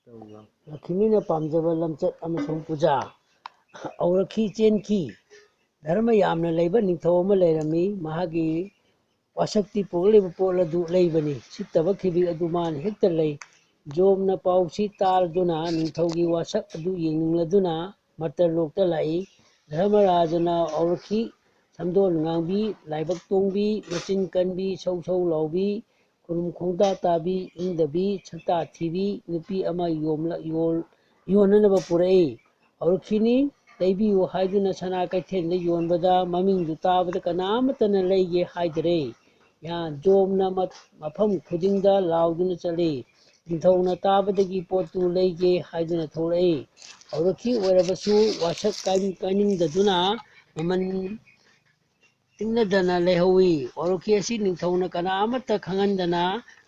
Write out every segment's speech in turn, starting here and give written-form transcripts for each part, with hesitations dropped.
लक्ष्मी ने पामजब लमचत अमसुंग पूजा औरखी चेनखी धर्म यामना लेब निंथौ अमा लेरमी महागी वासक्ति पोगलेब पोल अदु लेबनी सितब खिबि अदु मान हेक्ता लei जोमना पाउसी तारदुना निंथौगी वासक अदु येंगलदुना मतर लोकता लाई धर्मराजना औरखी समदोल ngang लाइबक तोंबी मचिन कनबी सौ सौ लाउबी खुरुम खोंदा ताबी इंदबी छता थीबी नुपी अमा योननब पुरई औरखीनी leibiyu haiduna sana kaithen yonbada maming du tabada kanamatana leige haidre ya jomna mafam khudingda lauduna chale nithona tabadagi potu leige haiduna tholai auraki oirabasu wasak kaning daduna maman tingna dana lehawi auraki asi nithona kanamata khangandana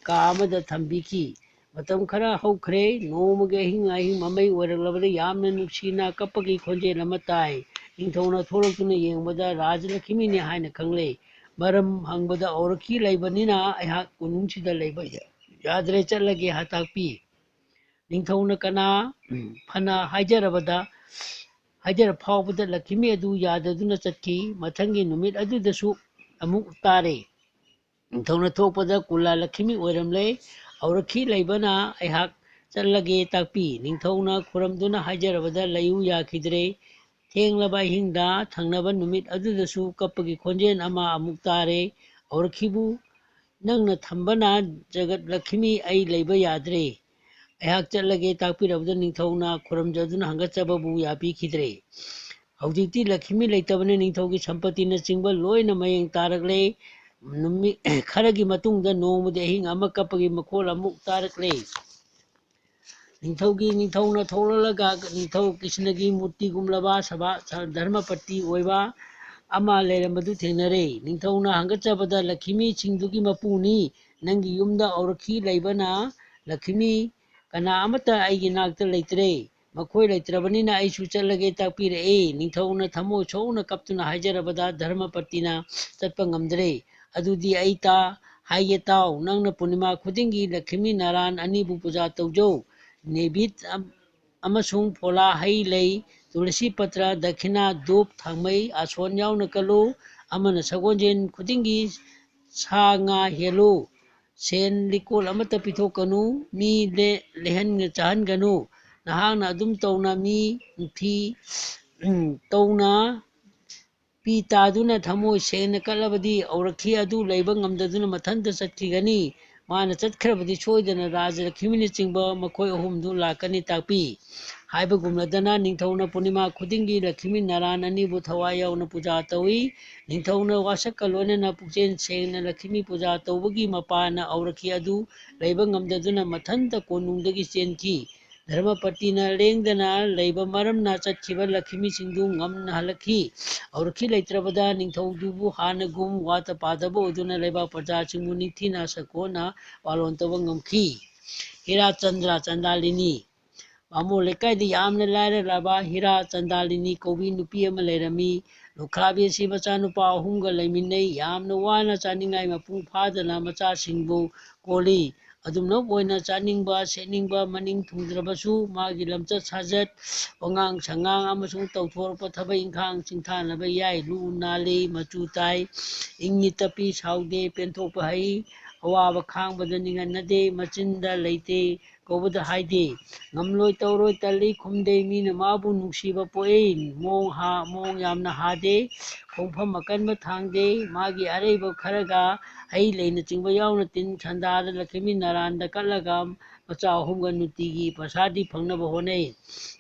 ka amada thambiki matam khara haukhre nomuge hingai mamai oiraglabada yamna nuksina kapagi khonje lamatai ningthona tholokuna yengbada rajlakshmi ne haina khangle maram hangbada auraki leibanina aiha kunungsida leiba yadre chalage hatakpi ningthona kana phana haijarabada haijar phawbada lakshmi adu yadaduna chatki mathangi numit adudasu amuk tare ningthona thokpada kula lakshmi oiramle auraki leibana aihak chalage takpi ningthona khuramduna haijarabada layu yakhidre थेंगलबा हिंदा थंगनबा नुमित अदुदसु कपगी खोंजेन अमा अमुक तारे औरखीबु नंगना थंबना जगत लक्ष्मी आई लेबा याद्रे अहाक चलगे ताकपिरबदा निंथौना खुरमजदुना हंगचबबु यापीखिद्रे हौजिक्ति लक्ष्मी लेतबने निंथौगी संपत्तिना चिंबा लोयना मयंग तारगले नुमि खरगी मतुंगदा नोमदे हिंग अमा कपगी मखोल अमुक तारगले निंथौगी निंथौना थौललगा निंथौ कृष्णगी मूर्ति गुमलबा सभा धर्मपति ओइबा अमा लेरमदु थेंगनरे निंथौना हंगचबदा लक्ष्मी सिंधुगी मपुनी नंगी युमदा औरखी लेबना लक्ष्मी कना अमता आइगी नाक्ता लेतरे मखोय लेत्रबनिना आइसु चलगे ताकपिरे निंथौना थमो सोना कप्तुना हाइजरबदा धर्मपतिना चटपा ngamdre अदुदी आइता हाइगे ताव नंगना पूर्णिमा खुदिंगी लक्ष्मी नारायण अनिबु पूजा तौजौ नेबित अमसुंग फोला हई लई तुलसी पत्र दक्षिणा धूप थांगमई आसोन यावना कलु अमन सगोंजेन खुदिंगी सा nga हेलु सेन लिकोल अमता पिथोकनु मी लेहन चाहनगनु नहांगना अदुम तौना मी थी तौना पी तादुना थमोय सेन कलबदी औरखी अदु लेबा ngamdaduna mathanta chatkhigani माना चटखरबदी सोयदना राज लक्ष्मी चिंब मखोय अहुमदु लाकनी ताकपी हाइबगुमलदना निंथौना पूर्णिमा खुदिंगी लक्ष्मी नारायण अनिबु थवाय यावना पूजा तौई निंथौना वासक लोनना पुक्चेन सेंगना लक्ष्मी पूजा तौबगी मपाना औरखी अदु लेबा ngamdaduna mathanta कोनुंगदगी चेनखी धर्मपतिना लेंगदना लेबा मरमना चटखिबा लक्ष्मी सिंधु ngamna halakhi औरखी लेत्रबदा निंथौदुबु हानगुम वाता पादबो उदुना लेबा प्रजा सिंगु निथिना सकोना वालोन तब ngamखी हीरा चंद्रा चंदालिनी मामो लेकायदि यामना लायरलाबा हीरा चंदालिनी कौबी नुपी अमा लेरमी लुखराबी सी मचा नुपा अहुमगा लेमिन्नई यामना वाना चानिंगाई मपुंग फादना मचा सिंगबु कोली अदुमनो बोयना चानिंगबा सेनिंगबा मनिंग थुंद्रबसु मागी लमचत साजत वंगांग संगांग अमसुंग तौथोरपा थबई इंखांग चिंथानबा याई लु नाले मचु ताई इंगी तपी साउदे पेंथोपा हई अवाब खांगबदा निंगनदे मचिंदा लेते कौबदा हाइदे ngamloi tauroi tali khumde mina mabu nungsiba poe mong yamna hade khongpham makanba thangde magi areiba kharaga hei leina chingba yauna tin thandada lakshmi naranda kalaga macha ahumga nutigi pasadi phangnaba honei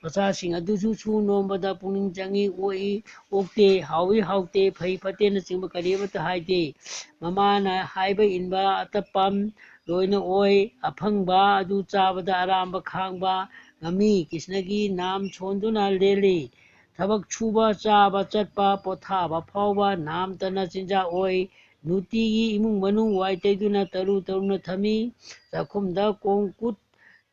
macha sing adusu su nombada puning changi oi okte hawi haute phai phate na chingba karibata haide mamana haiba inba atapam loina oi aphangba adu chabada aramba khangba ngami कृष्णगी नाम छोंदुना लेले थबक छुबा चाबा चटपा पोथाबा फावबा नाम तना चिंजा ओय नुतीगी इमुंग मनुंग Y तैदुना तरु तरुना थमी चाखुमदा कोंकुट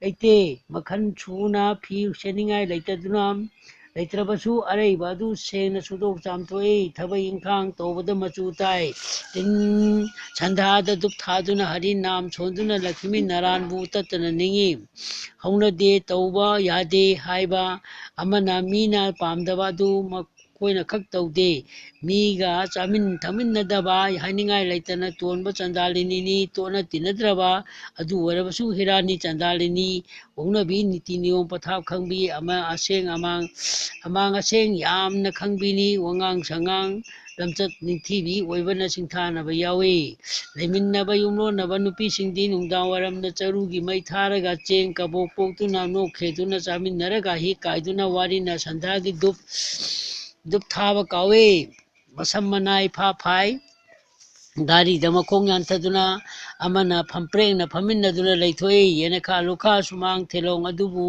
लेते मखन छुना फी सेनिंगाई लेतदुना ꯂꯩꯇ꯭ꯔꯕꯁꯨ ꯑꯔꯩꯕ ꯑꯗꯨ ꯁꯦꯡꯅ ꯁꯨꯗꯣꯛ ꯆꯥꯝꯊꯣꯛꯏ ꯊꯕꯛ ꯏꯪꯈꯥꯡ ꯇꯧꯕꯗ ꯃꯆꯨ ꯇꯥꯏ ꯇꯤꯟ ꯁꯟꯙꯥꯗ ꯗꯨꯞ ꯊꯥꯗꯨꯅ ꯍꯔꯤ ꯅꯥꯝ ꯁꯣꯟꯗꯨꯅ ꯂꯛꯈꯃꯤ ꯅꯔꯥꯟꯕꯨ ꯇꯠꯇꯅ ꯅꯤꯡꯏ ꯍꯧꯅꯗꯦ ꯇꯧꯕ ꯌꯥꯗꯦ ꯍꯥꯏꯕ ꯑꯃꯅ ꯃꯤꯅ ꯄꯥꯝꯗꯕ ꯑꯗꯨ ꯃꯈꯣꯏꯅ ꯈꯛ ꯇꯧꯗꯦ ꯃꯤꯒ ꯆꯥꯃꯤꯟ ꯊꯛꯃꯤꯟꯅꯗꯕ ꯍꯥꯏꯅꯤꯡꯉꯥꯏ ꯂꯩꯇꯅ ꯇꯣꯟꯕ ꯆꯥꯟꯗꯥꯂꯤꯅꯤꯅꯤ ꯇꯣꯠꯅ ꯇꯤꯟꯅꯗ꯭ꯔꯕ ꯑꯗꯨ ꯑꯣꯏꯔꯕꯁꯨ ꯍꯤꯔꯥꯅꯤ ꯆꯥꯟꯗꯥꯂꯤꯅꯤ ꯍꯧꯅꯕꯤ ꯅꯤꯇꯤ ꯅꯤꯌꯣꯝ ꯄꯊꯥꯞ ꯈꯪꯕꯤ ꯑꯃꯥꯡ ꯑꯁꯦꯡ ꯌꯥꯝꯅ ꯈꯪꯕꯤꯅꯤ ꯋꯥꯉꯥꯡ ꯁꯉꯥꯡ ꯂꯝꯆꯠ ꯅꯤꯡꯊꯤꯕꯤ ꯑꯣꯏꯕꯅ ꯁꯤꯡꯊꯥꯅꯕ ꯌꯥꯎꯏ ꯂꯩꯃꯤꯟꯅꯕ ꯌꯨꯝꯂꯣꯟꯅꯕ ꯅꯨꯄꯤꯁꯤꯡꯗꯤ ꯅꯨꯡꯗꯥꯡꯋꯥꯏꯔꯝꯗ ꯆꯔꯨꯒꯤ ꯃꯩ ꯊꯥꯔꯒ ꯆꯦꯡ ꯀꯕꯣꯛ ꯄꯣꯛꯇꯨꯅ ꯅꯣꯛ ꯈꯦꯗꯨꯅ ꯆꯥꯃꯤꯟꯅꯔꯒ ꯍꯤ ꯀꯥꯏꯗꯨꯅ ꯋꯥꯔꯤꯅ ꯁꯟꯙꯥꯒꯤ ꯗꯨꯞ ꯊꯥꯕ ꯀꯥꯎꯏ ꯃꯁꯝ ꯃꯅꯥꯏ ꯐꯥꯏ ꯗꯥꯔꯤꯗ ꯃꯈꯣꯡ ꯌꯥꯟꯊꯗꯨꯅ ꯑꯃꯅ ꯐꯝꯄ꯭ꯔꯦꯡꯅ ꯐꯝꯃꯤꯟꯅꯗꯨꯅ ꯂꯩꯊꯣꯛꯏ ꯌꯦꯅꯈꯥ ꯂꯨꯈꯥ ꯁꯨꯃꯥꯡ ꯊꯦꯂꯣꯡ ꯑꯗꯨꯕꯨ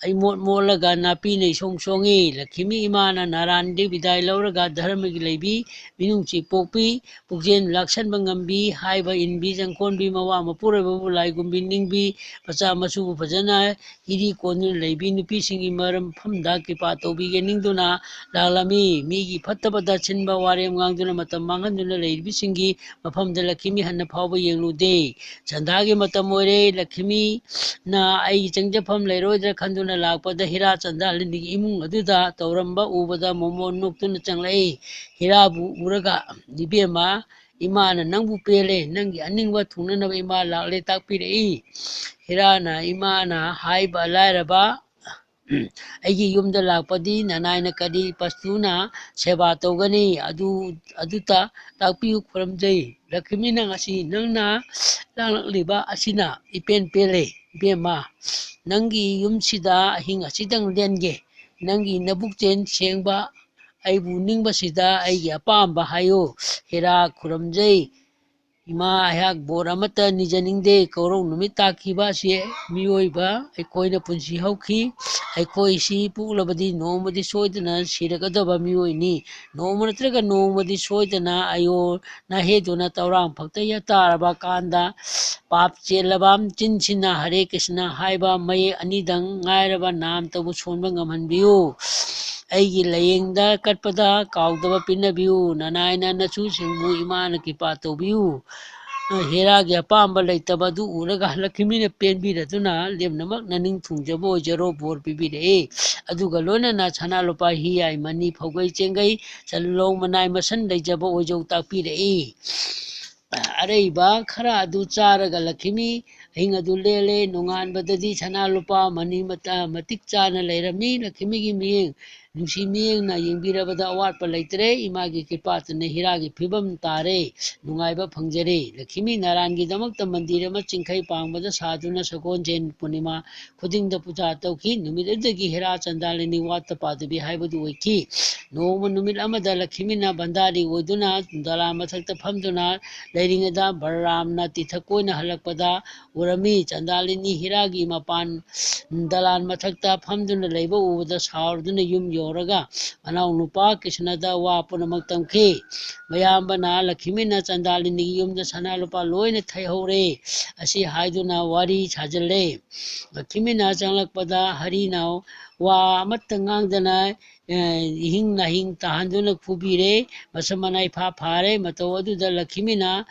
ꯑꯩꯃꯣꯠ ꯃꯣꯠꯂꯒ ꯅꯥꯄꯤꯅ ꯏꯁꯣꯡ ꯁꯣꯡꯉꯤ ꯂꯛꯈꯤꯃꯤ ꯏꯃꯥꯅ ꯅꯥꯔꯥꯟꯗꯤ ꯕꯤꯗꯥꯏ ꯂꯧꯔꯒ ꯙꯔꯃꯒꯤ ꯂꯩꯕꯤ ꯃꯤꯅꯨꯡꯁꯤ ꯄꯣꯛꯄꯤ ꯄꯨꯛꯆꯦꯜ ꯂꯥꯛꯁꯟꯕ ꯉꯝꯕꯤ ꯍꯥꯏꯕ ꯏꯟꯕꯤ ꯆꯪꯈꯣꯟꯕꯤ ꯃꯋꯥ ꯃꯄꯨꯔꯣꯏꯕꯕꯨ ꯂꯥꯏꯒꯨꯝꯕꯤ ꯅꯤꯡꯕꯤ ꯃꯆꯥ ꯃꯁꯨꯕꯨ ꯐꯖꯅ ꯍꯤꯔꯤ ꯀꯣꯟꯗꯨꯅ ꯂꯩꯕꯤ ꯅꯨꯄꯤꯁꯤꯡꯒꯤ ꯃꯐꯝꯗ ꯀ꯭ꯔꯤꯄꯥ ꯇꯧꯕꯤꯒꯦ ꯅꯤꯡꯗꯨꯅ ꯂꯥꯛꯂꯝꯃꯤ ꯃꯤꯒꯤ ꯐꯠꯇꯕꯗ ꯁꯤꯟꯕ ꯋꯥꯔꯦꯝ ꯉꯥꯡꯗꯨꯅ ꯃꯇꯝ ꯃꯥꯡꯍꯟꯗꯨꯅ ꯂꯩꯔꯤꯕꯁꯤꯡꯒꯤ ꯃꯐꯝꯗ ꯂꯛꯈꯤꯃꯤ ꯍꯟꯅ ꯐꯥꯎꯕ ꯌꯦꯡꯂꯨꯗꯦ ꯁꯟꯙꯥꯒꯤ ꯃꯇꯝ ꯑꯣꯏꯔꯦ ꯂꯛꯈꯤꯃꯤꯅ ꯑꯩꯒꯤ ꯆꯪꯖꯐꯝ ꯂꯩꯔꯣꯏꯗ꯭ꯔꯥ ꯈꯟꯗꯨꯅ ꯂꯥꯛꯄꯗ ꯍꯤꯔꯥ ꯆꯟꯗꯥꯂꯤꯅꯤꯒꯤ ꯏꯃꯨꯡ ꯑꯗꯨꯗ ꯇꯧꯔꯝꯕ ꯎꯕꯗ ꯃꯣꯃꯣꯟ ꯅꯣꯛꯇꯨꯅ ꯆꯪꯂꯛꯏ ꯍꯤꯔꯥꯕꯨ ꯎꯔꯒ ꯏꯕꯦꯝꯃ ꯏꯃꯥꯅ ꯅꯪꯕꯨ ꯄꯦꯜꯂꯦ ꯅꯪꯒꯤ ꯑꯅꯤꯡꯕ ꯊꯨꯡꯅꯅꯕ ꯏꯃꯥ ꯂꯥꯛꯂꯦ ꯇꯥꯛꯄꯤꯔꯛꯏ ꯍꯤꯔꯥꯅ ꯏꯃꯥꯅ ꯍꯥꯏꯕ ꯂꯥꯏꯔꯕ ꯑꯩꯒꯤ ꯌꯨꯝꯗ ꯂꯥꯛꯄꯗꯤ ꯅꯅꯥꯏꯅ ꯀꯔꯤ ꯄꯁꯇꯨꯅ ꯁꯦꯕꯥ ꯇꯧꯒꯅꯤ ꯑꯗꯨꯇ ꯇꯥꯛꯄꯤꯌꯨ ꯈꯨꯔꯨꯝꯖꯩ ꯂꯛꯈꯃꯤꯅ ꯉꯁꯤ ꯅꯪꯅ ꯂꯥꯛꯂꯤꯕ ꯑꯁꯤꯅ ꯏꯄꯦꯟ ꯄꯦꯜꯂꯦ ꯏꯕꯦꯝꯃ ꯅꯪꯒꯤ ꯌꯨꯝꯁꯤꯗ ꯑꯍꯤꯡ ꯑꯁꯤꯗꯪ ꯂꯦꯟꯒꯦ ꯅꯪꯒꯤ ꯅꯕꯨꯛꯆꯦꯜ ꯁꯦꯡꯕ ꯑꯩꯕꯨ ꯅꯤꯡꯕꯁꯤꯗ ꯑꯩꯒꯤ ꯑꯄꯥꯝꯕ ꯍꯥꯏꯌꯨ ꯍꯤꯔꯥ ꯈꯨꯔꯨꯝꯖꯩ ꯏꯃꯥ ꯑꯩꯍꯥꯛ ꯕꯣꯔ ꯑꯃꯠꯇ ꯅꯤꯖꯅꯤꯡꯗꯦ ꯀꯧꯔꯧ ꯅꯨꯃꯤꯠ ꯇꯥꯈꯤꯕ ꯑꯁꯤ ꯃꯤꯑꯣꯏꯕ ꯑꯩꯈꯣꯏꯅ ꯄꯨꯟꯁꯤ ꯍꯧꯈꯤ ꯑꯩꯈꯣꯏꯁꯤ ꯄꯣꯛꯂꯕꯗꯤ ꯅꯣꯡꯃꯗꯤ ꯁꯣꯏꯗꯅ ꯁꯤꯔꯒꯗꯕ ꯃꯤꯑꯣꯏꯅꯤ ꯅꯣꯡꯃ ꯅꯠꯇ꯭ꯔꯒ ꯅꯣꯡꯃꯗꯤ ꯁꯣꯏꯗꯅ ꯑꯌꯣ ꯅꯥꯍꯦꯗꯨꯅ ꯇꯧꯔꯥꯡ ꯐꯛꯇ ꯇꯥꯔꯕ ꯀꯥꯟꯗ ꯄꯥꯞ ꯆꯦꯜꯂꯕ ꯆꯤꯟꯁꯤꯅ ꯍꯔꯦ ꯀ꯭ꯔꯤꯁꯅ ꯍꯥꯏꯕ ꯃꯌꯦꯛ ꯑꯅꯤꯗꯪ ꯉꯥꯏꯔꯕ ꯅꯥꯝꯇꯕꯨ ꯁꯣꯟꯕ ꯉꯝꯍꯟꯕꯤꯌꯨ ꯑꯩꯒꯤ ꯂꯥꯏꯌꯦꯡꯗ ꯀꯠꯄꯗ ꯀꯥꯎꯗꯕ ꯄꯤꯅꯕꯤꯌꯨ ꯅꯅꯥꯏꯅ ꯅꯁꯨꯁꯤꯡꯕꯨ ꯏꯃꯥꯅ ꯀ꯭ꯔꯤꯄꯥ ꯇꯧꯕꯤꯌꯨ ꯍꯦꯔꯥꯒꯤ ꯑꯄꯥꯝꯕ ꯂꯩꯇꯕ ꯑꯗꯨ ꯎꯔꯒ ꯂꯛꯈꯤꯃꯤꯅ ꯄꯦꯟꯕꯤꯔꯗꯨꯅ ꯂꯦꯝꯅꯃꯛ ꯅꯅꯤꯡ ꯊꯨꯡꯖꯕ ꯑꯣꯏꯖꯔꯣ ꯕꯣꯔ ꯄꯤꯕꯤꯔꯛꯏ ꯑꯗꯨꯒ ꯂꯣꯏꯅꯅ ꯁꯅꯥ ꯂꯨꯄꯥ ꯍꯤꯌꯥꯏ ꯃꯅꯤ ꯐꯧꯒꯩ ꯆꯦꯡꯒꯩ ꯆꯜꯂꯧ ꯃꯅꯥꯏ ꯃꯁꯟ ꯂꯩꯖꯕ ꯑꯣꯏꯖꯧ ꯇꯥꯛꯄꯤꯔꯛꯏ ꯑꯔꯩꯕ ꯈꯔ ꯑꯗꯨ ꯆꯥꯔꯒ ꯂꯛꯈꯤꯃꯤ ꯑꯍꯤꯡ ꯑꯗꯨ ꯂꯦꯜꯂꯦ ꯅꯣꯡꯉꯥꯟꯕꯗꯗꯤ ꯁꯅꯥ ꯂꯨꯄꯥ ꯃꯅꯤ ꯃꯇꯤꯛ ꯆꯥꯅ ꯂꯩꯔꯝꯃꯤ ꯂꯛꯈꯤꯃꯤꯒꯤ ꯃꯤꯠꯌꯦꯡ ꯅꯨꯡꯁꯤ ꯃꯤꯠꯌꯦꯡꯅ ꯌꯦꯡꯕꯤꯔꯕꯗ ꯑꯋꯥꯠꯄ ꯂꯩꯇ꯭ꯔꯦ ꯏꯃꯥꯒꯤ ꯀ꯭ꯔꯤꯄꯥꯇꯅ ꯍꯤꯔꯥꯒꯤ ꯐꯤꯕꯝ ꯇꯥꯔꯦ ꯅꯨꯡꯉꯥꯏꯕ ꯐꯪꯖꯔꯦ ꯂꯛꯈꯤꯃꯤ ꯅꯥꯔꯥꯟꯒꯤꯗꯃꯛꯇ ꯃꯟꯗꯤꯔ ꯑꯃ ꯆꯤꯡꯈꯩ ꯄꯥꯡꯕꯗ ꯁꯥꯗꯨꯅ ꯁꯒꯣꯜꯁꯦꯟ ꯄꯨꯔꯅꯤꯃꯥ ꯈꯨꯗꯤꯡꯗ ꯄꯨꯖꯥ ꯇꯧꯈꯤ ꯅꯨꯃꯤꯠ ꯑꯗꯨꯗꯒꯤ ꯍꯤꯔꯥ ꯆꯟꯗꯥꯂꯤꯅꯤ ꯋꯥꯠꯇ ꯄꯥꯗꯕꯤ ꯍꯥꯏꯕꯗꯨ ꯑꯣꯏꯈꯤ ꯅꯣꯡꯃ ꯅꯨꯃꯤꯠ ꯑꯃꯗ ꯂꯛꯈꯤꯃꯤꯅ ꯕꯟꯗꯥꯔꯤ ꯑꯣꯏꯗꯨꯅ ꯗꯂꯥꯟ ꯃꯊꯛꯇ ꯐꯝꯗꯨꯅ ꯂꯩꯔꯤꯉꯩꯗ ꯕꯂꯔꯥꯝꯅ ꯇꯤꯊꯛ ꯀꯣꯏꯅ ꯍꯜꯂꯛꯄꯗ ꯎꯔꯝꯃꯤ ꯆꯟꯗꯥꯂꯤꯅꯤ ꯍꯤꯔꯥꯒꯤ ꯃꯄꯥꯟ ꯗꯂꯥꯟ ꯃꯊꯛꯇ ꯐꯝꯗꯨꯅ ꯂꯩꯕ ꯎꯕꯗ ꯁꯥꯎꯔꯗꯨꯅ ꯌꯨꯝ ꯌꯧꯔꯒ ꯃꯅꯥꯎ ꯅꯨꯄꯥ ꯀ꯭ꯔꯤꯁꯅꯗ ꯋꯥ ꯄꯨꯝꯅꯃꯛ ꯇꯝꯈꯤ ꯃꯌꯥꯝꯕꯅ ꯂꯛꯈꯤꯃꯤꯅ ꯆꯟꯗꯥꯂꯤꯅꯤꯒꯤ ꯌꯨꯝꯗ ꯁꯅꯥ ꯂꯨꯄꯥ ꯂꯣꯏꯅ ꯊꯩꯍꯧꯔꯦ ꯑꯁꯤ ꯍꯥꯏꯗꯨꯅ ꯋꯥꯔꯤ ꯁꯥꯖꯤꯜꯂꯦ ꯂꯛꯈꯤꯃꯤꯅ ꯆꯪꯂꯛꯄꯗ ꯍꯔꯤꯅ ꯋꯥ ꯑꯃꯠꯇ ꯉꯥꯡꯗꯅ ꯏꯍꯤꯡ ꯅꯥꯍꯤꯡ ꯇꯥꯍꯟꯗꯨꯅ ꯐꯨꯕꯤꯔꯦ ꯃꯁꯝ ꯃꯅꯥꯏ ꯐꯥꯔꯦ ꯃꯇꯧ ꯑꯗꯨꯗ ꯂꯛꯈꯤꯃꯤꯅ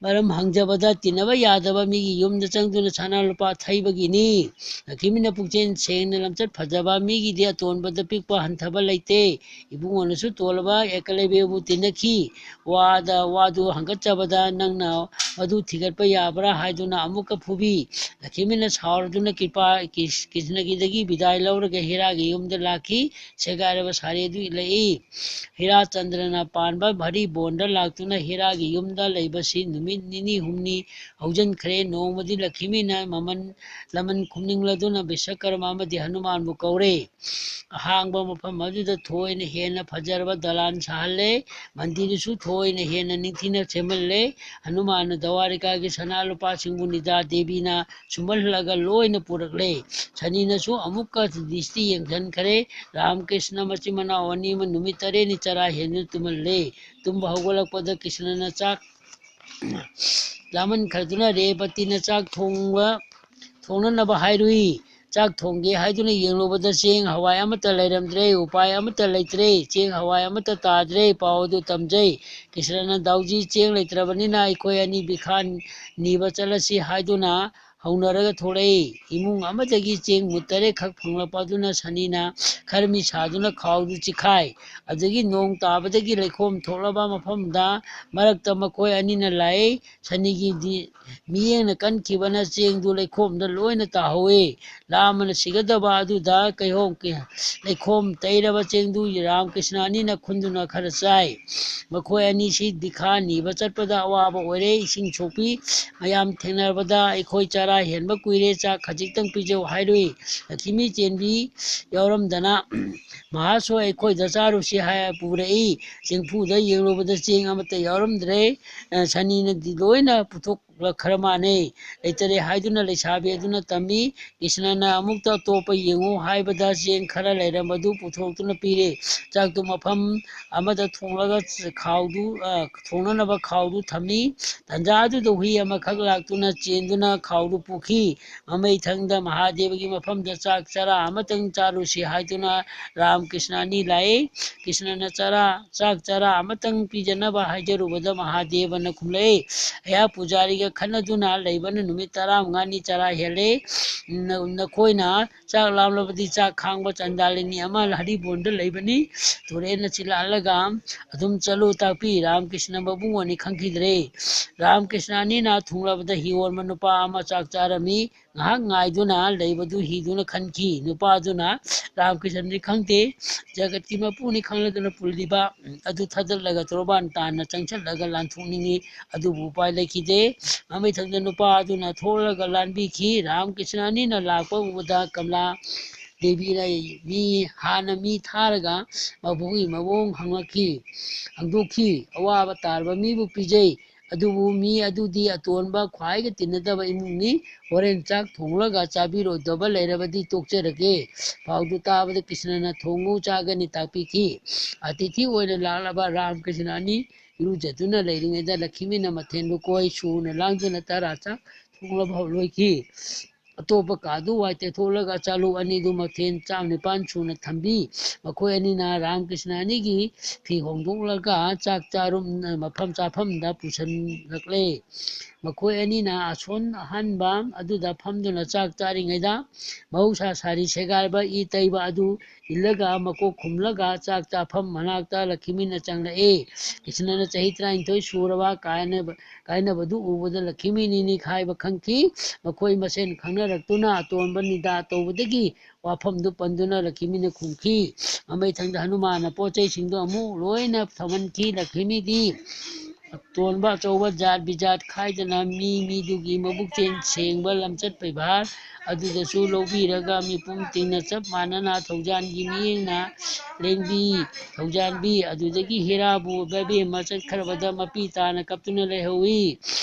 ꯃꯔꯝ ꯍꯪꯖꯕꯗ ꯇꯤꯟꯅꯕ ꯌꯥꯗꯕ ꯃꯤꯒꯤ ꯌꯨꯝꯗ ꯆꯪꯗꯨꯅ ꯁꯅꯥ ꯂꯨꯄꯥ ꯊꯩꯕꯒꯤꯅꯤ ꯂꯛꯈꯤꯃꯤꯅ ꯄꯨꯛꯆꯦꯜ ꯁꯦꯡꯅ ꯂꯝꯆꯠ ꯐꯖꯕ ꯃꯤꯒꯤꯗꯤ ꯑꯇꯣꯟꯕꯗ ꯄꯤꯛꯄ ꯍꯟꯊꯕ ꯂꯩꯇꯦ ꯏꯕꯨꯡꯉꯣꯅꯁꯨ ꯇꯣꯜꯂꯕ ꯑꯦꯀꯂꯕ꯭ꯌꯕꯨ ꯇꯤꯟꯅꯈꯤ ꯋꯥꯗꯨ ꯍꯪꯒꯠꯆꯕꯗ ꯅꯪꯅ ꯃꯗꯨ ꯊꯤꯒꯠꯄ ꯌꯥꯕ꯭ꯔꯥ ꯍꯥꯏꯗꯨꯅ ꯑꯃꯨꯛꯀ ꯐꯨꯕꯤ ꯂꯛꯈꯤꯃꯤꯅ ꯁꯥꯎꯔꯗꯨꯅ ꯀ꯭ꯔꯤꯁꯅꯒꯤꯗꯒꯤ ꯕꯤꯗꯥꯏ ꯂꯧꯔꯒ ꯍꯤꯔꯥꯒꯤ ꯌꯨꯝꯗ ꯂꯥꯛꯈꯤ ꯁꯦꯒꯥꯏꯔꯕ ꯁꯥꯔꯤ ꯑꯗꯨ ꯏꯜꯂꯛꯏ ꯍꯤꯔꯥꯆꯟꯗ꯭ꯔꯅ ꯄꯥꯟꯕ ꯚꯔꯤ ꯕꯣꯟꯗ ꯂꯥꯛꯇꯨꯅ ꯍꯤꯔꯥꯒꯤ ꯌꯨꯝꯗ ꯂꯩꯕꯁꯤ ꯅꯨꯃꯤꯠ ꯅꯤꯅꯤ ꯍꯨꯝꯅꯤ ꯍꯧꯖꯤꯟꯈ꯭ꯔꯦ ꯅꯣꯡꯃꯗꯤ ꯂꯛꯈꯤꯃꯤꯅ ꯂꯃꯟ ꯈꯨꯝꯅꯤꯡꯂꯗꯨꯅ ꯕꯤꯁꯀꯔꯃ ꯑꯃꯗꯤ ꯍꯅꯨꯃꯥꯟꯕꯨ ꯀꯧꯔꯦ ꯑꯍꯥꯡꯕ ꯃꯐꯝ ꯑꯗꯨꯗ ꯊꯣꯏꯅ ꯍꯦꯟꯅ ꯐꯖꯔꯕ ꯗꯂꯥꯟ ꯁꯥꯍꯜꯂꯦ ꯃꯟꯗꯤꯔꯁꯨ ꯊꯣꯏꯅ ꯍꯦꯟꯅ ꯅꯤꯡꯊꯤꯅ ꯁꯦꯝꯍꯜꯂꯦ ꯍꯅꯨꯃꯥꯟꯅ ꯗꯋꯥꯔꯤꯀꯥꯒꯤ ꯁꯅꯥ ꯂꯨꯄꯥꯁꯤꯡꯕꯨ ꯅꯤꯗꯥ ꯗꯦꯕꯤꯅ ꯁꯨꯝꯍꯜꯂꯒ ꯂꯣꯏꯅ ꯄꯨꯔꯛꯂꯦ ꯁꯅꯤꯅꯁꯨ ꯑꯃꯨꯛꯀ ꯗꯤꯁꯇꯤ ꯌꯦꯡꯁꯤꯟꯈꯔꯦ ꯔꯥꯝꯀ꯭ꯔꯤꯁꯅ ꯃꯆꯤꯟ ꯃꯅꯥꯎ ꯑꯅꯤ ꯑꯃ ꯅꯨꯃꯤꯠ 8ꯅꯤ ꯆꯔꯥ ꯍꯦꯟꯗꯨꯅ ꯇꯨꯝꯍꯜꯂꯦ ꯇꯨꯝꯕ ꯍꯧꯒꯠꯂꯛꯄꯗ ꯀ꯭ꯔꯤꯁꯅꯅ ꯆꯥꯛ ꯂꯥꯃꯟꯈ꯭ꯔꯗꯨꯅ ꯔꯦꯕꯇꯤꯅ ꯆꯥꯛ ꯊꯣꯡꯅꯅꯕ ꯍꯥꯏꯔꯨꯏ ꯆꯥꯛ ꯊꯣꯡꯒꯦ ꯍꯥꯏꯗꯨꯅ ꯌꯦꯡꯂꯨꯕꯗ ꯆꯦꯡ ꯍꯋꯥꯏ ꯑꯃꯠꯇ ꯂꯩꯔꯝꯗ꯭ꯔꯦ, ꯎꯄꯥꯏ ꯑꯃꯠꯇ ꯂꯩꯇ꯭ꯔꯦ, ꯆꯦꯡ ꯍꯋꯥꯏ ꯑꯃꯠꯇ ꯇꯥꯗ꯭ꯔꯦ꯫ ꯄꯥꯎ ꯑꯗꯨ ꯇꯝꯖꯩ꯫ ꯀ꯭ꯔꯤꯁꯅꯅ ꯗꯥꯎꯖꯤ ꯆꯦꯡ ꯂꯩꯇ꯭ꯔꯕꯅꯤꯅ ꯑꯩꯈꯣꯏ ꯑꯅꯤ ꯕꯤꯈꯥ ꯅꯤꯕ ꯆꯠꯂꯁꯤ ꯍꯥꯏꯗꯨꯅ ꯍꯧꯅꯔꯒ ꯊꯣꯛꯂꯛꯏ꯫ ꯏꯃꯨꯡ ꯑꯃꯗꯒꯤ ꯆꯦꯡ ꯃꯨꯠ 8 ꯈꯛ ꯐꯪꯂꯛꯄ ꯑꯗꯨꯅ ꯁꯅꯤꯅ ꯈꯔꯃꯤ ꯁꯥꯗꯨꯅ ꯈꯥꯎꯗꯨ ꯆꯤꯈꯥꯏ꯫ ꯑꯗꯨꯗꯒꯤ ꯅꯣꯡ ꯇꯥꯕꯗꯒꯤ ꯂꯩꯈꯣꯝ ꯊꯣꯛꯂꯕ ꯃꯐꯝꯗ ꯃꯔꯛꯇ ꯃꯈꯣꯏ ꯑꯅꯤꯅ ꯂꯥꯛꯏ꯫ ꯁꯅꯤꯒꯤ ꯃꯤꯠꯌꯦꯡꯅ ꯀꯟꯈꯤꯕꯅ ꯆꯦꯡꯗꯨ ꯂꯩꯈꯣꯝꯗ ꯂꯣꯏꯅ ꯇꯥꯍꯧꯏ꯫ ꯂꯥꯝꯕꯅ ꯁꯤꯒꯗꯕ ꯑꯗꯨꯗ ꯂꯩꯈꯣꯝ ꯇꯩꯔꯕ ꯆꯦꯡꯗꯨ ꯔꯥꯃꯀ꯭ꯔꯤꯁꯅ ꯑꯅꯤꯅ ꯈꯨꯟꯗꯨꯅ ꯈꯔ ꯆꯥꯏ꯫ ꯃꯈꯣꯏ ꯑꯅꯤꯁꯤ ꯕꯤꯈꯥ ꯅꯤꯕ ꯆꯠꯄꯗ ꯑꯋꯥꯕ ꯑꯣꯏꯔꯦ꯫ ꯏꯁꯤꯡ ꯁꯣꯛꯄꯤ ꯃꯌꯥꯝ ꯊꯦꯡꯅꯕꯗ ꯑꯩꯈꯣꯏ ꯆꯔꯥ ꯍꯦꯟꯕ ꯀꯨꯏꯔꯦ, ꯆꯥꯛ ꯈꯖꯤꯛꯇꯪ ꯄꯤꯖꯧ ꯍꯥꯏꯔꯨꯏ꯫ ꯂꯛꯈꯤꯃꯤ ꯆꯦꯟꯕꯤ ꯌꯥꯎꯔꯝꯗꯅ ꯃꯍꯥꯁꯣꯏ ꯑꯩꯈꯣꯏꯗ ꯆꯥꯔꯨꯁꯤ ꯄꯨꯔꯛꯏ꯫ ꯆꯦꯡꯐꯨꯗ ꯌꯦꯡꯂꯨꯕꯗ ꯆꯦꯡ ꯑꯃꯠꯇ ꯌꯥꯎꯔꯝꯗ꯭ꯔꯦ꯫ ꯁꯅꯤꯅꯗꯤ ꯂꯣꯏꯅ ꯄꯨꯊꯣꯛꯂꯛꯈ꯭ꯔ ꯃꯥꯟꯅꯩ꯫ ꯂꯩꯇꯔꯦ ꯍꯥꯏꯗꯨꯅ ꯂꯩꯁꯥꯕꯤ ꯑꯗꯨꯅ ꯇꯝꯃꯤ꯫ ꯀ꯭ꯔꯤꯁꯅꯅ ꯑꯃꯨꯛꯇ ꯑꯇꯣꯞꯄ ꯌꯦꯡꯉꯨ ꯍꯥꯏꯕꯗ ꯆꯦꯡ ꯈꯔ ꯂꯩꯔꯝꯕꯗꯨ ꯄꯨꯊꯣꯛꯇꯨꯅ ꯄꯤꯔꯦ꯫ ꯆꯥꯛꯇꯨ ꯃꯐꯝ ꯑꯃꯗ ꯊꯣꯡꯅꯅꯕ ꯈꯥꯎꯗꯨ ꯊꯝꯃꯤ꯫ ꯇꯟꯖꯥ ꯑꯗꯨꯗ ꯍꯨꯏ ꯑꯃꯈꯛ ꯂꯥꯛꯇꯨꯅ ꯆꯦꯟꯗꯨꯅ ꯈꯥꯎꯗꯨ ꯄꯨꯈꯤ꯫ ꯃꯃꯩꯊꯪꯗ ꯃꯍꯥꯗꯦꯕꯒꯤ ꯃꯐꯝꯗ ꯆꯥꯛ ꯆꯔꯥ ꯑꯃꯇꯪ ꯆꯥꯔꯨꯁꯤ ꯍꯥꯏꯗꯨꯅ ꯔꯥꯃꯀ꯭ꯔꯤꯁꯅ ꯑꯅꯤ ꯂꯥꯛꯏ꯫ ꯀ꯭ꯔꯤꯁꯅꯅ ꯆꯥꯛ ꯆꯔꯥ ꯑꯃꯇꯪ ꯄꯤꯖꯅꯕ ꯍꯥꯏꯖꯔꯨꯕꯗ ꯃꯍꯥꯗꯦꯕꯅ ꯈꯨꯝꯂꯛꯏ, ꯑꯩꯍꯥꯛ ꯄꯨꯖꯥꯔꯤꯒ ꯈꯟꯅꯗꯨꯅ ꯂꯩꯕꯅ ꯅꯨꯃꯤꯠ 15ꯅꯤ ꯆꯔꯥ ꯍꯦꯜꯂꯦ꯫ ꯅꯈꯣꯏꯅ ꯆꯥꯛ ꯂꯥꯝꯂꯕꯗꯤ ꯆꯥꯛ ꯈꯥꯡꯕ ꯆꯟꯗꯥꯂꯤꯅꯤ ꯑꯃ ꯍꯔꯤꯕꯣꯟꯗ ꯂꯩꯕꯅꯤ, ꯇꯨꯔꯦꯟꯅ ꯆꯤꯜꯍꯜꯂꯒ ꯑꯗꯨꯝ ꯆꯠꯂꯨ ꯇꯥꯛꯄꯤ꯫ ꯔꯥꯃꯀ꯭ꯔꯤꯁꯅ ꯃꯕꯨꯡꯉꯣꯅꯤ ꯈꯪꯈꯤꯗ꯭ꯔꯦ꯫ ꯔꯥꯃꯀ꯭ꯔꯤꯁꯅ ꯑꯅꯤꯅ ꯊꯨꯡꯂꯕꯗ ꯍꯤꯌꯣꯟꯕ ꯅꯨꯄꯥ ꯑꯃ ꯆꯥꯛ ꯆꯥꯔꯝꯃꯤ꯫ ꯉꯥꯏꯍꯥꯛ ꯉꯥꯏꯗꯨꯅ ꯂꯩꯕꯗꯨ ꯍꯤꯗꯨꯅ ꯈꯟꯈꯤ꯫ ꯅꯨꯄꯥꯗꯨꯅ ꯔꯥꯃꯀ꯭ꯔꯤꯁꯅꯗꯤ ꯈꯪꯗꯦ꯫ ꯖꯒꯠꯀꯤ ꯃꯄꯨꯅꯤ ꯈꯪꯂꯗꯨꯅ ꯄꯨꯜꯂꯤꯕ ꯑꯗꯨ ꯊꯥꯗꯠꯂꯒ ꯇꯣꯔꯕꯥꯟ ꯇꯥꯟꯅ ꯆꯪꯁꯤꯜꯂꯒ ꯂꯥꯟꯊꯣꯛꯅꯤꯡꯉꯤ, ꯑꯗꯨꯕꯨ ꯎꯄꯥꯏ ꯂꯩꯈꯤꯗꯦ꯫ ꯃꯃꯩꯊꯪꯗ ꯅꯨꯄꯥ ꯑꯗꯨꯅ ꯊꯣꯛꯂꯒ ꯂꯥꯟꯕꯤꯈꯤ꯫ ꯔꯥꯃꯀ꯭ꯔꯤꯁꯅ ꯑꯅꯤꯅ ꯂꯥꯛꯄ ꯎꯕꯗ ꯀꯃꯂꯥ ꯗꯦꯕꯤꯅ ꯍꯥꯟꯅ ꯃꯤ ꯊꯥꯔꯒ ꯃꯕꯨꯛꯀꯤ ꯃꯑꯣꯡ ꯍꯪꯗꯣꯛꯈꯤ꯫ ꯑꯋꯥꯕ ꯇꯥꯔꯕ ꯃꯤꯕꯨ ꯄꯤꯖꯩ, ꯑꯗꯨꯕꯨ ꯃꯤ ꯑꯗꯨꯗꯤ ꯑꯇꯣꯟꯕ ꯈ꯭ꯋꯥꯏꯒ ꯇꯤꯟꯅꯗꯕ ꯏꯃꯨꯡꯅꯤ꯫ ꯍꯣꯔꯦꯟ ꯆꯥꯛ ꯊꯣꯡꯂꯒ ꯆꯥꯕꯤꯔꯣꯏꯗꯕ ꯂꯩꯔꯕꯗꯤ ꯇꯣꯛꯆꯔꯒꯦ꯫ ꯄꯥꯎꯗꯨ ꯇꯥꯕꯗ ꯀ꯭ꯔꯤꯁꯅꯅ ꯊꯣꯡꯉꯨ ꯆꯥꯒꯅꯤ ꯇꯥꯛꯄꯤꯈꯤ꯫ ꯑꯇꯤꯊꯤ ꯑꯣꯏꯅ ꯂꯥꯛꯂꯕ ꯔꯥꯃꯀ꯭ꯔꯤꯁꯅ ꯑꯅꯤ ꯏꯔꯨꯖꯗꯨꯅ ꯂꯩꯔꯤꯉꯩꯗ ꯂꯛꯈꯤꯃꯤꯅ ꯃꯊꯦꯜ ꯂꯨꯀꯣꯏ ꯁꯨꯅ ꯂꯥꯡꯗꯨꯅ ꯆꯥꯛ ꯊꯣꯡꯂꯕ ꯂꯣꯏꯈꯤ꯫ ꯑꯇꯣꯞꯄ ꯀꯥꯗꯨ ꯋꯥꯏ ꯇꯩꯊꯣꯛꯂꯒ ꯆꯥꯂꯨꯛ ꯑꯅꯤꯗꯨ ꯃꯊꯦꯜ 19 ꯁꯨꯅ ꯊꯝꯕꯤ꯫ ꯃꯈꯣꯏ ꯑꯅꯤꯅ ꯔꯥꯃꯀ꯭ꯔꯤꯁꯅ ꯑꯅꯤꯒꯤ ꯐꯤ ꯍꯣꯡꯗꯣꯛꯂꯒ ꯃꯐꯝ ꯆꯥꯐꯝꯗ ꯄꯨꯁꯤꯜꯂꯛꯂꯦ꯫ ꯃꯈꯣꯏ ꯑꯅꯤꯅ ꯑꯁꯣꯟ ꯑꯍꯥꯟꯕ ꯑꯗꯨꯗ ꯐꯝꯗꯨꯅ ꯆꯥꯛ ꯆꯥꯔꯤꯉꯩꯗ ꯃꯍꯧꯁꯥ ꯁꯥꯔꯤ ꯁꯦꯒꯥꯏꯕ ꯏ ꯇꯩꯕ ꯑꯗꯨ ꯏꯜꯂꯒ ꯃꯀꯣꯛ ꯈꯨꯝꯂꯒ ꯆꯥꯛ ꯆꯥꯐꯝ ꯃꯅꯥꯛꯇ ꯂꯛꯈꯤꯃꯤꯅ ꯆꯪꯂꯛꯏ꯫ ꯀ꯭ꯔꯤꯁꯅꯅ ꯆꯍꯤ 19 ꯁꯨꯔꯕ ꯀꯥꯏꯅꯕꯗꯨ ꯎꯕꯗ ꯂꯛꯈꯤꯃꯤꯅꯤ ꯅꯤꯡꯈꯥꯏꯕ ꯈꯪꯈꯤ꯫ ꯃꯈꯣꯏ ꯃꯁꯦꯟ ꯈꯪꯅꯔꯛꯇꯨꯅ ꯑꯇꯣꯟꯕ ꯅꯤꯗꯥ ꯇꯧꯕꯗꯒꯤ ꯋꯥꯐꯝꯗꯨ ꯄꯟꯗꯨꯅ ꯂꯛꯈꯤꯃꯤꯅ ꯈꯨꯝꯈꯤ꯫ ꯃꯃꯩꯊꯪꯗ ꯍꯅꯨꯃꯥꯟꯅ ꯄꯣꯠꯆꯩꯁꯤꯡꯗꯨ ꯑꯃꯨꯛ ꯂꯣꯏꯅ ꯊꯝꯍꯟꯈꯤ꯫ ꯂꯛꯈꯤꯃꯤꯗꯤ ꯑꯇꯣꯟꯕ ꯑꯆꯧꯕ ꯖꯥꯠ ꯕꯤꯖꯥꯠ ꯈꯥꯏꯗꯅ ꯃꯤꯗꯨꯒꯤ ꯃꯕꯨꯛꯆꯦꯜ ꯁꯦꯡꯕ ꯂꯝꯆꯠ ꯕꯦꯚꯥꯔ ꯑꯗꯨꯗꯁꯨ ꯂꯧꯕꯤꯔꯒ ꯃꯤꯄꯨꯝ ꯇꯤꯡꯅ ꯆꯞ ꯃꯥꯟꯅꯅ ꯊꯧꯖꯥꯟꯒꯤ ꯃꯤꯠꯌꯦꯡꯅ ꯊꯧꯖꯥꯟꯕꯤ꯫ ꯑꯗꯨꯗꯒꯤ ꯍꯤꯔꯥꯕꯨ ꯕꯦꯕꯦꯝꯃ ꯆꯠꯈ꯭ꯔꯕꯗ ꯃꯄꯤ ꯇꯥꯅ ꯀꯞꯇꯨꯅ ꯂꯩꯍꯧꯏ꯫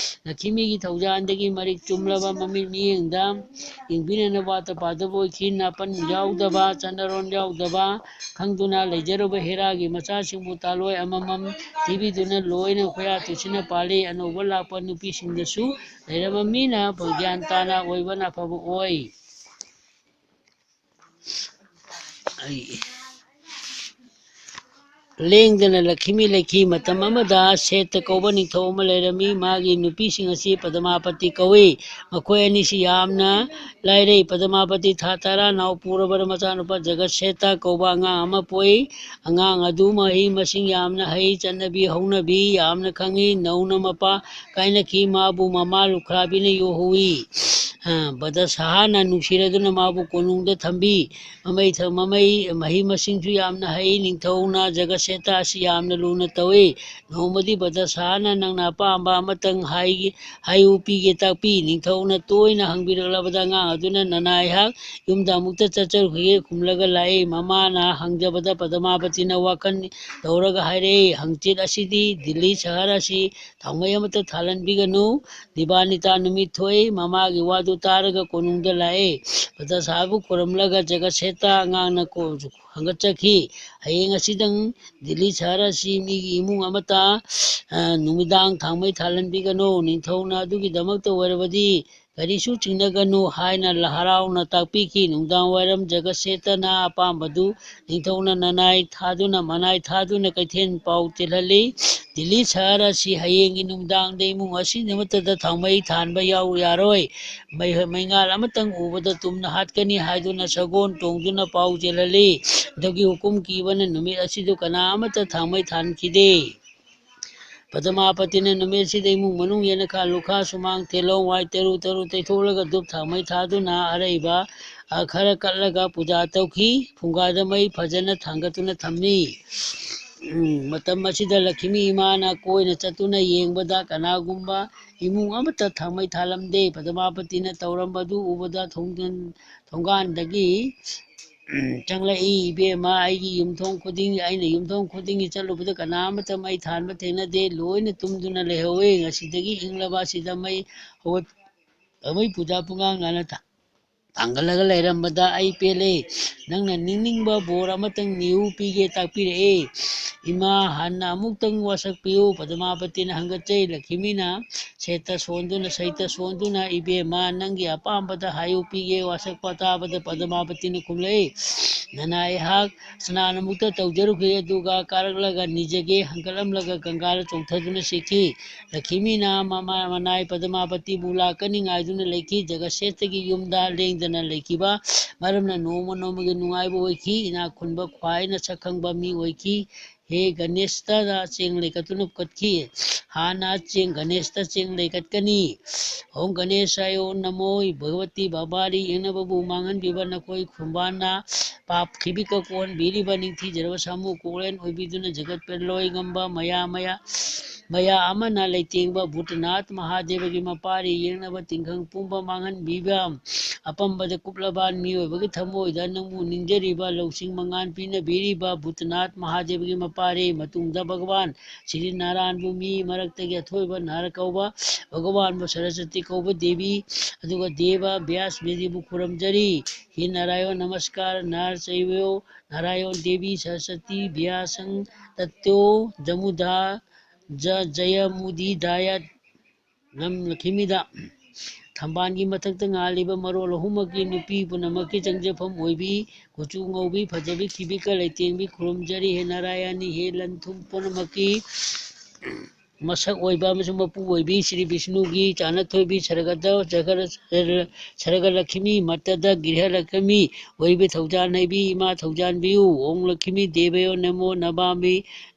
ꯂꯛꯈꯤꯃꯤꯒꯤ ꯊꯧꯖꯥꯟꯗꯒꯤ ꯃꯔꯤꯛ ꯆꯨꯝꯂꯕ ꯃꯃꯤꯠ ꯃꯤꯠꯌꯦꯡꯗ ꯌꯦꯡꯕꯤꯅꯅꯕ ꯋꯥꯠꯇ ꯄꯥꯗꯕ ꯑꯣꯏꯈꯤ꯫ ꯅꯥꯄꯟ ꯌꯥꯎꯗꯕ ꯆꯟꯅꯔꯣꯟ ꯌꯥꯎꯗꯕ ꯈꯪꯗꯨꯅ ꯂꯩꯖꯔꯨꯕ ꯍꯦꯔꯥꯒꯤ ꯃꯆꯥꯁꯤꯡꯕꯨ ꯇꯥꯂꯣꯏ ꯑꯃꯃꯝ ꯊꯤꯕꯤꯗꯨꯅ ꯂꯣꯏꯅ ꯈꯣꯌꯥ ꯇꯨꯁꯤꯟꯅ ꯄꯥꯜꯂꯤ꯫ ꯑꯅꯧꯕ ꯂꯥꯛꯄ ꯅꯨꯄꯤꯁꯤꯡꯗꯁꯨ ꯂꯩꯔꯕ ꯃꯤꯅ ꯒ꯭ꯌꯥꯟ ꯇꯥꯅ ꯑꯣꯏꯕꯅ ꯑꯐꯕ ꯑꯣꯏ꯫ ꯂꯦꯡꯗꯅ ꯂꯛꯈꯤꯃꯤ ꯂꯩꯈꯤ꯫ ꯃꯇꯝ ꯑꯃꯗ ꯁꯦꯠꯇ ꯀꯧꯕ ꯅꯤꯡꯊꯧ ꯑꯃ ꯂꯩꯔꯝꯃꯤ꯫ ꯃꯥꯒꯤ ꯅꯨꯄꯤꯁꯤꯡ ꯑꯁꯤ ꯄꯗꯃꯥꯄꯇꯤ ꯀꯧꯏ꯫ ꯃꯈꯣꯏ ꯑꯅꯤꯁꯤ ꯌꯥꯝꯅ ꯂꯥꯏꯔꯩ꯫ ꯄꯗꯃꯥꯄꯇꯤ ꯊꯥ 10 ꯅꯥꯎ ꯄꯨꯔꯕ ꯃꯆꯥꯅꯨꯄꯥ ꯖꯒꯠꯁꯦꯇꯥ ꯀꯧꯕ ꯑꯉꯥꯡ ꯑꯃ ꯄꯣꯛꯏ꯫ ꯑꯉꯥꯡ ꯑꯗꯨ ꯃꯍꯩ ꯃꯁꯤꯡ ꯌꯥꯝꯅ ꯍꯩ, ꯆꯠꯅꯕꯤ ꯍꯧꯅꯕꯤ ꯌꯥꯝꯅ ꯈꯪꯏ꯫ ꯅꯧꯅ ꯃꯄꯥ ꯀꯥꯏꯅꯈꯤ꯫ ꯃꯥꯕꯨ ꯃꯃꯥ ꯂꯨꯈ꯭ꯔꯥꯕꯤꯅ ꯌꯣꯛꯍꯧꯏ꯫ ꯕꯗꯁꯥꯍꯅ ꯅꯨꯡꯁꯤꯔꯗꯨꯅ ꯃꯥꯕꯨ ꯀꯣꯅꯨꯡꯗ ꯊꯝꯕꯤ꯫ ꯃꯍꯩ ꯃꯁꯤꯡꯁꯨ ꯌꯥꯝꯅ ꯍꯩ꯫ ꯅꯤꯡꯊꯧꯅ ꯖꯒꯠꯁꯦꯇꯥ ꯑꯁꯤ ꯌꯥꯝꯅ ꯂꯨꯅ ꯇꯧꯏ꯫ ꯅꯣꯡꯃꯗꯤ ꯕꯗꯁꯥꯍꯅ ꯅꯪꯅ ꯑꯄꯥꯝꯕ ꯑꯃꯇꯪ ꯍꯥꯏꯌꯨ ꯄꯤꯒꯦ ꯇꯥꯛꯄꯤ꯫ ꯅꯤꯡꯊꯧꯅ ꯇꯣꯏꯅ ꯍꯪꯕꯤꯔꯛꯂꯕꯗ ꯑꯉꯥꯡ ꯑꯗꯨꯅ ꯅꯅꯥ ꯑꯩꯍꯥꯛ ꯌꯨꯝꯗ ꯑꯃꯨꯛꯇ ꯆꯠꯆꯔꯨꯈꯤꯒꯦ ꯈꯨꯝꯂꯒ ꯂꯥꯛꯏ꯫ ꯃꯃꯥꯅ ꯍꯪꯖꯕꯗ ꯄꯗꯃꯥꯄꯇꯤꯅ ꯋꯥꯈꯜ ꯇꯧꯔꯒ ꯍꯥꯏꯔꯛꯏ, ꯍꯪꯆꯤꯠ ꯑꯁꯤꯗꯤ ꯗꯤꯜꯂꯤ ꯁꯍꯔ ꯑꯁꯤ ꯊꯥꯎꯃꯩ ꯑꯃꯠꯇ ꯊꯥꯜꯍꯟꯕꯤꯒꯅꯨ꯫ ꯗꯤꯕꯥꯅꯤꯇꯥ ꯅꯨꯃꯤꯠ ꯊꯣꯛꯏ꯫ ꯃꯃꯥꯒꯤ ꯋꯥꯗꯨ ꯇꯥꯔꯒ ꯀꯣꯅꯨꯡꯗ ꯂꯥꯛꯏ꯫ ꯕꯗꯁꯥꯍꯕꯨ ꯈꯨꯔꯨꯝꯂꯒ ꯖꯒꯠꯁꯦꯇꯥ ꯑꯉꯥꯡꯅ ꯍꯪꯒꯠꯆꯈꯤ, ꯍꯌꯦꯡ ꯑꯁꯤꯗꯪ ꯗꯤꯜꯂꯤ ꯁꯍꯔ ꯑꯁꯤ ꯃꯤꯒꯤ ꯏꯃꯨꯡ ꯑꯃꯠꯇ ꯅꯨꯃꯤꯗꯥꯡ ꯊꯥꯎꯃꯩ ꯊꯥꯜꯍꯟꯕꯤꯒꯅꯨ꯫ ꯅꯤꯡꯊꯧꯅ ꯑꯗꯨꯒꯤꯗꯃꯛꯇ ꯑꯣꯏꯔꯕꯗꯤ ꯀꯔꯤꯁꯨ ꯆꯤꯡꯅꯒꯅꯨ ꯍꯥꯏꯅ ꯍꯔꯥꯎꯅ ꯇꯥꯛꯄꯤꯈꯤ꯫ ꯅꯨꯡꯗꯥꯡꯋꯥꯏꯔꯝ ꯖꯒꯠꯁꯦꯇꯅ ꯑꯄꯥꯝꯕꯗꯨ ꯅꯤꯡꯊꯧꯅ ꯃꯅꯥꯏ ꯊꯥꯗꯨꯅ ꯀꯩꯊꯦꯜ ꯄꯥꯎ ꯆꯦꯜꯍꯜꯂꯤ꯫ ꯗꯤꯜꯂꯤ ꯁꯍꯔ ꯑꯁꯤ ꯍꯌꯦꯡꯒꯤ ꯅꯨꯡꯗꯥꯡꯗ ꯏꯃꯨꯡ ꯑꯁꯤꯃꯠꯇꯗ ꯊꯥꯎꯃꯩ ꯊꯥꯟꯕ ꯌꯥꯔꯣꯏ, ꯃꯩꯉꯥꯜ ꯑꯃꯇꯪ ꯎꯕꯗ ꯇꯨꯝꯅ ꯍꯥꯠꯀꯅꯤ ꯍꯥꯏꯗꯨꯅ ꯁꯒꯣꯜ ꯇꯣꯡꯗꯨꯅ ꯄꯥꯎ ꯆꯦꯜꯍꯜꯂꯤ꯫ ꯑꯗꯨꯒꯤ ꯍꯨꯀꯨꯝ ꯀꯤꯕꯅ ꯅꯨꯃꯤꯠ ꯑꯁꯤꯗꯨ ꯀꯅꯥ ꯑꯃꯠꯇ ꯊꯥꯎꯃꯩ ꯊꯥꯟꯈꯤꯗꯦ꯫ ꯄꯗꯃꯥꯄꯇꯤꯅ ꯅꯨꯃꯤꯠꯁꯤꯗ ꯏꯃꯨꯡ ꯃꯅꯨꯡ ꯌꯦꯅꯈꯥ ꯂꯨꯈꯥ ꯁꯨꯃꯥꯡ ꯇꯦꯂꯣꯡ ꯋꯥꯏ ꯇꯔꯨ ꯇꯩꯊꯣꯛꯂꯒ ꯙꯨꯞ ꯊꯥꯎꯃꯩ ꯊꯥꯗꯨꯅ ꯑꯔꯩꯕ ꯈꯔ ꯀꯠꯂꯒ ꯄꯨꯖꯥ ꯇꯧꯈꯤ꯫ ꯐꯨꯡꯒꯥꯗ ꯃꯩ ꯐꯖꯅ ꯊꯥꯡꯒꯠꯇꯨꯅ ꯊꯝꯃꯤ꯫ ꯃꯇꯝ ꯑꯁꯤꯗ ꯂꯛꯈꯤꯃꯤ ꯏꯃꯥꯅ ꯀꯣꯏꯅ ꯆꯠꯇꯨꯅ ꯌꯦꯡꯕꯗ ꯀꯅꯥꯒꯨꯝꯕ ꯏꯃꯨꯡ ꯑꯃꯠꯇ ꯊꯥꯎꯃꯩ ꯊꯥꯜꯂꯝꯗꯦ꯫ ꯄꯗꯃꯥꯄꯇꯤꯅ ꯇꯧꯔꯝꯕꯗꯨ ꯎꯕꯗ ꯊꯣꯡꯒꯥꯟꯗꯒꯤ ꯆꯪꯂꯛꯏ꯫ ꯏꯕꯦꯝꯃ, ꯑꯩꯅ ꯌꯨꯝꯊꯣꯡ ꯈꯨꯗꯤꯡꯒꯤ ꯆꯠꯂꯨꯕꯗ ꯀꯅꯥ ꯑꯃꯠꯇ ꯃꯩ ꯊꯥꯟꯕ ꯊꯦꯡꯅꯗꯦ, ꯂꯣꯏꯅ ꯇꯨꯝꯗꯨꯅ ꯂꯩꯍꯧꯏ꯫ ꯉꯁꯤꯗꯒꯤ ꯏꯪꯂꯕ ꯑꯁꯤꯗ ꯃꯩ ꯄꯨꯖꯥ ꯄꯨꯡꯉꯥꯡ ꯉꯥꯅ ꯊꯥꯡꯒꯠꯂꯒ ꯂꯩꯔꯝꯕꯗ ꯑꯩ ꯄꯦꯜꯂꯦ꯫ ꯅꯪꯅ ꯅꯤꯡꯅꯤꯡꯕ ꯕꯣꯔ ꯑꯃꯇꯪ ꯅꯤꯌꯨ ꯄꯤꯒꯦ ꯇꯥꯛꯄꯤꯔꯛꯑꯦ꯫ ꯏꯃꯥ, ꯍꯥꯟꯅ ꯑꯃꯨꯛꯇꯪ ꯋꯥꯁꯛꯄꯤꯌꯨ꯫ ꯄꯗꯃꯥꯄꯇꯤꯅ ꯍꯪꯒꯠꯆꯩ꯫ ꯂꯛꯈꯤꯃꯤꯅ ꯁꯩꯇ ꯁꯣꯟꯗꯨꯅ ꯏꯕꯦꯝꯃ, ꯅꯪꯒꯤ ꯑꯄꯥꯝꯕꯗ ꯍꯥꯏꯌꯨ ꯄꯤꯒꯦ꯫ ꯋꯥꯁꯛꯄ ꯇꯥꯕꯗ ꯄꯗꯃꯥꯄꯇꯤꯅ ꯈꯨꯝꯂꯛꯏ, ꯅꯅꯥ, ꯑꯩꯍꯥꯛ ꯁ꯭ꯅꯥꯅꯃꯨꯛꯇ ꯇꯧꯖꯔꯨꯈꯤ, ꯑꯗꯨꯒ ꯀꯥꯔꯛꯂꯒ ꯅꯤꯖꯒꯦ꯫ ꯍꯪꯒꯠꯂꯝꯂꯒ ꯒꯪꯒꯥꯗ ꯆꯣꯡꯊꯗꯨꯅ ꯁꯤꯈꯤ꯫ ꯂꯛꯈꯤꯃꯤꯅ ꯃꯅꯥꯏ ꯄꯗꯃꯥꯄꯇꯤꯕꯨ ꯂꯥꯛꯀꯅꯤ ꯉꯥꯏꯗꯨꯅ ꯂꯩꯈꯤ꯫ ꯖꯒꯠꯁꯦꯇꯒꯤ ꯌꯨꯝꯗ ꯂꯦꯡꯗꯅ ꯂꯩꯈꯤꯕ ꯃꯔꯝꯅ ꯅꯣꯡꯃ ꯅꯣꯡꯃꯒꯤ ꯅꯨꯡꯉꯥꯏꯕ ꯑꯣꯏꯈꯤ꯫ ꯏꯅꯥꯛ ꯈꯨꯟꯕ, ꯈ꯭ꯋꯥꯏꯅ ꯁꯛꯈꯪꯕ ꯃꯤ ꯑꯣꯏꯈꯤ꯫ ꯍꯦ ꯒꯅꯦꯁꯇ ꯆꯦꯡ ꯂꯩꯀꯠꯇꯨꯅ ꯀꯠꯈꯤ꯫ ꯍꯥꯟꯅ ꯒꯅꯦꯁꯇ ꯆꯦꯡ ꯂꯩꯀꯠꯀꯅꯤ꯫ ఓಂ ꯒꯅꯦꯁꯥꯌꯣ ꯅꯃꯣ ꯚꯒꯋꯇꯤ ꯕꯕꯥꯔꯤ ꯌꯦꯡꯅꯕꯕꯨ ꯃꯥꯡꯍꯟꯕꯤꯕ ꯅꯈꯣꯏ ꯈꯨꯝꯕꯥꯅ ꯄꯥꯞ ꯈꯤꯕꯤꯀ ꯀꯣꯛꯍꯟꯕꯤꯔꯤꯕ ꯅꯤꯡꯊꯤꯖꯔꯕ ꯁꯥꯃꯨ ꯀꯣꯛꯂꯦꯟ ꯑꯣꯏꯕꯤꯗꯨꯅ ꯖꯒꯠ ꯂꯣꯏ ꯉꯝꯕ ꯃꯌꯥ ꯑꯃꯅ ꯂꯩꯇꯦꯡꯕ ꯚꯨꯇꯅꯥꯊ ꯃꯍꯥꯗꯦꯕꯒꯤ ꯃꯄꯥꯔꯤ ꯌꯦꯡꯅꯕ ꯇꯤꯡꯈꯪ ꯄꯨꯝꯕ ꯃꯥꯡꯍꯟꯕꯤꯕ ꯑꯄꯝꯕꯗ ꯀꯨꯞꯂꯕ ꯃꯤꯑꯣꯏꯕꯒꯤ ꯊꯃꯣꯏꯗ ꯅꯪꯕꯨ ꯅꯤꯡꯖꯔꯤꯕ ꯂꯧꯁꯤꯡ ꯃꯉꯥꯟ ꯄꯤꯅꯕꯤꯔꯤꯕ ꯚꯨꯇꯅꯥꯊ ꯃꯍꯥꯗꯦꯕꯒꯤ ꯃꯄꯥꯔꯤ, ꯃꯇꯨꯡꯗ ꯚꯒꯋꯥꯟ ꯁ꯭ꯔꯤ ꯅꯥꯔꯥꯌꯟꯕꯨ ꯃꯤ ꯃꯔꯛꯇꯒꯤ ꯑꯊꯣꯏꯕ ꯅꯔ ꯀꯧꯕ, ꯚꯒꯋꯥꯟꯕꯨ ꯁꯔꯁꯋꯇꯤ ꯀꯧꯕ ꯗꯦꯕꯤ, ꯑꯗꯨꯒ ꯗꯦꯕ ꯚ꯭ꯌꯥꯁ ꯗꯦꯕꯤꯕꯨ ꯈꯨꯔꯨꯝꯖꯔꯤ꯫ ꯍꯦ ꯅꯥꯔꯥꯌꯟ ꯅꯃꯁꯀꯥꯔ, ꯅꯔ ꯆꯩꯚꯌꯣ ꯅꯥꯔꯥꯌꯟ ꯗꯦꯕꯤ ꯁꯔꯁꯋꯇꯤ ꯚ꯭ꯌꯥꯁꯪ ꯇꯇ꯭ꯌꯣ ꯖꯃꯨꯗꯥ ꯖꯌꯃꯨꯗꯤꯗꯥꯌ꯫ ꯂꯛꯈꯤꯃꯤꯗ ꯊꯝꯕꯥꯜꯒꯤ ꯃꯊꯛꯇ ꯉꯥꯜꯂꯤꯕ ꯃꯔꯣꯜ ꯑꯍꯨꯝꯃꯛꯀꯤ ꯅꯨꯄꯤ ꯄꯨꯝꯅꯃꯛꯀꯤ ꯆꯪꯖꯐꯝ ꯑꯣꯏꯕꯤ, ꯀꯨꯆꯨ ꯉꯧꯕꯤ, ꯐꯖꯕꯤ, ꯈꯤꯕꯤꯀ ꯂꯩꯇꯦꯡꯕꯤ ꯈꯨꯔꯨꯝꯖꯔꯤ꯫ ꯍꯦ ꯅꯥꯔꯥꯌꯅꯤ, ꯍꯦ ꯂꯟ ꯊꯨꯝ ꯄꯨꯝꯅꯃꯛꯀꯤ ꯃꯁꯛ ꯑꯣꯏꯕ ꯑꯃꯁꯨꯡ ꯃꯄꯨ ꯑꯣꯏꯕꯤ, ꯁ꯭ꯔꯤ ꯕꯤꯁꯅꯨꯒꯤ ꯆꯥꯅꯊꯣꯏꯕꯤ, ꯁꯔꯒꯂꯛꯈꯤꯃꯤ, ꯃꯠꯇꯗ ꯒ꯭ꯔꯤꯍꯂꯛꯈꯤꯃꯤ ꯑꯣꯏꯔꯤꯕꯤ ꯊꯧꯖꯥꯜ ꯍꯩꯕꯤ ꯏꯃꯥ ꯊꯧꯖꯥꯟꯕꯤꯌꯨ꯫ ꯑꯣꯡ ꯂꯛꯈꯤꯃꯤ ꯗꯦꯕꯌꯣ ꯅꯃꯣ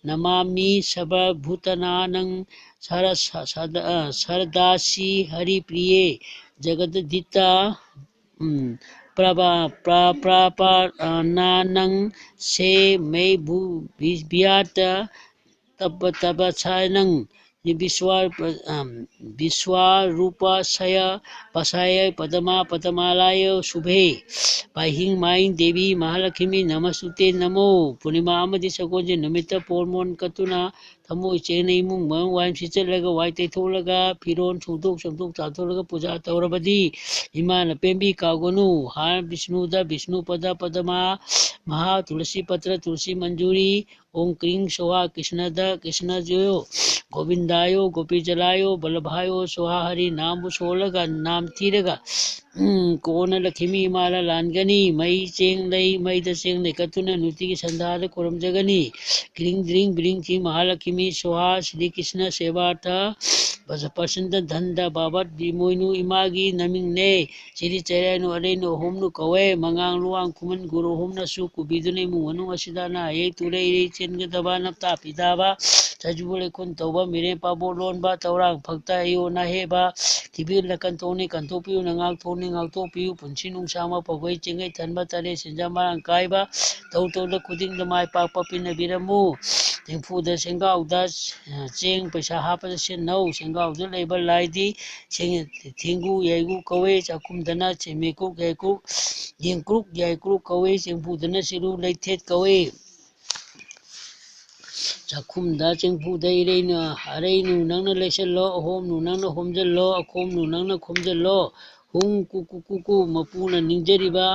ꯅꯃꯥꯃꯤ ꯁꯔꯕꯚꯨꯇꯥꯅꯥꯡ ꯁꯔꯗꯥꯁꯤ ꯍꯔꯤꯄ꯭ꯔꯤꯌꯦ ꯖꯒꯗꯙꯤꯇꯥ ꯄ꯭ꯔꯥꯄꯥꯅꯥꯅꯪ ꯁꯦ ꯃꯩ ꯚꯤꯌꯥꯇ ꯇꯄꯁꯥꯅꯪ ꯕꯤꯁ꯭ꯋꯥꯔꯨꯄꯥꯁꯌ ꯄꯁꯥꯌ ꯄꯗꯃꯥꯂꯥꯌ ꯁꯨꯚꯦ ꯄꯥꯏꯍꯤꯡ ꯃꯥꯏꯡ ꯗꯦꯕꯤ ꯃꯍꯥꯂꯛꯈꯤꯃꯤ ꯅꯃꯁꯇꯨꯇꯦ ꯅꯃꯣ꯫ ꯄꯨꯔꯅꯤꯃꯥ ꯑꯃꯗꯤ ꯁꯒꯣꯜꯁꯦꯟ ꯅꯨꯃꯤꯠꯇ ꯄꯣꯔꯃꯣꯟ ꯀꯠꯇꯨꯅ ꯊꯃꯣꯏ ꯁꯦꯡꯅ ꯏꯃꯨꯡ ꯃꯅꯨꯡ ꯋꯥꯏ ꯁꯤꯠꯆꯜꯂꯒ ꯋꯥꯏ ꯇꯩꯊꯣꯛꯂꯒ ꯐꯤꯔꯣꯜ ꯁꯨꯗꯣꯛ ꯆꯥꯝꯊꯣꯛ ꯆꯥꯊꯣꯛꯂꯒ ꯄꯨꯖꯥ ꯇꯧꯔꯕꯗꯤ ꯏꯃꯥꯅ ꯄꯦꯝꯕꯤ ꯀꯥꯎꯒꯅꯨ꯫ ꯍꯥꯔ ꯕꯤꯁꯅꯨꯗ ꯕꯤꯁꯅꯨꯄꯗ ꯄꯗꯃꯥ ꯃꯍꯥ ꯇꯨꯂꯁꯤ ꯄꯇ꯭ꯔ ꯇꯨꯂꯁꯤ ꯃꯟꯖꯨꯔꯤ꯫ ꯑꯣಂ ꯀ꯭ꯔꯤꯡ ꯁꯣꯍꯥ ꯀ꯭ꯔꯤꯁꯅꯗ ꯀ꯭ꯔꯤꯁꯅꯖꯌꯣ ꯒꯣꯕꯤꯟꯗꯥꯌꯣ ꯒꯣꯄꯤꯖꯂꯥꯌꯣ ꯕꯜꯂꯚꯥꯌꯣ ꯁꯣꯍꯥ ꯍꯔꯤ ꯅꯥꯝꯕꯨ ꯁꯣꯜꯂꯒ ꯅꯥꯝꯊꯤꯔꯒ ꯀꯣꯟꯅ ꯂꯛꯈꯤꯃꯤ ꯏꯃꯥꯅ ꯂꯥꯟꯒꯅꯤ꯫ ꯃꯩꯗ ꯆꯦꯡ ꯂꯩꯀꯠꯇꯨꯅ ꯅꯨꯡꯇꯤꯒꯤ ꯁꯟꯙꯥꯗ ꯈꯨꯔꯨꯝꯖꯒꯅꯤ꯫ ꯀ꯭ꯔꯤꯡ ꯗ꯭ꯔꯤꯡ ꯕ꯭ꯔꯤꯡ ꯀ꯭ꯔꯤꯡ ꯃꯍꯥꯂꯛꯈꯤꯃꯤ ꯁꯣꯍꯥ ꯁ꯭ꯔꯤ ꯀ꯭ꯔꯤꯁꯅ ꯁꯦꯕꯥꯔꯊ ꯄꯔꯁꯟꯗ ꯙꯟꯗ ꯕꯥꯕꯠ ꯏꯃꯣꯏꯅꯨ ꯏꯃꯥꯒꯤ ꯅꯃꯤꯡꯅꯦ꯫ ꯁꯤꯔꯤ ꯆꯩꯔꯥꯏꯅꯨ ꯑꯔꯩꯅꯨ ꯑꯍꯨꯝꯅ ꯀꯧꯋꯦ꯫ ꯃꯉꯥꯡ ꯂꯨꯋꯥꯡ ꯈꯨꯃꯟ ꯒꯨꯔꯨ ꯑꯍꯨꯝꯅꯁꯨ ꯀꯨꯕꯤꯗꯨꯅ ꯏꯃꯨꯡ ꯃꯅꯨꯡ ꯑꯁꯤꯗ ꯑꯅꯥ ꯑꯌꯦꯛ ꯇꯨꯔꯩ ꯏꯔꯩ ꯆꯦꯟꯒꯗꯕ, ꯅꯞꯇꯥ ꯄꯤꯇꯥꯕ, ꯁꯖꯤꯕꯨ ꯂꯩꯈꯨꯟ ꯇꯧꯕ, ꯃꯤꯔꯦꯝ ꯄꯥꯕꯣ ꯂꯣꯟꯕ, ꯇꯧꯔꯥꯡ ꯐꯛꯇ ꯑꯌꯣ ꯅꯥꯍꯦꯕ, ꯊꯤꯕꯤꯅ ꯀꯟꯊꯣꯛꯅꯤ ꯀꯟꯊꯣꯛꯄꯤꯌꯨ, ꯉꯥꯛꯊꯣꯛꯅꯤ ꯉꯥꯛꯊꯣꯛꯄꯤꯌꯨ, ꯄꯨꯟꯁꯤ ꯅꯨꯡꯁꯥꯡꯕ, ꯄꯧꯒꯩ ꯆꯦꯡꯒꯩ ꯊꯟꯕ, ꯇꯔꯦꯠ ꯁꯦꯟꯖꯥ ꯃꯔꯥꯡ ꯀꯥꯏꯕ, ꯇꯧꯗ ꯈꯨꯗꯤꯡꯗ ꯃꯥꯏ ꯄꯥꯛꯄ ꯄꯤꯅꯕꯤꯔꯝꯃꯨ꯫ ꯆꯦꯡꯐꯨꯗ ꯁꯦꯡꯒꯥꯎꯗ ꯆꯦꯡ ꯄꯩꯁꯥ ꯍꯥꯞꯄꯗ ꯁꯤꯟꯅꯧ꯫ ꯁꯦꯡꯒꯥꯎꯗ ꯂꯩꯕ ꯂꯥꯏꯗꯤ ꯊꯦꯡꯒꯨ ꯌꯥꯏꯒꯨ ꯀꯧꯋꯦ꯫ ꯆꯥꯛꯈꯨꯝꯗꯅ ꯌꯦꯡꯀ꯭ꯔꯨꯛ ꯌꯥꯏꯀ꯭ꯔꯨꯛ ꯀꯧꯋꯦ꯫ ꯆꯦꯡꯐꯨꯗꯅ ꯆꯤꯔꯨ ꯂꯩꯊꯦꯠ ꯀꯧꯋꯦ꯫ ꯆꯥꯛꯈꯨꯝꯗ ꯆꯦꯡꯐꯨꯗ ꯑꯔꯩꯅꯨ ꯅꯪꯅ ꯂꯩꯁꯜꯂꯣ, ꯑꯍꯣꯝꯅꯨ ꯅꯪꯅ ꯍꯣꯝꯖꯜꯂꯣ, ꯑꯈꯣꯝꯅꯨ ꯅꯪꯅ ꯈꯣꯝꯖꯜꯂꯣ꯫ ꯍꯨꯡ ꯀꯨ ꯃꯄꯨꯅ ꯅꯤꯡꯖꯔꯤꯕ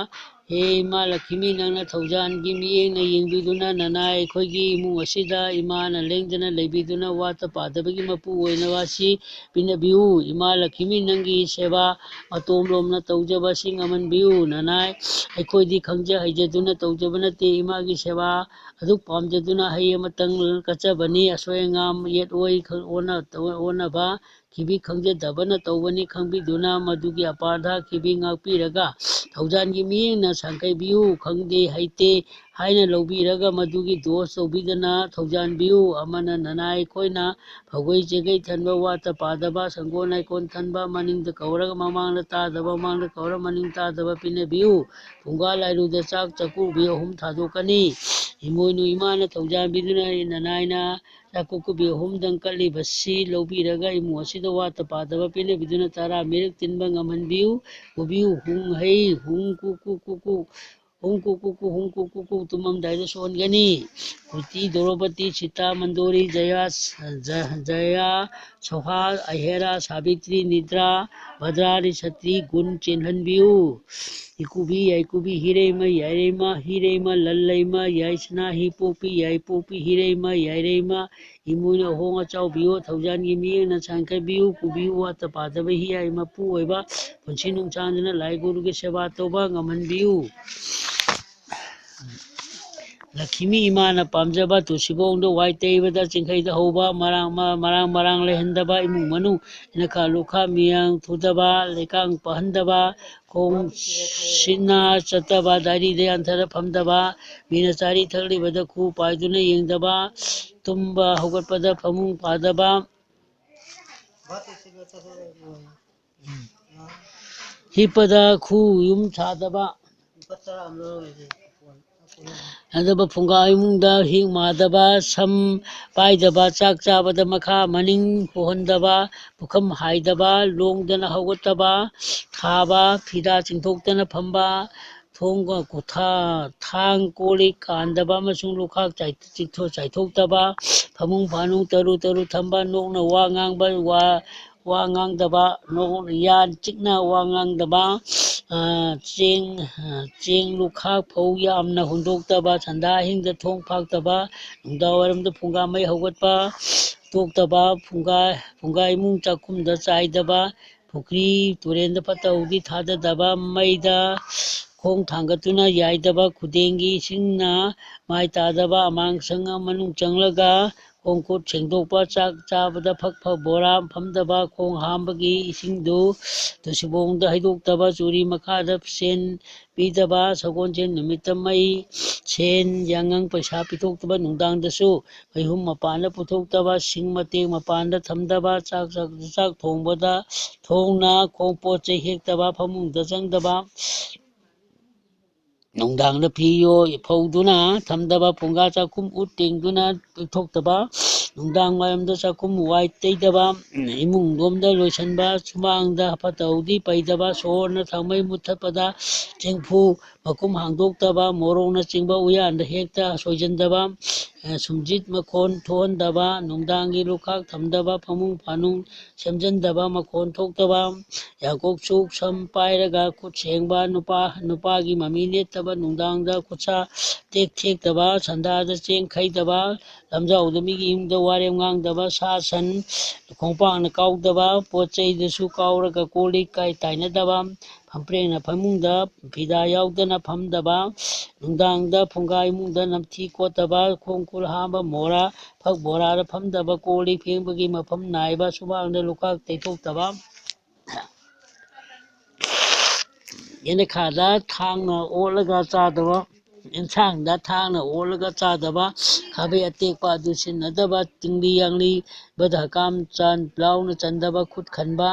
ꯍꯦ ꯏꯃꯥ ꯂꯛꯈꯤꯃꯤ ꯅꯪꯅ ꯊꯧꯖꯥꯟꯒꯤ ꯃꯤꯠꯌꯦꯡꯅ ꯌꯦꯡꯕꯤꯗꯨꯅ ꯅꯅꯥꯏ ꯑꯩꯈꯣꯏꯒꯤ ꯏꯃꯨꯡ ꯑꯁꯤꯗ ꯏꯃꯥꯅ ꯂꯦꯡꯗꯅ ꯂꯩꯕꯤꯗꯨꯅ ꯋꯥꯠꯇ ꯄꯥꯗꯕꯒꯤ ꯃꯄꯨ ꯑꯣꯏꯅꯕ ꯑꯁꯤ ꯄꯤꯅꯕꯤꯌꯨ ꯏꯃꯥ ꯂꯛꯈꯤꯃꯤ ꯅꯪꯒꯤ ꯁꯦꯕꯥ ꯃꯇꯣꯝꯂꯣꯝꯅ ꯇꯧꯖꯕ ꯑꯁꯤ ꯉꯝꯍꯟꯕꯤꯌꯨ ꯅꯅꯥꯏ ꯑꯩꯈꯣꯏꯗꯤ ꯈꯪꯖ ꯍꯩꯖꯗꯨꯅ ꯇꯧꯖꯕ ꯅꯠꯇꯦ ꯏꯃꯥꯒꯤ ꯁꯦꯕꯥ ꯑꯗꯨꯛ ꯄꯥꯝꯖꯗꯨꯅ ꯍꯩ ꯑꯃꯇꯪ ꯀꯠꯆꯕꯅꯤ ꯑꯁꯣꯏ ꯑꯉꯥꯝ ꯌꯦꯠ ꯑꯣꯏ ꯑꯣꯟꯅꯕ ꯈꯤꯕꯤ ꯈꯪꯖꯗꯕꯅ ꯇꯧꯕꯅꯤ ꯈꯪꯕꯤꯗꯨꯅ ꯃꯗꯨꯒꯤ ꯑꯄꯔꯙ ꯈꯤꯕꯤ ꯉꯥꯛꯄꯤꯔꯒ ꯊꯧꯖꯥꯟꯒꯤ ꯃꯤꯠꯌꯦꯡꯅ ꯁꯥꯡꯈꯩꯕꯤꯌꯨ ꯈꯪꯗꯦ ꯍꯩꯇꯦ ꯍꯥꯏꯅ ꯂꯧꯕꯤꯔꯒ ꯃꯗꯨꯒꯤ ꯗꯣꯁ ꯇꯧꯕꯤꯗꯅ ꯊꯧꯖꯥꯟꯕꯤꯌꯨ ꯑꯃꯅ ꯅꯅꯥꯏ ꯑꯩꯈꯣꯏꯅ ꯐꯧꯒꯩ ꯆꯦꯒꯩ ꯊꯟꯕ ꯋꯥꯠꯇ ꯄꯥꯗꯕ ꯁꯪꯒꯣꯜ ꯅꯥꯏꯀꯣꯟ ꯊꯟꯕ ꯃꯅꯤꯡꯗ ꯀꯧꯔꯒ ꯃꯃꯥꯡꯗ ꯇꯥꯗꯕ ꯃꯃꯥꯡꯗ ꯀꯧꯔꯒ ꯃꯅꯤꯡ ꯇꯥꯗꯕ ꯄꯤꯅꯕꯤꯌꯨ ꯐꯨꯡꯒꯥ ꯂꯥꯏꯔꯨꯗ ꯆꯥꯛ ꯆꯥꯛꯀꯧꯕꯤ 3 ꯊꯥꯗꯣꯛꯀꯅꯤ ꯏꯃꯣꯏꯅꯨ ꯏꯃꯥꯅ ꯊꯧꯖꯥꯟꯕꯤꯗꯨꯅ ꯅꯅꯥꯏꯅ ꯆꯥꯛꯀꯧꯕꯤ 3ꯗꯪ ꯀꯠꯂꯤꯕꯁꯤ ꯂꯧꯕꯤꯔꯒ ꯏꯃꯨꯡ ꯑꯁꯤꯗ ꯋꯥꯠꯇ ꯄꯥꯗꯕ ꯄꯤꯅꯕꯤꯗꯨꯅ 10 ꯃꯤꯔꯛ ꯇꯤꯟꯕ ꯉꯝꯍꯟꯕꯤꯌꯨ ꯄꯨꯕꯤꯌꯨ ꯍꯨꯡ ꯍꯩ ꯍꯨꯡ ꯀꯨ ꯀꯨ ꯀꯨ ꯀꯨ ꯍꯨꯡ ꯀꯨ ꯀꯨ ꯀꯨ ꯍꯨꯡ ꯀꯨ ꯀꯨ ꯀꯨ ꯇꯨꯝꯃꯝꯗꯥꯏꯗ ꯁꯣꯟꯒꯅꯤ ꯀꯨꯔꯇꯤ ꯗ꯭ꯔꯧꯄꯗꯤ ꯁꯤꯇꯥ ꯃꯟꯗꯣꯔꯤ ꯖꯌꯥ ꯁꯣꯍꯥ ꯑꯍꯦꯔꯥ ꯁꯥꯕꯤꯇ꯭ꯔꯤ ꯅꯤꯗ꯭ꯔꯥ ꯚꯗ꯭ꯔꯥꯅꯤ ꯁꯇ꯭ꯔꯤ ꯒꯨꯟ ꯆꯦꯟꯍꯟꯕꯤꯌꯨ ꯏꯀꯨꯕꯤ ꯌꯥꯏꯀꯨꯕꯤ ꯍꯤꯔꯩꯃ ꯌꯥꯏꯔꯩꯃ ꯍꯤꯔꯩꯃ ꯂꯜꯂꯩꯃ ꯌꯥꯏꯁꯅꯥ ꯍꯤꯄꯣꯛꯄꯤ ꯌꯥꯏꯄꯣꯛꯄꯤ ꯍꯤꯔꯩꯃ ꯌꯥꯏꯔꯩꯃ ꯏꯃꯣꯏꯅꯨ ꯑꯍꯣꯡ ꯑꯆꯥꯎꯕꯤꯌꯨ ꯊꯧꯖꯥꯟꯒꯤ ꯃꯤꯠꯌꯦꯡꯅ ꯁꯥꯡꯈꯩꯕꯤꯌꯨ ꯄꯨꯕꯤꯌꯨ ꯋꯥꯠꯇ ꯄꯥꯗꯕ ꯍꯤꯌꯥꯏ ꯃꯄꯨ ꯑꯣꯏꯕ ꯄꯨꯟꯁꯤ ꯅꯨꯡꯁꯥꯡꯗꯨꯅ ꯂꯥꯏ ꯒꯨꯔꯨꯒꯤ ꯁꯦꯕꯥ ꯇꯧꯕ ꯉꯝꯍꯟꯕꯤꯌꯨ ꯂꯛꯈꯤꯃꯤ ꯏꯃꯥꯅ ꯄꯥꯝꯖꯕ ꯇꯨꯜꯁꯤꯕꯣꯡꯗ ꯋꯥꯏ ꯇꯩꯕꯗ ꯆꯤꯡꯈꯩꯗ ꯍꯧꯕ ꯃꯔꯥꯡ ꯂꯩꯍꯟꯗꯕ ꯏꯃꯨꯡ ꯃꯅꯨꯡ ꯏꯅꯈꯥ ꯂꯨꯈꯥ ꯃꯤꯌꯥꯡ ꯊꯨꯗꯕ ꯂꯩꯀꯥꯡ ꯄꯥꯍꯟꯗꯕ ꯈꯣꯡ ꯁꯤꯟꯅ ꯆꯠꯇꯕ ꯗꯥꯏꯔꯤꯗ ꯌꯥꯟꯊꯔ ꯐꯝꯗꯕ ꯃꯤꯅ ꯆꯥꯔꯤ ꯊꯛꯂꯤꯕꯗ ꯈꯨ ꯄꯥꯏꯗꯨꯅ ꯌꯦꯡꯗꯕ ꯇꯨꯝꯕ ꯍꯧꯒꯠꯄꯗ ꯐꯃꯨꯡ ꯄꯥꯗꯕ ꯍꯤꯞꯄꯗ ꯈꯨ ꯌꯨꯝ ꯁꯥꯗꯕ ꯑꯗꯨꯒ ꯐꯨꯡꯒꯥ ꯏꯃꯨꯡꯗ ꯍꯤꯛ ꯃꯥꯗꯕ ꯁꯝ ꯄꯥꯏꯗꯕ ꯆꯥꯛ ꯆꯥꯕꯗ ꯃꯈꯥ ꯃꯅꯤꯡ ꯄꯣꯍꯟꯗꯕ ꯄꯨꯈꯝ ꯍꯥꯏꯗꯕ ꯂꯣꯡꯗꯅ ꯍꯧꯒꯠꯇꯕ ꯊꯥꯕ ꯐꯤꯗꯥ ꯆꯤꯡꯊꯣꯛꯇꯅ ꯐꯝꯕ ꯊꯥꯡ ꯀꯣꯜꯂꯤꯛ ꯀꯥꯟꯗꯕ ꯑꯃꯁꯨꯡ ꯂꯨꯈꯥꯛ ꯆꯥꯏꯊꯣꯛꯇꯕ ꯐꯃꯨꯡ ꯐꯥꯅꯨꯡ ꯇꯔꯨ ꯊꯝꯕ ꯅꯣꯛꯅ ꯋꯥ ꯉꯥꯡꯕ ꯋꯥ ꯉꯥꯡꯗꯕ ꯌꯥꯟ ꯆꯤꯛꯅ ꯋꯥ ꯉꯥꯡꯗꯕ ꯆꯦꯡ ꯂꯨꯈꯥꯛ ꯐꯧ ꯌꯥꯝꯅ ꯍꯨꯟꯗꯣꯛꯇꯕ ꯁꯟꯗꯥ ꯑꯍꯤꯡꯗ ꯊꯣꯡ ꯐꯥꯛꯇꯕ ꯅꯨꯡꯗꯥꯡꯋꯥꯏꯔꯝꯗ ꯐꯨꯡꯒꯥ ꯃꯩ ꯍꯧꯒꯠꯄ ꯇꯣꯛꯇꯕ ꯐꯨꯡꯒꯥ ꯏꯃꯨꯡ ꯆꯥꯛꯈꯨꯝꯗ ꯆꯥꯏꯗꯕ ꯄꯨꯈ꯭ꯔꯤ ꯇꯨꯔꯦꯟꯗ ꯐꯠꯇ ꯍꯥꯎꯊꯤ ꯊꯥꯗꯗꯕ ꯃꯩꯗ ꯈꯣꯡ ꯊꯥꯡꯒꯠꯇꯨꯅ ꯌꯥꯏꯗꯕ ꯈꯨꯗꯦꯡꯒꯤ ꯏꯁꯤꯡꯅ ꯃꯥꯏ ꯇꯥꯗꯕ ꯑꯃꯥꯡꯁꯪ ꯃꯅꯨꯡ ꯆꯪꯂꯒ ꯈꯣꯡ ꯈꯨꯠ ꯁꯦꯡꯗꯣꯛꯄ ꯆꯥꯛ ꯆꯥꯕꯗ ꯐꯛ ꯕꯣꯔꯥ ꯐꯝꯗꯕ ꯈꯣꯡ ꯍꯥꯝꯕꯒꯤ ꯏꯁꯤꯡꯗꯨ ꯇꯨꯜꯁꯤꯕꯣꯡꯗ ꯍꯩꯗꯣꯛꯇꯕ ꯆꯨꯔꯤ ꯃꯈꯥꯗ ꯁꯦꯟ ꯄꯤꯗꯕ ꯁꯒꯣꯜꯁꯦꯟ ꯅꯨꯃꯤꯠꯇ ꯃꯩ ꯁꯦꯟ ꯌꯥꯉꯪ ꯄꯩꯁꯥ ꯄꯤꯊꯣꯛꯇꯕ ꯅꯨꯡꯗꯥꯡꯗꯁꯨ ꯃꯩꯍꯨꯝ ꯃꯄꯥꯟꯗ ꯄꯨꯊꯣꯛꯇꯕ ꯁꯤꯡ ꯃꯇꯦꯛ ꯃꯄꯥꯟꯗ ꯊꯝꯗꯕ ꯆꯥꯛ ꯊꯣꯡꯕꯗ ꯊꯣꯡꯅ ꯄꯣꯠ ꯆꯩ ꯍꯦꯛꯇꯕ ꯐꯃꯨꯡꯗ ꯆꯪꯗꯕ ꯅꯨꯡꯗꯥꯡꯗ ꯐꯤ ꯐꯧꯗꯨꯅ ꯊꯝꯗꯕ ꯐꯨꯡꯒꯥ ꯆꯥꯛꯈꯨꯝ ꯎꯠ ꯇꯦꯡꯗꯨꯅ ꯄꯤꯊꯣꯛꯇꯕ ꯅꯨꯡꯗꯥꯡ ꯋꯥꯏꯔꯝꯗ ꯆꯥꯛꯈꯨꯝ ꯋꯥꯏ ꯇꯩꯗꯕ ꯏꯃꯨꯡ ꯂꯣꯝꯗ ꯂꯣꯏꯁꯤꯟꯕ ꯁꯨꯃꯥꯡꯗ ꯐꯠꯇ ꯍꯥꯎꯊꯤ ꯄꯩꯗꯕ ꯁꯣꯔꯅ ꯊꯥꯡꯃꯩ ꯃꯨꯠꯊꯠꯄꯗ ꯆꯦꯡꯐꯨ ꯃꯈꯨꯝ ꯍꯥꯡꯗꯣꯛꯇꯕ ꯃꯣꯔꯣꯛꯅꯆꯤꯡꯕ ꯎꯌꯥꯟꯗ ꯍꯦꯛꯇ ꯁꯣꯏꯖꯟꯗꯕ ꯁꯨꯝꯖꯤꯠ ꯃꯈꯣꯟ ꯊꯣꯛꯍꯟꯗꯕ ꯅꯨꯡꯗꯥꯡꯒꯤ ꯂꯨꯈꯥꯛ ꯊꯝꯗꯕ ꯐꯃꯨꯡ ꯐꯥꯅꯨꯡ ꯁꯦꯝꯖꯤꯟꯗꯕ ꯃꯈꯣꯟ ꯊꯣꯛꯇꯕ ꯌꯥꯀꯣꯛꯁꯨ ꯁꯝ ꯄꯥꯏꯔꯒ ꯈꯨꯠ ꯁꯦꯡꯕ ꯅꯨꯄꯥꯒꯤ ꯃꯃꯤ ꯅꯦꯠꯇꯕ ꯅꯨꯡꯗꯥꯡꯗ ꯈꯨꯠꯁꯥ ꯊꯦꯛꯇꯕ ꯁꯟꯗꯥꯗ ꯆꯦꯡ ꯈꯩꯗꯕ ꯂꯝꯖꯥꯎꯗ ꯃꯤꯒꯤ ꯏꯃꯨꯡꯗ ꯋꯥꯔꯦꯝ ꯉꯥꯡꯗꯕ ꯁꯥ ꯁꯟ ꯈꯣꯡꯄꯥꯛꯅ ꯀꯥꯎꯗꯕ ꯄꯣꯠ ꯆꯩꯗꯁꯨ ꯀꯥꯎꯔꯒ ꯀꯣꯜꯂꯤꯛ ꯇꯥꯏꯅꯗꯕ ꯐꯝꯄ꯭ꯔꯦꯡꯅ ꯐꯃꯨꯡꯗ ꯐꯤꯗꯥ ꯌꯥꯎꯗꯅ ꯐꯝꯗꯕ ꯅꯨꯡꯗꯥꯡꯗ ꯐꯨꯡꯒꯥ ꯏꯃꯨꯡꯗ ꯅꯝꯊꯤ ꯈꯣꯠꯇꯕ ꯈꯣꯡ ꯈꯨꯠ ꯍꯥꯝꯕ ꯃꯣꯔꯥ ꯐꯛ ꯕꯣꯔꯥꯗ ꯐꯝꯗꯕ ꯀꯣꯜꯂꯤꯛ ꯐꯦꯡꯕꯒꯤ ꯃꯐꯝ ꯅꯥꯏꯕ ꯁꯨꯃꯥꯡꯗ ꯂꯨꯈꯥꯛ ꯇꯩꯊꯣꯛꯇꯕ ꯌꯦꯅꯈꯥꯗ ꯊꯥꯡꯅ ꯑꯣꯠꯂꯒ ꯆꯥꯗꯕ ꯑꯦꯟꯁꯥꯡꯗ ꯊꯥꯡꯅ ꯑꯣꯠꯂꯒ ꯆꯥꯗꯕ ꯈꯥꯕꯩ ꯑꯇꯦꯛꯄ ꯑꯗꯨ ꯁꯤꯖꯤꯟꯅꯗꯕ ꯇꯤꯡꯂꯤ ꯌꯥꯡꯂꯤꯕꯗ ꯍꯀꯥꯝ ꯂꯥꯎꯅ ꯆꯟꯗꯕ ꯈꯨꯠ ꯈꯟꯕ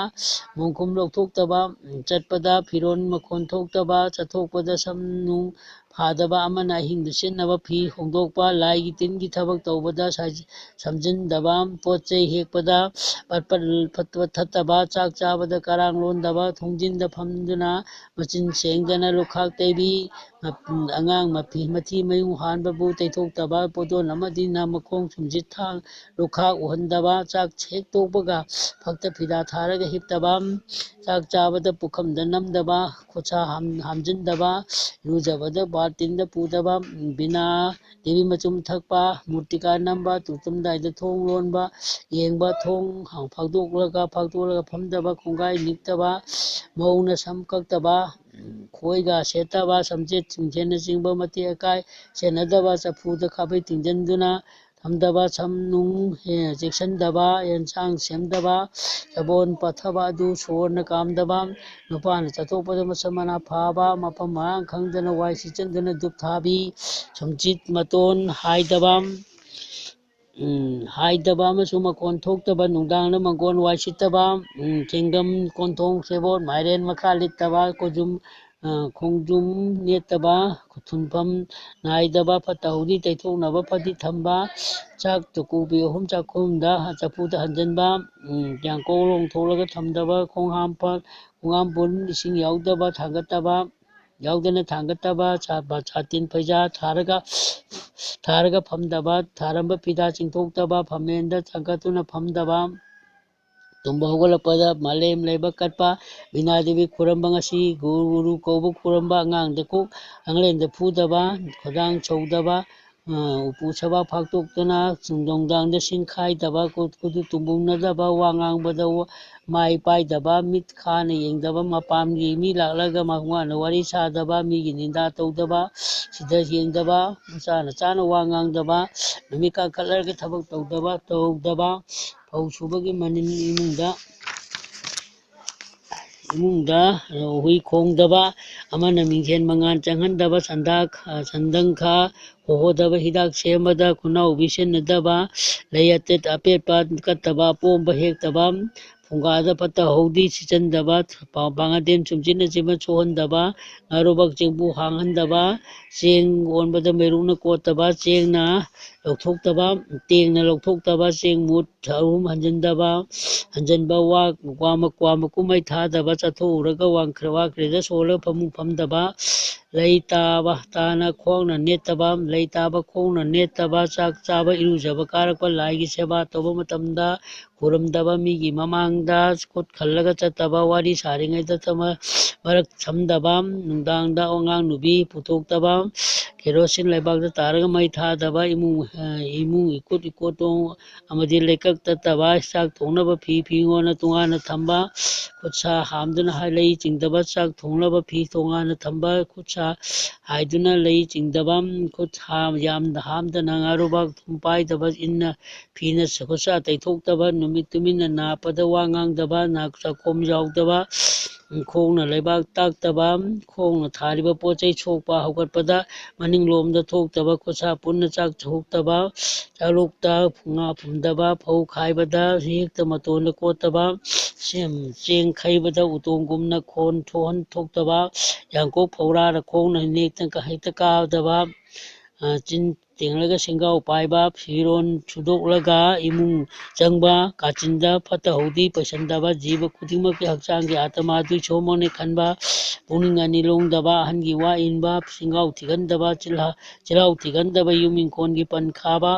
ꯃꯣꯡꯈꯨꯝ ꯂꯧꯊꯣꯛꯇꯕ ꯆꯠꯄꯗ ꯐꯤꯔꯣꯜ ꯃꯈꯣꯟ ꯊꯣꯛꯇꯕ ꯆꯠꯊꯣꯛꯄꯗ ꯁꯝ ꯅꯨꯡ ꯐꯥꯗꯕ ꯑꯃꯅ ꯑꯍꯤꯡꯗ ꯁꯤꯖꯤꯟꯅꯕ ꯐꯤ ꯍꯣꯡꯗꯣꯛꯄ ꯂꯥꯏꯒꯤ ꯇꯤꯟꯒꯤ ꯊꯕꯛ ꯇꯧꯕꯗ ꯁꯝꯖꯤꯟꯗꯕ ꯄꯣꯠ ꯆꯩ ꯍꯦꯛꯄꯗ ꯊꯠꯇꯕ ꯆꯥꯛ ꯆꯥꯕꯗ ꯀꯔꯥꯡ ꯂꯣꯟꯗꯕ ꯊꯣꯡꯖꯤꯟꯗ ꯐꯝꯗꯨꯅ ꯃꯆꯤꯟ ꯁꯦꯡꯗꯅ ꯂꯨꯈꯥꯛ ꯇꯩꯕꯤ ꯑꯉꯥꯡ ꯃꯊꯤ ꯃꯌꯨꯡ ꯍꯥꯟꯕꯕꯨ ꯇꯩꯊꯣꯛꯇꯕ ꯄꯣꯠꯂꯣꯟ ꯑꯃꯗꯤ ꯃꯈꯣꯡ ꯁꯨꯝꯖꯤꯠ ꯂꯨꯈꯥꯛ ꯎꯍꯟꯗꯕ ꯆꯥꯛ ꯍꯦꯛ ꯇꯣꯛꯄꯒ ꯐꯛꯇ ꯐꯤꯗꯥ ꯊꯥꯔꯒ ꯍꯤꯞꯇꯕ ꯆꯥꯛ ꯆꯥꯕꯗ ꯄꯨꯈꯝꯗ ꯅꯝꯗꯕ ꯈꯨꯠꯁꯥ ꯍꯥꯝꯖꯤꯟꯗꯕ ꯏꯔꯨꯖꯕꯗ ꯕꯥꯜꯇꯤꯟꯗ ꯄꯨꯗꯕ ꯕꯤꯅꯥ ꯗꯦꯕꯤ ꯃꯆꯨꯝ ꯊꯛꯄ ꯃꯨꯔꯇꯤꯀꯥ ꯅꯝꯕ ꯇꯨꯝꯂꯝꯗꯥꯏꯗ ꯊꯣꯡ ꯂꯣꯟꯕ ꯌꯦꯡꯕ ꯊꯣꯡ ꯐꯥꯛꯇꯣꯛꯂꯒ ꯐꯝꯗꯕ ꯈꯣꯡꯒꯥꯏ ꯅꯤꯛꯇꯕ ꯃꯧꯅ ꯁꯝ ꯀꯛꯇꯕ ꯈꯣꯏꯒ ꯁꯦꯠꯇꯕ ꯁꯝꯆꯦꯠ ꯁꯤꯡꯁꯦꯟꯅꯆꯤꯡꯕ ꯃꯇꯦꯛ ꯑꯀꯥꯏ ꯁꯦꯟꯅꯗꯕ ꯆꯐꯨꯗ ꯈꯥꯕꯩ ꯇꯤꯡꯁꯤꯟꯗꯨꯅ ꯊꯝꯗꯕ ꯁꯝ ꯅꯨꯡ ꯆꯦꯛꯁꯤꯟꯗꯕ ꯑꯦꯟꯁꯥꯡ ꯁꯦꯝꯗꯕ ꯁꯥꯕꯣꯟ ꯄꯠꯊꯕ ꯑꯗꯨ ꯁꯣꯔꯅ ꯀꯥꯝꯗꯕ ꯅꯨꯄꯥꯅ ꯆꯠꯊꯣꯛꯄꯗ ꯃꯁꯝ ꯃꯅꯥ ꯐꯥꯕ ꯃꯐꯝ ꯃꯔꯥꯡ ꯈꯪꯗꯅ ꯋꯥꯏ ꯁꯤꯠꯆꯤꯟꯗꯨꯅ ꯙꯨꯞ ꯊꯥꯕꯤ ꯁꯨꯝꯆꯤꯠ ꯃꯇꯣꯟ ꯍꯥꯏꯗꯕ ꯑꯃꯁꯨꯡ ꯃꯈꯣꯟ ꯊꯣꯛꯇꯕ ꯅꯨꯡꯗꯥꯡꯗ ꯃꯥꯡꯒꯣꯟ ꯋꯥꯏ ꯁꯤꯠꯇꯕ ꯆꯦꯡꯒꯝ ꯀꯣꯟꯊꯣꯡ ꯁꯦꯕꯣꯠ ꯃꯥꯏꯔꯦꯟ ꯃꯈꯥ ꯂꯤꯠꯇꯕ ꯈꯣꯡꯖꯨꯝ ꯅꯦꯠꯇꯕ ꯊꯨꯟꯐꯝ ꯅꯥꯏꯗꯕ ꯐꯠꯇ ꯍꯥꯎꯊꯤ ꯇꯩꯊꯣꯛꯅꯕ ꯐꯗꯤ ꯊꯝꯕ ꯆꯥꯛ ꯆꯥꯛꯀꯧꯕꯤ 3 ꯆꯥꯛꯈꯨꯝꯗ ꯆꯐꯨꯗ ꯍꯟꯖꯤꯟꯕ ꯌꯥꯡꯀꯣꯛ ꯂꯣꯡꯊꯣꯛꯂꯒ ꯊꯝꯗꯕ ꯈꯣꯡꯍꯥꯝꯄꯨꯟ ꯏꯁꯤꯡ ꯌꯥꯎꯗꯅ ꯊꯥꯡꯒꯠꯇꯕ ꯁꯥꯇꯤꯟ ꯐꯩꯖꯥ ꯊꯥꯔꯒ ꯐꯝꯗꯕ ꯊꯥꯔꯝꯕ ꯐꯤꯗꯥ ꯆꯤꯡꯊꯣꯛꯇꯕ ꯐꯝꯃꯦꯟꯗ ꯊꯥꯡꯒꯠꯇꯨꯅ ꯐꯝꯗꯕ ꯇꯨꯝꯕ ꯍꯧꯒꯠꯂꯛꯄꯗ ꯃꯥꯂꯦꯝ ꯂꯩꯕ ꯀꯠꯄ ꯕꯤꯅꯥꯗꯦꯕꯤ ꯈꯨꯔꯝꯕ ꯉꯁꯤ ꯒꯨꯔꯨ ꯀꯧꯕ ꯈꯨꯔꯝꯕ ꯑꯉꯥꯡꯂꯦꯟꯗ ꯐꯨꯗꯕ ꯈꯨꯗꯥꯡ ꯁꯧꯗꯕ ꯎꯄꯨ ꯁꯕꯥꯛ ꯐꯥꯛꯇꯣꯛꯇꯨꯅ ꯅꯨꯡꯗꯥꯡꯗ ꯁꯤꯡꯈꯥꯏꯗꯕ ꯈꯨꯠ ꯇꯨꯝꯕꯨꯡꯅꯗꯕ ꯋꯥ ꯉꯥꯡꯕꯗ ꯃꯥꯏ ป้ꯥꯏꯗꯕ ꯃꯤꯠ ꯈꯥꯅ ꯌꯦꯡꯗꯕ ꯃꯄꯥꯟꯒꯤ ꯃꯤ ꯂꯥꯛꯂꯒ ꯃꯉꯥꯅ ꯋꯥꯔꯤ ꯁꯥꯗꯕ ꯃꯤꯒꯤ ꯅꯤꯟꯗꯥ ꯇꯧꯗꯕ ꯁꯤꯗ ꯌꯦꯡꯗꯕ ꯆꯥꯅ ꯋꯥ ꯉꯥꯡꯗꯕ ꯅꯨꯃꯤꯠ ꯀꯥꯡꯈꯠꯂꯒ ꯊꯕꯛ ꯇꯧꯗꯕ ꯐꯧ ꯁꯨꯕꯒꯤ ꯃꯅꯤꯜ ꯏꯃꯨꯡꯗ ꯍꯨꯏ ꯈꯣꯡꯗꯕ ꯑꯃꯅ ꯃꯤꯡꯁꯦꯟ ꯃꯉꯥꯜ ꯆꯪꯍꯟꯗꯕ ꯁꯟꯗꯪꯈꯥ ꯍꯣꯍꯣꯗꯕ ꯍꯤꯗꯥꯛ ꯁꯦꯝꯕꯗ ꯈꯨꯅꯥꯎꯕꯤ ꯁꯤꯟꯅꯗꯕ ꯂꯩ ꯑꯄꯦꯠꯄ ꯀꯠꯇꯕ ꯑꯄꯣꯝꯕ ꯍꯦꯛꯇꯕ ꯐꯨꯡꯒꯥꯗ ꯐꯠꯇ ꯍꯥꯎꯊꯤ ꯁꯤꯠꯆꯟꯗꯕ ꯄꯥꯡꯒꯗꯦꯝ ꯁꯨꯝꯖꯤꯟꯅꯆꯤꯡꯕ ꯁꯣꯛꯍꯟꯗꯕ ꯉꯥꯔꯨꯕꯛ ꯆꯦꯡꯕꯨ ꯍꯥꯡꯍꯟꯗꯕ ꯆꯦꯡ ꯑꯣꯟꯕꯗ ꯃꯩꯔꯨꯅ ꯀꯣꯠꯇꯕ ꯇꯦꯡꯅ ꯂꯧꯊꯣꯛꯇꯕ ꯆꯦꯡ ꯃꯨꯠ 3 ꯍꯟꯖꯟꯕ ꯀ꯭ꯋꯥ ꯃꯀꯨꯝꯩ ꯊꯥꯗꯕ ꯆꯠꯊꯣꯛꯎꯔꯒ ꯋꯥꯈ꯭ꯔꯦꯗ ꯁꯣꯜꯂꯒ ꯐꯃꯨꯡ ꯐꯝꯗꯕ ꯂꯩ ꯇꯥꯅ ꯈꯣꯡꯅ ꯅꯦꯠꯇꯕ ꯂꯩ ꯇꯥꯕ ꯈꯣꯡꯅ ꯅꯦꯠꯇꯕ ꯆꯥꯛ ꯆꯥꯕ ꯏꯔꯨꯖꯕ ꯀꯥꯔꯛꯄ ꯂꯥꯏꯒꯤ ꯁꯦꯕꯥ ꯇꯧꯕ ꯃꯇꯝꯗ ꯈꯨꯔꯨꯝꯗꯕ ꯃꯤꯒꯤ ꯃꯃꯥꯡꯗ ꯈꯨꯠ ꯈꯜꯂꯒ ꯆꯠꯇꯕ ꯋꯥꯔꯤ ꯁꯥꯔꯤꯉꯩꯗ ꯃꯔꯛ ꯁꯝꯗꯕ ꯅꯨꯡꯗꯥꯡꯗ ꯑꯉꯥꯡ ꯅꯨꯕꯤ ꯄꯨꯊꯣꯛꯇꯕ ꯀꯦꯔꯣꯁꯤꯟ ꯂꯩꯕꯥꯛꯇ ꯇꯥꯔꯒ ꯃꯩ ꯊꯥꯗꯕ ꯏꯃꯨꯡ ꯏꯀꯣꯇꯣꯡ ꯑꯃꯗꯤ ꯂꯩꯀꯛ ꯇꯠꯇꯕ ꯆꯥꯛ ꯊꯣꯡꯅꯕ ꯐꯤꯉꯣꯟꯅ ꯇꯣꯉꯥꯟꯅ ꯊꯝꯕ ꯈꯨꯠꯁꯥ ꯍꯥꯝꯗꯨꯅ ꯂꯩ ꯆꯤꯡꯗꯕ ꯆꯥꯛ ꯊꯣꯡꯅꯕ ꯐꯤ ꯇꯣꯉꯥꯟꯅ ꯊꯝꯕ ꯈꯨꯠꯁꯥ ꯍꯥꯏꯗꯨꯅ ꯂꯩ ꯆꯤꯡꯗꯕ ꯈꯨꯠ ꯌꯥꯝꯅ ꯍꯥꯝꯗꯅ ꯉꯥꯔꯨꯕꯥꯛ ꯊꯨꯝ ꯄꯥꯏꯗꯕ ꯐꯤꯅ ꯈꯨꯠꯁꯥ ꯇꯩꯊꯣꯛꯇꯕ ꯅꯨꯃꯤꯠ ꯇꯨꯃꯤꯟꯅ ꯅꯥꯞꯄꯗ ꯋꯥ ꯉꯥꯡꯗꯕ ꯆꯥꯛꯈꯣꯝ ꯌꯥꯎꯗꯕ ꯈꯣꯡꯅ ꯂꯩꯕꯥꯛ ꯇꯥꯛꯇꯕ ꯈꯣꯡꯅ ꯊꯥꯔꯤꯕ ꯄꯣꯠꯆꯩ ꯁꯣꯛꯄ ꯍꯧꯒꯠꯄꯗ ꯃꯅꯤꯡꯂꯣꯝꯗ ꯊꯣꯛꯇꯕ ꯈꯨꯠꯁꯥ ꯄꯨꯟꯅ ꯆꯥꯛ ꯊꯣꯛꯇꯕ ꯆꯥꯂꯣꯛꯇ ꯉꯥ ꯐꯨꯝꯗꯕ ꯐꯧ ꯈꯥꯏꯕꯗ ꯍꯦꯛꯇ ꯃꯇꯣꯟꯗ ꯀꯣꯠꯇꯕ ꯆꯦꯡ ꯈꯩꯕꯗ ꯎꯇꯣꯡꯒꯨꯝꯅ ꯈꯣꯟ ꯊꯣꯛꯇꯕ ꯌꯥꯡꯀꯣꯛ ꯐꯧꯔꯥꯗ ꯈꯣꯡꯅ ꯍꯦꯛꯇ ꯀꯥꯗꯕ ꯆꯤꯟ ꯇꯦꯡꯂꯒ ꯁꯦꯡꯒꯥꯎ ꯄꯥꯏꯕ ꯐꯤꯔꯣꯟ ꯁꯨꯗꯣꯛꯂꯒ ꯏꯃꯨꯡ ꯆꯪꯕ ꯀꯥꯆꯤꯟꯗ ꯐꯠꯇ ꯍꯥꯎꯊꯤ ꯄꯩꯁꯟꯗꯕ ꯖꯤꯕ ꯈꯨꯗꯤꯡꯃꯛꯀꯤ ꯍꯛꯆꯥꯡꯒꯤ ꯑꯥꯇꯃꯥꯗꯨ ꯏꯁꯣꯔꯃꯛꯅꯤ ꯈꯟꯕ ꯄꯨꯛꯅꯤꯡ ꯑꯅꯤ ꯂꯣꯡꯗꯕ ꯑꯍꯟꯒꯤ ꯋꯥ ꯏꯟꯕ ꯆꯤꯜꯍꯥꯎ ꯊꯤꯒꯟꯗꯕ ꯌꯨꯝ ꯏꯪꯈꯣꯜꯒꯤ ꯄꯟ ꯈꯥꯕ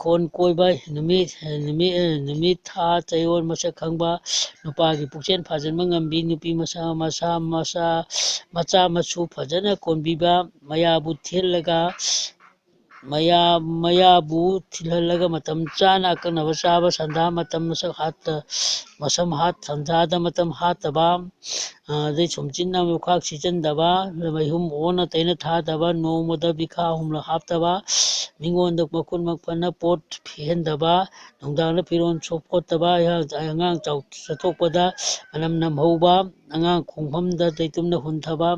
ꯈꯣꯟ ꯀꯣꯏꯕ ꯅꯨꯃꯤꯠ ꯊꯥ ꯆꯌꯣꯜ ꯃꯁꯛ ꯈꯪꯕ ꯅꯨꯄꯥꯒꯤ ꯄꯨꯛꯆꯦꯟ ꯐꯥꯖꯤꯟꯕ ꯉꯝꯕꯤ ꯅꯨꯄꯤ ꯃꯆꯥ ꯃꯁꯨ ꯐꯖꯅ ꯀꯣꯟꯕꯤꯕ ꯃꯌꯥꯕꯨ ꯊꯤꯜꯍꯜꯂꯒ ꯃꯇꯝ ꯆꯥꯅ ꯑꯀꯛꯅꯕ ꯆꯥꯕ ꯁꯟꯙꯥꯗ ꯃꯇꯝ ꯍꯥꯠꯇꯕ ꯑꯗꯩ ꯁꯨꯝꯆꯤꯟꯅ ꯂꯨꯈꯥꯛ ꯁꯤꯠꯆꯟꯗꯕ ꯃꯩꯍꯨꯝ ꯑꯣꯟꯅ ꯇꯩꯅ ꯊꯥꯗꯕ ꯅꯣꯡꯃꯗ ꯕꯤꯈꯥ 3 ꯍꯥꯞꯇꯕ ꯃꯤꯉꯣꯟꯗ ꯃꯈꯨꯠ ꯃꯈꯟꯅ ꯄꯣꯠ ꯐꯤꯍꯟꯗꯕ ꯅꯨꯡꯗꯥꯡꯗ ꯐꯤꯔꯣꯟ ꯐꯣꯠꯇꯕ ꯑꯉꯥꯡ ꯆꯠꯊꯣꯛꯄꯗ ꯃꯅꯝ ꯅꯝꯍꯧꯕ ꯑꯉꯥꯡ ꯈꯣꯡꯐꯝꯗ ꯂꯩꯇꯨꯝꯅ ꯍꯨꯟꯊꯕ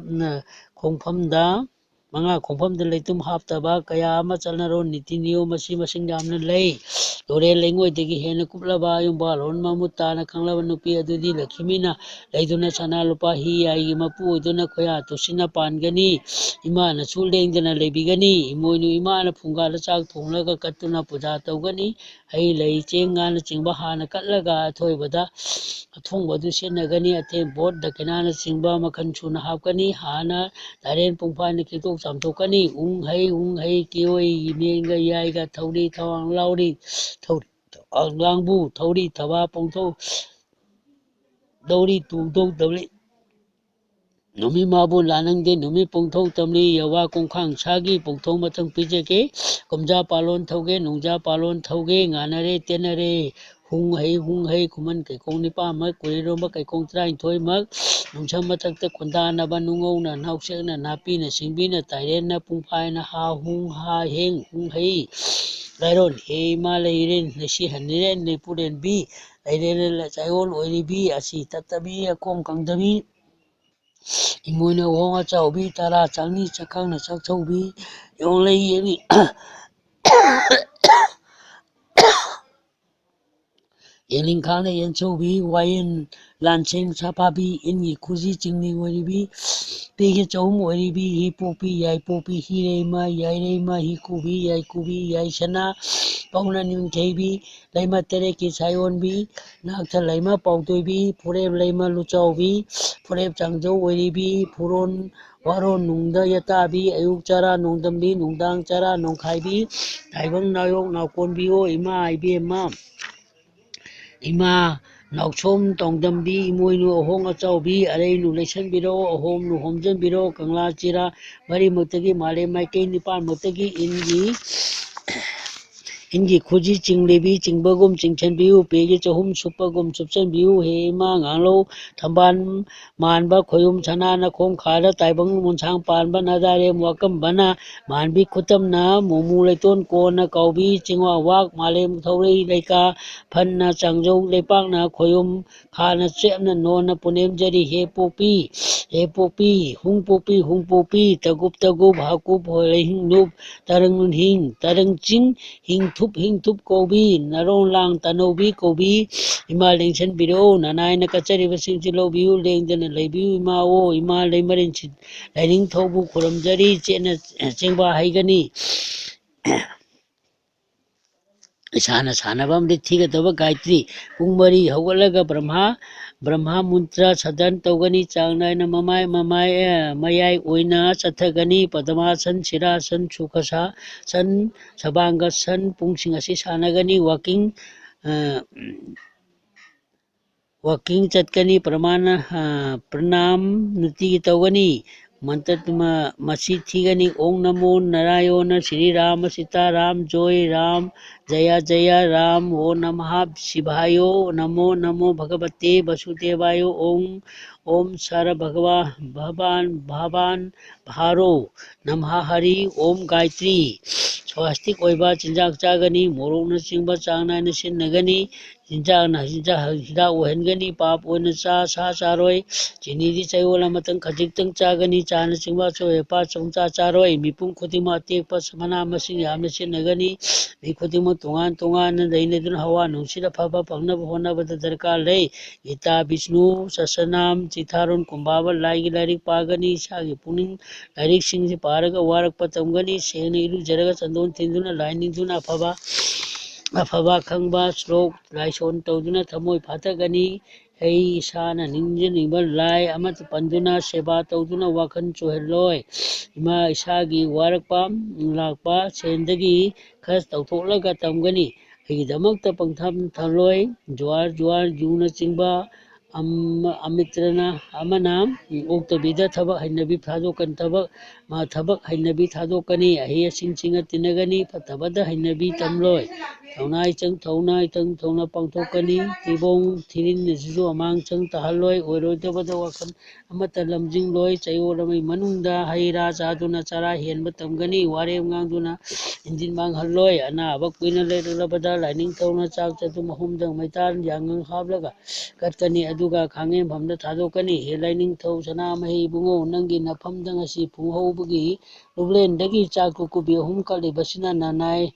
ꯈꯣꯡꯐꯝꯗ ꯂꯩꯇꯨꯝ ꯍꯥꯞꯇꯕ ꯀꯌꯥ ꯑꯃ ꯆꯠꯅꯔꯣꯟ ꯅꯤꯇꯤ ꯅꯤꯌꯣꯝ ꯃꯁꯤꯡ ꯌꯥꯝꯅ ꯂꯩ꯫ ꯂꯣꯔꯦꯟ ꯂꯩꯉꯣꯏꯗꯒꯤ ꯍꯦꯟꯅ ꯀꯨꯞꯂꯕ ꯌꯨꯝꯕꯥꯜꯂꯣꯟ ꯃꯃꯨꯠ ꯇꯥꯅ ꯈꯪꯂꯕ ꯅꯨꯄꯤ ꯑꯗꯨꯗꯤ ꯂꯛꯈꯤꯃꯤꯅ ꯂꯩꯗꯨꯅ ꯁꯅꯥ ꯂꯨꯄꯥ ꯍꯤ ꯌꯥꯏꯒꯤ ꯃꯄꯨ ꯑꯣꯏꯗꯨꯅ ꯈꯣꯌꯥ ꯇꯨꯁꯤꯟꯅ ꯄꯥꯟꯒꯅꯤ꯫ ꯏꯃꯥꯅꯁꯨ ꯂꯦꯡꯗꯅ ꯂꯩꯕꯤꯒꯅꯤ꯫ ꯏꯃꯣꯏꯅꯨ ꯏꯃꯥꯅ ꯐꯨꯡꯒꯥꯗ ꯆꯥꯛ ꯊꯣꯡꯂꯒ ꯀꯠꯇꯨꯅ ꯄꯨꯖꯥ ꯇꯧꯒꯅꯤ꯫ ꯍꯩ ꯂꯩ ꯆꯦꯡ ꯉꯥꯅꯆꯤꯡꯕ ꯍꯥꯟꯅ ꯀꯠꯂꯒ ꯑꯊꯣꯡꯕ ꯑꯗꯨ ꯁꯤꯟꯅꯒꯅꯤ꯫ ꯑꯊꯦꯟ ꯄꯣꯠ ꯗꯈꯤꯅꯥꯅꯆꯤꯡꯕ ꯃꯈꯜ ꯁꯨꯅ ꯍꯥꯞꯀꯅꯤ꯫ ꯍꯥꯟꯅ ꯙꯔꯦꯟ ꯄꯨꯡꯐꯥꯏꯅ ꯈꯤꯛꯇꯣꯛ ꯆꯥꯝꯊꯣꯛꯀꯅꯤ꯫ ꯎꯪ ꯍꯩ ꯀꯤꯍꯣꯏ ꯌꯦꯟꯒ ꯌꯥꯏꯒ ꯊꯧꯔꯤ ꯊꯋꯥꯡ ꯂꯥꯎꯔꯤ Langbu Thori Thaba Pongtho Dori Tungtho Dori Numi Mabu Lanangde Numi Pongtho Tamli Yawa Kongkhang Sagi Pongtho Matang Pijake Komja Palon Thoge Nungja Palon Thoge Nganare Tenare Hung Hei Kuman Kaikong Nipa Mak Kuriroma Kaikong Train Toy Mak Nungsam Matakta Kundana Banungo na Nausek na Napi na Singbi na Tairen na Pungpai na Ha Hung Ha Heng Hung Hei Lairon He Ma Leiren Nasi Haniren Nepuren Bi Leiren La Chayon Oiribi Asi Tatabi Akong Kangdabi Imoina Wonga Chaubi Tara Changni Chakang na Chak Chaubi Yong Lei Yemi Yeling Kang Yen Chaubi Wayen Lansing Sapabi Ingi Kuzi Chingni Waribi Pege Chaum Waribi Hi Popi Yai Popi Hirema Yairema Hi Kubi Yai Sana Pauna Nim Tebi Laima Tereki Sayon Bi Nakta Laima Pautobi Pureb Laima Luchaubi Pureb Changjo Waribi Puron Waron Nungda Yatabi Ayuk Chara Nungdambi Nungdang Chara Nongkhaibi Taibang Nayok Nakonbio Ima Ibema Ima Nauchom Tongdambi Imoinu Ohong Achaubi Areinu Lesan Biro Ohom Nu Homjan Biro Kangla Chira Bari Mutagi Male Maike Nipan Mutagi Ingi Kuji Chinglebi Chingbagum Chingchanbiu Pege Chahum Supagum Subchanbiu Hema Ngalo Tamban Manba Koyum Chanana Kong Khara Taibang Munsang Panba Nadare Mwakam Bana Manbi Kutam na Mumu Leiton Kona Kaubi Chingwa Wak Malem Thori Leika Panna Changjo Lepak na Koyum Khana Chepna Nona Punem Jari He Popi Hung Popi Tagup Hakub Holehing Nup Tarang Hing Tarang Ching Hing Thup Kobi Narong Lang Tanobi Kobi Ima Lengshan Biro Nanai Nakachari Vasing Lobiu Lengdan Lebiu Ima O Ima Lemarin Lining Tobu Kuramjari Chena Chengba Haigani Sana Sanabam Tigatava Gaitri Pungmari Hawalaga Brahma Muntra Sadan Togani Changna Mamai Mayai Oina Sathagani Padamasan Sirasan Sukasa San Sabanga San Pungsingasi Sanagani Walking Chatkani Pranam Nuti Togani Mantatma Masithigani Om Namo Narayana Sri Rama Sita Ram Joy Ram Jaya Ram O Namaha Shivhayo Namo Bhagavate Vasudevayo Om Sara Bhavan Bharo Namaha Hari Om Gayatri Swastik Oiba Chinjak Chagani Morona Chingba Changna Nasin Nagani Hida Ohengani Pap Ona Sa Charoi Chinidi Chayola Matang Kajitang Chagani Chana Chingba Choepa Chongcha Charoi Mipung Kutima Tekpa Samana Masing Yamnasin Nagani Mikutima Tungan Dainadun Hawa Nusida Papa Pangna Hona Badarka Lay Gita Vishnu Sasanam Chitharun Kumbaba Lagi Larik Pagani Sagi Puning Larik Singh Paraga Warak Patamgani Seni Jaraga Sandon Tinduna Lining Duna Afaba Kangba Slok Laison Toduna Tamoi Patagani Hei Sana Ninja Nibal Lai Amat Panduna Seba Toduna Wakan Choheloi Ima Isagi Warakpam Lakpa Sendagi Kas Tautolaga Tamgani Hidamakta Pangtham Thaloi Juar Juna Chingba Amitrana Amanam Oktabida Tabak Hinabi Pradokan Tabak Ma Tabak Hinabi Tadokani Ahia Singa Tinagani Patabada Hinabi Tamloi Taunai Tang Pangtokani Tibong Tirin Nizu Amang Chang Tahaloi Orotabada Wakan Amata Lamjing Loi Chayoramai Manunda Haira Zaduna Chara Hian Batamgani Warem Gangduna Indin Mang Haloi Ana Bakwina Labada Lining Tauna Chak Chatu Mahumdang Maitan Yangang Hablaga Katkani Aduga Kangen Pamda Tadokani Lining Tau Sana Mahi Bungo Nangi Napamdang Asi Pungho Bugi Lublen Dagi Chaku Kubi Humkali Basina Nanai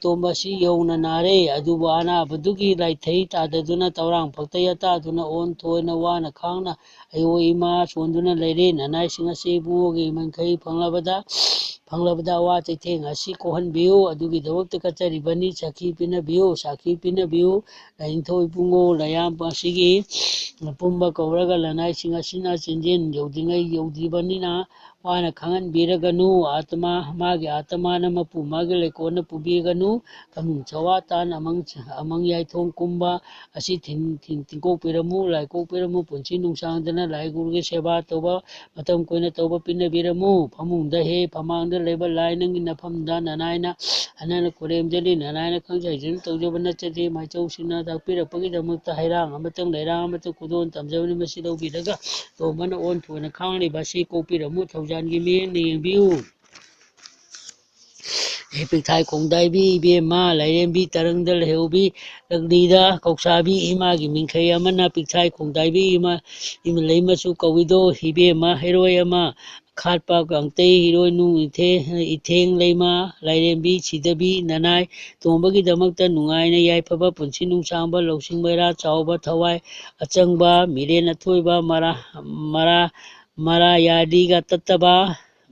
Tombasi Yona Nare Adubana Badugi Lai Tadaduna Taurang Paktayata Duna On Toina Wana Kangna Ayo Ima Sonduna Lere Nanai Singasi Bungogi Mankai Panglabada Wa Teng Asi Kohan Bio Adugi Dawak Kacharibani Saki Pina Bio Lain Toi Bungo Layam Pasigi Pumba Kauraga Lanai Singasina Sinjin Yodingai Yodibanina ꯋꯥꯅ ꯈꯪꯍꯟꯕꯤꯔꯒꯅꯨ आत्मा मागे आत्मा न मपु मागे लेकोन पुबीगनु कमुंग चवा तान among याइथोंग कुंबा असी थिंको पिरमु लाइको पिरमु पुंसी नुंसांगदना लाई गुरुगे सेवा तोबा मतम कोइना तोबा पिनबिरमु फमुंग हे फमांग लेबा लाई नंगी नफमदा ननायना अनन कुरेमजली ननायना खंगजाइजन तौजबा नचदे माइचौ सिना दापिरपगी दमकता हैरांग अमतंग लेरांग अमतंग कुदोन तमजबनि मसी लौबिरगा तोबना ओन थोना खांगनि बासी कोपिरमु थौजानगी मेन नेंबिउ पिथाई खोंदाइबी इबेमा लाइरेंबी तरंगदल हेउबी लगलीदा कौसाबी इमागी मिंखै अमना पिथाई खोंदाइबी इमा लैमसु कविदो इबेमा हेरोय अमा खाटपा गंगतै हिरोय नु इथेंग लैमा लाइरेंबी सिदबी ननाय तोंबगी दमकता नुंगाइना याइफबा पुंसी नुंसांबा लौसिंग मैरा चावबा थवाई अचंगबा मिरेन अथोइबा मरा यादीगा तत्तबा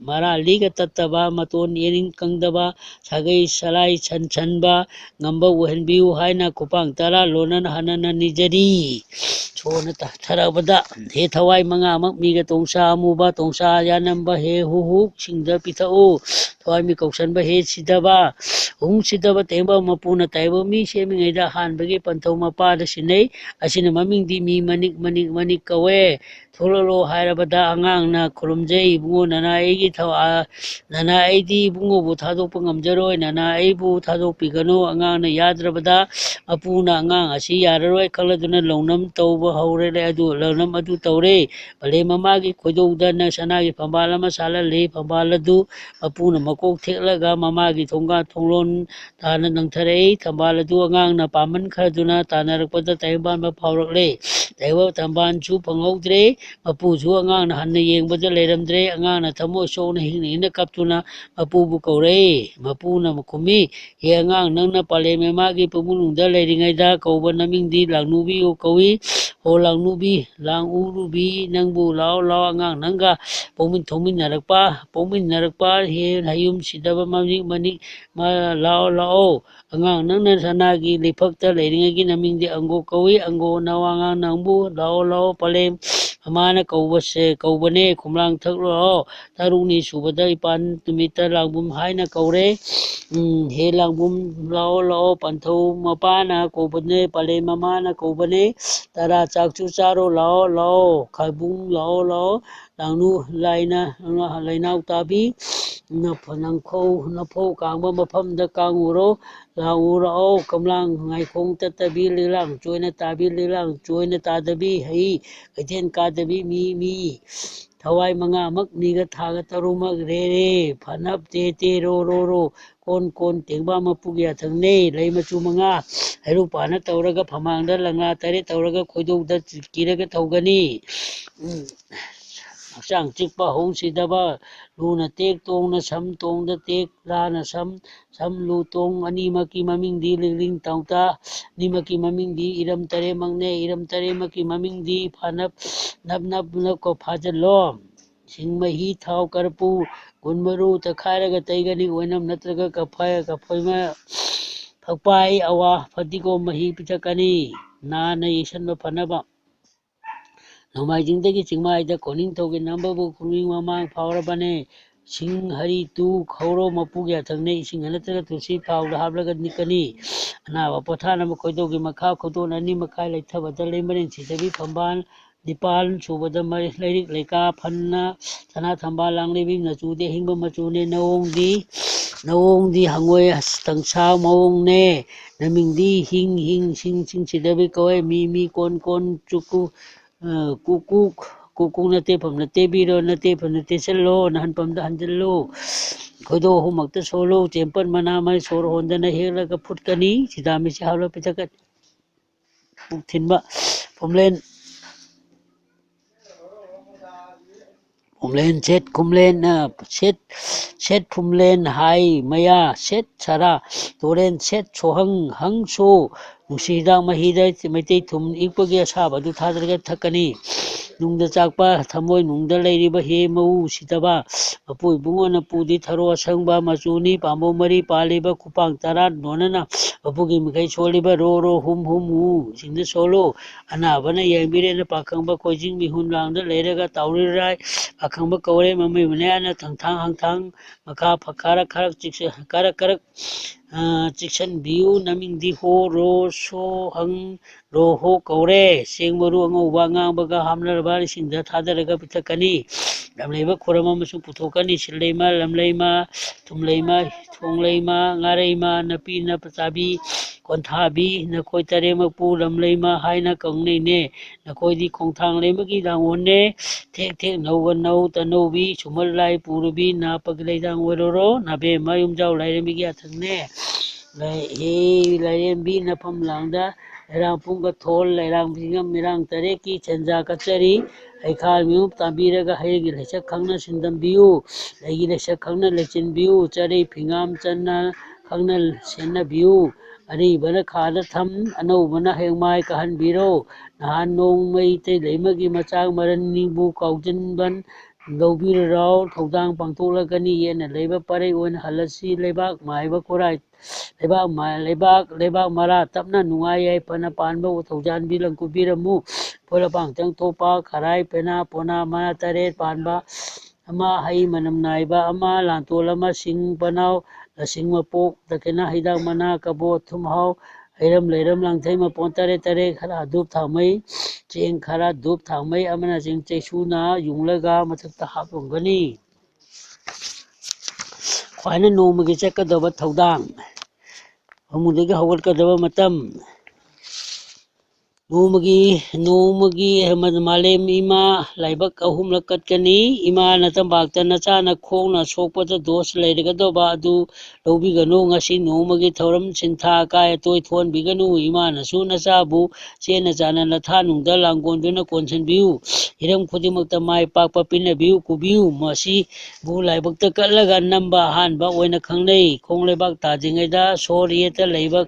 मारा लीगा तत्तबा मतोन येनिंग कंगदबा सागै सलाई छनबा ngamba uhhenbiu haina kupang tara lonan hanana nijari chona ta tharabada he thawai manga mak miga tongsa amuba tongsa yanamba he hu singda pitao thawai mi kausan ba he sidaba hung sidaba temba mapuna taibo mi semingai da hanbagi panthau mapa da sinei asina maming di mi manik kawe thololo hairabada angang na khurumjei bungo nana egi nana aidi bungo bu thadok pangamjaroi nana aibu thadok pigano angang na yadrabada apuna angang asi yararoi khaladuna launam tauba haure le adu launam adu taure bale mamagi khoidouda na sanagi phambala masala le phambaladu apuna makok theklaga mamagi thongga thonglon tana nangtharei thambaladu angang na paman khaduna tanarakpada taiban ba phaurakle taiwa tamban chu phanghoutre mapuju angang na hanna yengbada leiramdre angang na thamo sona hingna kaptuna mapubu kaure mapuna makumi he angang nangna paleme magi pumunungda leiringaida kauba namingdi langnubi o kawi ho langnubi langurubi nangbu lao angang nangga pomin narakpa he hayum sidaba manik ma lao angang nangna sanagi lifakta leiringagi namingdi anggo kawi anggo nawangang nangbu lao palem amana kaubane khumlang thaklo taruni subada ipan tumita langbum haina kaure he langbum lao panthau mapana kaubane pale mamana kaubane tara chakchu charo lao khaibung lao langnu lainau tabi nafau kangba mafamda kanguro laurao kamlang ngaikong tatabi lilang choina tabi lilang choina tadabi hei kaithen kadabi mi thawai manga mak niga thaga tarumak re phanap te ro kon tengba mapugya thangne leimachu manga hairu pana tauraga phamangda langa tare tauraga khoidouda kiraga thaugani hacang chikpa hong sidaba luna tek tongna sam tongda tek lana sam lu tong animaki mamingdi ling tauta nimaki mamingdi iram tare maki mamingdi phanap nap ko phajalo singmahi thau karpu gunmaru takhairaga taigani oinam natraga kaphoi phakpai awa phatigo mahi pitakani na isanba phanaba नोमाइजिंगदगी चिंगमाइदा कोनिंगथौगे नंबबु खुमिंग ममांग फावरबने सिंग हरि तू खौरो मपुग्या थंगने इसिंग नत्रगा तुलसी फावदा हाबलगा निकनी अनावा पोथाना मखोइदोगे मखा खोदोन अनि मखाइ लैथबदा लेमरेन सिदबी फंबान निपाल सुबदा मरि लैरिक लैका फन्ना सना थंबा लांगलेबी नचुदे हिंगबा मचुने नवोंगदी हंगोय तंगसा मवोंगने नमिंगदी हिंग सिंग सिदबी कवै मी कोन चुकु कुकू नते फम नते बीरो नते फम नते चलो नहन पम the हंजलो खोदो हुमक त सोलो चेंपन मना मै सोर होंदन हेलगा फुटकनी सिदामी से हावलो पिथक थिनबा फुमलेन सेट फुमलेन हाई मया सेट छरा तोरेन सेट सोहंग हंगसो ꯅꯨꯡꯁꯤ ꯍꯤꯗꯥꯛ ꯃꯍꯤꯗ ꯃꯩꯇꯩ ꯊꯨꯝ ꯏꯛꯄꯒꯤ ꯑꯁꯥꯕ ꯑꯗꯨ ꯊꯥꯗꯔꯒ ꯊꯛꯀꯅꯤ꯫ ꯅꯨꯡꯗ ꯆꯥꯛꯄ ꯊꯃꯣꯏ ꯅꯨꯡꯗ ꯂꯩꯔꯤꯕ ꯍꯦ ꯃꯎ ꯎꯁꯤꯠꯇꯕ ꯃꯄꯨ ꯏꯕꯨꯡꯉꯣꯅ ꯄꯨꯗꯤ ꯊꯔꯣ ꯑꯁꯪꯕ ꯃꯆꯨꯅꯤ ꯄꯥꯝꯕꯣꯝ ꯃꯔꯤ ꯄꯥꯜꯂꯤꯕ ꯈꯨꯄꯥꯡ 10 ꯂꯣꯟꯅꯅ ꯃꯄꯨꯒꯤ ꯃꯤꯈꯩ ꯁꯣꯜꯂꯤꯕ ꯔꯣ ꯔꯣ ꯍꯨꯝ ꯍꯨꯝ ꯍꯨ ꯁꯤꯡꯗ ꯁꯣꯜꯂꯨ ꯑꯅꯥꯕꯅ ꯌꯦꯡꯕꯤꯔꯦꯅ ꯄꯥꯈꯪꯕ ꯀꯣꯏꯖꯤꯡ ꯃꯤꯍꯨꯟ ꯂꯥꯡꯗ ꯂꯩꯔꯒ ꯇꯥꯎꯔꯤꯔꯥꯏ ꯄꯥꯈꯪꯕ ꯀꯧꯔꯦ ꯃꯃꯩ ꯃꯅꯌꯥꯅ ꯊꯪꯊꯥꯡ ꯍꯪꯊꯥꯡ ꯃꯈꯥ ꯀꯥꯔꯛ ꯀꯥꯔꯛ ꯆꯤꯛꯁꯟꯕꯤꯌꯨ ꯅꯃꯤꯡꯗꯤ ꯍꯣ ꯔꯣ ꯁꯣ ꯍꯪ ꯔꯣ ꯍꯣ ꯀꯧꯔꯦ ꯆꯦꯡ ꯃꯔꯨ ꯑꯉꯧꯕ ꯑꯉꯥꯡꯕꯒ ꯍꯥꯞꯅꯔꯕ ꯏꯁꯤꯡꯗ ꯊꯥꯗꯔꯒ ꯄꯤꯊꯛꯀꯅꯤ꯫ ꯂꯝꯂꯩꯃ ꯈꯨꯔꯝ ꯑꯃꯁꯨ ꯄꯨꯊꯣꯛꯀꯅꯤ꯫ ꯁꯤꯜꯂꯩꯃ ꯂꯝꯂꯩꯃ ꯊꯨꯝꯂꯩꯃ ꯊꯣꯡꯂꯩꯃ ꯉꯥꯔꯩꯃ ꯅꯄꯤ ꯅꯄꯆꯥꯕꯤ ꯀꯣꯟꯊꯥꯕꯤ ꯅꯈꯣꯏ ꯇꯔꯦꯠꯃꯛꯄꯨ ꯂꯝꯂꯩꯃ ꯍꯥꯏꯅ ꯀꯧꯅꯩꯅꯦ꯫ ꯅꯈꯣꯏꯗꯤ ꯈꯣꯡꯊꯥꯡ ꯂꯩꯃꯒꯤ ꯂꯥꯡꯑꯣꯜꯅꯦ꯫ ꯊꯦꯛ ꯊꯦꯛ ꯅꯧꯒ ꯅꯧ ꯇꯅꯧꯕꯤ ꯁꯨꯃꯜ ꯂꯥꯏ ꯄꯨꯔꯕꯤ ꯅꯥꯄꯒꯤ ꯂꯩꯗꯥꯡ ꯑꯣꯏꯔꯣꯔꯣ ꯅꯥꯕꯦꯝꯃ ꯌꯨꯝꯖꯥꯎ ꯂꯥꯏꯔꯦꯝꯕꯤꯒꯤ ꯌꯥꯊꯪꯅꯦ꯫ ꯍꯦ ꯂꯥꯏꯔꯦꯝꯕꯤ ꯅꯐꯝ ꯂꯥꯡꯗ ꯂꯩꯔꯥꯡ ꯄꯨꯡꯒ ꯊꯣꯜ ꯂꯩꯔꯥꯡ ꯆꯤꯡꯉꯝ ꯃꯤꯔꯥꯡ ꯇꯔꯦꯠꯀꯤ ꯁꯦꯟꯖꯥ ꯀꯠꯆꯔꯤ꯫ ꯍꯩꯈꯥ ꯃꯤꯎꯞ ꯇꯥꯕꯤꯔꯒ ꯍꯩꯒꯤ ꯂꯩꯁꯛ ꯈꯪꯅ ꯁꯤꯟꯗꯝꯕꯤꯌꯨ ꯂꯩꯒꯤ ꯂꯩꯁꯛ ꯈꯪꯅ ꯂꯩꯆꯤꯟꯕꯤꯌꯨ ꯆꯔꯩ ꯐꯤꯉꯥꯝ ꯆꯟꯅ ꯈꯪꯅ ꯁꯦꯟꯅꯕꯤꯌꯨ꯫ ꯑꯔꯤꯕꯅ ꯈꯥꯗ ꯊꯝ ꯑꯅꯧꯕꯅ ꯍꯌꯦꯡꯃꯥꯏ ꯀꯥꯍꯟꯕꯤꯔꯣ꯫ ꯅꯍꯥꯟ ꯅꯣꯡꯃꯩ ꯂꯩꯃꯒꯤ ꯃꯆꯥꯛ ꯃꯔꯟꯅꯤꯕꯨ ꯀꯥꯎꯖꯤꯟꯕꯟ ꯂꯧꯕꯤꯔꯔꯥꯎ ꯊꯧꯗꯥꯡ ꯄꯥꯡꯊꯣꯛꯂꯒꯅꯤ ꯌꯦꯠꯅ ꯂꯩꯕ ꯄꯔꯩ ꯑꯣꯏꯅ ꯍꯜꯂꯁꯤ ꯂꯩꯕꯥꯛ ꯃꯥꯏꯕ ꯈꯨꯔꯥꯏ ꯂꯩꯕꯥꯛ ꯃꯔꯥ ꯇꯞꯅ ꯅꯨꯡꯉꯥꯏ ꯌꯥꯏꯐꯅ ꯄꯥꯟꯕ ꯊꯧꯖꯥꯟꯕꯤ ꯂꯪꯀꯨꯕꯤꯔꯝꯃꯨ ꯐꯣꯏꯔꯄꯥꯡ ꯆꯪꯊꯣꯛꯄ ꯈꯔꯥꯏ ꯄꯦꯅꯥ ꯄꯣꯅꯥ ꯃꯅꯥ 8 ꯄꯥꯟꯕ ꯑꯃ ꯍꯩ ꯃꯅꯝ ꯅꯥꯏꯕ ꯑꯃ ꯂꯥꯟꯇꯣꯜ ꯑꯃ ꯁꯤꯡ ꯄꯅꯥꯎ ꯂꯁꯤꯡ ꯃꯄꯣꯛ ꯗꯈꯤꯅꯥ ꯍꯩꯗꯥꯛ ꯃꯅꯥ ꯀꯕꯣꯠ ꯊꯨꯝꯍꯥꯎ ꯍꯩꯔꯝ ꯂꯩꯔꯝ ꯂꯥꯡꯊꯩ ꯃꯄꯣꯟ 8 ꯈꯔ ꯙꯨꯞ ꯊꯥꯎꯃꯩ ꯆꯦꯡ ꯈꯔ ꯙꯨꯞ ꯊꯥꯎꯃꯩ ꯑꯃꯅ ꯆꯩꯁꯨꯅ ꯌꯨꯡꯂꯒ ꯃꯊꯛꯇ ꯍꯥꯞꯂꯝꯒꯅꯤ꯫ ꯈ꯭ꯋꯥꯏꯅ ꯅꯣꯡꯃꯒꯤ ꯆꯠꯀꯗꯕ ꯊꯧꯗꯥꯡ ꯐꯃꯨꯡꯗꯒꯤ ꯍꯧꯒꯠꯀꯗꯕ ꯃꯇꯝ ꯅꯣꯡꯃꯒꯤ ꯃꯥꯂꯦꯝ ꯏꯃꯥ ꯂꯥꯏꯕꯛ 3 ꯀꯠꯀꯅꯤ꯫ ꯏꯃꯥꯅ ꯇꯝꯄꯥꯛꯇ ꯅꯆꯥꯅ ꯈꯣꯡꯅ ꯁꯣꯛꯄꯗ ꯗꯣꯁ ꯂꯩꯔꯒꯗꯕ ꯑꯗꯨ ꯂꯧꯕꯤꯒꯅꯨ꯫ ꯉꯁꯤ ꯅꯣꯡꯃꯒꯤ ꯊꯧꯔꯝ ꯁꯤꯟꯊꯥ ꯑꯀꯥꯏ ꯑꯇꯣꯏ ꯊꯣꯛꯍꯟꯕꯤꯒꯅꯨ꯫ ꯏꯃꯥꯅꯁꯨ ꯅꯆꯥꯕꯨ ꯆꯦꯅ ꯆꯥꯟꯅ ꯅꯊꯥꯅꯨꯡꯗ ꯂꯥꯡꯒꯣꯟꯗꯨꯅ ꯀꯣꯟꯁꯤꯟꯕꯤꯌꯨ꯫ ꯍꯤꯔꯝ ꯈꯨꯗꯤꯡꯃꯛꯇ ꯃꯥꯏ ꯄꯥꯛꯄ ꯄꯤꯅꯕꯤꯌꯨ ꯀꯨꯕꯤꯌꯨ꯫ ꯃꯁꯤꯕꯨ ꯂꯥꯏꯕꯛꯇ ꯀꯠꯂꯒ ꯅꯝꯕ ꯑꯍꯥꯟꯕ ꯑꯣꯏꯅ ꯈꯪꯅꯩ꯫ ꯈꯣꯡꯂꯩꯕꯥꯛ ꯇꯥꯗ꯭ꯔꯤꯉꯩꯗ ꯁꯣꯔ ꯌꯦꯠꯇ ꯂꯩꯕ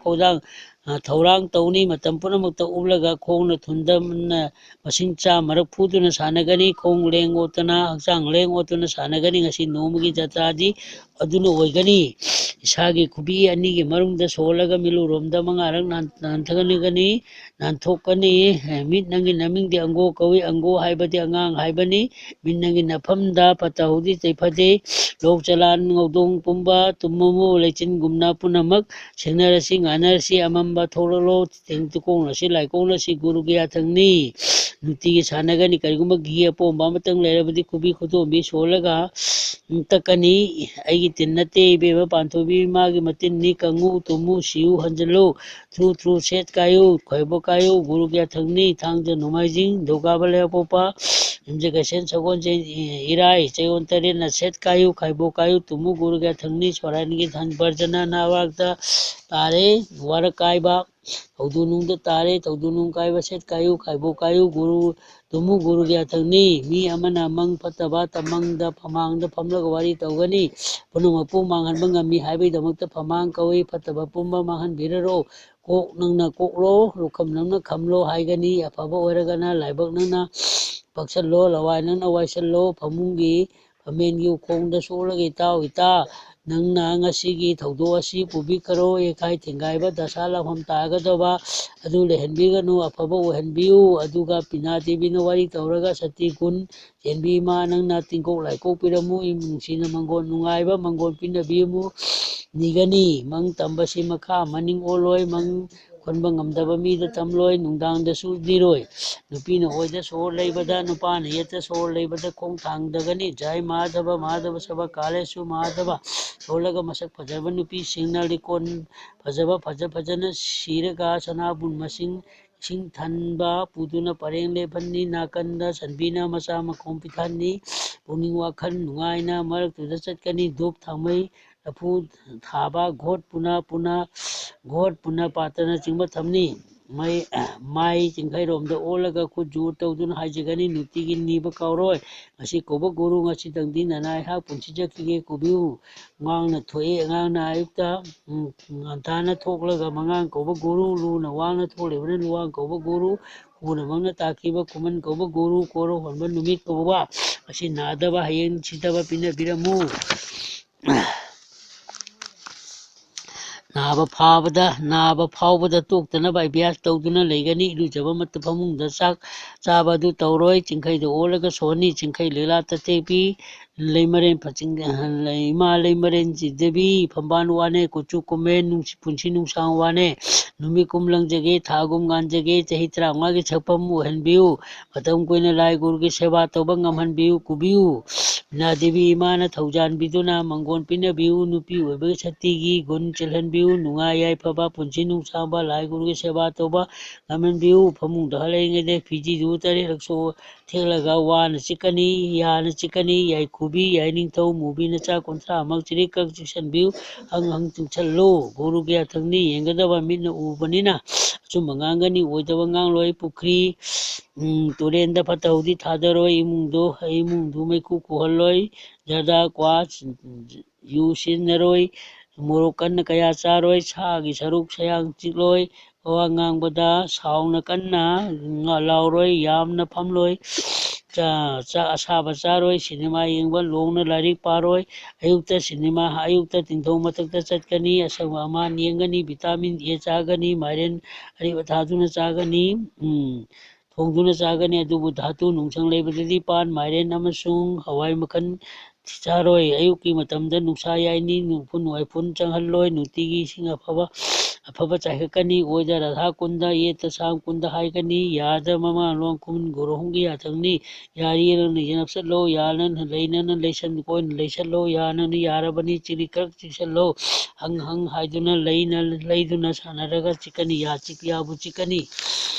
ꯊꯧꯔꯥꯡ ꯇꯧꯅꯤ꯫ ꯃꯇꯝ ꯄꯨꯝꯅꯃꯛꯇ ꯎꯞꯂꯒ ꯈꯣꯡꯅ ꯊꯨꯟꯗꯅ ꯃꯁꯤꯡ 100 ꯐꯨꯗꯨꯅ ꯁꯥꯟꯅꯒꯅꯤ꯫ ꯈꯣꯡ ꯂꯦꯡ ꯑꯣꯠꯇꯨꯅ ꯍꯛꯆꯥꯡ ꯂꯦꯡ ꯑꯣꯠꯇꯨꯅ ꯁꯥꯟꯅꯒꯅꯤ꯫ ꯉꯁꯤ ꯅꯣꯡꯃꯒꯤ ꯖꯇ꯭ꯔꯥꯗꯤ ꯑꯗꯨꯅ ꯑꯣꯏꯒꯅꯤ꯫ ꯏꯁꯥꯒꯤ ꯈꯨꯕꯤ 2ꯒꯤ ꯃꯅꯨꯡꯗ ꯁꯣꯜꯂꯒ ꯃꯤꯠꯂꯨꯔꯣꯝꯗ 5 ꯅꯥꯟꯊꯣꯛꯀꯅꯤ꯫ ꯃꯤꯠ ꯅꯪꯒꯤ ꯅꯃꯤꯡꯗꯤ ꯑꯪꯒꯣ ꯀꯧꯏ꯫ ꯑꯪꯒꯣ ꯍꯥꯏꯕꯗꯤ ꯑꯉꯥꯡ ꯍꯥꯏꯕꯅꯤ꯫ ꯃꯤꯠ ꯅꯪꯒꯤ ꯅꯐꯝꯗ ꯐꯠꯇ ꯍꯥꯎꯊꯤ ꯇꯩꯐꯗꯦ꯫ ꯂꯣꯛ ꯆꯂꯥꯟ ꯉꯧꯗꯣꯡ ꯄꯨꯝꯕ ꯇꯨꯝꯃꯨ ꯂꯩꯆꯤꯟꯒꯨꯝꯅ ꯄꯨꯝꯅꯃꯛ ꯁꯦꯡꯅꯔꯁꯤ ꯉꯥꯟꯅꯔꯁꯤ ꯑꯃꯝꯕ ꯊꯣꯛꯂꯛꯂꯣ ꯇꯨꯀꯣꯡꯂꯁꯤ ꯂꯥꯏꯀꯣꯡꯂꯁꯤ ꯒꯨꯔꯨꯒꯤ ꯌꯥꯊꯪꯅꯤ꯫ ꯅꯨꯡꯇꯤꯒꯤ ꯁꯥꯟꯅꯒꯅꯤ꯫ ꯀꯔꯤꯒꯨꯝꯕ ꯘꯤ ꯑꯄꯣꯝꯕ ꯑꯃꯇꯪ ꯂꯩꯔꯕꯗꯤ ꯈꯨꯕꯤ ꯈꯨꯗꯣꯝꯕꯤ ꯁꯣꯜꯂꯒ ꯇꯛꯀꯅꯤ꯫ ꯑꯩꯒꯤ ꯇꯤꯟ ꯅꯠꯇꯦ ꯏꯕꯦꯝꯃ ꯄꯥꯟꯊꯣꯏꯕꯤ ꯏꯃꯥꯒꯤ ꯃꯇꯤꯟꯅꯤ꯫ ꯀꯪꯉꯨ ꯇꯨꯝꯃꯨ ꯁꯤꯌꯨ ꯍꯟꯖꯤꯜꯂꯨ ꯊ꯭ꯔꯨ ꯊ꯭ꯔꯨ ꯁꯦꯠ ꯀꯥꯏꯌꯨ ꯈꯣꯏꯕꯣꯛ ꯀꯥꯏꯌꯨ ꯒꯨꯔꯨꯒꯤ ꯌꯥꯊꯪꯅꯤ꯫ ꯊꯥꯡꯖ ꯅꯣꯡꯃꯥꯏꯖꯤꯡ ꯅꯤꯡꯊꯧꯀꯥꯕ ꯂꯩꯕꯥꯛꯄꯣꯛꯄ ꯌꯨꯝꯖꯀꯩꯁ ꯁꯒꯣꯜꯁꯦꯟ ꯏꯔꯥꯏ ꯆꯌꯣꯜ 8ꯅ ꯁꯦꯠ ꯀꯥꯏꯌꯨ ꯈꯥꯏꯕꯣꯛ ꯀꯥꯏꯌꯨ ꯇꯨꯝꯃꯨ ꯒꯨꯔꯨꯒꯤ ꯌꯥꯊꯪꯅꯤ꯫ ꯁꯣꯔꯥꯏꯅꯤꯒꯤ ꯕꯔꯖꯅ ꯅꯋꯥꯔꯛꯇ ꯇꯥꯔꯦ ꯋꯥꯔꯛ ꯀꯥꯏꯕ ꯊꯧꯗꯨꯅꯨꯡꯗ ꯇꯥꯔꯦ ꯊꯧꯗꯨꯅꯨꯡ ꯀꯥꯏꯕ ꯁꯦꯠ ꯀꯥꯏꯌꯨ ꯈꯥꯏꯕꯣꯛ ꯀꯥꯏꯌꯨ ꯇꯨꯝꯃꯨ ꯒꯨꯔꯨꯒꯤ ꯌꯥꯊꯪꯅꯤ꯫ ꯃꯤ ꯑꯃꯅ ꯃꯪ ꯐꯠꯇꯕ ꯃꯪꯗ ꯐꯃꯥꯡꯗ ꯐꯝꯂꯒ ꯋꯥꯔꯤ ꯇꯧꯒꯅꯤ꯫ ꯄꯨꯝꯅꯃꯛꯄꯨ ꯃꯥꯡꯍꯟꯕ ꯉꯝꯃꯤ ꯍꯥꯏꯕꯒꯤꯗꯃꯛꯇ ꯐꯃꯥꯡ ꯀꯧꯏ꯫ ꯐꯠꯇꯕ ꯄꯨꯝꯕ ꯃꯥꯡꯍꯟꯕꯤꯔꯔꯣ ꯀꯣꯛ ꯅꯪꯅ ꯀꯣꯛꯂꯣ ꯂꯨꯈꯝ ꯅꯪꯅ ꯈꯝꯂꯣ ꯍꯥꯏꯒꯅꯤ꯫ ꯑꯐꯕ ꯑꯣꯏꯔꯒꯅ ꯂꯥꯏꯕꯛ ꯅꯪꯅ ꯄꯛꯁꯜꯂꯣ ꯂꯋꯥꯏ ꯅꯪꯅ ꯋꯥꯏꯁꯜꯂꯣ꯫ ꯐꯝꯃꯦꯟꯒꯤ ꯎꯈꯣꯡꯗ ꯁꯣꯛꯂꯒ ꯏꯇꯥꯎ ꯏꯇꯥ ꯅꯪꯅ ꯉꯁꯤꯒꯤ ꯊꯧꯗꯣꯛ ꯑꯁꯤ ꯄꯨꯕꯤꯈ꯭ꯔꯣ꯫ ꯌꯩꯈꯥꯏ ꯊꯤꯡꯒꯥꯏꯕ ꯗꯁꯥ ꯂꯥꯛꯐꯝ ꯇꯥꯒꯗꯕ ꯑꯗꯨ ꯂꯩꯍꯟꯕꯤꯒꯅꯨ ꯑꯐꯕ ꯑꯣꯏꯍꯟꯕꯤꯌꯨ꯫ ꯑꯗꯨꯒ ꯄꯤꯅꯥ ꯗꯦꯕꯤꯅ ꯋꯥꯔꯤ ꯇꯧꯔꯒ ꯁꯇꯤ ꯒꯨꯟ ꯆꯦꯟꯕꯤ ꯏꯃꯥ ꯅꯪꯅ ꯇꯤꯡꯀꯣꯛ ꯂꯥꯏꯀꯣꯛ ꯄꯤꯔꯝꯃꯨ ꯅꯨꯡꯁꯤꯅ ꯃꯪꯒꯣꯜ ꯅꯨꯡꯉꯥꯏꯕ ꯃꯪꯒꯣꯜ ꯄꯤꯅꯕꯤꯔꯝꯃꯨ ꯅꯤꯒꯅꯤ꯫ ꯃꯪ ꯇꯝꯕꯁꯤ ꯃꯈꯥ ꯃꯅꯤꯡ ꯑꯣꯜꯂꯣꯏ ꯃꯪ ꯈꯣꯟꯕ ꯉꯝꯗꯕ ꯃꯤꯗ ꯇꯝꯂꯣꯏ ꯅꯨꯡꯗꯥꯡꯗꯁꯨ ꯂꯤꯔꯣꯏ꯫ ꯅꯨꯄꯤꯅ ꯑꯣꯏꯗ ꯁꯣꯔ ꯂꯩꯕꯗ ꯅꯨꯄꯥꯅ ꯌꯦꯠꯇ ꯁꯣꯔ ꯂꯩꯕꯗ ꯈꯣꯡ ꯊꯥꯡꯗꯒꯅꯤ꯫ ꯖꯥꯏ ꯃꯍꯥꯗꯦꯕ ꯃꯍꯥꯗꯦꯕ ꯁꯕ ꯀꯥꯂꯦꯁꯨ ꯃꯍꯥꯗꯦꯕ꯫ ꯁꯣꯜꯂꯒ ꯃꯁꯛ ꯐꯖꯕ ꯅꯨꯄꯤꯁꯤꯡꯅ ꯂꯤꯛꯀꯣꯟ ꯐꯖꯅ ꯁꯤꯔꯒ ꯁꯅꯥꯕꯨꯟ ꯏꯁꯤꯡ ꯊꯟꯕ ꯄꯨꯗꯨꯅ ꯄꯔꯦꯡ ꯂꯦꯞꯍꯟꯅꯤ꯫ ꯅꯥꯀꯟꯗ ꯁꯟꯕꯤꯅ ꯃꯆꯥ ꯃꯈꯣꯝ ꯄꯤꯊꯍꯟꯅꯤ꯫ ꯄꯨꯛꯅꯤꯡ ꯋꯥꯈꯜ ꯅꯨꯡꯉꯥꯏꯅ ꯃꯔꯛꯇꯨꯗ ꯆꯠꯀꯅꯤ꯫ ꯙꯨꯞ ꯊꯥꯎꯃꯩ ꯂꯐꯨ ꯊꯥꯕ ꯘꯣꯠ ꯄꯨꯅ ꯄꯥꯇ꯭ꯔꯅꯆꯤꯡꯕ ꯊꯝꯅꯤ꯫ mai chingkhairom da olaga khuju tawdun haijagani nutigi niba kauroi ngasi koba guru ngasi dangdi nanai ha punchijaki kubiu ngangna thoi ngangna ayukta ngantana thoklaga mangang koba guru luna wangna tholebna luwang koba guru kuna mamna takiba kuman koba guru koro honba numit koba asi nadaba hayeng chidaba pina biramu naba faubada toktanaba abhyas tawduna leigani irujaba matta famungda sak chaba du tawroi chingkhaida olaga soni chingkhai lela tatepi leimaren phaching ima leimaren jidebi phamban wane kuchu komen punchi nungsang wane numi kumlang jage thagum gan jage chahi trangwa ge chapam uhanbiu matam koina lai guru ge seba tawba ngamhanbiu kubiu na devi imana thaujan biduna mangon pina biu nupi oiba satigi gun chelhanbiu nunga yai phaba punchi nungsamba lai guru ge seba tawba ngamanbiu phamungda halaingede phiji du tare rakso thelaga wana chikani yana chikani yai khubi yai ningthau mubi nacha kontra amak chiri kak chiksanbiu hang chungchallo guru ge athangni yengadaba mitna ubanina achumba ngangani oidaba ngangloi pukri turenda fatahudi thadaroi imungdu maiku kuhalloi jada kwa yu sinaroi morokan kaya charoi sagi saruk sayang chikloi wa ngangbada sauna kanna lauroi yamna phamloi cha asaba charoi cinema yengba longna larik paroi ayukta tingthau mathakta chatkani asangwa ama yengani vitamin A chagani mairen ariba thaduna chagani thongduna chagani adubu dhatu nungsang leibadadi pan mairen amasung hawai makhan charoi ayuki matamda nungsa yaini nungphun waifun changhalloi nutigi ising afaba chaihakani oida radha kunda yeta sam kunda haigani yada mama long kumun gorohungi yathangni yarina yanapsatlo yanan leinana leisan koin leisallo yanan yarabani chirikrak chiksallo hang haiduna leiduna sanaraga chikani ya chikyabu chikani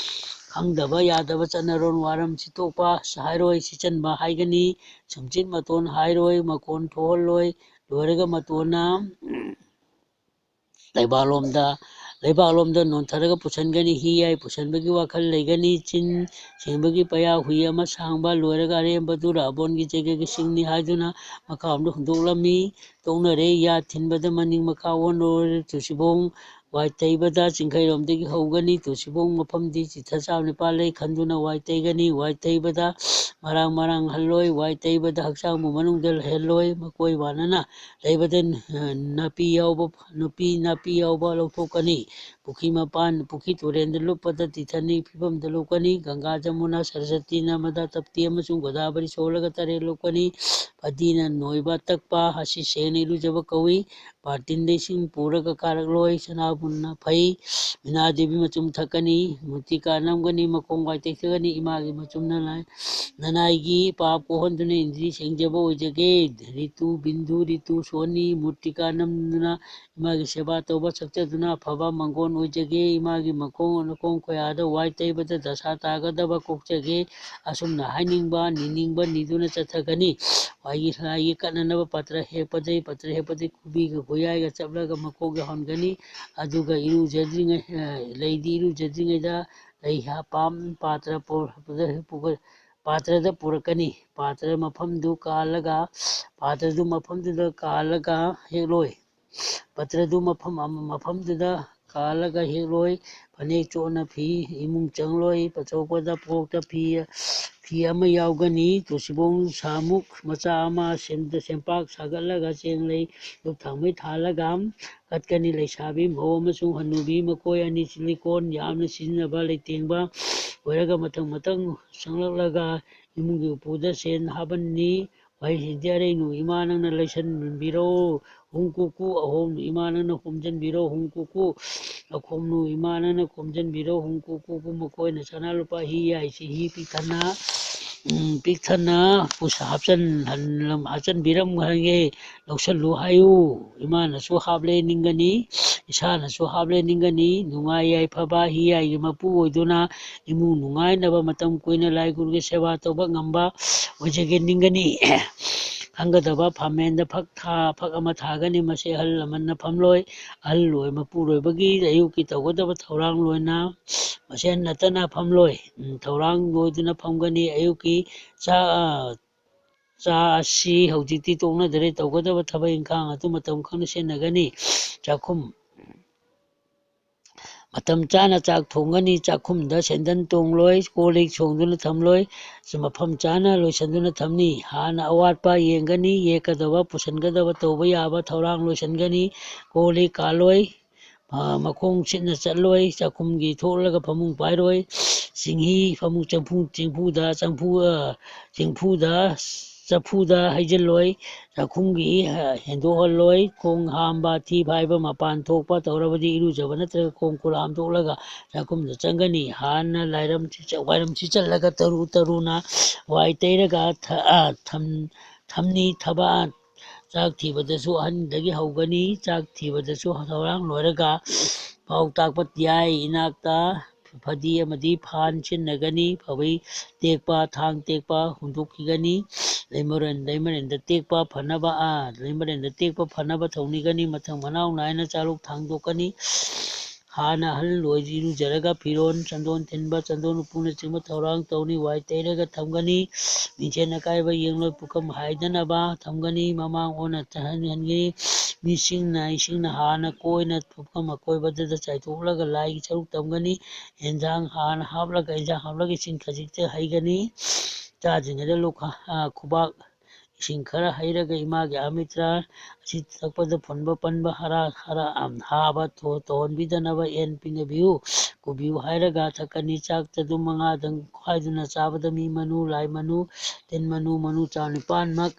khangdaba yadaba chanaron waram chitopa hairoi sichanba haigani chamchit maton hairoi makon thohalloi loiraga matona leibalomda nontaraga puchangani hi yai puchanbagi wakhal leigani chin sengbagi paya hui ama sangba loiraga arembadu rabongi jegegi singni haiduna makamda hundoklami toknare ya thinbada maning maka wonor tusibong waiteibada chingkhairomdagi haugani tusibong mafamdi chitha chamni palei khanduna waiteigani waiteibada marang halloi waiteibada hakchangbu manungda helloi makoi wanana leibada napi yauba lauthokani pukhi mapan pukhi turenda lupada tithani phibamda lukani ganga jamuna saraswati namada tapti amasung godavari solaga tare lukani padina noiba takpa hasi sena irujaba kawi partinda ising puraga karakloi sanabunna phai mina devi machum thakani mutika namgani makong waiteikthagani imagi machumna nanaigi pap kohonduna indri sengjaba oijage ritu bindu ritu soni mutika namduna imagi seba tauba sakchaduna phaba mangon oijage imagi makong nakong khoyada waiteibada dasa tagadaba kokjage asumna hainingba niningba niduna chathagani waigi kananaba patra hepajai kubiga goyaiga chaplaga makoga hongani aduga leidi irujadringaida lei hapam patrada purakani patra mafamdu kalaga hekloi patradu mafamduda kalaga hekloi phanek chona phi imung changloi pachokpada pokta phi ama yaugani tusibong samuk macha ama sempak sagatlaga chenglei lupthangmai thalaga katkani leisabi mho amasung hanubi makoi ani silikon yamna sizinaba leitengba oiraga mathang sanglaklaga imunggi upuda sen habanni wahilsidi areinu ima nangna leisanbiro hungkuku ahomnu ima nangna homjanbiro hungkuku akhomnu ima nangna khomjanbiro hungkuku makoina sana lupa hi yaisi hi pikthana pusa hapchan biram hange lausallu hayu imanasu haple ningani isanasu haple ningani nungai yai phaba hi yai mapu oiduna imung nungai naba matam koina lai guruge seba tauba ngamba oijage ningani ꯍꯪꯒꯗꯕ ꯐꯥꯃꯦꯟꯗ ꯐꯛ ꯑꯃ ꯊꯥꯒꯅꯤ ꯃꯁꯤ ꯑꯍꯜ ꯂꯃꯟꯅ ꯐꯝꯂꯣꯏ ꯑꯍꯜ ꯃꯄꯨꯔꯣꯏꯕꯒꯤ ꯑꯌꯨꯛꯀꯤ ꯇꯧꯒꯗꯕ ꯊꯧꯔꯥꯡ ꯂꯣꯏꯅ ꯃꯁꯦꯟ ꯅꯠꯇꯅ ꯐꯝꯂꯣꯏ ꯊꯧꯔꯥꯡ ꯂꯣꯏꯗꯨꯅ ꯐꯝꯒꯅꯤ ꯑꯌꯨꯛꯀꯤ ꯆꯥ ꯑꯁꯤ ꯍꯧꯖꯤꯛꯇꯤ ꯇꯣꯛꯅꯗ꯭ꯔꯦ ꯇꯧꯒꯗꯕ ꯊꯕꯛ ꯏꯪꯈꯥꯡ ꯑꯗꯨ ꯃꯇꯝ ꯈꯪꯅ ꯁꯦꯟꯅꯒꯅꯤ ꯆꯥꯛꯈꯨꯝ ꯃꯇꯝ ꯆꯥꯅ ꯆꯥꯛ ꯊꯣꯡꯒꯅꯤ ꯆꯥꯛꯈꯨꯝꯗ ꯁꯦꯟꯗꯟ ꯇꯣꯡꯂꯣꯏ ꯀꯣꯜ ꯂꯤꯛ ꯁꯣꯡꯗꯨꯅ ꯊꯝꯂꯣꯏ ꯃꯐꯝ ꯆꯥꯅ ꯂꯣꯏꯁꯤꯟꯗꯨꯅ ꯊꯝꯅꯤ ꯍꯥꯟꯅ ꯑꯋꯥꯠꯄ ꯌꯦꯡꯒꯅꯤ ꯌꯦꯛꯀꯗꯕ ꯄꯨꯁꯤꯟꯒꯗꯕ ꯇꯧꯕ ꯌꯥꯕ ꯊꯧꯔꯥꯡ ꯂꯣꯏꯁꯤꯟꯒꯅꯤ ꯀꯣꯜ ꯂꯤꯛ ꯀꯥꯜꯂꯣꯏ ꯃꯈꯣꯡ ꯁꯤꯠꯅ ꯆꯠꯂꯣꯏ ꯆꯥꯛꯈꯨꯝꯒꯤ ꯊꯣꯛꯂꯒ ꯐꯃꯨꯡ ꯄꯥꯏꯔꯣꯏ ꯆꯤꯡꯍꯤ ꯐꯃꯨꯡ ꯆꯐꯨꯗ ꯍꯩꯖꯤꯜꯂꯣꯏ ꯆꯥꯛꯈꯨꯝꯒꯤ ꯍꯦꯟꯗꯣꯛꯍꯜꯂꯣꯏ ꯈꯣꯡ ꯍꯥꯝꯕ ꯊꯤ ꯐꯥꯏꯕ ꯃꯄꯥꯟ ꯊꯣꯛꯄ ꯇꯧꯔꯕꯗꯤ ꯏꯔꯨꯖꯕ ꯅꯠꯇ꯭ꯔꯒ ꯈꯣꯡ ꯈꯨꯠ ꯍꯥꯝꯗꯣꯛꯂꯒ ꯆꯥꯛꯈꯨꯝꯗ ꯆꯪꯒꯅꯤ ꯍꯥꯟꯅ ꯋꯥꯏꯔꯝ ꯁꯤꯠꯆꯜꯂꯒ ꯇꯔꯨꯅ ꯋꯥꯏ ꯇꯩꯔꯒ ꯊꯝꯅꯤ ꯊꯕꯛ ꯆꯥꯛ ꯊꯤꯕꯗꯁꯨ ꯑꯍꯟꯗꯒꯤ ꯍꯧꯒꯅꯤ ꯆꯥꯛ ꯊꯤꯕꯗꯁꯨ ꯊꯧꯔꯥꯡ ꯂꯣꯏꯔꯒ ꯄꯥꯎ ꯇꯥꯛꯄ ꯌꯥꯏ ꯏꯅꯥꯛꯇ ꯐꯗꯤ ꯑꯃꯗꯤ ꯐꯥꯟ ꯁꯤꯟꯅꯒꯅꯤ ꯐꯕꯩ ꯇꯦꯛꯄ ꯊꯥꯡ ꯇꯦꯛꯄ ꯍꯨꯟꯗꯣꯛꯈꯤꯒꯅꯤ ꯂꯩꯃꯔꯦꯟꯗ ꯇꯦꯛꯄ ꯐꯅꯕ ꯊꯧꯅꯤꯒꯅꯤ ꯃꯊꯪ ꯃꯅꯥꯎ ꯅꯥꯏꯅ ꯆꯥꯂꯨꯛ ꯊꯥꯡꯗꯣꯛꯀꯅꯤ ꯍꯥꯟꯅ ꯑꯍꯜ ꯏꯔꯨꯖꯔꯒ ꯐꯤꯔꯣꯟ ꯆꯟꯗꯣꯟ ꯊꯤꯟꯕ ꯆꯟꯗꯣꯟ ꯎꯄꯨꯅꯆꯤꯡꯕ ꯊꯧꯔꯥꯡ ꯇꯧꯅꯤ ꯋꯥꯏ ꯇꯩꯔꯒ ꯊꯝꯒꯅꯤ ꯃꯤꯡꯁꯦꯟ ꯑꯀꯥꯏꯕ ꯌꯦꯡꯂꯣꯏ ꯄꯨꯈꯝ ꯍꯥꯏꯗꯅꯕ ꯊꯝꯒꯅꯤ ꯃꯃꯥꯡ ꯑꯣꯟꯅ ꯆꯠꯍꯟꯒꯅꯤ ꯏꯁꯤꯡꯅ ꯍꯥꯟꯅ ꯀꯣꯏꯅ ꯄꯨꯈꯝ ꯑꯀꯣꯏꯕꯗ ꯆꯥꯏꯊꯣꯛꯂꯒ ꯂꯥꯏꯒꯤ ꯁꯔꯨꯛ ꯇꯝꯒꯅꯤ ꯏꯟꯖꯥꯡ ꯍꯥꯞꯂꯒ ꯏꯁꯤꯡ ꯈꯖꯤꯛꯇ ꯍꯩꯒꯅꯤ ꯆꯥꯗ꯭ꯔꯤꯉꯩꯗ ꯈꯨꯕꯥꯛ ꯏꯁꯤꯡ ꯈꯔ ꯍꯩꯔꯒ ꯏꯃꯥꯒꯤ ꯑꯃꯤꯇ꯭ꯔ ꯑꯁꯤ ꯊꯛꯄꯗ ꯐꯨꯟꯕ ꯄꯟꯕ ꯍꯥꯕ ꯇꯧꯍꯟꯕꯤꯗꯅꯕ ꯑꯦꯟ ꯄꯤꯅꯕꯤꯌꯨ ꯄꯨꯕꯤꯌꯨ ꯍꯥꯏꯔꯒ ꯊꯛꯀꯅꯤ ꯆꯥꯛ ꯆꯗꯨ 5ꯗꯪ ꯈꯥꯏꯗꯨꯅ ꯆꯥꯕꯗ ꯃꯤ ꯃꯅꯨ ꯂꯥꯏ ꯃꯅꯨ ꯇꯤꯟ ꯃꯅꯨ ꯆꯥ 9ꯃꯛ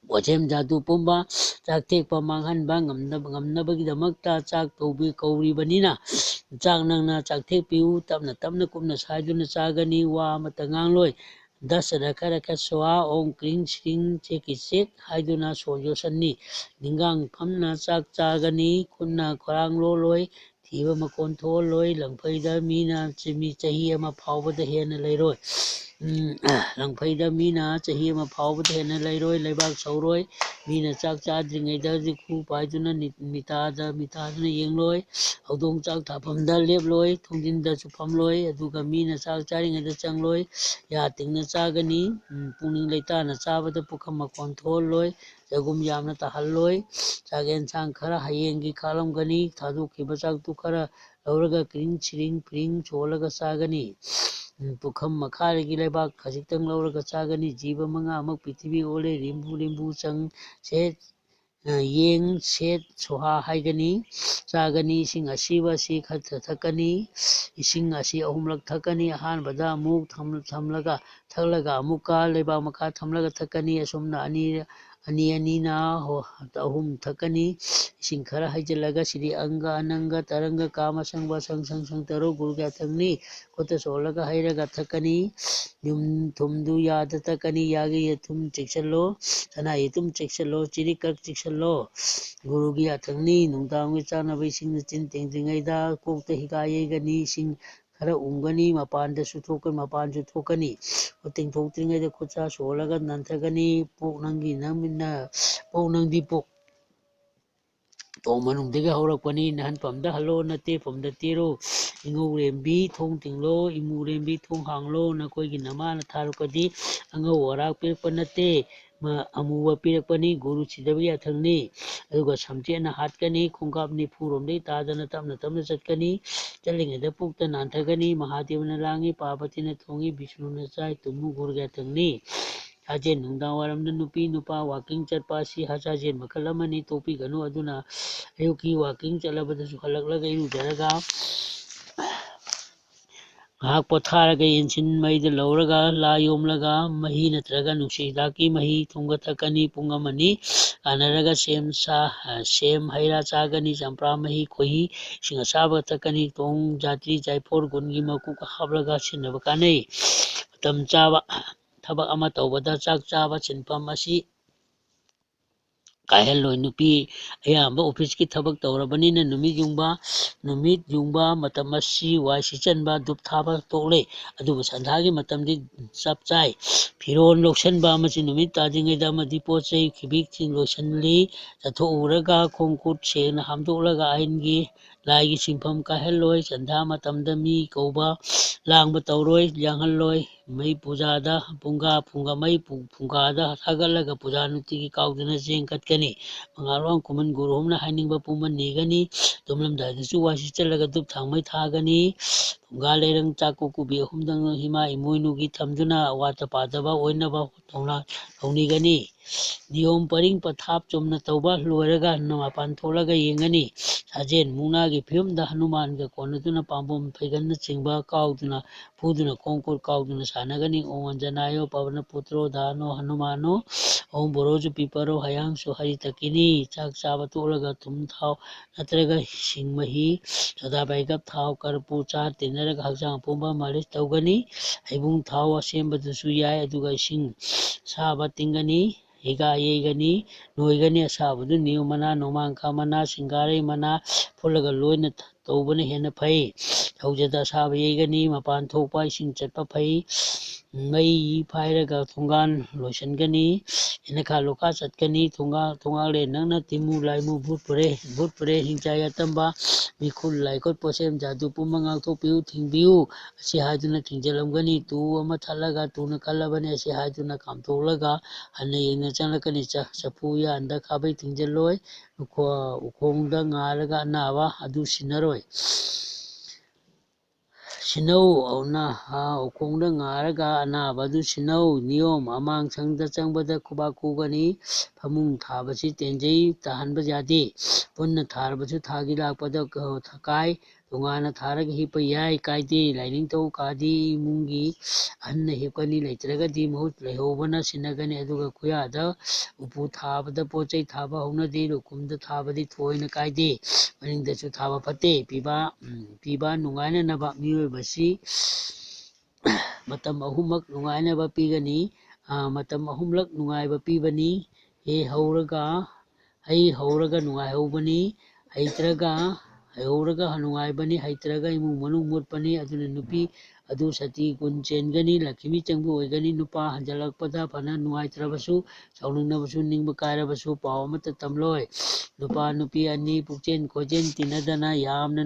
ꯄꯣꯠꯁꯦꯝ ꯖꯥꯗꯨ ꯄꯨꯝꯕ ꯆꯥꯛꯊꯦꯛꯄ ꯃꯥꯡꯍꯟꯕ ꯉꯝꯅꯕꯒꯤꯗꯃꯛꯇ ꯆꯥꯛ ꯀꯧꯔꯤꯕꯅꯤꯅ ꯆꯥꯛ ꯅꯪꯅ ꯆꯥꯛꯊꯦꯛꯄꯤꯌꯨ ꯇꯞꯅ ꯀꯨꯞꯅ ꯁꯥꯏꯗꯨꯅ ꯆꯥꯒꯅꯤ ꯋꯥ ꯑꯃꯠꯇ ꯉꯥꯡꯂꯣꯏ ꯗꯁ ꯔꯈ ꯁ꯭ꯋꯥ ꯑꯣꯝ ꯀ꯭ꯔꯤꯡ ꯁ꯭ꯔꯤꯡ ꯆꯦꯛꯀꯤ ꯆꯦꯛ ꯍꯥꯏꯗꯨꯅ ꯁꯣꯔ ꯌꯣꯠꯁꯟꯅꯤ ꯅꯤꯡꯒꯥꯡ ꯐꯝꯅ ꯆꯥꯛ ꯆꯥꯒꯅꯤ ꯈꯨꯠꯅ ꯈꯣꯔꯥꯡ ꯂꯣꯜꯂꯣꯏ ꯊꯤꯕ ꯃꯈꯣꯟ ꯊꯣꯛꯍꯜꯂꯣꯏ ꯂꯪꯐꯩꯗ ꯃꯤꯅ ꯆꯍꯤ ꯑꯃ ꯐꯥꯎꯕꯗ ꯍꯦꯟꯅ ꯂꯩꯔꯣꯏ ꯂꯩꯕꯥꯛ ꯁꯧꯔꯣꯏ ꯃꯤꯅ ꯆꯥꯛ ꯆꯥꯗ꯭ꯔꯤꯉꯩꯗ ꯈꯨ ꯄꯥꯏꯗꯨꯅ ꯃꯤꯇꯥꯗꯨꯅ ꯌꯦꯡꯂꯣꯏ ꯍꯧꯗꯣꯡ ꯆꯥꯛ ꯊꯥꯐꯝꯗ ꯂꯦꯞꯂꯣꯏ ꯊꯣꯡꯖꯤꯟꯗꯁꯨ ꯐꯝꯂꯣꯏ ꯑꯗꯨꯒ ꯃꯤꯅ ꯆꯥꯛ ꯆꯥꯔꯤꯉꯩꯗ ꯆꯪꯂꯣꯏ ꯌꯥ ꯇꯤꯡꯅ ꯆꯥꯒꯅꯤ ꯄꯨꯛꯅꯤꯡ ꯂꯩꯇꯥꯅ ꯆꯥꯕꯗ ꯄꯨꯈꯝ ꯃꯈꯣꯟ ꯊꯣꯛꯍꯜꯂꯣꯏ ꯆꯒꯨꯝ ꯌꯥꯝꯅ ꯇꯥꯍꯜꯂꯣꯏ ꯆꯥꯛ ꯌꯦꯟꯁꯥꯡ ꯈꯔ ꯍꯌꯦꯡꯒꯤ ꯈꯥꯛꯂꯝꯒꯅꯤ ꯊꯥꯗꯣꯛꯈꯤꯕ ꯆꯥꯛꯇꯨ ꯈꯔ ꯂꯧꯔꯒ ꯀ꯭ꯔꯤꯡ ꯁꯤꯔꯤꯡ ꯐꯤꯔꯤꯡ ꯁꯣꯜꯂꯒ ꯆꯥꯒꯅꯤ ꯄꯨꯈꯝ ꯃꯈꯥꯗꯒꯤ ꯂꯩꯕꯥꯛ ꯈꯖꯤꯛꯇꯪ ꯂꯧꯔꯒ ꯆꯥꯒꯅꯤ ꯖꯤꯕ 5ꯃꯛ ꯄ꯭ꯔꯤꯊꯤꯕꯤ ꯑꯣꯜꯂꯦ ꯔꯤꯝꯕꯨ ꯆꯪ ꯁꯦꯠ ꯌꯦꯡ ꯁꯦꯠ ꯁꯣꯍꯥ ꯍꯥꯏꯒꯅꯤ ꯆꯥꯒꯅꯤ ꯏꯁꯤꯡ ꯑꯁꯤꯕ ꯑꯁꯤꯈꯔ ꯊꯛꯀꯅꯤ ꯏꯁꯤꯡ ꯑꯁꯤ 3ꯂꯛ ꯊꯛꯀꯅꯤ ꯑꯍꯥꯟꯕꯗ ꯑꯃꯨꯛ ꯊꯛꯂꯒ ꯑꯃꯨꯛꯀ ꯂꯩꯕꯥꯛ ꯃꯈꯥ ꯊꯝꯂꯒ ꯊꯛꯀꯅꯤ ꯑꯁꯨꯝꯅ ꯑꯅꯤꯅ 3 ꯊꯛꯀꯅꯤ ꯏꯁꯤꯡ ꯈꯔ ꯍꯩꯖꯤꯜꯂꯒ ꯁꯤꯔꯤ ꯑꯪꯒ ꯑꯅꯪꯒ ꯇꯔꯪꯒ ꯀꯥꯃ ꯁꯪꯕ ꯁꯪ ꯇꯔꯨ ꯒꯨꯔꯨ ꯀꯌꯥ ꯊꯛꯅꯤ ꯈꯨꯠꯇ ꯁꯣꯜꯂꯒ ꯍꯩꯔꯒ ꯊꯛꯀꯅꯤ ꯊꯨꯝꯗꯨ ꯌꯥꯗ ꯇꯛꯀꯅꯤ ꯌꯥꯒꯤ ꯌꯦꯊꯨꯝ ꯆꯦꯛꯁꯤꯜꯂꯣ ꯁꯅꯥ ꯌꯦꯇꯨꯝ ꯆꯦꯛꯁꯤꯜꯂꯣ ꯆꯤꯔꯤꯀꯛ ꯆꯦꯛꯁꯤꯜꯂꯣ ꯒꯨꯔꯨꯒꯤ ꯌꯥꯊꯛꯅꯤ ꯅꯨꯡꯗꯥꯡꯒꯤ ꯆꯥꯅꯕ ꯏꯁꯤꯡꯅ ꯆꯤꯟ ꯇꯦꯡꯗ꯭ꯔꯤꯉꯩꯗ ꯀꯣꯛꯇ ꯍꯤꯒꯥ ꯌꯩꯒꯅꯤ ꯏꯁꯤꯡ ꯈꯔ ꯎꯝꯒꯅꯤ ꯃꯄꯥꯟꯁꯨ ꯊꯣꯛꯀꯅꯤ ꯈꯨꯠ ꯇꯤꯡꯊꯣꯛꯇ꯭ꯔꯤꯉꯩꯗ ꯈꯨꯠꯁꯥ ꯁꯣꯜꯂꯒ ꯅꯥꯟꯊꯒꯅꯤ ꯄꯣꯛ ꯅꯪꯗꯤ ꯇꯣꯡ ꯃꯅꯨꯡꯗꯒꯤ ꯍꯧꯔꯛꯄꯅꯤ ꯅꯍꯟꯐꯝꯗ ꯍꯜꯂꯣ ꯅꯇꯦꯐꯝꯗ ꯇꯦꯔꯣ ꯏꯉꯧꯔꯦꯝꯕꯤ ꯊꯣꯡ ꯊꯤꯡꯂꯣ ꯏꯃꯨꯔꯦꯝꯕꯤ ꯊꯣꯡ ꯍꯥꯡꯂꯣ ꯅꯈꯣꯏꯒꯤ ꯅꯃꯥꯅ ꯊꯥꯔꯛꯄꯗꯤ ꯑꯉꯧ ꯑꯔꯥꯛ ꯄꯤꯔꯛꯄ ꯅꯠꯇꯦ ꯑꯃꯨꯕ ꯄꯤꯔꯛꯄꯅꯤ ꯒꯨꯔꯨ ꯁꯤꯗꯕ ꯌꯥꯊꯪꯅꯤ ꯑꯗꯨꯒ ꯁꯝꯆꯦꯠꯅ ꯍꯥꯠꯀꯅꯤ ꯈꯣꯡꯀꯥꯞ 90 ꯇꯥꯗꯅ ꯇꯞꯅ ꯆꯠꯀꯅꯤ ꯆꯠꯂꯤꯉꯩꯗ ꯄꯨꯛꯇ ꯅꯥꯟꯊꯒꯅꯤ ꯃꯍꯥꯗꯦꯕꯅ ꯂꯥꯡꯉꯤ ꯄꯥꯔꯕꯇꯤꯅ ꯊꯣꯡꯉꯤ ꯕꯤꯁꯅꯨꯅ ꯆꯥꯏ ꯇꯨꯝꯃꯨ ꯒꯨꯔꯨ ꯌꯥꯊꯪꯅꯤ ꯁꯥꯖꯦꯜ ꯅꯨꯡꯗꯥꯡ ꯋꯥꯏꯔꯝꯗ ꯅꯨꯄꯤ ꯅꯨꯄꯥ ꯋꯥꯛꯀꯤꯡ ꯆꯠꯄ ꯑꯁꯤ ꯁꯥꯖꯦꯜ ꯃꯈꯜ ꯑꯃꯅꯤ ꯇꯣꯛꯄꯤꯒꯅꯨ ꯑꯗꯨꯅ ꯑꯌꯨꯛꯀꯤ ꯋꯥꯛꯀꯤꯡ ꯆꯠꯂꯕꯗꯁꯨ ꯍꯜꯂꯛꯂꯒ ꯏꯔꯨꯖꯔꯒ ꯉꯥꯏꯍꯥꯛ ꯄꯣꯊꯥꯔꯒ ꯌꯦꯟꯁꯤꯟ ꯃꯩꯗ ꯂꯧꯔꯒ ꯂꯥ ꯌꯣꯝꯂꯒ ꯃꯍꯤ ꯅꯠꯇ꯭ꯔꯒ ꯅꯨꯡꯁꯤꯠ ꯍꯤꯗꯥꯛꯀꯤ ꯃꯍꯤ ꯊꯨꯝꯒ ꯊꯛꯀꯅꯤ ꯄꯨꯡ ꯑꯃꯅꯤ ꯀꯥꯟꯅꯔꯒ ꯁꯦꯝ ꯍꯩꯔꯥ ꯆꯥꯒꯅꯤ ꯆꯝꯄ꯭ꯔꯥ ꯃꯍꯤ ꯈꯣꯏꯍꯤ ꯏꯁꯤꯡ ꯑꯁꯥꯕꯒ ꯊꯛꯀꯅꯤ ꯇꯣꯡ ꯖꯥꯇ꯭ꯔꯤ ꯖꯥꯏꯐꯣꯔ ꯒꯨꯟꯒꯤ ꯃꯀꯨꯞ ꯍꯥꯞꯂꯒ ꯁꯤꯖꯤꯟꯅꯕ ꯀꯥꯟꯅꯩ ꯃꯇꯝ ꯆꯥꯕ ꯊꯕꯛ ꯑꯃ ꯇꯧꯕꯗ ꯆꯥꯛ ꯆꯥꯕ ꯁꯤꯟꯐꯝ ꯑꯁꯤ ꯀꯥꯏꯍꯜꯂꯣꯏ ꯅꯨꯄꯤ ꯑꯌꯥꯝꯕ ꯑꯣꯐꯤꯁꯀꯤ ꯊꯕꯛ ꯇꯧꯔꯕꯅꯤꯅ ꯅꯨꯃꯤꯠ ꯌꯨꯡꯕ ꯃꯇꯝ ꯑꯁꯤ ꯋꯥꯏ ꯁꯤꯠꯆꯟꯕ ꯙꯨꯞ ꯊꯥꯕ ꯇꯣꯛꯂꯦ ꯑꯗꯨꯕꯨ ꯁꯟꯙꯥꯒꯤ ꯃꯇꯝꯗꯤ ꯆꯞ ꯆꯥꯏ ꯐꯤꯔꯣꯜ ꯂꯧꯁꯟꯕ ꯑꯃꯁꯨ ꯅꯨꯃꯤꯠ ꯇꯥꯗ꯭ꯔꯤꯉꯩꯗ ꯑꯃꯗꯤ ꯄꯣꯠ ꯆꯩ ꯐꯤꯕꯤꯛꯁꯤꯡ ꯂꯣꯏꯁꯤꯜꯂꯤ ꯆꯠꯊꯣꯛꯎꯔꯒ ꯈꯣꯡ ꯈꯨꯠ ꯁꯦꯡꯅ ꯍꯥꯝꯗꯣꯛꯂꯒ ꯑꯍꯤꯡꯒꯤ ꯂꯥꯏꯒꯤ ꯁꯤꯟꯐꯝ ꯀꯥꯏꯍꯜꯂꯣꯏ ꯁꯟꯙꯥ ꯃꯇꯝꯗ ꯃꯤ ꯀꯧꯕ ꯂꯥꯡꯕ ꯇꯧꯔꯣꯏ ꯌꯥꯡꯍꯜꯂꯣꯏ ꯃꯩ ꯄꯨꯖꯥꯗ ꯃꯩ ꯐꯨꯡꯒꯥꯗ ꯊꯥꯒꯠꯂꯒ ꯄꯨꯖꯥ ꯅꯨꯡꯇꯤꯒꯤ ꯀꯥꯎꯗꯅ ꯆꯦꯡ ꯀꯠꯀꯅꯤ ꯃꯉꯥꯂꯣꯝ ꯈꯨꯃꯟ ꯒꯨꯔꯨꯍꯣꯝꯅ ꯍꯥꯏꯅꯤꯡꯕ ꯄꯨꯝꯕ ꯅꯤꯒꯅꯤ ꯇꯨꯝꯂꯝꯗꯥꯏꯗꯁꯨ ꯋꯥꯏ ꯁꯤꯠꯆꯜꯂꯒ ꯙꯨꯞ ꯊꯥꯡꯃꯩ ꯊꯥꯒꯅꯤ ꯐꯨꯡꯒꯥ ꯂꯩꯔꯪ ꯆꯥꯛꯀꯣꯛ ꯀꯨꯕꯤ ꯑꯍꯨꯝꯗꯪ ꯏꯃꯥ ꯏꯃꯣꯏꯅꯨꯒꯤ ꯊꯝꯗꯨꯅ ꯑꯋꯥꯠꯄ ꯄꯥꯗꯕ ꯑꯣꯏꯅꯕ ꯊꯧꯅꯤꯒꯅꯤ ꯅꯤꯌꯣꯝ ꯄꯔꯤꯡ ꯄꯊꯥꯞ ꯆꯨꯝꯅ ꯇꯧꯕ ꯂꯣꯏꯔꯒ ꯃꯄꯥꯟ ꯊꯣꯛꯂꯒ ꯌꯦꯡꯒꯅꯤ ꯁꯥꯖꯦꯟ ꯃꯨꯛꯅꯥꯒꯤ ꯐꯤꯕꯝꯗ ꯍꯅꯨꯃꯥꯟꯒ ꯀꯣꯟꯅꯗꯨꯅ ꯄꯥꯝꯕꯣꯝ ꯐꯩꯒꯟꯅꯆꯤꯡꯕ ꯀꯥꯎꯗꯨꯅ ꯐꯨꯗꯨꯅ ꯈꯣꯡ ꯈꯨꯠ ꯀꯥꯎꯗꯨꯅ ꯁꯥꯟꯅꯒꯅꯤ ꯑꯣꯡ ꯑꯟꯖꯅꯥꯌꯣ ꯄꯋꯅ ꯄꯨꯇ꯭ꯔꯣ ꯙꯥꯅꯣ ꯍꯅꯨꯃꯥꯅꯣ ꯑꯣꯡ ꯕꯣꯔꯣꯁꯨ ꯄꯤꯄꯔꯣ ꯍꯌꯥꯡꯁꯨ ꯍꯔꯤꯇꯛꯀꯤꯅꯤ ꯆꯥꯛ ꯆꯥꯕ ꯇꯣꯛꯂꯒ ꯊꯨꯝ ꯊꯥꯎ ꯅꯠꯇ꯭ꯔꯒ ꯁꯤꯡ ꯃꯍꯤ ꯁꯣꯗꯥꯕꯥꯏꯒꯞ ꯊꯥꯎ ꯀꯔꯄꯨ ꯆꯥ ꯇꯤꯟꯅꯔꯒ ꯍꯛꯆꯥꯡ ꯄꯨꯝꯕ ꯃꯥꯂꯤꯁ ꯇꯧꯒꯅꯤ ꯍꯩꯕꯨꯡ ꯊꯥꯎ ꯑꯁꯦꯡꯕꯗꯨꯁꯨ ꯌꯥꯏ ꯑꯗꯨꯒ ꯏꯁꯤꯡ ꯁꯥꯕ ꯇꯤꯡꯒꯅꯤ ꯍꯤꯒꯥ ꯌꯩꯒꯅꯤ ꯅꯣꯏꯒꯅꯤ ꯑꯁꯥꯕꯗꯨ ꯅꯤꯌꯣꯝ ꯃꯅꯥ ꯅꯣꯡꯃꯥꯡꯈꯥ ꯃꯅꯥ ꯁꯤꯡꯒꯥꯔꯩ ꯃꯅꯥ ꯐꯨꯠꯂꯒ ꯂꯣꯏꯅ ꯇꯧꯕꯅ ꯍꯦꯟꯅ ꯐꯩ ꯍꯧꯖꯗ ꯑꯁꯥꯕ ꯌꯩꯒꯅꯤ ꯃꯄꯥꯟ ꯊꯣꯛꯄ ꯏꯁꯤꯡ ꯆꯠꯄ ꯐꯩ ꯃꯩ ꯐꯥꯏꯔꯒ ꯊꯣꯡꯒꯥꯟ ꯂꯣꯏꯁꯤꯟꯒꯅꯤ ꯌꯦꯅꯈꯥ ꯂꯣꯈꯥ ꯆꯠꯀꯅꯤ ꯊꯣꯡꯒꯥꯡꯂꯦꯟ ꯅꯪꯅ ꯇꯤꯃꯨ ꯂꯥꯏꯃꯨ ꯚꯨꯠ ꯄꯨꯔꯦ ꯍꯤꯡꯆꯥꯏ ꯌꯥꯇꯝꯕ ꯃꯤꯈꯨꯜ ꯂꯥꯏꯈꯨꯠ ꯄꯣꯠꯁꯦꯝ ꯖꯥꯗꯨ ꯄꯨꯝꯕ ꯉꯥꯛꯊꯣꯛꯄꯤꯌꯨ ꯊꯤꯡꯕꯤꯌꯨ ꯑꯁꯤ ꯍꯥꯏꯗꯨꯅ ꯊꯤꯡꯖꯤꯜꯂꯝꯒꯅꯤ ꯇꯨ ꯑꯃ ꯊꯠꯂꯒ ꯇꯨꯅ ꯈꯜꯂꯕꯅꯤ ꯑꯁꯤ ꯍꯥꯏꯗꯨꯅ ꯀꯥꯝꯊꯣꯛꯂꯒ ꯍꯟꯅ ꯌꯦꯡꯅ ꯆꯪꯂꯛꯀꯅꯤ ꯆꯐꯨ ꯎꯌꯥꯟꯗ ꯈꯥꯕꯩ ꯊꯤꯡꯖꯤꯜꯂꯣꯏ ꯎꯈꯣꯡꯗ ꯉꯥꯔꯒ ꯑꯅꯥꯕ ꯑꯗꯨ ꯁꯤꯟꯅꯔꯣꯏ ꯁꯤꯅꯧ ꯎꯈꯣꯡꯗ ꯉꯥꯔꯒ ꯑꯅꯥꯕ ꯑꯗꯨ ꯁꯤꯟꯅꯧ ꯅꯤꯌꯣꯝ ꯑꯃꯥꯡꯁꯪꯗ ꯆꯪꯕꯗ ꯈꯨꯕꯥꯛ ꯈꯨꯒꯅꯤ ꯐꯃꯨꯡ ꯊꯥꯕꯁꯤ ꯇꯦꯟꯖꯩ ꯇꯥꯍꯟꯕ ꯌꯥꯗꯦ ꯄꯨꯟꯅ ꯊꯥꯔꯕꯁꯨ ꯊꯥꯒꯤ ꯂꯥꯛꯄꯗ ꯀꯥꯏ ꯇꯣꯉꯥꯟꯅ ꯊꯥꯔꯒ ꯍꯤꯞꯄ ꯌꯥꯏ ꯀꯥꯏꯗꯦ ꯂꯥꯏꯅꯤꯡꯊꯧ ꯀꯥꯗꯤ ꯏꯃꯨꯡꯒꯤ ꯑꯍꯟꯅ ꯍꯤꯞꯀꯅꯤ ꯂꯩꯇ꯭ꯔꯒꯗꯤ ꯃꯍꯨꯠ ꯂꯩꯍꯧꯕꯅ ꯁꯤꯟꯅꯒꯅꯤ ꯑꯗꯨꯒ ꯈꯨꯌꯥꯗ ꯎꯄꯨ ꯊꯥꯕꯗ ꯄꯣꯠ ꯆꯩ ꯊꯥꯕ ꯍꯧꯅꯗꯦ ꯂꯨꯈꯨꯝꯗ ꯊꯥꯕꯗꯤ ꯊꯣꯏꯅ ꯀꯥꯏꯗꯦ ꯃꯅꯤꯡꯗꯁꯨ ꯊꯥꯕ ꯐꯠꯇꯦ ꯄꯤꯕ ꯅꯨꯡꯉꯥꯏꯅꯅꯕ ꯃꯤꯑꯣꯏꯕꯁꯤ ꯃꯇꯝ ꯑꯍꯨꯝꯂꯛ ꯅꯨꯡꯉꯥꯏꯅꯕ ꯄꯤꯒꯅꯤ ꯃꯇꯝ ꯑꯍꯨꯝꯂꯛ ꯅꯨꯡꯉꯥꯏꯕ ꯄꯤꯕꯅꯤ ꯍꯩ ꯍꯧꯔꯒ ꯅꯨꯡꯉꯥꯏꯍꯧꯕꯅꯤ ꯍꯩꯍꯧꯔꯒ ꯅꯨꯡꯉꯥꯏꯕꯅꯤ ꯍꯩꯇ꯭ꯔꯒ ꯏꯃꯨꯡ ꯃꯅꯨꯡ ꯃꯨꯠꯄꯅꯤ ꯑꯗꯨꯅ ꯅꯨꯄꯤ ꯑꯗꯨ ꯁꯇꯤ ꯒꯨꯟ ꯆꯦꯟꯒꯅꯤ ꯂꯛꯈꯤꯃꯤ ꯆꯪꯕ ꯑꯣꯏꯒꯅꯤ ꯅꯨꯄꯥ ꯍꯟꯖꯜꯂꯛꯄꯗ ꯐꯅ ꯅꯨꯡꯉꯥꯏꯇ꯭ꯔꯕꯁꯨ ꯁꯥꯎꯅꯤꯡꯅꯕꯁꯨ ꯅꯤꯡꯕ ꯀꯥꯏꯔꯕꯁꯨ ꯄꯥꯎ ꯑꯃꯠꯇ ꯇꯝꯂꯣꯏ ꯅꯨꯄꯥ ꯅꯨꯄꯤ ꯑꯅꯤ ꯄꯨꯛꯆꯦꯟ ꯈꯣꯏꯖꯦꯟ ꯇꯤꯟꯅꯗꯅ ꯌꯥꯝꯅ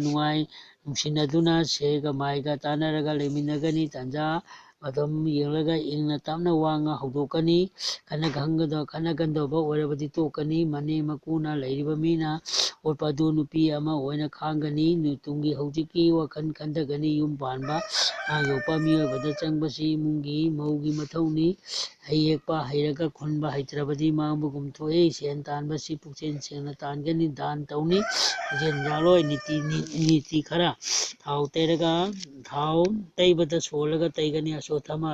ꯅꯨꯡꯁꯤꯅꯗꯨꯅ ꯁꯦꯒ ꯃꯥꯏꯒ ꯇꯥꯟꯅꯔꯒ ꯂꯩꯃꯤꯟꯅꯒꯅꯤ ꯇꯟꯖꯥ ꯃꯇꯝ ꯌꯦꯡꯂꯒ ꯏꯪꯅ ꯇꯞꯅ ꯋꯥ ꯍꯧꯗꯣꯛꯀꯅꯤ ꯈꯟꯅꯒꯟꯗꯕ ꯑꯣꯏꯔꯕꯗꯤ ꯇꯣꯛꯀꯅꯤ ꯃꯅꯦꯝ ꯃꯀꯨꯅ ꯂꯩꯔꯤꯕ ꯃꯤꯅ ꯑꯣꯠꯄ ꯑꯗꯨ ꯅꯨꯄꯤ ꯑꯃ ꯑꯣꯏꯅ ꯈꯥꯡꯒꯅꯤ ꯇꯨꯡꯒꯤ ꯍꯧꯖꯤꯛꯀꯤ ꯋꯥꯈꯜ ꯈꯟꯊꯒꯅꯤ ꯌꯨꯝ ꯄꯥꯟꯕ ꯑꯉꯥꯡ ꯌꯣꯛꯄ ꯃꯤꯑꯣꯏꯕꯗ ꯆꯪꯕꯁꯤ ꯏꯃꯨꯡꯒꯤ ꯃꯧꯒꯤ ꯃꯊꯧꯅꯤ ꯍꯩ ꯌꯦꯛꯄ ꯍꯩꯔꯒ ꯈꯨꯟꯕ ꯍꯩꯇ꯭ꯔꯕꯗꯤ ꯃꯥꯡꯕꯒꯨꯝ ꯊꯣꯛꯏ ꯁꯦꯟ ꯇꯥꯟꯕꯁꯤ ꯄꯨꯛꯆꯦꯟ ꯁꯦꯡꯅ ꯇꯥꯟꯒꯅꯤ ꯗꯥꯟ ꯇꯧꯅꯤ ꯄꯨꯛꯆꯦꯟ ꯌꯥꯎꯔꯣꯏ ꯅꯤꯇꯤ ꯈꯔ ꯊꯥꯎ ꯇꯩꯕꯗ ꯁꯣꯜꯂꯒ ꯇꯩꯒꯅꯤ ꯑꯁꯣꯊꯃ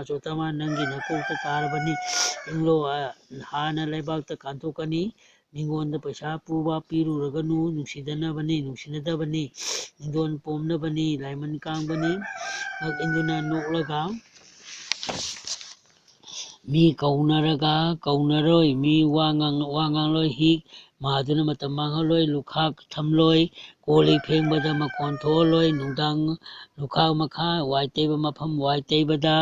ꯅꯪꯒꯤ ꯅꯀꯣꯛꯇ ꯇꯥꯔꯕꯅꯤ ꯏꯪꯂꯣ ꯍꯥꯟꯅ ꯂꯩꯕꯥꯛꯇ ꯀꯥꯟꯊꯣꯛꯀꯅꯤ ꯃꯤꯉꯣꯟꯗ ꯄꯩꯁꯥ ꯄꯨꯕ ꯄꯤꯔꯨꯔꯒꯅꯨ ꯅꯨꯡꯁꯤꯅꯗꯕꯅꯤ ꯃꯤꯡꯗꯣꯟ ꯄꯣꯝꯅꯕꯅꯤ ꯂꯥꯏꯃꯟ ꯀꯥꯡꯕꯅꯤ ꯉꯛ ꯏꯟꯗꯨꯅ ꯅꯣꯛꯂꯒ ꯃꯤ ꯀꯧꯅꯔꯣꯏ ꯃꯤ ꯋꯥ ꯉꯥꯡꯂꯣꯏ ꯍꯤꯛ ꯃꯥꯗꯨꯅ ꯃꯇꯝ ꯃꯥꯡꯍꯜꯂꯣꯏ ꯂꯨꯈꯥꯛ ꯊꯝꯂꯣꯏ ꯀꯣꯜꯂꯤꯛ ꯐꯦꯡꯕꯗ ꯃꯈꯣꯟ ꯊꯣꯛꯍꯜꯂꯣꯏ ꯅꯨꯡꯗꯥꯡ ꯂꯨꯈꯥꯛ ꯃꯈꯥ ꯋꯥꯏ ꯇꯩꯕ ꯃꯐꯝ ꯋꯥꯏ ꯇꯩꯕꯗ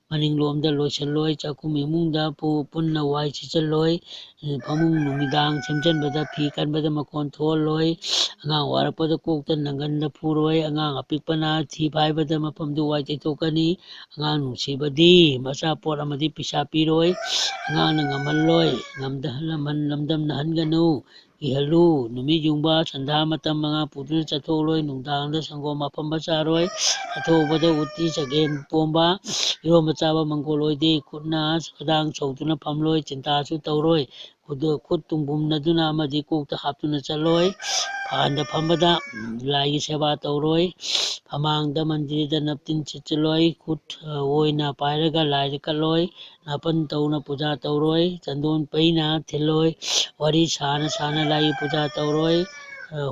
ꯃꯅꯤꯡꯂꯣꯝꯗ ꯂꯣꯏꯁꯤꯜꯂꯣꯏ ꯆꯥꯛꯈꯨꯝ ꯏꯃꯨꯡꯗ ꯄꯨꯟꯅ ꯋꯥꯏ ꯁꯤꯠꯆꯜꯂꯣꯏ ꯐꯃꯨꯡ ꯅꯨꯃꯤꯗꯥꯡ ꯁꯦꯝꯖꯤꯟꯕꯗ ꯐꯤ ꯀꯟꯕꯗ ꯃꯈꯣꯟ ꯊꯣꯛꯍꯜꯂꯣꯏ ꯑꯉꯥꯡ ꯋꯥꯔꯛꯄꯗ ꯀꯣꯛꯇ ꯅꯪꯒꯟꯗ ꯐꯨꯔꯣꯏ ꯑꯉꯥꯡ ꯑꯄꯤꯛꯄꯅ ꯊꯤ ꯐꯥꯏꯕꯗ ꯃꯐꯝꯗꯨ ꯋꯥꯏ ꯇꯩꯊꯣꯛꯀꯅꯤ ꯑꯉꯥꯡ ꯅꯨꯡꯁꯤꯕꯗꯤ ꯑꯆꯥꯄꯣꯠ ꯑꯃꯗꯤ ꯄꯩꯁꯥ ꯄꯤꯔꯣꯏ ꯑꯉꯥꯡꯅ ꯉꯝꯍꯜꯂꯣꯏ ꯂꯝꯗꯝꯅꯍꯟꯒꯅꯨ ꯀꯤꯍꯜꯂꯨ ꯅꯨꯃꯤꯠ ꯌꯨꯡꯕ ꯁꯟꯙꯥ ꯃꯇꯝ ꯑꯉꯥꯡ ꯄꯨꯗꯨꯅ ꯆꯠꯊꯣꯛꯂꯣꯏ ꯅꯨꯡꯗꯥꯡꯗ ꯁꯪꯒꯣꯝ ꯑꯐꯝꯕ ꯆꯥꯔꯣꯏ ꯆꯠꯊꯣꯛꯄꯗ ꯎꯇꯤ ꯆꯒꯦꯝ ꯄꯣꯝꯕ ꯏꯔꯣꯝꯕ ꯆꯥꯕ ꯃꯪꯒꯣꯜ ꯑꯣꯏꯗꯦ ꯈꯨꯠꯅ ꯈꯗꯥꯡ ꯁꯧꯗꯨꯅ ꯐꯝꯂꯣꯏ ꯆꯤꯟꯇꯥꯁꯨ ꯇꯧꯔꯣꯏ ꯈꯨꯠ ꯇꯨꯡꯕꯨꯝꯅꯗꯨꯅ ꯑꯃꯗꯤ ꯀꯣꯛꯇ ꯍꯥꯞꯇꯨꯅ ꯆꯠꯂꯣꯏ ꯐꯥꯟꯗ ꯐꯝꯕꯗ ꯂꯥꯏꯒꯤ ꯁꯦꯕꯥ ꯇꯧꯔꯣꯏ ꯐꯃꯥꯡꯗ ꯃꯟꯗꯤꯔꯗ ꯅꯞꯇꯤꯟ ꯁꯤꯠꯆꯤꯜꯂꯣꯏ ꯈꯨꯠ ꯑꯣꯏꯅ ꯄꯥꯏꯔꯒ ꯂꯥꯏꯗ ꯀꯠꯂꯣꯏ ꯅꯥꯄꯟ ꯇꯧꯅ ꯄꯨꯖꯥ ꯇꯧꯔꯣꯏ ꯆꯟꯗꯣꯟ ꯄꯩꯅ ꯊꯤꯜꯂꯣꯏ ꯋꯥꯔꯤ ꯁꯥꯅ ꯂꯥꯏꯒꯤ ꯄꯨꯖꯥ ꯇꯧꯔꯣꯏ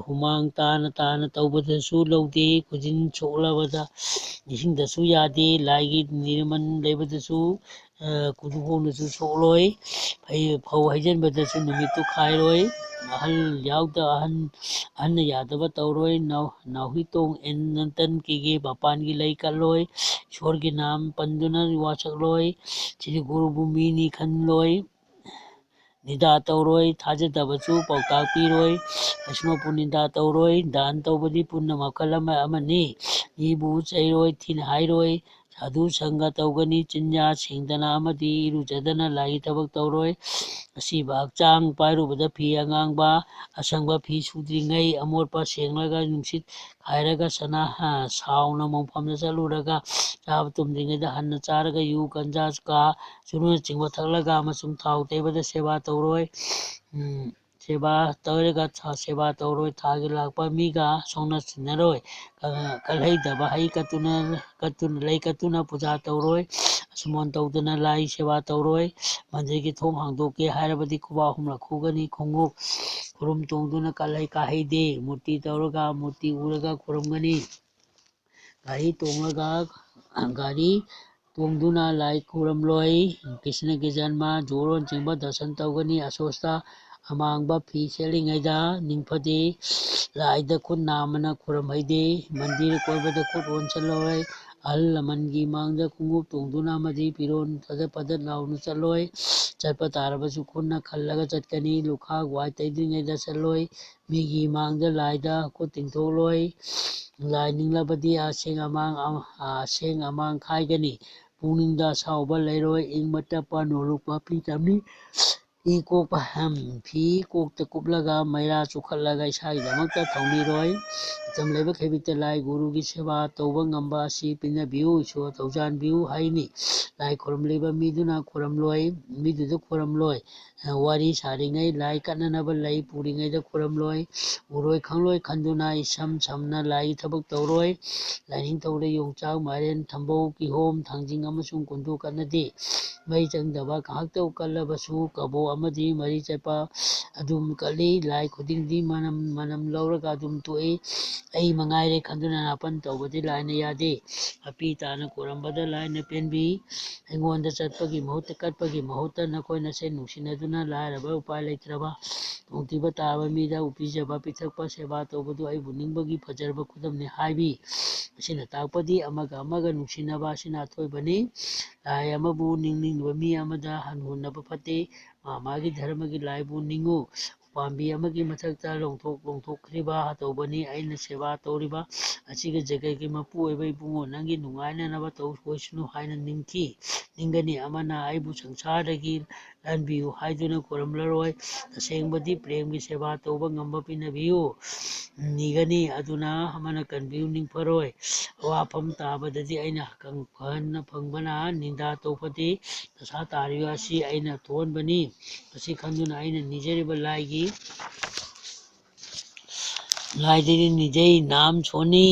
ꯍꯨꯃꯥꯡ ꯇꯥꯅ ꯇꯧꯕꯗꯁꯨ ꯂꯧꯗꯦ ꯈꯨꯖꯤꯟ ꯁꯣꯛꯂꯕꯗ ꯏꯁꯤꯡꯗꯁꯨ ꯌꯥꯗꯦ ꯂꯥꯏꯒꯤ ꯅꯤꯔꯃꯟ ꯂꯩꯕꯗꯁꯨ ꯀꯨꯗꯨꯍꯣꯡꯗꯁꯨ ꯁꯣꯛꯂꯣꯏ ꯐꯧ ꯍꯩꯖꯤꯟꯕꯗꯁꯨ ꯅꯨꯃꯤꯠꯇꯨ ꯈꯥꯏꯔꯣꯏ ꯑꯍꯟꯅ ꯌꯥꯗꯕ ꯇꯧꯔꯣꯏ ꯅꯥꯍꯨꯏꯇꯣꯡ ꯅꯟꯇꯟ ꯀꯤꯒꯦ ꯃꯄꯥꯟꯒꯤ ꯂꯩ ꯀꯠꯂꯣꯏ ꯏꯁꯣꯔꯒꯤ ꯅꯥꯝ ꯄꯟꯗꯨꯅ ꯋꯥꯁꯛꯂꯣꯏ ꯁꯤꯗꯤ ꯒꯨꯔꯨꯕꯨ ꯃꯤꯅꯤ ꯈꯟꯂꯣꯏ ꯅꯤꯗꯥ ꯇꯧꯔꯣꯏ ꯊꯥꯖꯗꯕꯁꯨ ꯄꯥꯎꯇꯥꯛ ꯄꯤꯔꯣꯏ ꯋꯩꯁꯅꯣꯞꯄꯨ ꯅꯤꯟꯗꯥ ꯇꯧꯔꯣꯏ ꯗꯥꯟ ꯇꯧꯕꯗꯤ ꯄꯨꯟꯅ ꯃꯈꯜ ꯑꯃꯅꯤ ꯃꯤꯕꯨ ꯆꯩꯔꯣꯏ ꯊꯤꯅ ꯍꯥꯏꯔꯣꯏ ꯁꯥꯙꯨ ꯁꯪꯒ ꯇꯧꯒꯅꯤ ꯆꯤꯟꯌꯥ ꯁꯦꯡꯗꯅ ꯑꯃꯗꯤ ꯏꯔꯨꯖꯗꯅ ꯂꯥꯏꯒꯤ ꯊꯕꯛ ꯇꯧꯔꯣꯏ ꯑꯁꯤꯕ ꯍꯛꯆꯥꯡ ꯄꯥꯏꯔꯨꯕꯗ ꯐꯤ ꯑꯉꯥꯡꯕ ꯑꯁꯪꯕ ꯐꯤ ꯁꯨꯗ꯭ꯔꯤꯉꯩ ꯑꯃꯣꯠꯄ ꯁꯦꯡꯂꯒ ꯅꯨꯡꯁꯤꯠ ꯈꯥꯏꯔꯒ ꯁꯥꯎꯅ ꯃꯣꯡꯐꯝꯗ ꯆꯠꯂꯨꯔꯒ ꯆꯥꯕ ꯇꯨꯝꯗ꯭ꯔꯤꯉꯩꯗ ꯍꯟꯅ ꯆꯥꯔꯒ ꯌꯨ ꯒꯟꯖꯥ ꯀꯥ ꯆꯨꯔꯨꯅꯆꯤꯡꯕ ꯊꯛꯂꯒ ꯑꯃꯁꯨꯡ ꯊꯥꯎ ꯇꯩꯕꯗ ꯁꯦꯕꯥ ꯇꯧꯔꯣꯏ ꯁꯦꯕꯥ ꯇꯧꯔꯒ ꯁꯦꯕꯥ ꯇꯧꯔꯣꯏ ꯊꯥꯒꯤ ꯂꯥꯛꯄ ꯃꯤꯒ ꯁꯣꯛꯅ ꯁꯤꯟꯅꯔꯣꯏ ꯀꯜꯍꯩꯗꯕ ꯍꯩ ꯂꯩ ꯀꯠꯇꯨꯅ ꯄꯨꯖꯥ ꯇꯧꯔꯣꯏ ꯑꯁꯨꯃꯣꯟ ꯇꯧꯗꯨꯅ ꯂꯥꯏ ꯁꯦꯕꯥ ꯇꯧꯔꯣꯏ ꯃꯟꯗꯤꯔꯒꯤ ꯊꯣꯡ ꯍꯥꯡꯗꯣꯛꯀꯦ ꯍꯥꯏꯔꯕꯗꯤ ꯈꯨꯕꯥꯛ ꯑꯍꯨꯝꯂꯛ ꯈꯨꯒꯅꯤ ꯈꯣꯡꯎꯞ ꯈꯨꯔꯨꯝ ꯇꯣꯡꯗꯨꯅ ꯀꯥꯍꯩꯗꯦ ꯃꯨꯔꯇꯤ ꯇꯧꯔꯒ ꯃꯨꯔꯇꯤ ꯎꯔꯒ ꯈꯨꯔꯨꯝꯒꯅꯤ ꯒꯥꯔꯤ ꯇꯣꯡꯗꯨꯅ ꯂꯥꯏ ꯈꯨꯔꯨꯝꯂꯣꯏ ꯀ꯭ꯔꯤꯁꯅꯒꯤ ꯖꯟꯃ ꯖꯣꯔꯣꯟꯆꯤꯡꯕ ꯗꯔꯁꯟ ꯇꯧꯒꯅꯤ ꯑꯁꯣꯁꯇ ꯑꯃꯥꯡꯕ ꯐꯤ ꯁꯦꯠꯂꯤꯉꯩꯗ ꯅꯤꯡꯐꯗꯦ ꯂꯥꯏꯗ ꯈꯨꯠ ꯅꯥꯝꯃꯅ ꯈꯨꯔꯨꯝꯍꯩꯗꯦ ꯃꯟꯗꯤꯔ ꯀꯣꯏꯕꯗ ꯈꯨꯠ ꯑꯣꯟꯁꯜꯂꯣꯏ ꯑꯍꯜ ꯂꯃꯟꯒꯤ ꯃꯥꯡꯗ ꯈꯣꯡꯎꯞ ꯇꯣꯡꯗꯨꯅ ꯑꯃꯗꯤ ꯐꯤꯔꯣꯜ ꯐꯗꯠ ꯂꯥꯎꯅ ꯆꯠꯂꯣꯏ ꯆꯠꯄ ꯇꯥꯔꯕꯁꯨ ꯈꯨꯠꯅ ꯈꯜꯂꯒ ꯆꯠꯀꯅꯤ ꯂꯨꯈꯥꯛ ꯋꯥꯏ ꯇꯩꯗ꯭ꯔꯤꯉꯩꯗ ꯆꯠꯂꯣꯏ ꯃꯤꯒꯤ ꯃꯥꯡꯗ ꯂꯥꯏꯗ ꯈꯨꯠ ꯇꯤꯡꯊꯣꯛꯂꯣꯏ ꯂꯥꯏ ꯅꯤꯡꯂꯕꯗꯤ ꯑꯁꯦꯡ ꯑꯃꯥꯡ ꯈꯥꯏꯒꯅꯤ ꯄꯨꯛꯅꯤꯡꯗ ꯑꯁꯥꯎꯕ ꯂꯩꯔꯣꯏ ꯏꯪꯕ ꯇꯞꯄ ꯅꯣꯡꯂꯨꯛ ꯐꯤ ꯇꯝꯅꯤ ꯐꯤ ꯀꯣꯛꯇ ꯀꯨꯞꯂꯒ ꯃꯩꯔꯥ ꯆꯨꯈꯠꯂꯒ ꯏꯁꯥꯒꯤꯗꯃꯛꯇ ꯊꯧꯅꯤꯔꯣꯏ ꯃꯇꯝ ꯂꯩꯕ ꯈꯩꯕꯤꯛꯇ ꯂꯥꯏ ꯒꯨꯔꯨꯒꯤ ꯁꯦꯕꯥ ꯇꯧꯕ ꯉꯝꯕ ꯑꯁꯤ ꯄꯤꯅꯕꯤꯌꯨ ꯏꯁꯣꯔ ꯊꯧꯖꯥꯟꯕꯤꯌꯨ ꯍꯥꯏꯅꯤ ꯂꯥꯏ ꯈꯨꯔꯨꯝꯂꯤꯕ ꯃꯤꯗꯨꯗ ꯈꯨꯔꯨꯝꯂꯣꯏ ꯋꯥꯔꯤ ꯁꯥꯔꯤꯉꯩ ꯂꯥꯏ ꯀꯠꯅꯅꯕ ꯂꯩ ꯄꯨꯔꯤꯉꯩꯗ ꯈꯨꯔꯨꯝꯂꯣꯏ ꯎꯔꯣꯏ ꯈꯪꯂꯣꯏ ꯈꯟꯗꯨꯅ ꯏꯁꯝ ꯁꯝꯅ ꯂꯥꯏꯒꯤ ꯊꯕꯛ ꯇꯧꯔꯣꯏ ꯂꯥꯏꯅꯤꯡꯊꯧꯗ ꯌꯣꯡꯆꯥꯛ ꯃꯥꯏꯔꯦꯟ ꯊꯝꯕꯧ ꯀꯤꯍꯣꯝ ꯊꯥꯡꯖꯤꯡ ꯑꯃꯁꯨꯡ ꯀꯨꯟꯗꯨ ꯀꯠꯅꯗꯦ ꯃꯩ ꯆꯪꯗꯕ ꯉꯥꯏꯍꯥꯛꯇ ꯀꯠꯂꯕꯁꯨ ꯀꯕꯣꯛ ꯑꯃꯗꯤ ꯃꯔꯤ ꯆꯠꯄ ꯑꯗꯨꯝ ꯀꯠꯂꯤ ꯂꯥꯏ ꯈꯨꯗꯤꯡꯗꯤ ꯃꯅꯝ ꯂꯧꯔꯒ ꯑꯗꯨꯝ ꯇꯣꯛꯏ ꯑꯩ ꯃꯉꯥꯏꯔꯦ ꯈꯟꯗꯨꯅ ꯅꯥꯄꯟ ꯇꯧꯕꯗꯤ ꯂꯥꯏꯅ ꯌꯥꯗꯦ ꯑꯄꯤ ꯇꯥꯅ ꯈꯨꯔꯝꯕꯗ ꯂꯥꯏꯅ ꯄꯦꯟꯕꯤ ꯑꯩꯉꯣꯟꯗ ꯀꯠꯄꯒꯤ ꯃꯍꯨꯠꯇ ꯅꯈꯣꯏ ꯅꯁꯦꯟ ꯅꯨꯡꯁꯤꯅꯗꯨꯅ ꯂꯥꯏꯔꯕ ꯎꯄꯥꯏ ꯂꯩꯇ꯭ꯔꯕ ꯈꯨꯗꯣꯡꯊꯤꯕ ꯇꯥꯔꯕ ꯃꯤꯗ ꯄꯤꯖꯕ ꯄꯤꯊꯛꯄ ꯁꯦꯕꯥ ꯇꯧꯕꯗꯨ ꯑꯩꯕꯨ ꯅꯤꯡꯕꯒꯤ ꯐꯖꯔꯕ ꯈꯨꯗꯝꯅꯤ ꯍꯥꯏꯕꯤ ꯑꯁꯤꯅ ꯇꯥꯛꯄꯗꯤ ꯑꯃꯒ ꯅꯨꯡꯁꯤꯅꯕ ꯑꯁꯤꯅ ꯑꯊꯣꯏꯕꯅꯤ ꯂꯥꯏ ꯑꯃꯕꯨ ꯅꯤꯡꯅꯤꯡꯕ ꯃꯤ ꯑꯃꯗ ꯍꯟꯍꯨꯟꯅꯕ ꯐꯠꯇꯦ ꯃꯥꯒꯤ ꯙꯔꯃꯒꯤ ꯂꯥꯏꯕꯨ ꯅꯤꯡꯉꯨ ꯎꯄꯥꯝꯕꯤ ꯑꯃꯒꯤ ꯃꯊꯛꯇ ꯂꯣꯡꯊꯣꯛꯈ꯭ꯔꯤꯕ ꯇꯧꯕꯅꯤ ꯑꯩꯅ ꯁꯦꯕꯥ ꯇꯧꯔꯤꯕ ꯑꯁꯤꯒ ꯖꯒꯠꯀꯤ ꯃꯄꯨ ꯑꯣꯏꯕ ꯏꯕꯨꯡꯉꯣ ꯅꯪꯒꯤ ꯅꯨꯡꯉꯥꯏꯅꯅꯕ ꯇꯧꯁꯅꯨ ꯍꯥꯏꯅ ꯅꯤꯡꯒꯅꯤ ꯑꯃꯅ ꯑꯩꯕꯨ ꯁꯪꯁꯥꯔꯗꯒꯤ ꯂꯥꯟꯕꯤꯌꯨ ꯍꯥꯏꯗꯨꯅ ꯈꯨꯔꯨꯝꯂꯔꯣꯏ ꯇꯁꯦꯡꯕꯗꯤ ꯄ꯭ꯔꯦꯝꯒꯤ ꯁꯦꯕꯥ ꯇꯧꯕ ꯉꯝꯕ ꯄꯤꯅꯕꯤꯌꯨ ꯅꯤꯒꯅꯤ ꯑꯗꯨꯅ ꯑꯃꯅ ꯀꯟꯕꯤꯌꯨ ꯅꯤꯡꯐꯔꯣꯏ ꯑꯋꯥꯐꯝ ꯇꯥꯕꯗꯗꯤ ꯑꯩꯅ ꯐꯪꯕꯅ ꯅꯤꯟꯗꯥ ꯇꯧꯕꯗꯤ ꯗꯁꯥ ꯇꯥꯔꯤꯕ ꯑꯁꯤ ꯑꯩꯅ ꯊꯣꯛꯍꯟꯕꯅꯤ ꯃꯁꯤ ꯈꯪꯗꯨꯅ ꯑꯩꯅ ꯅꯤꯖꯔꯤꯕ ꯂꯥꯏꯗꯗꯤ ꯅꯤꯖꯩ ꯅꯥꯝ ꯁꯣꯟꯅꯤ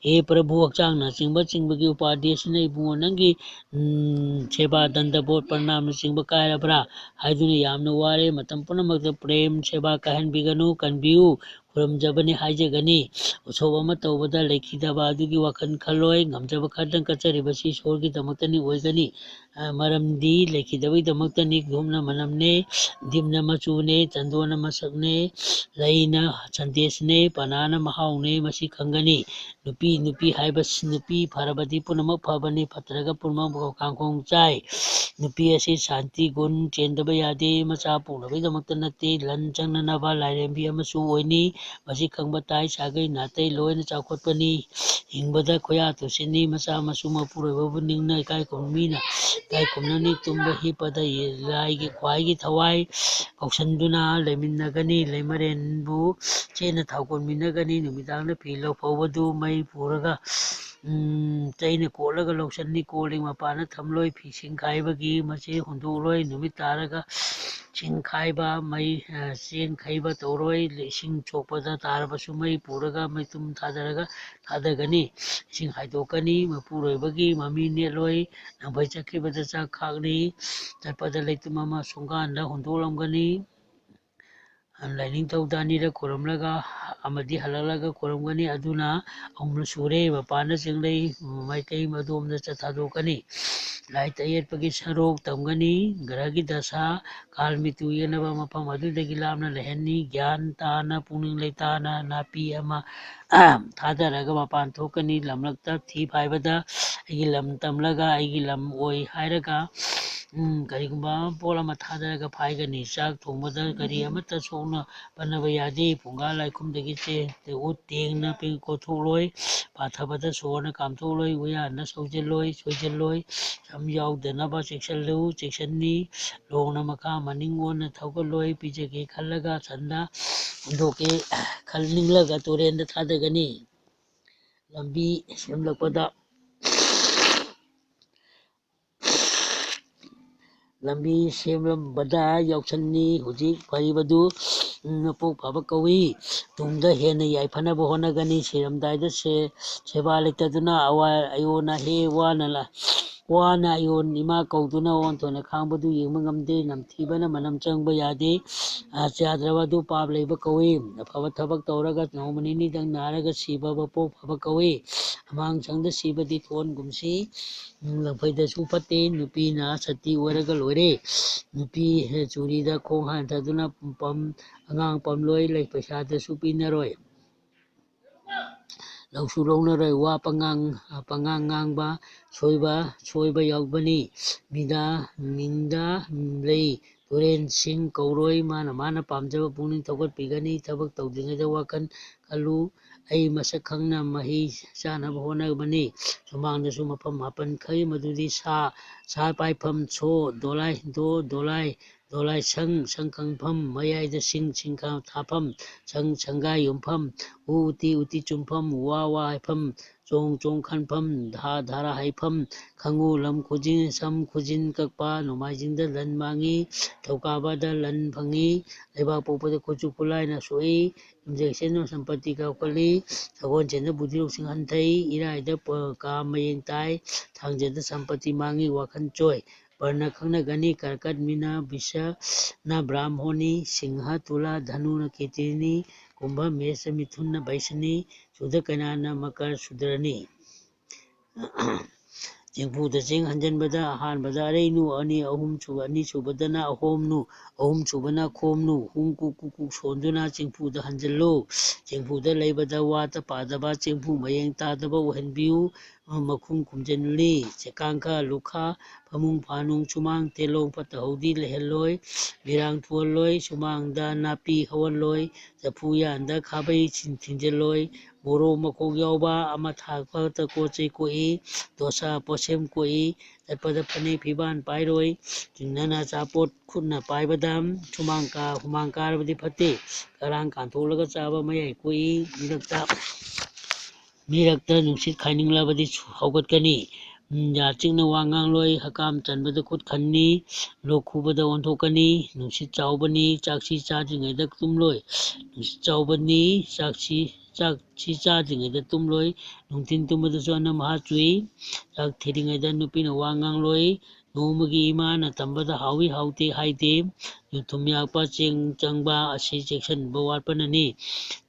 ꯍꯦ ꯄ꯭ꯔꯚꯨ ꯍꯛꯆꯥꯡꯅꯆꯤꯡꯕꯒꯤ ꯎꯄꯥꯗꯤ ꯑꯁꯤꯅ ꯏꯕꯨꯡꯉꯣ ꯅꯪꯒꯤ ꯁꯦꯕꯥ ꯗꯟꯗꯕꯣꯠ ꯄ꯭ꯔꯅꯥꯝꯅꯆꯤꯡꯕ ꯀꯥꯏꯔꯕ꯭ꯔꯥ ꯍꯥꯏꯗꯨꯅ ꯌꯥꯝꯅ ꯋꯥꯔꯦ ꯃꯇꯝ ꯄꯨꯝꯅꯃꯛꯇ ꯄ꯭ꯔꯦꯝ ꯁꯦꯕꯥ ꯀꯟꯕꯤꯌꯨ ꯈꯨꯔꯨꯝꯖꯕꯅꯤ ꯍꯥꯏꯖꯒꯅꯤ ꯎꯁꯣꯞ ꯑꯃ ꯇꯧꯕꯗ ꯂꯩꯈꯤꯗꯕ ꯑꯗꯨꯒꯤ ꯋꯥꯈꯜ ꯈꯜꯂꯣꯏ ꯉꯝꯖꯕ ꯈꯔꯗꯪ ꯀꯠꯆꯔꯤꯕꯁꯤ ꯏꯁꯣꯔꯒꯤꯗꯃꯛꯇꯅꯤ ꯑꯣꯏꯒꯅꯤ ꯃꯔꯝꯗꯤ ꯂꯩꯈꯤꯗꯕꯒꯤꯗꯃꯛꯇꯅꯤ ꯙꯨꯞꯅ ꯃꯅꯝꯅꯦ ꯗꯤꯞꯅ ꯃꯆꯨꯅꯦ ꯆꯟꯗꯣꯟꯅ ꯃꯁꯛꯅꯦ ꯂꯩꯅ ꯁꯟꯗꯦꯁꯅꯦ ꯄꯅꯥꯅ ꯃꯍꯥꯎꯅꯦ ꯃꯁꯤ ꯈꯪꯒꯅꯤ ꯅꯨꯄꯤ ꯍꯥꯏꯕꯁꯤ ꯅꯨꯄꯤ ꯐꯔꯕꯗꯤ ꯄꯨꯝꯅꯃꯛ ꯐꯕꯅꯤ ꯐꯠꯇ꯭ꯔꯒ ꯄꯨꯝꯅꯃꯛ ꯀꯥꯡꯈꯣꯡ ꯆꯥꯏ ꯅꯨꯄꯤ ꯑꯁꯤ ꯁꯥꯟꯇꯤ ꯒꯨꯟ ꯆꯦꯟꯗꯕ ꯌꯥꯗꯦ ꯃꯆꯥ ꯄꯣꯛꯅꯕꯒꯤꯗꯃꯛꯇ ꯅꯠꯇꯦ ꯂꯟ ꯆꯪꯅꯅꯕ ꯂꯥꯏꯔꯦꯝꯕꯤ ꯑꯃꯁꯨ ꯑꯣꯏꯅꯤ ꯃꯁꯤ ꯈꯪꯕ ꯇꯥꯏ ꯁꯥꯒꯩ ꯅꯥꯇꯩ ꯂꯣꯏꯅ ꯆꯥꯎꯈꯠꯄꯅꯤ ꯍꯤꯡꯕꯗ ꯈꯣꯌꯥ ꯇꯨꯁꯤꯟꯅꯤ ꯃꯆꯥ ꯃꯁꯨ ꯃꯄꯨꯔꯣꯏꯕꯕꯨ ꯅꯤꯡꯅ ꯏꯀꯥꯏ ꯈꯨꯝꯅꯅꯤ ꯇꯨꯝꯕ ꯍꯤꯞꯄꯗ ꯂꯥꯏꯒꯤ ꯈ꯭ꯋꯥꯏꯒꯤ ꯊꯋꯥꯏ ꯀꯧꯁꯟꯗꯨꯅ ꯂꯩꯃꯤꯟꯅꯒꯅꯤ ꯂꯩꯃꯔꯦꯟꯕꯨ ꯆꯦꯠꯅ ꯊꯥꯎ ꯀꯣꯟꯃꯤꯟꯅꯒꯅꯤ ꯅꯨꯃꯤꯗꯥꯡꯗ ꯐꯤ ꯂꯧ ꯐꯧꯕꯗꯨ ꯃꯩ ꯄꯨꯔꯒ ꯆꯩꯅ ꯀꯣꯠꯂꯒ ꯂꯧꯁꯟꯅꯤ ꯀꯣꯜꯂꯤꯛ ꯃꯄꯥꯅ ꯊꯝꯂꯣꯏ ꯐꯤꯁꯤꯡ ꯈꯥꯏꯕꯒꯤ ꯃꯆꯦ ꯍꯨꯟꯗꯣꯛꯂꯣꯏ ꯅꯨꯃꯤꯠ ꯇꯥꯔꯒ ꯁꯤꯡ ꯈꯥꯏꯕ ꯆꯦꯡ ꯈꯩꯕ ꯇꯧꯔꯣꯏ ꯏꯁꯤꯡ ꯁꯣꯛꯄꯗ ꯇꯥꯔꯕꯁꯨ ꯃꯩ ꯄꯨꯔꯒ ꯃꯩꯇꯨꯝ ꯊꯥꯗꯒꯅꯤ ꯏꯁꯤꯡ ꯍꯥꯏꯗꯣꯛꯀꯅꯤ ꯃꯄꯨꯔꯣꯏꯕꯒꯤ ꯃꯃꯤ ꯅꯦꯠꯂꯣꯏ ꯅꯥꯈꯩ ꯆꯠꯈꯤꯕꯗ ꯆꯥꯛ ꯈꯥꯛꯅꯤ ꯆꯠꯄꯗ ꯂꯩꯇꯨꯝ ꯑꯃ ꯁꯣꯡꯒꯥꯟꯗ ꯍꯨꯟꯗꯣꯛꯂꯝꯒꯅꯤ ꯂꯥꯏꯅꯤꯡꯊꯧꯗ ꯑꯅꯤꯔꯛ ꯈꯨꯔꯨꯝꯂꯒ ꯑꯃꯗꯤ ꯍꯜꯂꯛꯂꯒ ꯈꯨꯔꯨꯝꯒꯅꯤ ꯑꯗꯨꯅ ꯑꯍꯨꯝꯂꯛ ꯁꯨꯔꯦ ꯃꯄꯥꯟꯗ ꯆꯦꯡꯂꯩ ꯃꯥꯏꯀꯩ ꯑꯗꯣꯝꯗ ꯊꯥꯗꯣꯛꯀꯅꯤ ꯂꯥꯏꯠ ꯑꯌꯦꯠꯄꯒꯤ ꯁꯔꯣꯛ ꯇꯝꯒꯅꯤ ꯒ꯭ꯔꯍꯒꯤ ꯗꯁꯥ ꯀꯥꯜ ꯃꯤꯇꯨ ꯌꯦꯡꯅꯕ ꯃꯐꯝ ꯑꯗꯨꯗꯒꯤ ꯂꯥꯞꯅ ꯂꯩꯍꯟꯅꯤ ꯒ꯭ꯌꯥꯟ ꯇꯥꯅ ꯄꯨꯛꯅꯤꯡ ꯂꯩꯇꯥꯅ ꯅꯥꯄꯤ ꯑꯃ ꯊꯥꯗꯔꯒ ꯃꯄꯥꯟ ꯊꯣꯛꯀꯅꯤ ꯂꯝꯂꯛꯇ ꯊꯤ ꯐꯥꯏꯕꯗ ꯑꯩꯒꯤ ꯂꯝ ꯇꯝꯂꯒ ꯑꯩꯒꯤ ꯂꯝ ꯑꯣꯏ ꯍꯥꯏꯔꯒ ꯀꯔꯤꯒꯨꯝꯕ ꯄꯣꯠ ꯑꯃ ꯊꯥꯗꯔꯒ ꯐꯥꯏꯒꯅꯤ ꯆꯥꯛ ꯊꯣꯡꯕꯗ ꯀꯔꯤ ꯑꯃꯠꯇ ꯁꯣꯛꯅ ꯄꯟꯅꯕ ꯌꯥꯗꯦ ꯐꯨꯡꯒꯥ ꯂꯥꯏꯈꯨꯝꯗꯒꯤ ꯎꯠ ꯇꯦꯡꯅ ꯀꯣꯊꯣꯛꯂꯣꯏ ꯄꯥꯊꯕꯗ ꯁꯣꯔꯅ ꯀꯥꯝꯊꯣꯛꯂꯣꯏ ꯎꯌꯥꯟꯅ ꯁꯣꯏꯖꯜꯂꯣꯏ ꯁꯝ ꯌꯥꯎꯗꯅꯕ ꯆꯦꯛꯁꯤꯟꯅꯤ ꯂꯣꯡꯅ ꯃꯈꯥ ꯃꯅꯤꯡ ꯑꯣꯟꯅ ꯊꯧꯒꯠꯂꯣꯏ ꯄꯤꯖꯒꯦ ꯈꯜꯂꯒ ꯁꯟꯗ ꯍꯨꯟꯗꯣꯛꯀꯦ ꯈꯟꯅꯤꯡꯂꯒ ꯇꯨꯔꯦꯟꯗ ꯊꯥꯗꯒꯅꯤ ꯂꯝꯕꯤ ꯁꯦꯝꯂꯛꯄꯗ ꯂꯝꯕꯤ ꯁꯦꯝꯂꯝꯕꯗ ꯌꯥꯎꯁꯟꯅꯤ ꯍꯧꯖꯤꯛ ꯐꯔꯤꯕꯗꯨ ꯃꯄꯣꯛ ꯐꯕ ꯀꯧꯏ ꯇꯨꯡꯗ ꯍꯦꯟꯅ ꯌꯥꯏꯐꯅꯕ ꯍꯣꯠꯅꯒꯅꯤ ꯁꯤꯔꯝꯗꯥꯏꯗ ꯁꯦꯕꯥ ꯂꯩꯇꯗꯨꯅ ꯑꯋꯥ ꯑꯌꯣꯟꯅ ꯋꯥꯅ ꯑꯌꯣꯟ ꯏꯃꯥ ꯀꯧꯗꯨꯅ ꯑꯣꯟꯊꯣꯛꯅ ꯈꯥꯡꯕꯗꯨ ꯌꯦꯡꯕ ꯉꯝꯗꯦ ꯅꯝꯊꯤꯕꯅ ꯃꯅꯝ ꯆꯪꯕ ꯌꯥꯗꯦ ꯆꯥꯗ꯭ꯔꯕ ꯑꯗꯨ ꯄꯥꯞ ꯂꯩꯕ ꯀꯧꯏ ꯑꯐꯕ ꯊꯕꯛ ꯇꯧꯔꯒ ꯅꯣꯡꯃ ꯅꯤꯅꯤꯗꯪ ꯅꯥꯔꯒ ꯁꯤꯕ ꯃꯄꯣꯛ ꯐꯕ ꯀꯧꯏ ꯑꯃꯥꯡꯁꯪꯗ ꯁꯤꯕꯗꯤ ꯊꯣꯟꯒꯨꯝꯁꯤ ꯂꯪꯐꯩꯗꯁꯨ ꯐꯠꯇꯦ ꯅꯨꯄꯤꯅ ꯁꯇꯤ ꯑꯣꯏꯔꯒ ꯂꯣꯏꯔꯦ ꯅꯨꯄꯤ ꯆꯨꯔꯤꯗ ꯈꯣꯡ ꯍꯟꯊꯗꯨꯅ ꯑꯉꯥꯡ ꯄꯝꯂꯣꯏ ꯄꯩꯁꯥꯗꯁꯨ ꯄꯤꯅꯔꯣꯏ ꯂꯧꯁꯨ ꯂꯧꯅꯔꯣꯏ ꯋꯥ ꯄꯉꯥꯡ ꯉꯥꯡꯕ ꯁꯣꯏꯕ ꯌꯥꯎꯕꯅꯤ ꯃꯤꯡꯗ ꯂꯩ ꯇꯨꯔꯦꯟꯁꯤꯡ ꯀꯧꯔꯣꯏ ꯃꯥꯅ ꯄꯥꯝꯖꯕ ꯄꯨꯛꯅꯤꯡ ꯊꯧꯒꯠꯄꯤꯒꯅꯤ ꯊꯕꯛ ꯇꯧꯗ꯭ꯔꯤꯉꯩꯗ ꯋꯥꯈꯜ ꯈꯜꯂꯨ ꯑꯩ ꯃꯁꯛ ꯈꯪꯅ ꯃꯍꯩ ꯆꯥꯅꯕ ꯍꯣꯠꯅꯕꯅꯤ ꯁꯨꯃꯥꯡꯗꯁꯨ ꯃꯐꯝ 7 ꯈꯩ ꯃꯗꯨꯗꯤ ꯁꯥ ꯄꯥꯏꯐꯝ ꯁꯣ ꯗꯣꯂꯥꯏ ꯁꯪꯈꯪꯐꯝ ꯃꯌꯥꯏꯗ ꯁꯤꯡꯈꯥ ꯊꯥꯐꯝ ꯁꯪꯒꯥꯏ ꯌꯨꯝꯐꯝ ꯎꯇꯤ ꯆꯨꯝꯐꯝ ꯋꯥ ꯍꯥꯏꯐꯝ ꯆꯣꯡ ꯈꯟꯐꯝ ꯙꯥꯔꯥ ꯍꯩꯐꯝ ꯈꯪꯉꯨ ꯂꯝ ꯁꯝ ꯈꯨꯖꯤꯟ ꯀꯛꯄ ꯅꯣꯡꯃꯥꯏꯖꯤꯡꯗ ꯂꯟ ꯃꯥꯡꯉꯤ ꯊꯧꯀꯥꯕꯗ ꯂꯟ ꯐꯪꯉꯤ ꯂꯩꯕꯥꯛ ꯄꯣꯛꯄꯗ ꯈꯨꯠꯁꯨ ꯈꯨꯠꯂꯥꯏꯅ ꯁꯣꯛꯏ ꯌꯨꯝꯖꯀꯩꯁꯅ ꯁꯝꯄꯇꯤ ꯀꯥꯎꯀꯜꯂꯤ ꯁꯒꯣꯜꯁꯦꯟꯗ ꯕꯨꯙꯤ ꯂꯧꯁꯤꯡ ꯍꯟꯊꯩ ꯏꯔꯥꯏꯗ ꯀꯥ ꯃꯌꯦꯡ ꯇꯥꯏ ꯊꯥꯡꯖꯗ ꯁꯝꯄꯇꯤ ꯃꯥꯡꯉꯤ ꯋꯥꯈꯜ ꯆꯣꯏ ꯕꯔꯅ ꯈꯪꯅꯒꯅꯤ ꯀꯔꯀꯠ ꯃꯤꯅ ꯕꯤꯁꯅ ꯕ꯭ꯔꯥꯍ꯭ꯃꯣꯅꯤ ꯁꯤꯡꯍ ꯇꯨꯂꯥ ꯙꯅꯨꯅ ꯀꯦꯇꯤꯅꯤ ꯀꯨꯝꯚ ꯃꯦꯁ ꯃꯤꯊꯨꯟꯅ ꯚꯩꯁꯅꯤ ꯁꯨꯗ ꯀꯩꯅꯥꯅ ꯃꯀꯔ ꯁꯨꯗ꯭ꯔꯅꯤ ꯆꯦꯡꯐꯨꯗ ꯆꯦꯡ ꯍꯟꯖꯟꯕꯗ ꯑꯍꯥꯟꯕꯗ ꯑꯔꯩꯅꯨ ꯑꯅꯤꯁꯨꯕꯗꯅ ꯑꯍꯣꯝꯅꯨ ꯑꯍꯨꯝꯁꯨꯕꯅ ꯈꯣꯝꯅꯨ ꯀꯨꯛ ꯁꯣꯟꯗꯨꯅ ꯆꯦꯡꯐꯨꯗ ꯍꯟꯖꯜꯂꯨ ꯆꯦꯡꯐꯨꯗ ꯂꯩꯕꯗ ꯋꯥꯠꯇ ꯄꯥꯗꯕ ꯆꯦꯡꯐꯨ ꯃꯌꯦꯡ ꯇꯥꯗꯕ ꯑꯣꯏꯍꯟꯕꯤꯌꯨ ꯃꯈꯨꯝ ꯈꯨꯝꯖꯤꯜꯂꯤ ꯆꯦꯀꯥꯡꯈ ꯂꯨꯈꯥ ꯐꯃꯨꯡ ꯐꯥꯅꯨꯡ ꯁꯨꯃꯥꯡ ꯇꯦꯂꯣꯡ ꯐꯠꯇ ꯍꯧꯗꯤ ꯂꯩꯍꯜꯂꯣꯏ ꯃꯤꯔꯥꯡ ꯊꯨꯍꯜꯂꯣꯏ ꯁꯨꯃꯥꯡꯗ ꯅꯥꯄꯤ ꯍꯧꯍꯜꯂꯣꯏ ꯆꯐꯨ ꯌꯥꯟꯗ ꯈꯥꯕꯩ ꯊꯤꯡꯖꯤꯜꯂꯣꯏ ꯃꯣꯔꯣꯛ ꯃꯈꯣꯛ ꯌꯥꯎꯕ ꯑꯃ ꯊꯥꯛꯄꯗ ꯄꯣꯠ ꯆꯩ ꯀꯣꯛꯏ ꯗꯣꯁꯥ ꯄꯣꯠꯁꯦꯝ ꯀꯣꯛꯏ ꯆꯠꯄꯗ ꯐꯅꯦꯛ ꯐꯤꯕꯥꯟ ꯄꯥꯏꯔꯣꯏ ꯆꯤꯡꯅꯅ ꯑꯆꯥꯄꯣꯠ ꯈꯨꯠꯅ ꯄꯥꯏꯕꯗ ꯍꯨꯃꯥꯡ ꯀꯥꯔꯕꯗꯤ ꯐꯠꯇꯦ ꯀꯔꯥꯡ ꯀꯥꯟꯊꯣꯛꯂꯒ ꯆꯥꯕ ꯃꯌꯥꯏ ꯀꯣꯛꯏ ꯃꯤꯔꯛꯇ ꯅꯨꯡꯁꯤꯠ ꯈꯥꯏꯅꯤꯡꯂꯕꯗꯤ ꯍꯧꯒꯠꯀꯅꯤ ꯌꯥ ꯆꯤꯛꯅ ꯋꯥ ꯉꯥꯡꯂꯣꯏ ꯍꯀꯥꯝ ꯆꯟꯕꯗ ꯈꯨꯠ ꯈꯟꯅꯤ ꯂꯣꯛ ꯈꯨꯕꯗ ꯑꯣꯟꯊꯣꯛꯀꯅꯤ ꯅꯨꯡꯁꯤꯠ ꯆꯥꯎꯕꯅꯤ ꯆꯥꯛꯁꯤ ꯆꯥꯗ꯭ꯔꯤꯉꯩꯗ ꯇꯨꯝꯂꯣꯏ ꯅꯨꯡꯁꯤꯠ ꯆꯥꯎꯕꯅꯤ ꯆꯥꯛꯁꯤ ꯆꯥꯗ꯭ꯔꯤꯉꯩꯗ ꯇꯨꯝꯂꯣꯏ ꯅꯨꯡꯊꯤꯟ ꯇꯨꯝꯕꯗꯁꯨ ꯑꯅꯝ ꯆꯨꯏ ꯆꯥꯛ ꯊꯤꯔꯤꯉꯩꯗ ꯅꯨꯄꯤꯅ ꯋꯥ ꯉꯥꯡꯂꯣꯏ ꯅꯣꯡꯃꯒꯤ ꯏꯃꯥꯅ ꯇꯝꯕꯗ ꯍꯥꯎꯏ ꯍꯥꯎꯇꯦ ꯍꯥꯏꯗꯦ ꯊꯨꯝ ꯌꯥꯛꯄ ꯆꯦꯡ ꯆꯪꯕ ꯑꯁꯤ ꯆꯦꯛꯁꯤꯟꯕ ꯋꯥꯠꯄꯅꯅꯤ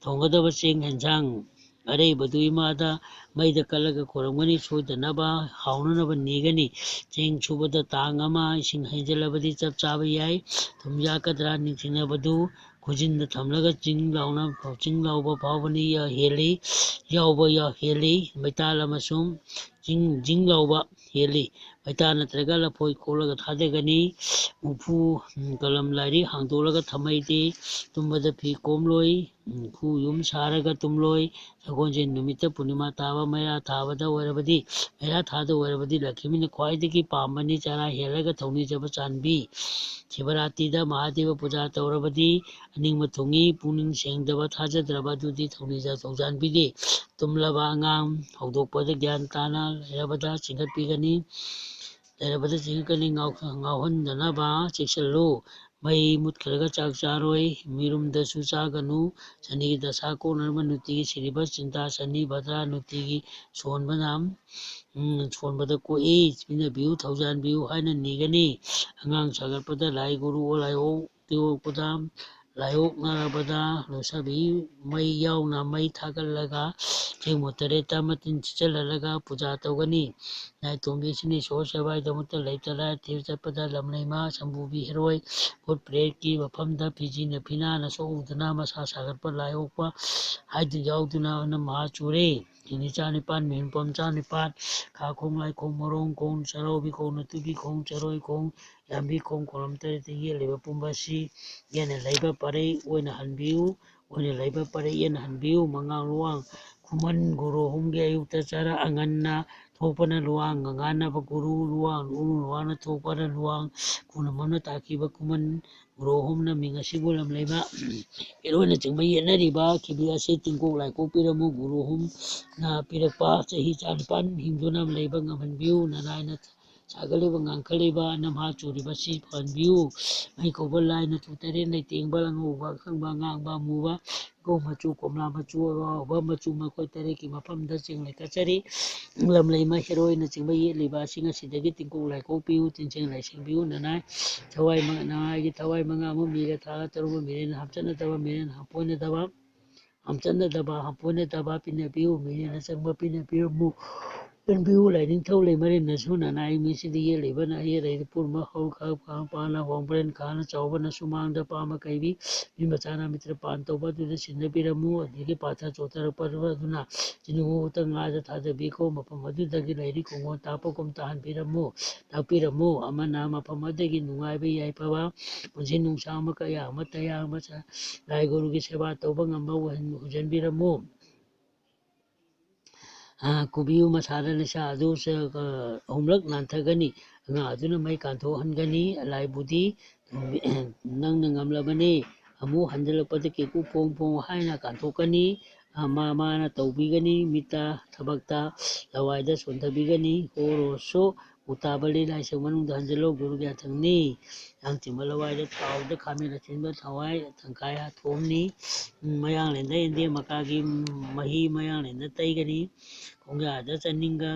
ꯊꯣꯡꯒꯗꯕ ꯆꯦꯡ ꯌꯦꯟꯁꯥꯡ ꯑꯔꯩꯕꯗꯨ ꯏꯃꯥꯗ ꯃꯩꯗ ꯀꯠꯂꯒ ꯈꯣꯏꯔꯝꯒꯅꯤ ꯁꯣꯏꯗꯅꯕ ꯍꯥꯎꯅꯅꯕ ꯅꯤꯒꯅꯤ ꯆꯦꯡ ꯁꯨꯕꯗ ꯇꯥꯡ ꯑꯃ ꯏꯁꯤꯡ ꯍꯩꯖꯤꯜꯂꯕꯗꯤ ꯆꯞ ꯆꯥꯕ ꯌꯥꯏ ꯊꯨꯝ ꯌꯥꯛꯀꯗ꯭ꯔꯥ ꯅꯤꯡꯁꯤꯡꯅꯕꯗꯨ ꯈꯨꯖꯤꯟꯗ ꯊꯝꯂꯒ ꯆꯤꯡ ꯂꯥꯎꯕ ꯐꯥꯎꯕꯅꯤ ꯌꯥꯎꯕ ꯍꯦꯜꯂꯤ ꯃꯩꯇꯥꯜ ꯑꯃꯁꯨꯡ ꯖꯤꯡ ꯂꯥꯎꯕ ꯍꯦꯜꯂꯤ ꯃꯩꯇꯥꯜ ꯅꯠꯇ꯭ꯔꯒ ꯂꯐꯣꯏ ꯈꯣꯛꯂꯒ ꯊꯥꯗꯒꯅꯤ ꯎꯐꯨ ꯀꯂꯝ ꯂꯥꯏꯔꯤꯛ ꯍꯥꯡꯗꯣꯛꯂꯒ ꯊꯝꯍꯩꯗꯦ ꯇꯨꯝꯕꯗ ꯐꯤ ꯀꯣꯝꯂꯣꯏ ꯈꯨ ꯌꯨꯝ ꯁꯥꯔꯒ ꯇꯨꯝꯂꯣꯏ ꯁꯒꯣꯜꯁꯦꯟ ꯅꯨꯃꯤꯠꯇ ꯄꯨꯔꯅꯤꯃꯥ ꯇꯥꯕ ꯃꯩꯔꯥ ꯊꯥꯗ ꯑꯣꯏꯔꯕꯗꯤ ꯂꯛꯈꯤꯃꯤꯅ ꯈ꯭ꯋꯥꯏꯗꯒꯤ ꯄꯥꯝꯕꯅꯤ ꯆꯔꯥ ꯍꯦꯜꯂꯒ ꯊꯧꯅꯤꯖꯕ ꯆꯥꯟꯕꯤ ꯁꯤꯕꯔꯥꯇꯤꯗ ꯃꯍꯥꯗꯦꯕ ꯄꯨꯖꯥ ꯇꯧꯔꯕꯗꯤ ꯑꯅꯤꯡꯕ ꯊꯨꯡꯏ ꯄꯨꯛꯅꯤꯡ ꯁꯦꯡꯗꯕ ꯊꯥꯖꯗ꯭ꯔꯕ ꯑꯗꯨꯗꯤ ꯊꯧꯖꯥꯟꯕꯤꯗꯦ ꯇꯨꯝꯂꯕ ꯑꯉꯥꯡ ꯍꯧꯗꯣꯛꯄꯗ ꯒ꯭ꯌꯥꯟ ꯇꯥꯅ ꯂꯩꯔꯕꯗ ꯆꯤꯡꯈꯠꯀꯅꯤ ꯉꯥꯎꯍꯟꯗꯅꯕ ꯆꯦꯛꯁꯤꯜꯂꯨ ꯃꯩ ꯃꯨꯠꯈ꯭ꯔꯒ ꯆꯥꯛ ꯆꯥꯔꯣꯏ ꯃꯤꯔꯨꯝꯗꯁꯨ ꯆꯥꯒꯅꯨ ꯁꯅꯤꯒꯤ ꯗꯁꯥ ꯀꯣꯛꯅꯅꯕ ꯅꯨꯡꯇꯤꯒꯤ ꯁꯤꯔꯤꯕ ꯆꯤꯟꯇꯥ ꯁꯅꯤ ꯚꯗ꯭ꯔꯥ ꯅꯨꯡꯇꯤꯒꯤ ꯁꯣꯟꯕꯗ ꯀꯣꯛꯏ ꯄꯤꯅꯕꯤꯌꯨ ꯊꯧꯖꯥꯟꯕꯤꯌꯨ ꯍꯥꯏꯅ ꯅꯤꯒꯅꯤ ꯑꯉꯥꯡ ꯁꯥꯒꯠꯄꯗ ꯂꯥꯏ ꯒꯨꯔꯨ ꯂꯥꯏꯑꯣꯛ ꯇꯤꯑꯣꯛꯄꯗ ꯂꯥꯏꯑꯣꯛꯅꯔꯕꯗ ꯂꯣꯠꯁꯕꯤ ꯃꯩ ꯌꯥꯎꯅ ꯃꯩ ꯊꯥꯒꯠꯂꯒ ꯆꯦꯡꯃꯨꯠ ꯇꯔꯦꯠꯇ ꯃꯇꯤꯟ ꯁꯤꯠꯆꯜꯍꯜꯂꯒ ꯄꯨꯖꯥ ꯇꯧꯒꯅꯤ꯫ ꯂꯥꯏꯇꯣꯝꯕꯤꯁꯤꯅ ꯏꯁꯣꯔ ꯁꯦꯕꯥꯒꯤꯗꯃꯛꯇ ꯂꯩꯇ ꯂꯥꯏꯔ ꯊꯤꯕ ꯆꯠꯄꯗ ꯂꯝꯂꯩꯃ ꯁꯝꯄꯨꯕꯤ ꯍꯦꯔꯣꯏ ꯚꯨꯠ ꯄ꯭ꯔꯦꯠꯀꯤ ꯃꯐꯝꯗ ꯐꯤꯖꯤꯅ ꯐꯤꯅꯥꯅ ꯁꯣꯛꯎꯗꯨꯅ ꯃꯁꯥ ꯁꯥꯒꯠꯄ ꯂꯥꯏꯑꯣꯛꯄ ꯍꯥꯏꯗꯨ ꯌꯥꯎꯗꯨꯅ ꯃꯍꯥ ꯆꯨꯔꯦ꯫ ꯅꯤꯅꯤ ꯆꯥꯅꯤꯄꯥꯟ ꯃꯤꯍꯨꯟꯄꯣꯝ ꯆꯥꯅꯤꯄꯥꯟ ꯈꯥꯈꯣꯡ ꯂꯥꯏꯈꯣꯡ ꯃꯔꯣꯡ ꯈꯣꯡ ꯆꯥꯔꯧꯕꯤ ꯈꯣꯡ ꯅꯇꯨꯕꯤ ꯈꯣꯡ ꯆꯔꯣꯏ ꯈꯣꯡ ꯌꯥꯝꯕꯤ ꯈꯣꯡ ꯈꯣꯡꯂꯝ ꯇꯔꯦꯠꯇ ꯌꯦꯠꯂꯤꯕ ꯄꯨꯝꯕꯁꯤ ꯌꯦꯠꯅ ꯂꯩꯕ ꯄꯔꯩ ꯑꯣꯏꯅ ꯍꯟꯕꯤꯌꯨ ꯑꯣꯏꯅ ꯂꯩꯕ ꯄꯔꯩ ꯌꯦꯠꯅ ꯍꯟꯕꯤꯌꯨ꯫ ꯃꯉꯥꯡ ꯂꯨꯋꯥꯡ ꯈꯨꯃꯟ ꯒꯨꯔꯨꯍꯨꯝꯒꯤ ꯑꯌꯨꯛꯇ ꯆꯔꯥ ꯉꯟꯅ ꯊꯣꯛꯄꯅ ꯂꯨꯋꯥꯡ ꯉꯥꯡꯅꯕ ꯒꯨꯔꯨ ꯂꯨꯋꯥꯡ ꯂꯨꯋꯥꯡꯅ ꯊꯣꯛꯄꯅ ꯂꯨꯋꯥꯡ ꯈꯨꯅꯃꯣꯟꯅ ꯇꯥꯛꯈꯤꯕ ꯈꯨꯃꯟ ꯒꯨꯔꯨꯍꯨꯝꯅ ꯃꯤꯡ ꯑꯁꯤꯕꯨ ꯂꯝꯂꯩꯃ ꯍꯦꯔꯣꯏꯅꯆꯤꯡꯕ ꯌꯦꯠꯅꯔꯤꯕ ꯈꯤꯕꯤ ꯑꯁꯤ ꯇꯤꯡꯀꯣꯛ ꯂꯥꯏꯀꯣꯛ ꯄꯤꯔꯝꯃꯨ ꯒꯨꯔꯨꯍꯨꯝꯅ ꯄꯤꯔꯛꯄ ꯆꯍꯤ ꯆꯥꯅꯤꯄꯥꯟ ꯍꯤꯡꯗꯨꯅ ꯂꯩꯕ ꯉꯝꯍꯟꯕꯤꯌꯨ꯫ ꯅꯅꯥꯏꯅ ꯁꯥꯒꯠꯂꯤꯕ ꯉꯥꯡꯈꯠꯂꯤꯕ ꯅꯝꯍꯥ ꯆꯨꯔꯤꯕꯁꯤ ꯐꯍꯟꯕꯤꯌꯨ꯫ ꯃꯩ ꯀꯧꯕ ꯂꯥꯏ ꯅꯆꯨ ꯇꯔꯦꯠ ꯂꯩꯇꯦꯡꯕ ꯑꯉꯧꯕ ꯑꯈꯪꯕ ꯑꯉꯥꯡꯕ ꯑꯃꯨꯕ ꯏꯀꯣꯛ ꯃꯆꯨ ꯀꯣꯝꯂꯥ ꯃꯆꯨ ꯑꯋꯥꯎꯕ ꯃꯆꯨ ꯃꯈꯣꯏ ꯇꯔꯦꯠꯀꯤ ꯃꯐꯝꯗ ꯆꯦꯡꯂꯩ ꯀꯠꯆꯔꯤ꯫ ꯂꯝꯂꯩꯃ ꯍꯦꯔꯣꯏꯅꯆꯤꯡꯕ ꯌꯦꯠꯂꯤꯕ ꯑꯁꯤ ꯉꯁꯤꯗꯒꯤ ꯇꯤꯡꯀꯣꯛ ꯂꯥꯏꯀꯣꯛ ꯄꯤꯌꯨ ꯇꯤꯟꯁꯦꯡ ꯂꯥꯏꯁꯦꯡꯕꯤꯌꯨ꯫ ꯅꯅꯥꯏꯒꯤ ꯊꯋꯥꯏ ꯃꯉꯥ ꯑꯃ ꯃꯤꯔ ꯊꯥꯒ ꯇꯔꯨꯛ ꯃꯤꯔꯦꯟ ꯍꯥꯞꯆꯟꯅꯗꯕ ꯃꯤꯔꯦꯟ ꯍꯥꯝꯄꯣꯏꯅꯗꯕ ꯄꯤꯅꯕꯤꯌꯨ꯫ ꯃꯤꯔꯦꯟꯅ ꯆꯪꯕ ꯄꯤꯅꯕꯤꯔꯝꯃꯨ ꯄꯦꯟꯕꯤꯌꯨ꯫ ꯂꯥꯏꯅꯤꯡꯊꯧ ꯂꯩꯃꯔꯦꯟꯅꯁꯨ ꯅꯅꯥꯏ ꯃꯤꯁꯤꯗ ꯌꯦꯠꯂꯤꯕ ꯑꯌꯦꯠ ꯑꯔꯩ ꯄꯨꯝꯅꯃꯛ ꯍꯧ ꯈꯥ ꯄꯥꯅ ꯋꯥꯡꯕ꯭ꯔꯦꯟ ꯈꯥꯅ ꯆꯥꯎꯕꯅ ꯁꯨꯃꯥꯡꯗ ꯄꯥꯝꯕ ꯀꯩꯕꯤ ꯃꯤ ꯃꯆꯥꯅ ꯃꯤꯇ꯭ꯔ ꯄꯥꯟ ꯇꯧꯕ ꯑꯗꯨꯗ ꯁꯤꯟꯅꯕꯤꯔꯝꯃꯨ꯫ ꯑꯗꯒꯤ ꯄꯥꯊ ꯆꯣꯛꯊꯔꯛꯄ ꯑꯗꯨꯅ ꯆꯤꯅꯨꯡꯇ ꯉꯥꯗ ꯊꯥꯗꯕꯤꯈꯣ ꯃꯐꯝ ꯑꯗꯨꯗꯒꯤ ꯂꯩꯔꯤ ꯈꯣꯡꯒꯣꯟ ꯇꯥꯛꯄꯒꯨꯝ ꯇꯥꯛꯄꯤꯔꯝꯃꯨ꯫ ꯑꯃꯅ ꯃꯐꯝ ꯑꯗꯨꯗꯒꯤ ꯅꯨꯡꯉꯥꯏꯕ ꯌꯥꯏꯐꯕ ꯄꯨꯟꯁꯤ ꯅꯨꯡꯁꯥꯡꯕ ꯀꯌꯥ ꯑꯃ ꯇꯌꯥꯡꯕ ꯂꯥꯏ ꯒꯨꯔꯨꯒꯤ ꯁꯦꯕꯥ ꯇꯧꯕ ꯉꯝꯕ ꯑꯣꯏꯍꯟꯕꯤꯔꯝꯃꯨ꯫ ꯀꯨꯕꯤꯌꯨ ꯃꯁꯥꯗ ꯂꯩꯁꯥ ꯑꯗꯨ ꯑꯍꯨꯝꯂꯛ ꯅꯥꯟꯊꯒꯅꯤ꯫ ꯑꯉꯥꯡ ꯑꯗꯨꯅ ꯃꯩ ꯀꯥꯟꯊꯣꯛꯍꯟꯒꯅꯤ꯫ ꯑꯂꯥꯏꯕꯨꯗꯤ ꯅꯪꯅ ꯉꯝꯂꯕꯅꯤ ꯑꯃꯨꯛ ꯍꯟꯖꯤꯜꯂꯛꯄꯗ ꯀꯦꯀꯨ ꯐꯣꯡ ꯐꯣꯡ ꯍꯥꯏꯅ ꯀꯥꯟꯊꯣꯛꯀꯅꯤ꯫ ꯃꯥꯅ ꯇꯧꯕꯤꯒꯅꯤ ꯃꯤꯠꯇ ꯊꯕꯛꯇ ꯂꯋꯥꯏꯗ ꯁꯣꯟꯊꯕꯤꯒꯅꯤ꯫ ꯍꯣꯔꯣꯁꯨ ꯎꯇꯥꯕꯜꯂꯤ ꯂꯥꯏꯁꯪ ꯃꯅꯨꯡꯗ ꯍꯟꯖꯤꯜꯂꯨ ꯒꯨꯔꯨꯒꯤ ꯌꯥꯊꯪꯅꯤ꯫ ꯌꯥꯡ ꯆꯤꯡꯕ ꯂꯋꯥꯏꯗ ꯊꯥꯎꯗ ꯈꯥꯃꯦꯟ ꯑꯁꯤꯟꯕ ꯊꯋꯥꯏ ꯇꯪꯈꯥꯏ ꯊꯣꯝꯅꯤ꯫ ꯃꯌꯥꯡꯂꯦꯟꯗ ꯌꯦꯟꯗꯦꯝ ꯃꯀꯥꯒꯤ ꯃꯍꯤ ꯃꯌꯥꯡꯂꯦꯟꯗ ꯇꯩꯒꯅꯤ꯫ ꯈꯣꯡꯌꯥꯗ ꯆꯅꯤꯡꯒ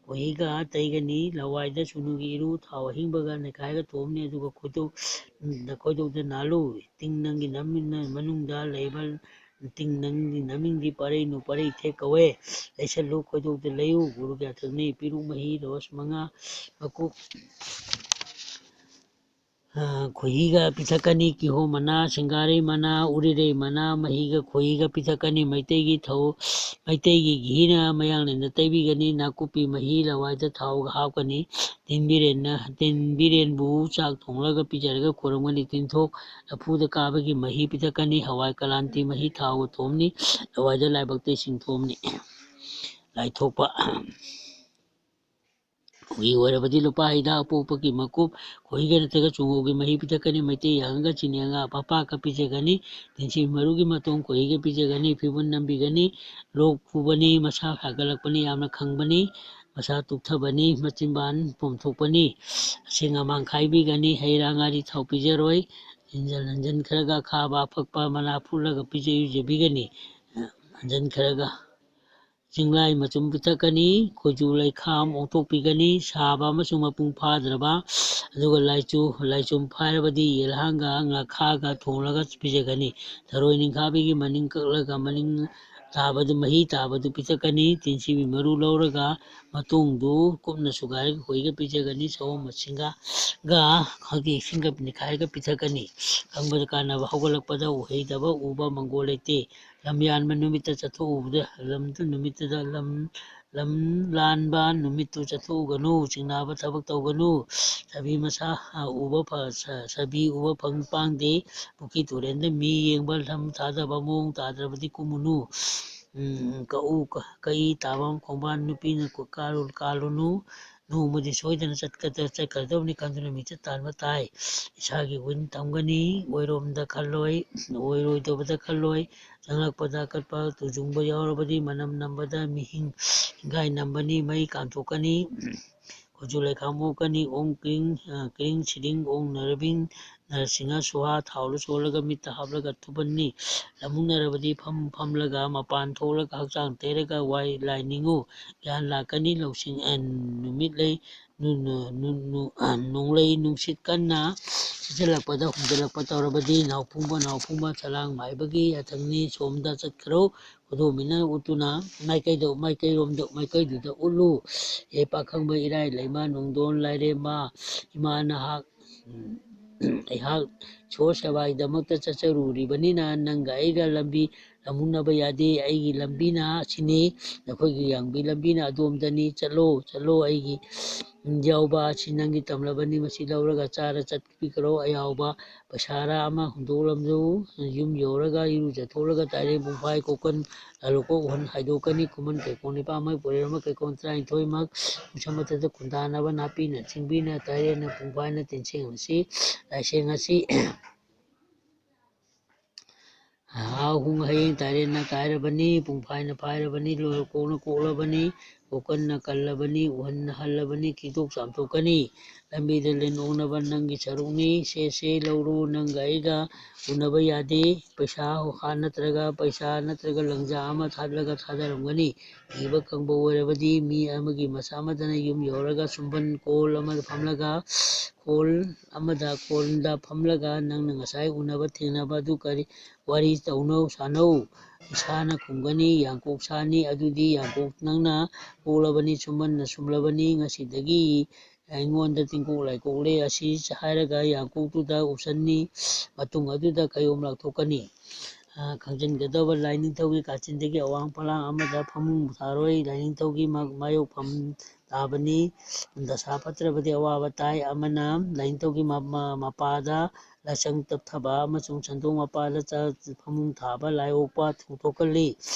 ꯈꯣꯏꯍꯤꯒ ꯇꯩꯒꯅꯤ꯫ ꯂꯋꯥꯏꯗ ꯁꯨꯅꯨꯒꯤ ꯏꯔꯨ ꯊꯥꯎ ꯑꯍꯤꯡꯕꯒ ꯅꯩꯈꯥꯏꯔꯒ ꯊꯣꯝꯅꯤ ꯑꯗꯨꯒ ꯈꯣꯏꯗꯧꯗ ꯅꯥꯜꯂꯨ꯫ ꯇꯤꯡ ꯅꯪꯒꯤ ꯃꯅꯨꯡꯗ ꯂꯩꯕ ꯇꯤꯡ ꯅꯪꯒꯤ ꯅꯃꯤꯡꯗꯤ ꯄꯔꯩꯅꯨ ꯄꯔꯩ ꯊꯦꯛ ꯀꯧꯋꯦ ꯂꯩꯁꯜꯂꯨ ꯈꯣꯏꯗꯧꯗ ꯂꯩꯌꯨ ꯒꯨꯔꯨꯒꯤ ꯌꯥꯊꯪꯅꯤ꯫ ꯄꯤꯔꯨꯛ ꯃꯍꯤ ꯔꯣꯁ 5 ꯃꯀꯨꯞ ꯈꯣꯏꯍꯤꯒ ꯄꯤꯊꯛꯀꯅꯤ꯫ ꯀꯤꯍꯣꯝ ꯃꯅꯥ ꯁꯤꯡꯒꯥꯔꯩ ꯃꯅꯥ ꯎꯔꯤꯔꯩ ꯃꯅꯥ ꯃꯍꯤꯒ ꯈꯣꯏꯍꯤꯒ ꯄꯤꯊꯛꯀꯅꯤ꯫ ꯃꯩꯇꯩꯒꯤ ꯘꯤꯅ ꯃꯌꯥꯡꯂꯦꯟꯗ ꯇꯩꯕꯤꯒꯅꯤ꯫ ꯅꯥꯀꯨꯞꯄꯤ ꯃꯍꯤ ꯂꯋꯥꯏꯗ ꯊꯥꯎꯒ ꯍꯥꯞꯀꯅꯤ꯫ ꯇꯤꯟꯕꯤꯔꯦꯟꯕꯨ ꯆꯥꯛ ꯊꯣꯡꯂꯒ ꯄꯤꯖꯔꯒ ꯈꯣꯏꯔꯝꯒꯅꯤ꯫ ꯇꯤꯟꯊꯣꯛ ꯂꯐꯨꯗ ꯀꯥꯕꯒꯤ ꯃꯍꯤ ꯄꯤꯊꯛꯀꯅꯤ꯫ ꯍꯋꯥꯏ ꯀꯂꯥꯟꯇꯤ ꯃꯍꯤ ꯊꯥꯎꯒ ꯊꯣꯝꯅꯤ꯫ ꯂꯋꯥꯏꯗ ꯂꯥꯏꯕꯛꯇ ꯏꯁꯤꯡ ꯊꯣꯝꯅꯤ꯫ ꯂꯥꯏꯊꯣꯛꯄ ꯈꯣꯏꯍꯤ ꯑꯣꯏꯔꯕꯗꯤ ꯂꯨꯄꯥ ꯍꯤꯗꯥꯛ ꯑꯄꯣꯛꯄꯒꯤ ꯃꯀꯨꯞ ꯈꯣꯏꯍꯤꯒ ꯅꯠꯇ꯭ꯔꯒ ꯆꯨꯉꯧꯒꯤ ꯃꯍꯤ ꯄꯤꯊꯛꯀꯅꯤ꯫ ꯃꯩꯇꯩ ꯌꯥꯡꯒ ꯆꯤꯅꯤ ꯑꯄꯥꯛꯀ ꯄꯤꯖꯒꯅꯤ꯫ ꯇꯤꯟꯁꯤꯠ ꯃꯔꯨꯒꯤ ꯃꯇꯣꯡ ꯈꯣꯏꯍꯤꯒ ꯄꯤꯖꯒꯅꯤ꯫ ꯐꯤꯕꯨꯟ ꯅꯝꯕꯤꯒꯅꯤ꯫ ꯂꯣꯛ ꯈꯨꯕꯅꯤ ꯃꯁꯥ ꯁꯥꯒꯠꯂꯛꯄꯅꯤ ꯌꯥꯝꯅ ꯈꯪꯕꯅꯤ ꯃꯁꯥ ꯇꯨꯞꯊꯕꯅꯤ ꯃꯆꯤꯟꯕꯥꯟ ꯄꯣꯝꯊꯣꯛꯄꯅꯤ ꯑꯁꯦꯡ ꯑꯃꯥꯡ ꯈꯥꯏꯕꯤꯒꯅꯤ꯫ ꯍꯩ ꯔꯥ ꯉꯥꯔꯤ ꯊꯥꯎ ꯄꯤꯖꯔꯣꯏ꯫ ꯍꯟꯖꯟ ꯈꯔꯒ ꯑꯈꯥꯕ ꯑꯐꯛꯄ ꯃꯅꯥ ꯐꯨꯠꯂꯒ ꯄꯤꯖꯕꯤꯒꯅꯤ꯫ ꯍꯟꯖꯟ ꯈꯔꯒ ꯆꯤꯡꯂꯥꯏ ꯃꯆꯨꯝ ꯄꯤꯊꯛꯀꯅꯤ꯫ ꯈꯣꯏꯖꯨ ꯂꯩꯈꯥꯝ ꯑꯣꯟꯊꯣꯛꯄꯤꯒꯅꯤ꯫ ꯁꯥꯕ ꯑꯃꯁꯨꯡ ꯃꯄꯨꯡ ꯐꯥꯗ꯭ꯔꯕ ꯑꯗꯨꯒ ꯂꯥꯏꯆꯨꯝ ꯐꯥꯏꯔꯕꯗꯤ ꯌꯦꯜꯍꯥꯡꯒ ꯉꯥꯈꯥꯒ ꯊꯣꯡꯂꯒ ꯄꯤꯖꯒꯅꯤ꯫ ꯊꯔꯣꯏ ꯅꯤꯡꯈꯥꯕꯤꯒꯤ ꯃꯅꯤꯡ ꯀꯛꯂꯒ ꯃꯍꯤ ꯇꯥꯕꯗꯨ ꯄꯤꯊꯛꯀꯅꯤ꯫ ꯇꯤꯟꯁꯤꯕꯤ ꯃꯔꯨ ꯂꯧꯔꯒ ꯃꯇꯣꯡꯗꯨ ꯀꯨꯞꯅ ꯁꯨꯒꯥꯏꯔꯒ ꯈꯣꯏꯍꯤꯒ ꯄꯤꯖꯒꯅꯤ꯫ ꯁꯑꯣꯝ ꯃꯁꯤꯡꯒ ꯏꯁꯤꯡꯒ ꯅꯤꯈꯥꯏꯔꯒ ꯄꯤꯊꯛꯀꯅꯤ꯫ ꯈꯪꯕꯗ ꯀꯥꯟꯅꯕ ꯍꯧꯒꯠꯂꯛꯄꯗ ꯎꯍꯩꯗꯕ ꯎꯕ ꯃꯪꯒꯣꯜ ꯂꯩꯇꯦ꯫ ꯂꯝ ꯌꯥꯟꯕ ꯅꯨꯃꯤꯠꯇ ꯂꯝ ꯂꯥꯟꯕ ꯅꯨꯃꯤꯠꯇꯨ ꯆꯠꯊꯣꯛꯎꯒꯅꯨ꯫ ꯆꯤꯡꯅꯥꯕ ꯊꯕꯛ ꯇꯧꯒꯅꯨ꯫ ꯁꯕꯤ ꯎꯕ ꯄꯥꯡꯗꯦ꯫ ꯄꯨꯈ꯭ꯔꯤ ꯇꯨꯔꯦꯟꯗ ꯃꯤ ꯌꯦꯡꯕ ꯂꯝ ꯊꯥꯗꯕ ꯃꯑꯣꯡ ꯇꯥꯗ꯭ꯔꯕꯗꯤ ꯀꯨꯝꯃꯨꯅꯨ꯫ ꯀꯛꯏ ꯇꯥꯐꯝ ꯈꯣꯡꯕꯥꯟ ꯅꯨꯄꯤꯅ ꯀꯥꯜꯂꯨꯅꯨ꯫ ꯅꯣꯡꯃꯗꯤ ꯁꯣꯏꯗꯅ ꯆꯠꯀꯗꯕꯅꯤ ꯈꯟꯗꯨꯅ ꯃꯤꯡꯆꯠ ꯇꯥꯟꯕ ꯇꯥꯏ꯫ ꯏꯁꯥꯒꯤ ꯋꯤꯟ ꯇꯝꯒꯅꯤ꯫ ꯑꯣꯏꯔꯣꯝꯗ ꯈꯜꯂꯣꯏ ꯑꯣꯏꯔꯣꯏꯗꯕꯗ ꯈꯜꯂꯣꯏ꯫ ꯆꯪꯂꯛꯄꯗ ꯑꯀꯠꯄ ꯇꯨꯖꯨꯡꯕ ꯌꯥꯎꯔꯕꯗꯤ ꯃꯅꯝ ꯅꯝꯕꯗ ꯍꯤꯡꯒꯥꯏ ꯅꯝꯕꯅꯤ ꯃꯩ ꯀꯥꯟꯊꯣꯛꯀꯅꯤ꯫ ꯈꯣꯏꯖꯨ ꯂꯩꯈꯥꯝ ꯑꯣꯛꯀꯅꯤ꯫ ꯑꯣꯡ ꯀ꯭ꯔꯤꯡ ꯁꯤꯔꯤꯡ ꯑꯣꯡ ꯅꯔꯕꯤꯡ ꯅꯔꯁꯤꯡꯍ ꯁꯨꯍꯥ ꯊꯥꯎꯗ ꯁꯣꯜꯂꯒ ꯃꯤꯠꯇ ꯍꯥꯞꯂꯒ ꯊꯨꯞꯄꯅꯤ꯫ ꯂꯝꯃꯨꯛꯅꯔꯕꯗꯤ ꯐꯝꯂꯒ ꯃꯄꯥꯟ ꯊꯣꯛꯂꯒ ꯍꯛꯆꯥꯡ ꯇꯩꯔꯒ ꯂꯥꯏ ꯅꯤꯡꯉꯨ ꯒ꯭ꯌꯥꯟ ꯂꯥꯛꯀꯅꯤ꯫ ꯂꯧꯁꯤꯡ ꯅꯨꯃꯤꯠꯂꯩ ꯅꯣꯡꯂꯩ ꯅꯨꯡꯁꯤꯠ ꯀꯟꯅ ꯁꯤꯠꯆꯜꯂꯛꯄꯗ ꯍꯨꯝꯖꯤꯜꯂꯛꯄ ꯇꯧꯔꯕꯗꯤ ꯅꯥꯎꯐꯨꯡꯕ ꯁꯂꯥꯡ ꯃꯥꯏꯕꯒꯤ ꯌꯥꯊꯪꯅꯤ ꯁꯣꯝꯗ ꯆꯠꯈ꯭ꯔꯣ ꯈꯨꯗꯣꯝꯕꯤꯅ ꯎꯠꯇꯨꯅ ꯃꯥꯏꯀꯩꯗꯨꯗ ꯎꯠꯂꯨ ꯍꯦ ꯄꯥꯈꯪꯕ ꯏꯔꯥꯏ ꯂꯩꯃ ꯅꯣꯡꯗꯣꯟ ꯂꯥꯏꯔꯦꯝꯃ ꯏꯃꯥ ꯑꯩꯍꯥꯛ ꯏꯁꯣꯔ ꯁꯦꯕꯥꯒꯤꯗꯃꯛꯇ ꯆꯠꯆꯔꯨꯔꯤꯕꯅꯤꯅ ꯅꯪꯒ ꯑꯩꯒ ꯂꯝꯕꯤ ꯂꯝꯃꯨꯛꯅꯕ ꯌꯥꯗꯦ ꯑꯩꯒꯤ ꯂꯝꯕꯤꯅ ꯑꯁꯤꯅꯤ ꯅꯈꯣꯏꯒꯤ ꯌꯥꯡꯕꯤ ꯂꯝꯕꯤꯅ ꯑꯗꯣꯝꯗꯅꯤ ꯆꯠꯂꯣ ꯑꯩꯒꯤ ꯌꯥꯎꯕ ꯑꯁꯤ ꯅꯪꯒꯤ ꯇꯝꯂꯕꯅꯤ ꯃꯁꯤ ꯂꯧꯔꯒ ꯆꯥꯔ ꯆꯠꯄꯤꯈ꯭ꯔꯣ ꯑꯌꯥꯎꯕ ꯄꯩꯁꯥꯔꯥ ꯑꯃ ꯍꯨꯟꯗꯣꯛꯂꯝꯂꯨ ꯌꯨꯝ ꯌꯧꯔꯒ ꯏꯔꯨꯖꯊꯣꯛꯂꯒ ꯇꯥꯏꯔꯦꯟ ꯄꯨꯡꯐꯥꯏ ꯀꯣꯛꯀꯟ ꯂꯥꯂꯣꯛꯄ ꯎꯍꯟ ꯍꯥꯏꯗꯣꯛꯀꯅꯤ ꯈꯨꯃꯟ ꯀꯩꯀꯣꯜ ꯅꯤꯄꯥꯃꯛ ꯄꯣꯏꯔꯦꯜꯃꯛ ꯀꯩꯀꯣꯜ 12ꯃꯛ ꯎꯁꯝ ꯃꯊꯛꯇ ꯈꯨꯟꯗꯥꯅꯕ ꯅꯥꯄꯤꯅ ꯆꯤꯡꯕꯤꯅ ꯇꯥꯏꯔꯦꯟꯅ ꯄꯨꯡꯐꯥꯏꯅ ꯇꯤꯟꯁꯦꯡꯉꯁꯤ ꯂꯥꯏꯁꯦꯡ ꯑꯁꯤ ꯑꯍꯨꯝ ꯍꯌꯦꯡ ꯇꯥꯏꯔꯦꯟꯅ ꯀꯥꯏꯔꯕꯅꯤ ꯄꯨꯡꯐꯥꯏꯅ ꯐꯥꯏꯔꯕꯅꯤ ꯂꯣꯏꯀꯣꯛꯅ ꯀꯣꯛꯂꯕꯅꯤ ꯀꯣꯛꯀꯟꯅ ꯀꯜꯂꯕꯅꯤ ꯎꯍꯟꯅ ꯍꯜꯂꯕꯅꯤ ꯀꯤꯊꯣꯛ ꯆꯥꯝꯊꯣꯛꯀꯅꯤ ꯂꯝꯕꯤꯗ ꯂꯦꯟꯑꯣꯛꯅꯕ ꯅꯪꯒꯤ ꯁꯔꯨꯛꯅꯤ ꯁꯦ ꯂꯧꯔꯨ ꯅꯪꯒ ꯑꯩꯒ ꯎꯅꯕ ꯌꯥꯗꯦ ꯄꯩꯁꯥ ꯅꯠꯇ꯭ꯔꯒ ꯂꯪꯖꯥ ꯑꯃ ꯊꯥꯗꯔꯝꯒꯅꯤ ꯏꯕ ꯈꯪꯕ ꯑꯣꯏꯔꯕꯗꯤ ꯃꯤ ꯑꯃꯒꯤ ꯃꯆꯥ ꯑꯃꯗꯅ ꯌꯨꯝ ꯌꯧꯔꯒ ꯁꯨꯝꯕꯟ ꯀꯣꯜ ꯑꯃꯗ ꯐꯝꯂꯒ ꯅꯪꯅ ꯉꯁꯥꯏ ꯎꯅꯕ ꯊꯦꯡꯅꯕ ꯑꯗꯨ ꯀꯔꯤ ꯋꯥꯔꯤ ꯁꯥꯅꯧ ꯏꯁꯥꯅ ꯈꯨꯝꯒꯅꯤ ꯌꯥꯡꯀꯣꯛ ꯁꯥꯅꯤ ꯑꯗꯨꯗꯤ ꯌꯥꯡꯀꯣꯛ ꯅꯪꯅ ꯄꯣꯛꯂꯕꯅꯤ ꯁꯨꯝꯕꯟꯅ ꯁꯨꯝꯂꯕꯅꯤ ꯉꯁꯤꯗꯒꯤ ꯑꯩꯉꯣꯟꯗ ꯇꯤꯡꯀꯣꯛ ꯂꯥꯏꯀꯣꯛꯂꯦ ꯑꯁꯤ ꯍꯥꯏꯔꯒ ꯌꯥꯡꯀꯣꯛꯇꯨꯗ ꯎꯞꯁꯟꯅꯤ ꯃꯇꯨꯡ ꯑꯗꯨꯗ ꯀꯌꯣꯝ ꯂꯥꯛꯊꯣꯛꯀꯅꯤ ꯈꯪꯖꯤꯟꯒꯗꯕ ꯂꯥꯏꯅꯤꯡꯊꯧꯒꯤ ꯀꯥꯆꯤꯟꯗꯒꯤ ꯑꯋꯥꯡ ꯐꯂꯥꯡ ꯑꯃꯗ ꯐꯃꯨꯡ ꯊꯥꯔꯣꯏ ꯂꯥꯏꯅꯤꯡꯊꯧꯒꯤ ꯃꯥꯌꯣꯛꯐꯝ ꯇꯥꯕꯅꯤ ꯗꯁꯥ ꯐꯠꯇ꯭ꯔꯕꯗꯤ ꯑꯋꯥꯕ ꯇꯥꯏ ꯑꯃꯅ ꯂꯥꯏꯅꯤꯡꯊꯧꯒꯤ ꯃꯄꯥꯗ ꯂꯥꯏꯁꯪ ꯇꯞꯊꯕ ꯑꯃꯁꯨꯡ ꯁꯟꯗꯣꯡ ꯃꯄꯥꯗ ꯐꯃꯨꯡ ꯊꯥꯕ ꯂꯥꯏꯑꯣꯛꯄ ꯊꯣꯛꯀꯜꯂꯤ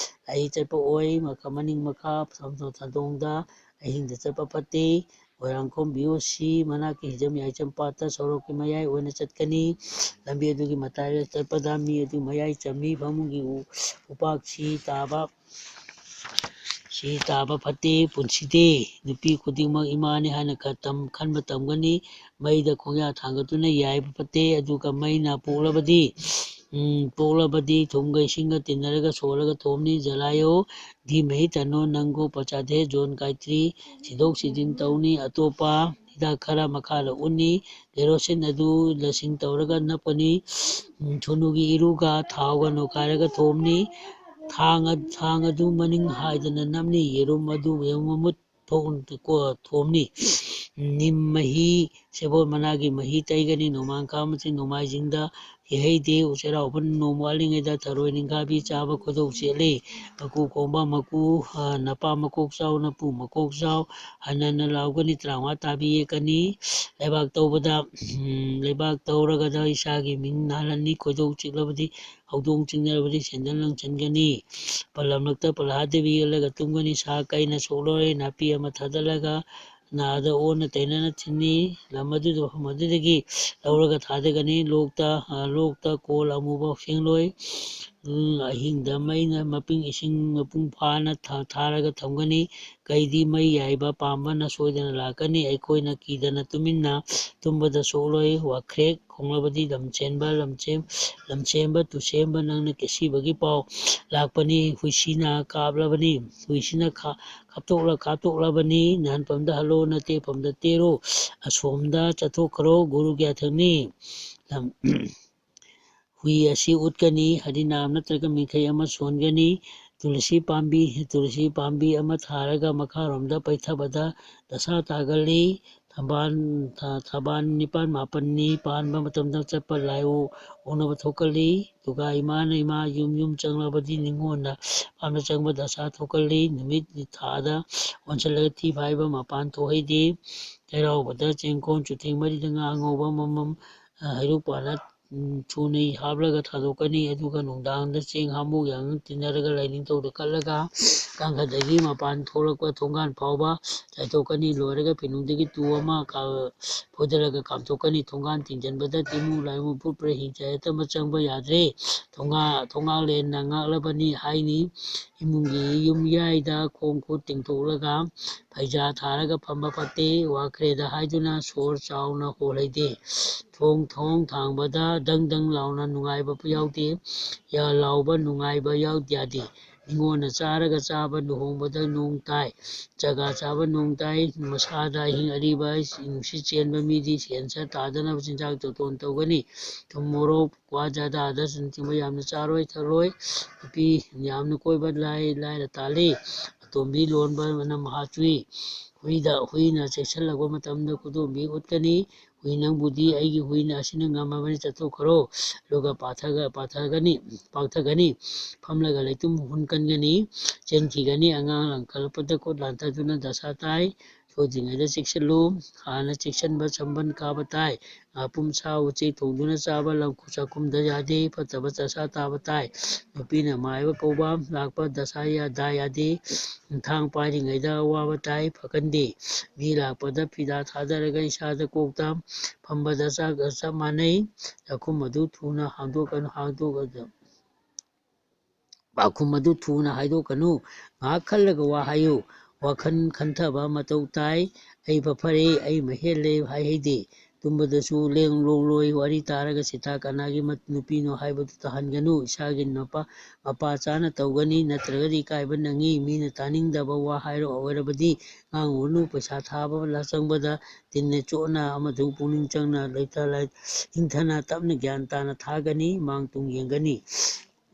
ꯂꯥꯏ ꯆꯠꯄ ꯑꯣꯏ ꯃꯅꯤꯡ ꯃꯈꯥ ꯁꯟꯗꯣꯡꯗ ꯑꯍꯤꯡꯗ ꯆꯠꯄ ꯐꯠꯇꯦ ꯃꯣꯏꯔꯥꯡꯈꯣꯝ BOC ꯃꯅꯥꯛꯀꯤ ꯍꯤꯖꯝ ꯌꯥꯏꯆꯝ ꯄꯥꯠꯇ ꯁꯣꯔꯣꯛꯀꯤ ꯃꯌꯥꯏ ꯑꯣꯏꯅ ꯆꯠꯀꯅꯤ ꯂꯝꯕꯤ ꯑꯗꯨꯒꯤ ꯃꯇꯥꯏꯗ ꯆꯠꯄꯗ ꯃꯤ ꯑꯗꯨ ꯃꯌꯥꯏ ꯆꯝꯃꯤ ꯐꯃꯨꯡꯒꯤ ꯎꯄꯥꯛ ꯁꯤ ꯇꯥꯕ ꯐꯠꯇꯦ ꯄꯨꯟꯁꯤꯗꯦ ꯅꯨꯄꯤ ꯈꯨꯗꯤꯡꯃꯛ ꯏꯃꯥꯅꯤ ꯍꯥꯏꯅ ꯈꯟꯕ ꯇꯝꯒꯅꯤ ꯃꯩꯗ ꯈꯣꯡꯌꯥ ꯊꯥꯡꯒꯠꯇꯨꯅ ꯌꯥꯏꯕ ꯐꯠꯇꯦ ꯑꯗꯨꯒ ꯃꯩꯅ ꯄꯣꯛꯂꯕꯗꯤ ꯊꯨꯝꯒ ꯏꯁꯤꯡꯒ ꯇꯤꯟꯅꯔꯒ ꯁꯣꯜꯂꯒ ꯊꯣꯝꯅꯤ ꯖꯂꯥꯌꯣ ꯙꯤꯃꯍꯤ ꯇꯅꯣ ꯅꯪꯒꯣ ꯄꯆꯥꯗꯦ ꯖꯣꯟ ꯒꯥꯏꯇ꯭ꯔꯤ ꯁꯤꯗꯣꯛ ꯁꯤꯖꯤꯟ ꯇꯧꯅꯤ ꯑꯇꯣꯞꯄ ꯍꯤꯗꯥꯛ ꯈꯔ ꯃꯈꯥꯗ ꯎꯠꯅꯤ ꯀꯦꯔꯣꯁꯤꯟ ꯑꯗꯨ ꯂꯁꯤꯡ ꯇꯧꯔꯒ ꯅꯞꯀꯅꯤ ꯁꯨꯅꯨꯒꯤ ꯏꯔꯨꯒ ꯊꯥꯎꯒ ꯅꯣꯏꯈꯥꯏꯔꯒ ꯊꯣꯝꯅꯤ ꯊꯥꯡ ꯑꯗꯨ ꯃꯅꯤꯡ ꯍꯥꯏꯗꯅ ꯅꯝꯅꯤ ꯌꯦꯔꯨꯝ ꯃꯃꯨꯠ ꯊꯣꯝꯅꯤ ꯅꯤꯝ ꯃꯍꯤ ꯁꯦꯕꯣꯠ ꯃꯅꯥꯒꯤ ꯃꯍꯤ ꯇꯩꯒꯅꯤ ꯅꯣꯡꯃꯥꯡꯈꯥ ꯑꯃꯁꯨꯡ ꯅꯣꯡꯃꯥꯏꯖꯤꯡꯗ ꯌꯩꯍꯩꯗꯦ ꯆꯩꯔꯥꯎꯕ ꯅꯣꯡꯃ ꯋꯥꯠꯂꯤꯉꯩꯗ ꯊꯔꯣꯏ ꯅꯤꯡꯈꯥꯕꯤ ꯆꯥꯕ ꯈꯣꯏꯗꯧ ꯆꯦꯠꯂꯤ ꯃꯀꯨ ꯈꯣꯡꯕ ꯅꯄꯥ ꯃꯀꯣꯛ ꯆꯥꯎ ꯅꯄꯨ ꯃꯀꯣꯛ ꯆꯥꯎ ꯍꯟꯅ ꯂꯥꯎꯒꯅꯤ 35 ꯇꯥꯕꯤ ꯌꯦꯛꯀꯅꯤ ꯂꯩꯕꯥꯛ ꯇꯧꯔꯒꯗ ꯏꯁꯥꯒꯤ ꯃꯤꯡ ꯅꯥꯍꯜꯂꯅꯤ ꯈꯣꯏꯗꯧ ꯆꯤꯛꯂꯕꯗꯤ ꯍꯧꯗꯣꯡ ꯆꯤꯡꯅꯔꯕꯗꯤ ꯁꯦꯟꯗꯜ ꯂꯪꯁꯤꯟꯒꯅꯤ ꯄꯜꯂꯝꯂꯛꯇ ꯄꯜꯍꯥꯗꯦꯕꯤ ꯌꯦꯜꯂꯒ ꯇꯨꯝꯒꯅꯤ ꯁꯥ ꯀꯩꯅ ꯁꯣꯛꯂꯣꯏ ꯅꯥꯄꯤ ꯑꯃ ꯊꯥꯗꯠꯂꯒ ꯅꯥꯗ ꯑꯣꯟꯅ ꯇꯩꯅꯅ ꯊꯤꯟꯅꯤ ꯃꯐꯝ ꯑꯗꯨꯗꯒꯤ ꯂꯧꯔꯒ ꯊꯥꯗꯒꯅꯤ ꯂꯣꯛꯇ ꯀꯣꯜ ꯑꯃꯨꯕ ꯐꯦꯡꯂꯣꯏ ꯑꯍꯤꯡꯗ ꯃꯩꯅ ꯏꯁꯤꯡ ꯃꯄꯨꯡ ꯐꯥꯅ ꯊꯥꯔꯒ ꯊꯝꯒꯅꯤ ꯀꯩꯗꯤ ꯃꯩ ꯌꯥꯏꯕ ꯄꯥꯝꯕꯅ ꯁꯣꯏꯗꯅ ꯂꯥꯛꯀꯅꯤ ꯑꯩꯈꯣꯏꯅ ꯀꯤꯗꯅ ꯇꯨꯃꯤꯟꯅ ꯇꯨꯝꯕꯗ ꯁꯣꯛꯂꯣꯏ ꯋꯥꯈ꯭ꯔꯦꯛ ꯈꯣꯡꯂꯕꯗꯤ ꯂꯝꯆꯦꯝꯕ ꯇꯨꯁꯦꯝꯕ ꯅꯪꯅ ꯀꯦꯁꯤꯕꯒꯤ ꯄꯥꯎ ꯂꯥꯛꯄꯅꯤ ꯍꯨꯏꯁꯤꯅ ꯈꯥꯞꯇꯣꯛꯂꯕꯅꯤ ꯅꯍꯟꯐꯝꯗ ꯍꯜꯂꯣ ꯅꯇꯦꯐꯝꯗ ꯇꯦꯔꯣ ꯑꯁꯣꯝꯗ ꯆꯠꯊꯣꯛꯈ꯭ꯔꯣ ꯒꯨꯔꯨꯒꯤ ꯌꯥꯊꯪꯅꯤ ꯍꯨꯏ ꯑꯁꯤ ꯎꯠꯀꯅꯤ ꯍꯔꯤꯅꯥꯝ ꯅꯠꯇ꯭ꯔꯒ ꯃꯤꯊꯩ ꯑꯃ ꯁꯣꯟꯒꯅꯤ ꯇꯨꯂꯁꯤ ꯄꯥꯝꯕꯤ ꯑꯃ ꯊꯥꯔꯒ ꯃꯈꯥꯔꯣꯝꯗ ꯄꯩꯊꯕꯗ ꯗꯁꯥ ꯇꯥꯒꯜꯂꯤ ꯊꯕꯥꯟ 9-10 ꯄꯥꯟꯕ ꯃꯇꯝꯗ ꯆꯠꯄ ꯂꯥꯏ ꯑꯣꯛꯅꯕ ꯊꯣꯛꯀꯜꯂꯤ ꯑꯗꯨꯒ ꯏꯃꯥ ꯌꯨꯝ ꯆꯪꯂꯕꯗꯤ ꯅꯤꯡꯉꯣꯟꯅ ꯄꯥꯝꯅ ꯆꯪꯕ ꯗꯁꯥ ꯊꯣꯛꯀꯜꯂꯤ ꯅꯨꯃꯤꯠ ꯊꯥꯗ ꯑꯣꯟꯁꯤꯜꯂꯒ ꯊꯤ ꯐꯥꯏꯕ ꯃꯄꯥꯟ ꯊꯣꯛꯍꯩꯗꯦ ꯆꯩꯔꯥꯎꯕꯗ ꯆꯦꯡꯀꯣꯟ ꯆꯨꯊꯦꯡ ꯃꯔꯤꯗ ꯉꯥ ꯑꯉꯧꯕ ꯑꯃꯃꯝ ꯍꯩꯔꯨꯛ ꯄꯥꯟꯅ ꯊꯨꯅ ꯍꯥꯞꯂꯒ ꯊꯥꯗꯣꯛꯀꯅꯤ ꯑꯗꯨꯒ ꯅꯨꯡꯗꯥꯡꯗ ꯆꯦꯡ ꯍꯥꯃꯨ ꯌꯥꯡꯉꯪ ꯇꯤꯟꯅꯔꯒ ꯂꯥꯏꯅꯤꯡꯊꯧꯗ ꯀꯠꯂꯒ ꯀꯥꯡꯈꯟꯗꯒꯤ ꯃꯄꯥꯟ ꯊꯣꯛꯂꯛꯄ ꯊꯣꯡꯒꯥꯟ ꯐꯥꯎꯕ ꯆꯥꯏꯊꯣꯛꯀꯅꯤ ꯂꯣꯏꯔꯒ ꯐꯤꯅꯨꯡꯗꯒꯤ ꯇꯨ ꯑꯃ ꯐꯣꯏꯗꯔꯒ ꯀꯥꯝꯊꯣꯛꯀꯅꯤ ꯊꯣꯡꯒꯥꯟ ꯊꯤꯡꯖꯤꯟꯕꯗ ꯇꯤꯃꯨ ꯂꯥꯏꯃꯨ ꯐꯨꯠꯄ꯭ꯔ ꯍꯤꯡꯆꯥꯏ ꯑꯃ ꯆꯪꯕ ꯌꯥꯗ꯭ꯔꯦ ꯊꯣꯡꯒꯥꯡꯂꯦꯟꯅ ꯉꯥꯛꯂꯕꯅꯤ ꯍꯥꯏꯅꯤ ꯏꯃꯨꯡꯒꯤ ꯌꯨꯝꯌꯥꯏꯗ ꯈꯣꯡ ꯈꯨꯠ ꯇꯤꯡꯊꯣꯛꯂꯒ ꯐꯩꯖꯥ ꯊꯥꯔꯒ ꯐꯝꯕ ꯐꯠꯇꯦ ꯋꯥꯈ꯭ꯔꯦꯗ ꯍꯥꯏꯗꯨꯅ ꯁꯣꯔ ꯆꯥꯎꯅ ꯍꯣꯜꯍꯩꯗꯦ ꯊꯣꯡ ꯊꯥꯡꯕꯗ ꯗꯪ ꯂꯥꯎꯅ ꯅꯨꯡꯉꯥꯏꯕ ꯌꯥꯎꯗꯦ ꯌꯥꯗꯦ ꯅꯤꯡꯉꯣꯟꯅ ꯆꯥꯔꯒ ꯆꯥꯕ ꯂꯨꯍꯣꯡꯕꯗ ꯅꯣꯡ ꯇꯥꯏ ꯆꯒꯥ ꯆꯥꯕ ꯅꯣꯡ ꯇꯥꯏ ꯃꯁꯥꯗ ꯑꯍꯤꯡ ꯑꯔꯤꯕ ꯅꯨꯡꯁꯤꯠ ꯆꯦꯟꯕ ꯃꯤꯗꯤ ꯁꯦꯟꯁꯔ ꯇꯥꯗꯅꯕ ꯆꯤꯟꯖꯥꯛ ꯖꯣꯇꯣꯟ ꯇꯧꯒꯅꯤ ꯊꯨꯝ ꯃꯣꯔꯣꯛ ꯀ꯭ꯋꯥ ꯖꯥꯗꯥꯗ ꯆꯤꯡꯕ ꯌꯥꯝꯅ ꯆꯥꯔꯣꯏ ꯊꯛꯂꯣꯏ ꯅꯨꯄꯤ ꯌꯥꯝꯅ ꯀꯣꯏꯕ ꯂꯥꯏꯔ ꯇꯥꯜꯂꯤ ꯑꯇꯣꯝꯕꯤ ꯂꯣꯟꯕꯅ ꯃꯍꯥ ꯆꯨꯏ ꯍꯨꯏꯅ ꯆꯦꯛꯁꯤꯜꯂꯛꯄ ꯃꯇꯝꯗ ꯈꯨꯗꯣꯝꯕꯤ ꯎꯠꯀꯅꯤ ꯍꯨꯏ ꯅꯪꯕꯨꯗꯤ ꯑꯩꯒꯤ ꯍꯨꯏꯅ ꯑꯁꯤꯅ ꯉꯝꯃꯕꯅꯤ ꯆꯠꯊꯣꯛꯈ꯭ꯔꯣ ꯑꯗꯨꯒ ꯄꯥꯛꯊꯒꯅꯤ ꯐꯝꯂꯒ ꯂꯩꯇꯨꯝ ꯍꯨꯟꯀꯟꯒꯅꯤ ꯆꯦꯟꯈꯤꯒꯅꯤ ꯑꯉꯥꯡ ꯂꯪꯈꯠꯂꯛꯄꯗ ꯈꯨꯠ ꯂꯥꯟꯊꯗꯨꯅ ꯗꯁꯥ ꯇꯥꯏ ꯁꯣꯏꯗ꯭ꯔꯤꯉꯩꯗ ꯆꯦꯛꯁꯤꯜꯂꯨ ꯍꯥꯟꯅ ꯆꯦꯛꯁꯤꯟꯕ ꯁꯝꯕꯟ ꯀꯥꯕ ꯇꯥꯏ ꯉꯥꯄꯨꯝ ꯁꯥ ꯎꯆꯦꯛ ꯊꯣꯡꯗꯨꯅ ꯆꯥꯕ ꯆꯥꯛꯈꯨꯝꯗ ꯌꯥꯗꯦ ꯐꯠꯇꯕ ꯗꯁꯥ ꯇꯥꯕ ꯇꯥꯏ ꯅꯨꯄꯤꯅ ꯃꯥꯏꯕ ꯀꯧꯕ ꯂꯥꯛꯄ ꯗꯁꯥ ꯌꯥꯗꯦ ꯊꯥꯡ ꯄꯥꯏꯔꯤꯉꯩꯗ ꯑꯋꯥꯕ ꯇꯥꯏ ꯐꯒꯟꯗꯦ ꯃꯤ ꯂꯥꯛꯄꯗ ꯐꯤꯗꯥ ꯊꯥꯗꯔꯒ ꯏꯁꯥꯗ ꯀꯣꯛꯇ ꯐꯝꯕꯗ ꯆꯞ ꯃꯥꯟꯅꯩ ꯆꯥꯛꯈꯨꯝ ꯑꯗꯨ ꯊꯨꯅ ꯄꯥꯎꯈꯨꯝ ꯑꯗꯨ ꯊꯨꯅ ꯍꯥꯏꯗꯣꯛꯀꯅꯨ ꯉꯥꯏꯍꯥꯛ ꯈꯜꯂꯒ ꯋꯥ ꯍꯥꯏꯌꯨ ꯋꯥꯈꯜ ꯈꯟꯊꯕ ꯃꯊꯧ ꯇꯥꯏ ꯑꯩꯕ ꯐꯔꯦ ꯑꯩ ꯃꯍꯦꯜꯂꯦ ꯍꯥꯏꯍꯩꯗꯦ ꯇꯨꯝꯕꯗꯁꯨ ꯂꯣꯡꯂꯣꯏ ꯋꯥꯔꯤ ꯇꯥꯔꯒ ꯁꯤꯇꯥ ꯀꯅꯥꯒꯤ ꯅꯨꯄꯤꯅꯣ ꯍꯥꯏꯕꯗꯨ ꯇꯥꯍꯟꯒꯅꯨ ꯏꯁꯥꯒꯤ ꯃꯄꯥ ꯆꯥꯅ ꯇꯧꯒꯅꯤ ꯅꯠꯇ꯭ꯔꯒꯗꯤ ꯏꯀꯥꯏꯕ ꯅꯪꯉꯤ ꯃꯤꯅ ꯇꯥꯅꯤꯡꯗꯕ ꯋꯥ ꯑꯣꯏꯔꯕꯗꯤ ꯉꯥꯡꯉꯨꯔꯅꯨ ꯄꯩꯁꯥ ꯊꯥꯕ ꯆꯪꯕꯗ ꯇꯤꯟꯅ ꯆꯣꯠꯅ ꯑꯃꯁꯨ ꯄꯨꯛꯅꯤꯡ ꯆꯪꯅ ꯏꯪꯊꯅ ꯇꯞꯅ ꯒ꯭ꯌꯥꯟ ꯇꯥꯅ ꯊꯥꯒꯅꯤ ꯃꯥꯡ ꯇꯨꯡ ꯌꯦꯡꯒꯅꯤ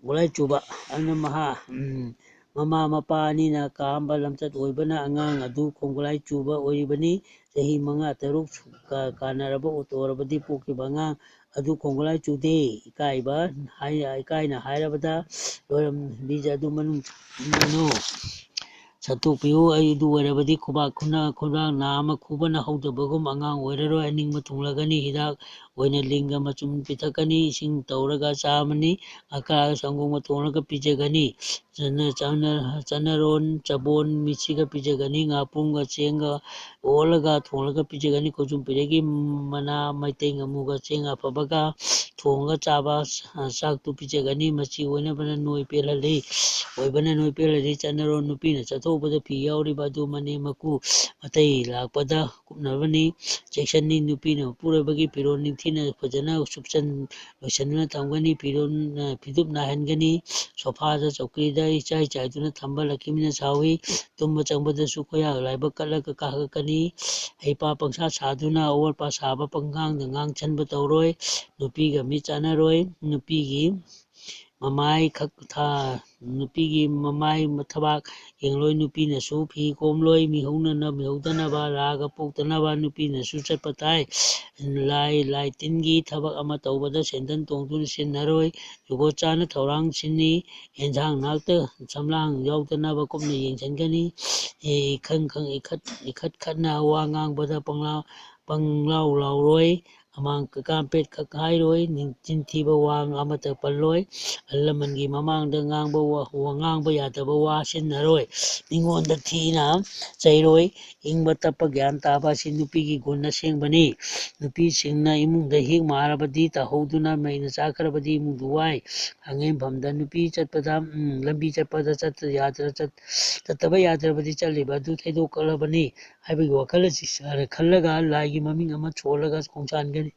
ꯒꯣꯂꯥꯏ ꯆꯨꯕ ꯑꯗꯨꯅ ꯃꯃꯥ ꯃꯄꯥ ꯑꯅꯤꯅ ꯀꯥꯑꯝꯕ ꯂꯝꯆꯠ ꯑꯣꯏꯕꯅ ꯑꯉꯥꯡ ꯑꯗꯨ ꯈꯣꯡꯒꯣꯂꯥꯏ ꯆꯨꯕ ꯑꯣꯏꯔꯤꯕꯅꯤ ꯆꯍꯤ 5-6 ꯀꯥꯟꯅꯔꯕ ꯑꯣꯏꯔꯕꯗꯤ ꯄꯣꯛꯈꯤꯕ ꯑꯉꯥꯡ ꯑꯗꯨ ꯈꯣꯡꯒꯣꯂꯥꯏ ꯆꯨꯗꯦ ꯏꯀꯥꯏꯅ ꯍꯥꯏꯔꯕꯗ ꯂꯣꯏꯔꯝꯕꯤꯖ ꯑꯗꯨ ꯃꯅꯨꯡ ꯁꯠꯇꯣꯛꯄꯤꯌꯨ ꯑꯗꯨ ꯑꯣꯏꯔꯕꯗꯤ ꯈꯨꯕꯥꯛ ꯅꯥ ꯑꯃ ꯈꯨꯕꯅ ꯍꯧꯗꯕꯒꯨꯝ ꯑꯉꯥꯡ ꯑꯣꯏꯔꯔꯣꯏ ꯑꯅꯤꯡꯕ ꯊꯨꯡꯂꯒꯅꯤ ꯍꯤꯗꯥꯛ ꯑꯣꯏꯅ ꯂꯤꯡꯒ ꯃꯆꯨꯝ ꯄꯤꯊꯛꯀꯅꯤ ꯏꯁꯤꯡ ꯇꯧꯔꯒ ꯆꯥꯃꯅꯤ ꯑꯀꯥ ꯁꯪꯒꯣꯝꯒ ꯊꯣꯡꯂꯒ ꯄꯤꯖꯒꯅꯤ ꯆꯅꯔꯣꯟ ꯆꯕꯣꯟ ꯃꯤꯠꯁꯤꯒ ꯄꯤꯖꯒꯅꯤ ꯉꯥꯄꯨꯝꯒ ꯆꯦꯡꯒ ꯑꯣꯜꯂꯒ ꯊꯣꯡꯂꯒ ꯄꯤꯖꯒꯅꯤ ꯈꯣꯏꯖꯨꯝꯄꯤꯔꯩꯒꯤ ꯃꯅꯥ ꯃꯩꯇꯩ ꯉꯥꯃꯨꯒ ꯆꯦꯡ ꯑꯐꯕꯒ ꯊꯣꯡꯉꯒ ꯆꯥꯕ ꯆꯥꯛꯇꯨ ꯄꯤꯖꯒꯅꯤ ꯃꯆꯤ ꯑꯣꯏꯕꯅ ꯅꯣꯏ ꯄꯦꯜꯍꯜꯂꯤ ꯆꯠꯅꯔꯣꯟ ꯅꯨꯄꯤꯅ ꯆꯠꯊꯣꯛꯄꯗ ꯐꯤ ꯌꯥꯎꯔꯤꯕ ꯑꯗꯨ ꯃꯅꯦꯝ ꯃꯀꯨ ꯑꯇꯩ ꯂꯥꯛꯄꯗ ꯀꯨꯞꯅꯕꯅꯤ ꯆꯦꯛꯁꯟꯅꯤ ꯅꯨꯄꯤꯅ ꯃꯄꯨꯔꯣꯏꯕꯒꯤ ꯐꯤꯔꯣꯜ ꯅꯤꯡꯊꯤꯅ ꯐꯖꯅ ꯂꯣꯏꯁꯤꯟꯗꯨꯅ ꯊꯝꯒꯅꯤ ꯐꯤꯗꯨꯞ ꯅꯥꯏꯍꯟꯒꯅꯤ ꯁꯣꯐꯥꯗ ꯆꯧꯀ꯭ꯔꯤꯗ ꯏꯆꯥꯏ ꯆꯥꯏꯗꯨꯅ ꯊꯝꯕ ꯂꯛꯈꯤꯃꯤꯅ ꯁꯥꯎꯏ ꯇꯨꯝꯕ ꯆꯪꯕꯗꯁꯨ ꯈꯣꯌꯥꯛ ꯂꯥꯏꯕꯛ ꯀꯠꯂꯒ ꯀꯥꯍꯛꯀꯅꯤ ꯍꯩꯄꯥ ꯄꯪꯁꯥ ꯁꯥꯗꯨꯅ ꯑꯋꯣꯠꯄ ꯁꯥꯕ ꯄꯪꯉꯥꯡꯗ ꯉꯥꯡꯁꯟꯕ ꯇꯧꯔꯣꯏ ꯅꯨꯄꯤꯒ ꯃꯤꯠ ꯆꯥꯟꯅꯔꯣꯏ ꯅꯨꯄꯤꯒꯤ ꯃꯃꯥꯏ ꯊꯕꯥꯛ ꯌꯦꯡꯂꯣꯏ ꯅꯨꯄꯤꯅꯁꯨ ꯐꯤ ꯀꯣꯝꯂꯣꯏ ꯃꯤꯍꯧꯗꯅꯕ ꯔꯥꯒ ꯄꯣꯛꯇꯅꯕ ꯅꯨꯄꯤꯅꯁꯨ ꯆꯠꯄ ꯇꯥꯏ ꯂꯥꯏ ꯇꯤꯟꯒꯤ ꯊꯕꯛ ꯑꯃ ꯇꯧꯕꯗ ꯁꯦꯟꯗꯟ ꯇꯣꯡꯗꯨꯅ ꯁꯤꯖꯤꯟꯅꯔꯣꯏ ꯖꯨꯒꯣꯠ ꯆꯥꯅ ꯊꯧꯔꯥꯡ ꯁꯤꯟꯅꯤ ꯑꯦꯟꯁꯥꯡ ꯅꯥꯛꯇ ꯁꯝꯂꯥꯡ ꯌꯥꯎꯗꯅꯕ ꯀꯨꯞꯅ ꯌꯦꯡꯁꯤꯟꯒꯅꯤ ꯏꯈꯠꯈꯠꯅ ꯋꯥ ꯉꯥꯡꯕꯗ ꯄꯪꯂꯥꯎ ꯂꯥꯎꯔꯣꯏ ꯑꯃꯥꯡ ꯀꯥꯡꯄꯦꯠ ꯈꯛ ꯍꯥꯏꯔꯣꯏ ꯆꯤꯟꯊꯤꯕ ꯋꯥ ꯑꯃꯠꯇ ꯄꯜꯂꯣꯏ ꯑꯍꯜ ꯂꯃꯟꯒꯤ ꯃꯃꯥꯡꯗ ꯉꯥꯡꯕ ꯌꯥꯗꯕ ꯋꯥ ꯁꯤꯖꯤꯟꯅꯔꯣꯏ ꯃꯤꯉꯣꯟꯗ ꯊꯤꯅ ꯆꯩꯔꯣꯏ ꯏꯪꯕ ꯇꯞꯄ ꯒ꯭ꯌꯥꯟ ꯇꯥꯕ ꯑꯁꯤ ꯅꯨꯄꯤꯒꯤ ꯒꯨꯟ ꯑꯁꯦꯡꯕꯅꯤ ꯅꯨꯄꯤꯁꯤꯡꯅ ꯏꯃꯨꯡꯗ ꯍꯦꯛ ꯃꯥꯔꯕꯗꯤ ꯇꯥꯍꯧꯗꯨꯅ ꯃꯩꯅ ꯆꯥꯛꯈ꯭ꯔꯕꯗꯤ ꯏꯃꯨꯡꯗꯨ ꯋꯥꯏ ꯈꯥꯡꯉꯦꯝꯐꯝꯗ ꯂꯝꯕꯤ ꯆꯠꯄꯗ ꯆꯠꯇꯕ ꯌꯥꯗ꯭ꯔꯕꯗꯤ ꯆꯠꯂꯤꯕ ꯑꯗꯨ ꯊꯩꯗꯣꯛꯂꯕꯅꯤ ꯍꯥꯏꯕꯒꯤ ꯋꯥꯈꯜ ꯑꯁꯤ ꯈꯜꯂꯒ ꯂꯥꯏꯒꯤ ꯃꯃꯤꯡ ꯑꯃ ꯁꯣꯜꯂꯒ ꯈꯣꯡꯁꯥꯟꯒꯅꯤ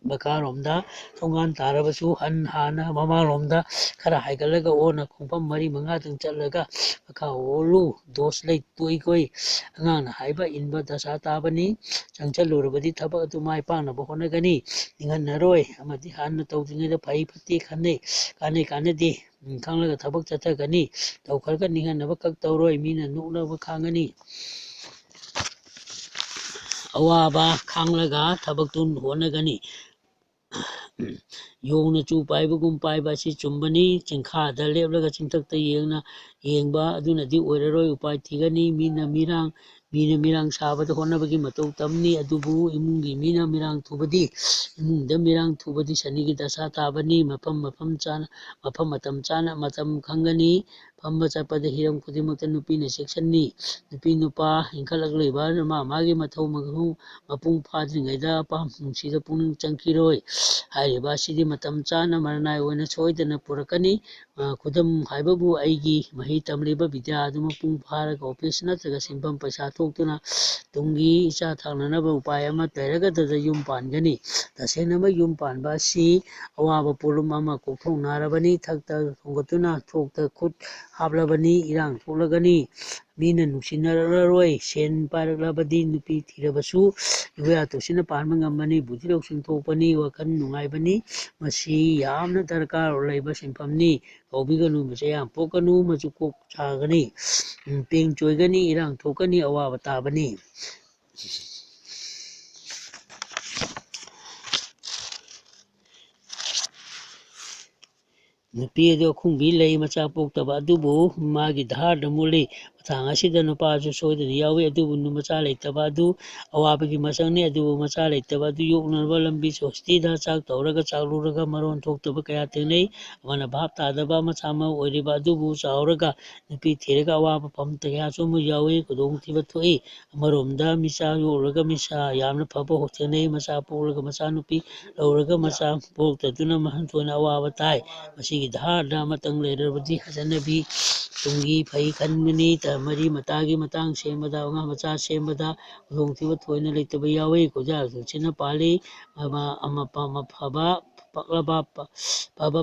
ꯃꯈꯥꯔꯣꯝꯗ ꯊꯣꯡꯒꯥꯟ ꯇꯥꯔꯕꯁꯨ ꯍꯥꯟꯅ ꯃꯃꯥꯡꯂꯣꯝꯗ ꯈꯔ ꯍꯥꯏꯒꯠꯂꯒ ꯑꯣꯟꯅ ꯈꯣꯡꯐꯝ 4-5 ꯆꯠꯂꯒ ꯃꯈꯥ ꯑꯣꯜꯂꯨ ꯗꯣꯁ ꯂꯩꯇꯣꯏꯈꯣꯏ ꯑꯉꯥꯡꯅ ꯍꯥꯏꯕ ꯏꯟꯕ ꯗꯁꯥ ꯇꯥꯕꯅꯤ ꯆꯪꯁꯤꯜꯂꯨꯔꯕꯗꯤ ꯊꯕꯛ ꯑꯗꯨ ꯃꯥꯏ ꯄꯥꯛꯅꯕ ꯍꯣꯠꯅꯒꯅꯤ ꯅꯤꯡꯍꯟꯅꯔꯣꯏ ꯑꯃꯗꯤ ꯍꯥꯟꯅ ꯇꯧꯗ꯭ꯔꯤꯉꯩꯗ ꯐꯩ ꯐꯠꯇꯦ ꯀꯥꯟꯅꯗꯦ ꯈꯪꯂꯒ ꯊꯕꯛ ꯆꯠꯊꯒꯅꯤ ꯇꯧꯈ꯭ꯔꯒ ꯅꯤꯡꯍꯟꯅꯕ ꯈꯛ ꯇꯧꯔꯣꯏ ꯃꯤꯅ ꯅꯣꯛꯅꯕ ꯈꯥꯡꯒꯅꯤ ꯑꯋꯥꯕ ꯈꯥꯡꯂꯒ ꯊꯕꯛꯇꯨ ꯍꯣꯠꯅꯒꯅꯤ ꯌꯣꯡꯅ ꯆꯨ ꯄꯥꯏꯕꯒꯨꯝ ꯄꯥꯏꯕ ꯑꯁꯤ ꯆꯨꯝꯕꯅꯤ ꯆꯤꯡꯈꯥꯗ ꯂꯦꯞꯂꯒ ꯆꯤꯡꯊꯛꯇ ꯌꯦꯡꯕ ꯑꯗꯨꯅꯗꯤ ꯑꯣꯏꯔꯔꯣꯏ ꯎꯄꯥꯏ ꯊꯤꯒꯅꯤ ꯃꯤꯅ ꯃꯤꯔꯥꯡ ꯁꯥꯕꯗ ꯍꯣꯠꯅꯕꯒꯤ ꯃꯇꯧ ꯇꯝꯅꯤ ꯑꯗꯨꯕꯨ ꯏꯃꯨꯡꯒꯤ ꯃꯤꯅ ꯏꯃꯨꯡꯗ ꯃꯤꯔꯥꯡ ꯊꯨꯕꯗꯤ ꯁꯅꯤꯒꯤ ꯗꯁꯥ ꯇꯥꯕꯅꯤ ꯃꯐꯝ ꯃꯇꯝ ꯆꯥꯅ ꯃꯇꯝ ꯈꯪꯒꯅꯤ ꯐꯝꯕ ꯆꯠꯄꯗ ꯍꯤꯔꯝ ꯈꯨꯗꯤꯡꯃꯛꯇ ꯅꯨꯄꯤꯅ ꯆꯦꯛꯁꯤꯟꯅꯤ ꯅꯨꯄꯤ ꯅꯨꯄꯥ ꯏꯟꯈꯠꯂꯛꯂꯤꯕ ꯃꯥꯒꯤ ꯃꯊꯧ ꯃꯄꯨꯡ ꯐꯥꯗ꯭ꯔꯤꯉꯩꯗ ꯑꯄꯥꯝ ꯅꯨꯡꯁꯤꯗ ꯄꯨꯛꯅꯤꯡ ꯆꯪꯈꯤꯔꯣꯏ ꯍꯥꯏꯔꯤꯕ ꯑꯁꯤꯗꯤ ꯃꯇꯝ ꯆꯥꯅ ꯃꯔꯅꯥꯏ ꯑꯣꯏꯅ ꯁꯣꯏꯗꯅ ꯄꯨꯔꯛꯀꯅꯤ ꯈꯨꯗꯝ ꯍꯥꯏꯕꯕꯨ ꯑꯩꯒꯤ ꯃꯍꯩ ꯇꯝꯂꯤꯕ ꯕꯤꯗ꯭ꯌꯥ ꯑꯗꯨ ꯃꯄꯨꯡ ꯐꯥꯔꯒ ꯑꯣꯐꯤꯁ ꯅꯠꯇ꯭ꯔꯒ ꯁꯤꯟꯐꯝ ꯄꯩꯁꯥ ꯂꯧꯊꯣꯛꯇꯨꯅ ꯇꯨꯡꯒꯤ ꯏꯆꯥ ꯊꯥꯛꯅꯅꯕ ꯎꯄꯥꯏ ꯑꯃ ꯂꯩꯔꯒꯗ ꯌꯨꯝ ꯄꯥꯟꯒꯅꯤ꯫ ꯇꯁꯦꯡꯅꯃꯛ ꯌꯨꯝ ꯄꯥꯟꯕ ꯑꯁꯤ ꯑꯋꯥꯕ ꯄꯣꯠꯂꯨꯝ ꯑꯃ ꯀꯣꯛꯊꯣꯛꯅꯔꯕꯅꯤ꯫ ꯊꯛꯇ ꯊꯣꯡꯒꯠꯇꯨꯅ ꯊꯣꯛꯇ ꯈꯨꯠ ꯍꯥꯞꯂꯕꯅꯤ, ꯏꯔꯥꯡ ꯊꯣꯛꯂꯒꯅꯤ, ꯃꯤꯅ ꯅꯨꯡꯁꯤꯅꯔꯔꯣꯏ, ꯁꯦꯟ ꯄꯥꯏꯔꯛꯂꯕꯗꯤ ꯅꯨꯄꯤ ꯊꯤꯔꯕꯁꯨ ꯏꯋꯥ ꯇꯣꯛꯁꯤꯟꯅ ꯄꯥꯟꯕ ꯉꯝꯕꯅꯤ, ꯕꯨꯙꯤ ꯂꯧꯁꯤꯡ ꯊꯣꯛꯄꯅꯤ, ꯋꯥꯈꯜ ꯅꯨꯡꯉꯥꯏꯕꯅꯤ꯫ ꯃꯁꯤ ꯌꯥꯝꯅ ꯗꯔꯀꯥꯔ ꯂꯩꯕ ꯁꯤꯟꯐꯝꯅꯤ꯫ ꯀꯧꯕꯤꯒꯅꯨ, ꯃꯆꯥ ꯌꯥꯝ ꯄꯣꯛꯀꯅꯨ, ꯃꯆꯨ ꯀꯣꯛ ꯁꯥꯒꯅꯤ, ꯄꯦꯡ ꯆꯣꯏꯒꯅꯤ, ꯏꯔꯥꯡ ꯊꯣꯛꯀꯅꯤ, ꯑꯋꯥꯕ ꯇꯥꯕꯅꯤ꯫ ꯅꯨꯄꯤ ꯑꯗꯨ ꯑꯈꯨꯡꯕꯤ ꯂꯩ, ꯃꯆꯥ ꯄꯣꯛꯇꯕ ꯑꯗꯨꯕꯨ ꯃꯥꯒꯤ ꯙꯥꯔꯗ ꯃꯨꯜꯂꯤ꯫ ꯃꯇꯥꯡ ꯑꯁꯤꯗ ꯅꯨꯄꯥꯁꯨ ꯁꯣꯏꯗꯅ ꯌꯥꯎꯏ, ꯑꯗꯨꯕꯨ ꯃꯆꯥ ꯂꯩꯇꯕ ꯑꯗꯨ ꯑꯋꯥꯕꯒꯤ ꯃꯁꯛꯅꯤ꯫ ꯑꯗꯨꯕꯨ ꯃꯆꯥ ꯂꯩꯇꯕ ꯑꯗꯨ ꯌꯣꯛꯅꯅꯕ ꯂꯝꯕꯤ ꯁꯣꯁꯇꯤꯗ ꯆꯥꯛ ꯇꯧꯔꯒ ꯆꯥꯛꯂꯨꯔꯒ ꯃꯔꯣꯟ ꯊꯣꯛꯇꯕ ꯀꯌꯥ ꯊꯦꯡꯅꯩ꯫ ꯑꯃꯅ ꯚꯥꯞ ꯇꯥꯗꯕ ꯃꯆꯥ ꯑꯃ ꯑꯣꯏꯔꯤꯕ ꯑꯗꯨꯕꯨ ꯆꯥꯎꯔꯒ ꯅꯨꯄꯤ ꯊꯤꯔꯒ ꯑꯋꯥꯕ ꯐꯝ ꯀꯌꯥꯁꯨ ꯑꯃꯨꯛ ꯌꯥꯎꯏ, ꯈꯨꯗꯣꯡꯊꯤꯕ ꯊꯣꯛꯏ꯫ ꯑꯃꯔꯣꯝꯗ ꯃꯤꯆꯥ ꯌꯣꯛꯂꯒ ꯃꯤꯆꯥ ꯌꯥꯝꯅ ꯐꯕ ꯊꯦꯡꯅꯩ꯫ ꯃꯆꯥ ꯄꯣꯛꯂꯒ ꯃꯆꯥ ꯅꯨꯄꯤ ꯂꯧꯔꯒ ꯃꯆꯥ ꯄꯣꯛꯇꯗꯨꯅ ꯍꯟꯊꯣꯏꯅ ꯑꯋꯥꯕ ꯇꯥꯏ꯫ ꯃꯁꯤꯒꯤ ꯙꯥꯔꯗ ꯑꯃꯇꯪ ꯂꯩꯔꯕꯗꯤ ꯆꯠꯅꯕꯤ ꯇꯨꯡꯒꯤ ꯐꯩ ꯈꯟꯕꯅꯤ꯫ ꯃꯔꯤ ꯃꯇꯥꯒꯤ ꯃꯇꯥꯡ ꯁꯦꯝꯕꯗ, ꯑꯉꯥꯡ ꯃꯆꯥ ꯁꯦꯝꯕꯗ ꯈꯨꯗꯣꯡꯊꯤꯕ ꯊꯣꯏꯅ ꯂꯩꯇꯕ ꯌꯥꯎꯏ꯫ ꯈꯨꯖꯥ ꯊꯛꯁꯤꯟꯅ ꯄꯥꯜꯂꯤ꯫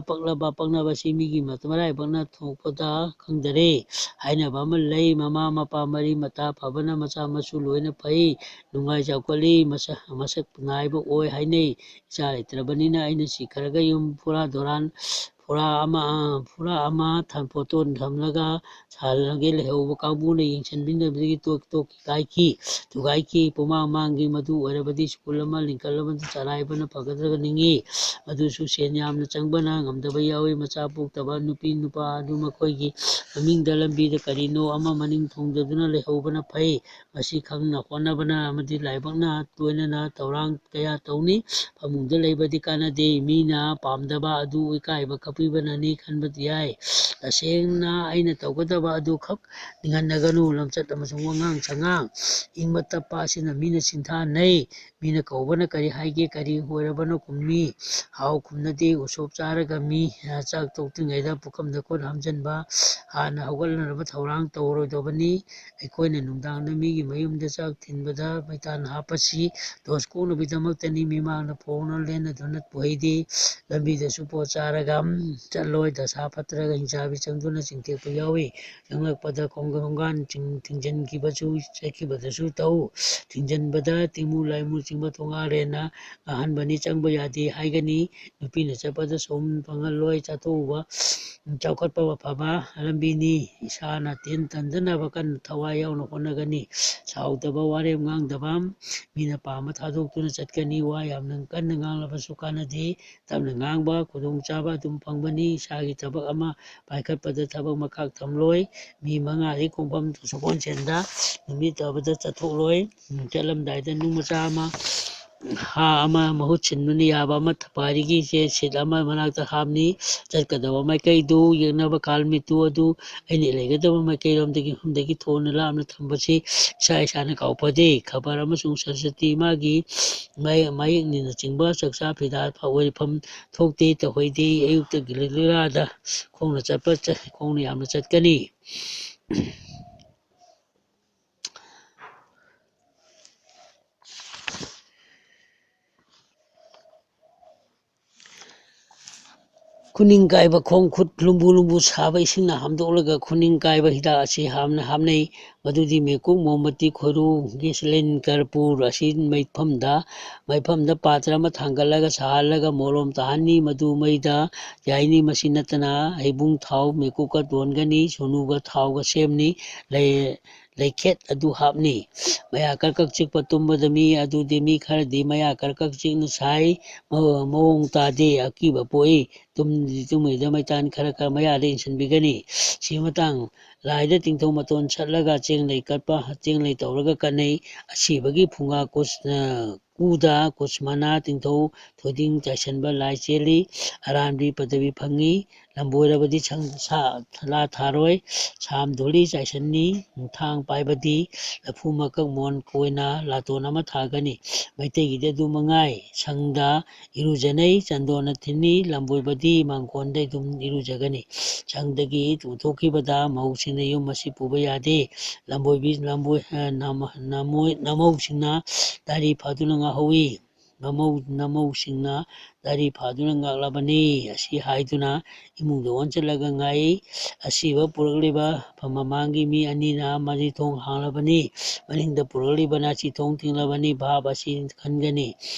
ꯄꯛꯂꯕ ꯄꯛꯅꯕꯁꯤ ꯃꯤꯒꯤ ꯃꯔꯥꯏꯕꯛꯅ ꯊꯣꯛꯄꯗ ꯈꯪꯗꯔꯦ ꯍꯥꯏꯅꯕ ꯑꯃ ꯂꯩ꯫ ꯃꯃꯥ ꯃꯄꯥ ꯃꯔꯤ ꯃꯇꯥ ꯐꯕꯅ ꯃꯆꯥ ꯃꯁꯨ ꯂꯣꯏꯅ ꯐꯩ, ꯅꯨꯡꯉꯥꯏ ꯆꯥꯎꯈꯠꯂꯤ, ꯃꯁꯛ ꯅꯥꯏꯕ ꯑꯣꯏ ꯍꯥꯏꯅꯩ꯫ ꯏꯆꯥ ꯂꯩꯇ꯭ꯔꯕꯅꯤꯅ ꯑꯩꯅ ꯁꯤꯈ꯭ꯔꯒ ꯌꯨꯝ ꯐꯨꯔꯥ ꯑꯃ ꯐꯣꯇꯣ ꯊꯝꯂꯒ ꯁꯥꯍꯜꯂꯒꯦ, ꯂꯩꯍꯧꯕ ꯀꯥꯡꯕꯨꯅ ꯌꯦꯡꯁꯤꯟꯕꯤꯗꯕꯗꯒꯤ ꯊꯨꯒꯥꯏꯈꯤ꯫ ꯄꯨꯃꯥꯡꯒꯤ ꯃꯗꯨ ꯑꯣꯏꯔꯕꯗꯤ ꯁ꯭ꯀꯨꯜ ꯑꯃ ꯂꯤꯡꯈꯠꯂꯕꯗ ꯆꯂꯥꯏꯕꯅ ꯐꯒꯗ꯭ꯔꯒ ꯅꯤꯡꯏ꯫ ꯃꯗꯨꯁꯨ ꯁꯦꯟ ꯌꯥꯝꯅ ꯆꯪꯕꯅ ꯉꯝꯗꯕ ꯌꯥꯎꯏ꯫ ꯃꯆꯥ ꯄꯣꯛꯇꯕ ꯅꯨꯄꯤ ꯅꯨꯄꯥ ꯑꯗꯨ ꯃꯈꯣꯏꯒꯤ ꯃꯃꯤꯡꯗ ꯂꯝꯕꯤꯗ ꯀꯔꯤꯅꯣ ꯑꯃ ꯃꯅꯤꯡ ꯊꯨꯡꯖꯗꯨꯅ ꯂꯩꯍꯧꯕꯅ ꯐꯩ꯫ ꯃꯁꯤ ꯈꯪꯅ ꯍꯣꯠꯅꯕꯅ ꯑꯃꯗꯤ ꯂꯥꯏꯕꯛꯅ ꯂꯣꯏꯅꯅ ꯊꯧꯔꯥꯡ ꯀꯌꯥ ꯇꯧꯅꯤ꯫ ꯐꯃꯨꯡꯗ ꯂꯩꯕꯗꯤ ꯀꯥꯟꯅꯗꯦ, ꯃꯤꯅ ꯄꯥꯝꯗꯕ ꯑꯗꯨ ꯏꯀꯥꯏꯕ ꯈꯞꯄꯤꯕꯅꯅꯤ ꯈꯟꯕꯗꯤ ꯌꯥꯏ꯫ ꯇꯁꯦꯡꯅ ꯑꯩꯅ ꯇꯧꯒꯗꯕ ꯑꯗꯨ ꯈꯛ ꯅꯤꯡꯍꯟꯅꯒꯅꯨ꯫ ꯂꯝꯆꯠ ꯑꯃꯁꯨꯡ ꯋꯥꯉꯥꯡ ꯁꯉꯥꯡ ꯏꯪꯕ ꯇꯞꯄ ꯑꯁꯤꯅ ꯃꯤꯅ ꯁꯤꯡꯊꯥꯅꯩ꯫ ꯃꯤꯅ ꯀꯧꯕꯅ ꯀꯔꯤ ꯍꯥꯏꯒꯦ, ꯀꯔꯤ ꯑꯣꯏꯔꯕꯅꯣ ꯈꯨꯝꯃꯤ꯫ ꯍꯥꯎ ꯈꯨꯝꯅꯗꯦ꯫ ꯎꯁꯣꯞ ꯆꯥꯔꯒ ꯃꯤ ꯆꯥꯛ ꯇꯣꯛꯇ꯭ꯔꯤꯉꯩꯗ ꯄꯨꯈꯝꯗ ꯈꯨꯠ ꯍꯥꯝꯖꯟꯕ, ꯍꯥꯟꯅ ꯍꯧꯒꯠꯅꯅꯕ ꯊꯧꯔꯥꯡ ꯇꯧꯔꯣꯏꯗꯕꯅꯤ꯫ ꯑꯩꯈꯣꯏꯅ ꯅꯨꯡꯗꯥꯡꯗ ꯃꯤꯒꯤ ꯃꯌꯨꯝꯗ ꯆꯥꯛ ꯊꯤꯟꯕꯗ ꯃꯩꯇꯥꯟ ꯍꯥꯞꯄꯁꯤ ꯗꯣꯁ ꯀꯣꯛꯅꯕꯒꯤꯗꯃꯛꯇꯅꯤ꯫ ꯃꯤꯃꯥꯡꯗ ꯐꯣꯡꯅ ꯂꯦꯟꯅꯗꯨꯅ ꯄꯨꯍꯩꯗꯦ꯫ ꯂꯝꯕꯤꯗꯁꯨ ꯄꯣꯠ ꯆꯥꯔꯒ ꯆꯠꯂꯣꯏ꯫ ꯗꯁꯥ ꯐꯠꯇ꯭ꯔꯒ ꯍꯤꯡꯆꯥꯕꯤ ꯆꯪꯗꯨꯅ ꯆꯤꯡꯊꯦꯛꯄ ꯌꯥꯎꯏ꯫ ꯆꯪꯂꯛꯄꯗ ꯈꯣꯡꯒꯥꯟ ꯆꯠꯈꯤꯕꯗꯁꯨ ꯇꯧ꯫ ꯊꯤꯡꯖꯤꯟꯕꯗ ꯇꯤꯡꯃꯨ ꯂꯥꯏꯃꯨ ꯆꯤꯡꯕ ꯊꯣꯡꯒꯥꯜꯂꯦꯅ ꯉꯥꯡꯍꯟꯕꯅꯤ, ꯆꯪꯕ ꯌꯥꯗꯦ ꯍꯥꯏꯒꯅꯤ꯫ ꯅꯨꯄꯤꯅ ꯆꯠꯄꯗ ꯁꯣꯝ ꯐꯪꯍꯜꯂꯣꯏ꯫ ꯆꯥꯎꯈꯠꯄ ꯐꯕ ꯂꯝꯕꯤꯅꯤ꯫ ꯏꯁꯥꯅ ꯇꯟꯗꯅꯕ ꯀꯟꯅ ꯊꯋꯥꯏ ꯌꯥꯎꯅ ꯍꯣꯠꯅꯒꯅꯤ꯫ ꯁꯥꯎꯗꯕ, ꯋꯥꯔꯦꯞ ꯉꯥꯡꯗꯕ, ꯃꯤꯅ ꯄꯥꯝꯕ ꯊꯥꯗꯣꯛꯇꯨꯅ ꯆꯠꯀꯅꯤ꯫ ꯋꯥ ꯌꯥꯝꯅ ꯀꯟꯅ ꯉꯥꯡꯂꯕꯁꯨ ꯀꯥꯟꯅꯗꯦ꯫ ꯇꯞꯅ ꯉꯥꯡꯕ, ꯈꯨꯗꯣꯡꯆꯥꯕ ꯑꯗꯨꯝ ꯐꯪꯕꯅꯤ꯫ ꯏꯁꯥꯒꯤ ꯊꯕꯛ ꯑꯃ ꯄꯥꯏꯈꯠꯄꯗ ꯊꯕꯛ ꯃꯈꯥꯛ ꯊꯝꯂꯣꯏ꯫ ꯃꯤ ꯃꯉꯥꯗꯤ ꯈꯣꯡꯐꯝ ꯁꯒꯣꯜꯁꯦꯟꯗ ꯅꯨꯃꯤꯠ ꯇꯥꯕꯗ ꯆꯠꯊꯣꯛꯂꯣꯏ꯫ ꯆꯠꯂꯝꯗꯥꯏꯗ ꯅꯨꯡ ꯃꯆꯥ ꯑꯃ ꯃꯍꯨꯠ ꯁꯤꯟꯕ ꯌꯥꯕ ꯑꯃ ꯊꯄꯥꯔꯤꯒꯤ ꯁꯤꯠ ꯑꯃ ꯃꯅꯥꯛꯇ ꯍꯥꯞꯅꯤ꯫ ꯆꯠꯀꯗꯕ ꯃꯥꯏꯀꯩꯗꯨ ꯌꯦꯡꯅꯕ ꯈꯥꯜꯃꯤꯠꯇꯨ ꯑꯗꯨ ꯑꯩꯅ ꯂꯩꯒꯗꯕ ꯃꯥꯏꯀꯩꯔꯣꯝꯗꯒꯤ ꯊꯣꯛꯅ ꯂꯥꯞꯅ ꯊꯝꯕꯁꯤ ꯏꯁꯥꯅ ꯀꯥꯎꯐꯗꯦ꯫ ꯈꯕꯔ ꯑꯃꯁꯨꯡ ꯁꯔꯁꯇꯤ ꯃꯥꯒꯤ ꯃꯌꯦꯛꯅꯆꯤꯡꯕ ꯆꯥꯛꯆꯥ ꯐꯤꯗꯥ ꯑꯣꯏꯐꯝ ꯊꯣꯛꯇꯦ, ꯇꯧꯍꯩꯗꯦ꯫ ꯑꯌꯨꯛꯇ ꯂꯤꯂꯥꯗ ꯈꯣꯡꯅ ꯌꯥꯝꯅ ꯆꯠꯀꯅꯤ꯫ ꯈꯨꯅꯤꯡ ꯀꯥꯏꯕ ꯈꯣꯡ ꯈꯨꯠ ꯂꯨꯝꯕꯨ ꯁꯥꯕ ꯏꯁꯤꯡꯅ ꯍꯥꯝꯗꯣꯛꯂꯒ ꯈꯨꯅꯤꯡ ꯀꯥꯏꯕ ꯍꯤꯗꯥꯛ ꯑꯁꯤ ꯍꯥꯞꯅꯩ꯫ ꯃꯗꯨꯗꯤ ꯃꯦꯀꯨꯞ, ꯃꯣꯝꯕꯇꯤ, ꯈꯣꯏꯔꯨ, ꯒꯦꯁꯣꯂꯤꯟ, ꯀꯔꯄꯨꯔ ꯑꯁꯤ ꯃꯩꯐꯝꯗ ꯄꯥꯇ꯭ꯔ ꯑꯃ ꯊꯥꯡꯒꯠꯂꯒ ꯁꯥꯍꯜꯂꯒ ꯃꯣꯂꯣꯝ ꯇꯥꯍꯟꯅꯤ꯫ ꯃꯗꯨ ꯃꯩꯗ ꯌꯥꯏꯅꯤ꯫ ꯃꯁꯤ ꯅꯠꯇꯅ ꯍꯩꯕꯨꯡ ꯊꯥꯎ ꯃꯦꯀꯨꯞꯀ ꯇꯣꯟꯒꯅꯤ꯫ ꯁꯨꯅꯨꯒ ꯊꯥꯎꯒ ꯁꯦꯝꯅꯤ꯫ ꯂꯩꯈꯦꯠ ꯑꯗꯨ ꯍꯥꯞꯅꯤ꯫ ꯃꯌꯥ ꯀꯔꯀꯛ ꯆꯤꯛꯄ ꯇꯨꯝꯕꯗ ꯃꯤ ꯈꯔꯗꯤ ꯃꯌꯥ ꯀꯔꯀꯛ ꯆꯤꯛꯅ ꯁꯥꯏ, ꯃꯑꯣꯡ ꯇꯥꯗꯦ, ꯑꯀꯤꯕ ꯄꯣꯛꯏ꯫ ꯇꯨꯝꯃꯤꯉꯩꯗ ꯃꯩꯇꯥꯟ ꯈꯔ ꯃꯌꯥꯗ ꯏꯟꯁꯤꯟꯕꯤꯒꯅꯤ꯫ ꯁꯤ ꯃꯇꯥꯡ ꯂꯥꯏꯗ ꯇꯤꯡꯊꯧ ꯃꯇꯣꯟ ꯁꯠꯂꯒ ꯆꯦꯡꯂꯩ ꯇꯧꯔꯒ ꯀꯠꯅꯩ꯫ ꯑꯁꯤꯕꯒꯤ ꯐꯨꯡꯒꯥ ꯀꯨꯗ ꯀꯨꯁꯃꯅ ꯇꯤꯡꯊꯧ ꯊꯣꯏꯗꯤꯡ ꯆꯥꯏꯁꯟꯕ ꯂꯥꯏ ꯆꯦꯜꯂꯤ꯫ ꯑꯔꯥꯟꯕꯤ ꯄꯗꯕꯤ ꯐꯪꯏ꯫ ꯂꯝꯕꯣꯏꯔꯕꯗꯤ ꯊꯂꯥ ꯊꯥꯔꯣꯏ ꯁꯥꯝ ꯙꯨꯂꯤ ꯆꯥꯏꯁꯟꯅꯤ ꯊꯥꯡ ꯄꯥꯏꯕꯗꯤ ꯂꯐꯨ ꯃꯀꯛ ꯃꯣꯟ ꯀꯣꯏꯅ ꯂꯥꯇꯣꯟ ꯑꯃ ꯊꯥꯒꯅꯤ ꯃꯩꯇꯩꯒꯤꯗꯤ ꯑꯗꯨ ꯃꯉꯥꯏ ꯁꯪꯗ ꯏꯔꯨꯖꯅꯩ ꯆꯟꯗꯣꯟꯅ ꯊꯤꯟꯅꯤ ꯂꯝꯕꯣꯏꯕꯗꯤ ꯃꯥꯡꯒꯣꯟꯗ ꯑꯗꯨꯝ ꯏꯔꯨꯖꯒꯅꯤ ꯁꯪꯗꯒꯤ ꯎꯊꯣꯛꯈꯤꯕꯗ ꯃꯍꯧꯁꯤꯡꯅ ꯌꯨꯝ ꯑꯁꯤ ꯄꯨꯕ ꯌꯥꯗꯦ ꯅꯃꯧꯁꯤꯡꯅ ꯗꯥꯔꯤ ꯐꯗꯨꯅ ꯉꯥꯛꯍꯧꯏ ꯅꯃꯧꯁꯤꯡꯅ ꯗꯥꯔꯤ ꯐꯥꯗꯨꯅ ꯉꯥꯛꯂꯕꯅꯤ ꯑꯁꯤ ꯍꯥꯏꯗꯨꯅ ꯏꯃꯨꯡꯗ ꯑꯣꯟꯁꯤꯜꯂꯒ ꯉꯥꯏ ꯑꯁꯤꯕ ꯄꯨꯔꯛꯂꯤꯕ ꯃꯃꯥꯡꯒꯤ ꯃꯤ ꯑꯅꯤꯅ ꯃꯔꯤꯊꯣꯡ ꯍꯥꯡꯂꯕꯅꯤ ꯃꯅꯤꯡꯗ ꯄꯨꯔꯛꯂꯤꯕꯅ ꯆꯤꯊꯣꯡ ꯊꯤꯡꯂꯕꯅꯤ ꯚꯥꯞ ꯑꯁꯤ ꯈꯟꯒꯅꯤ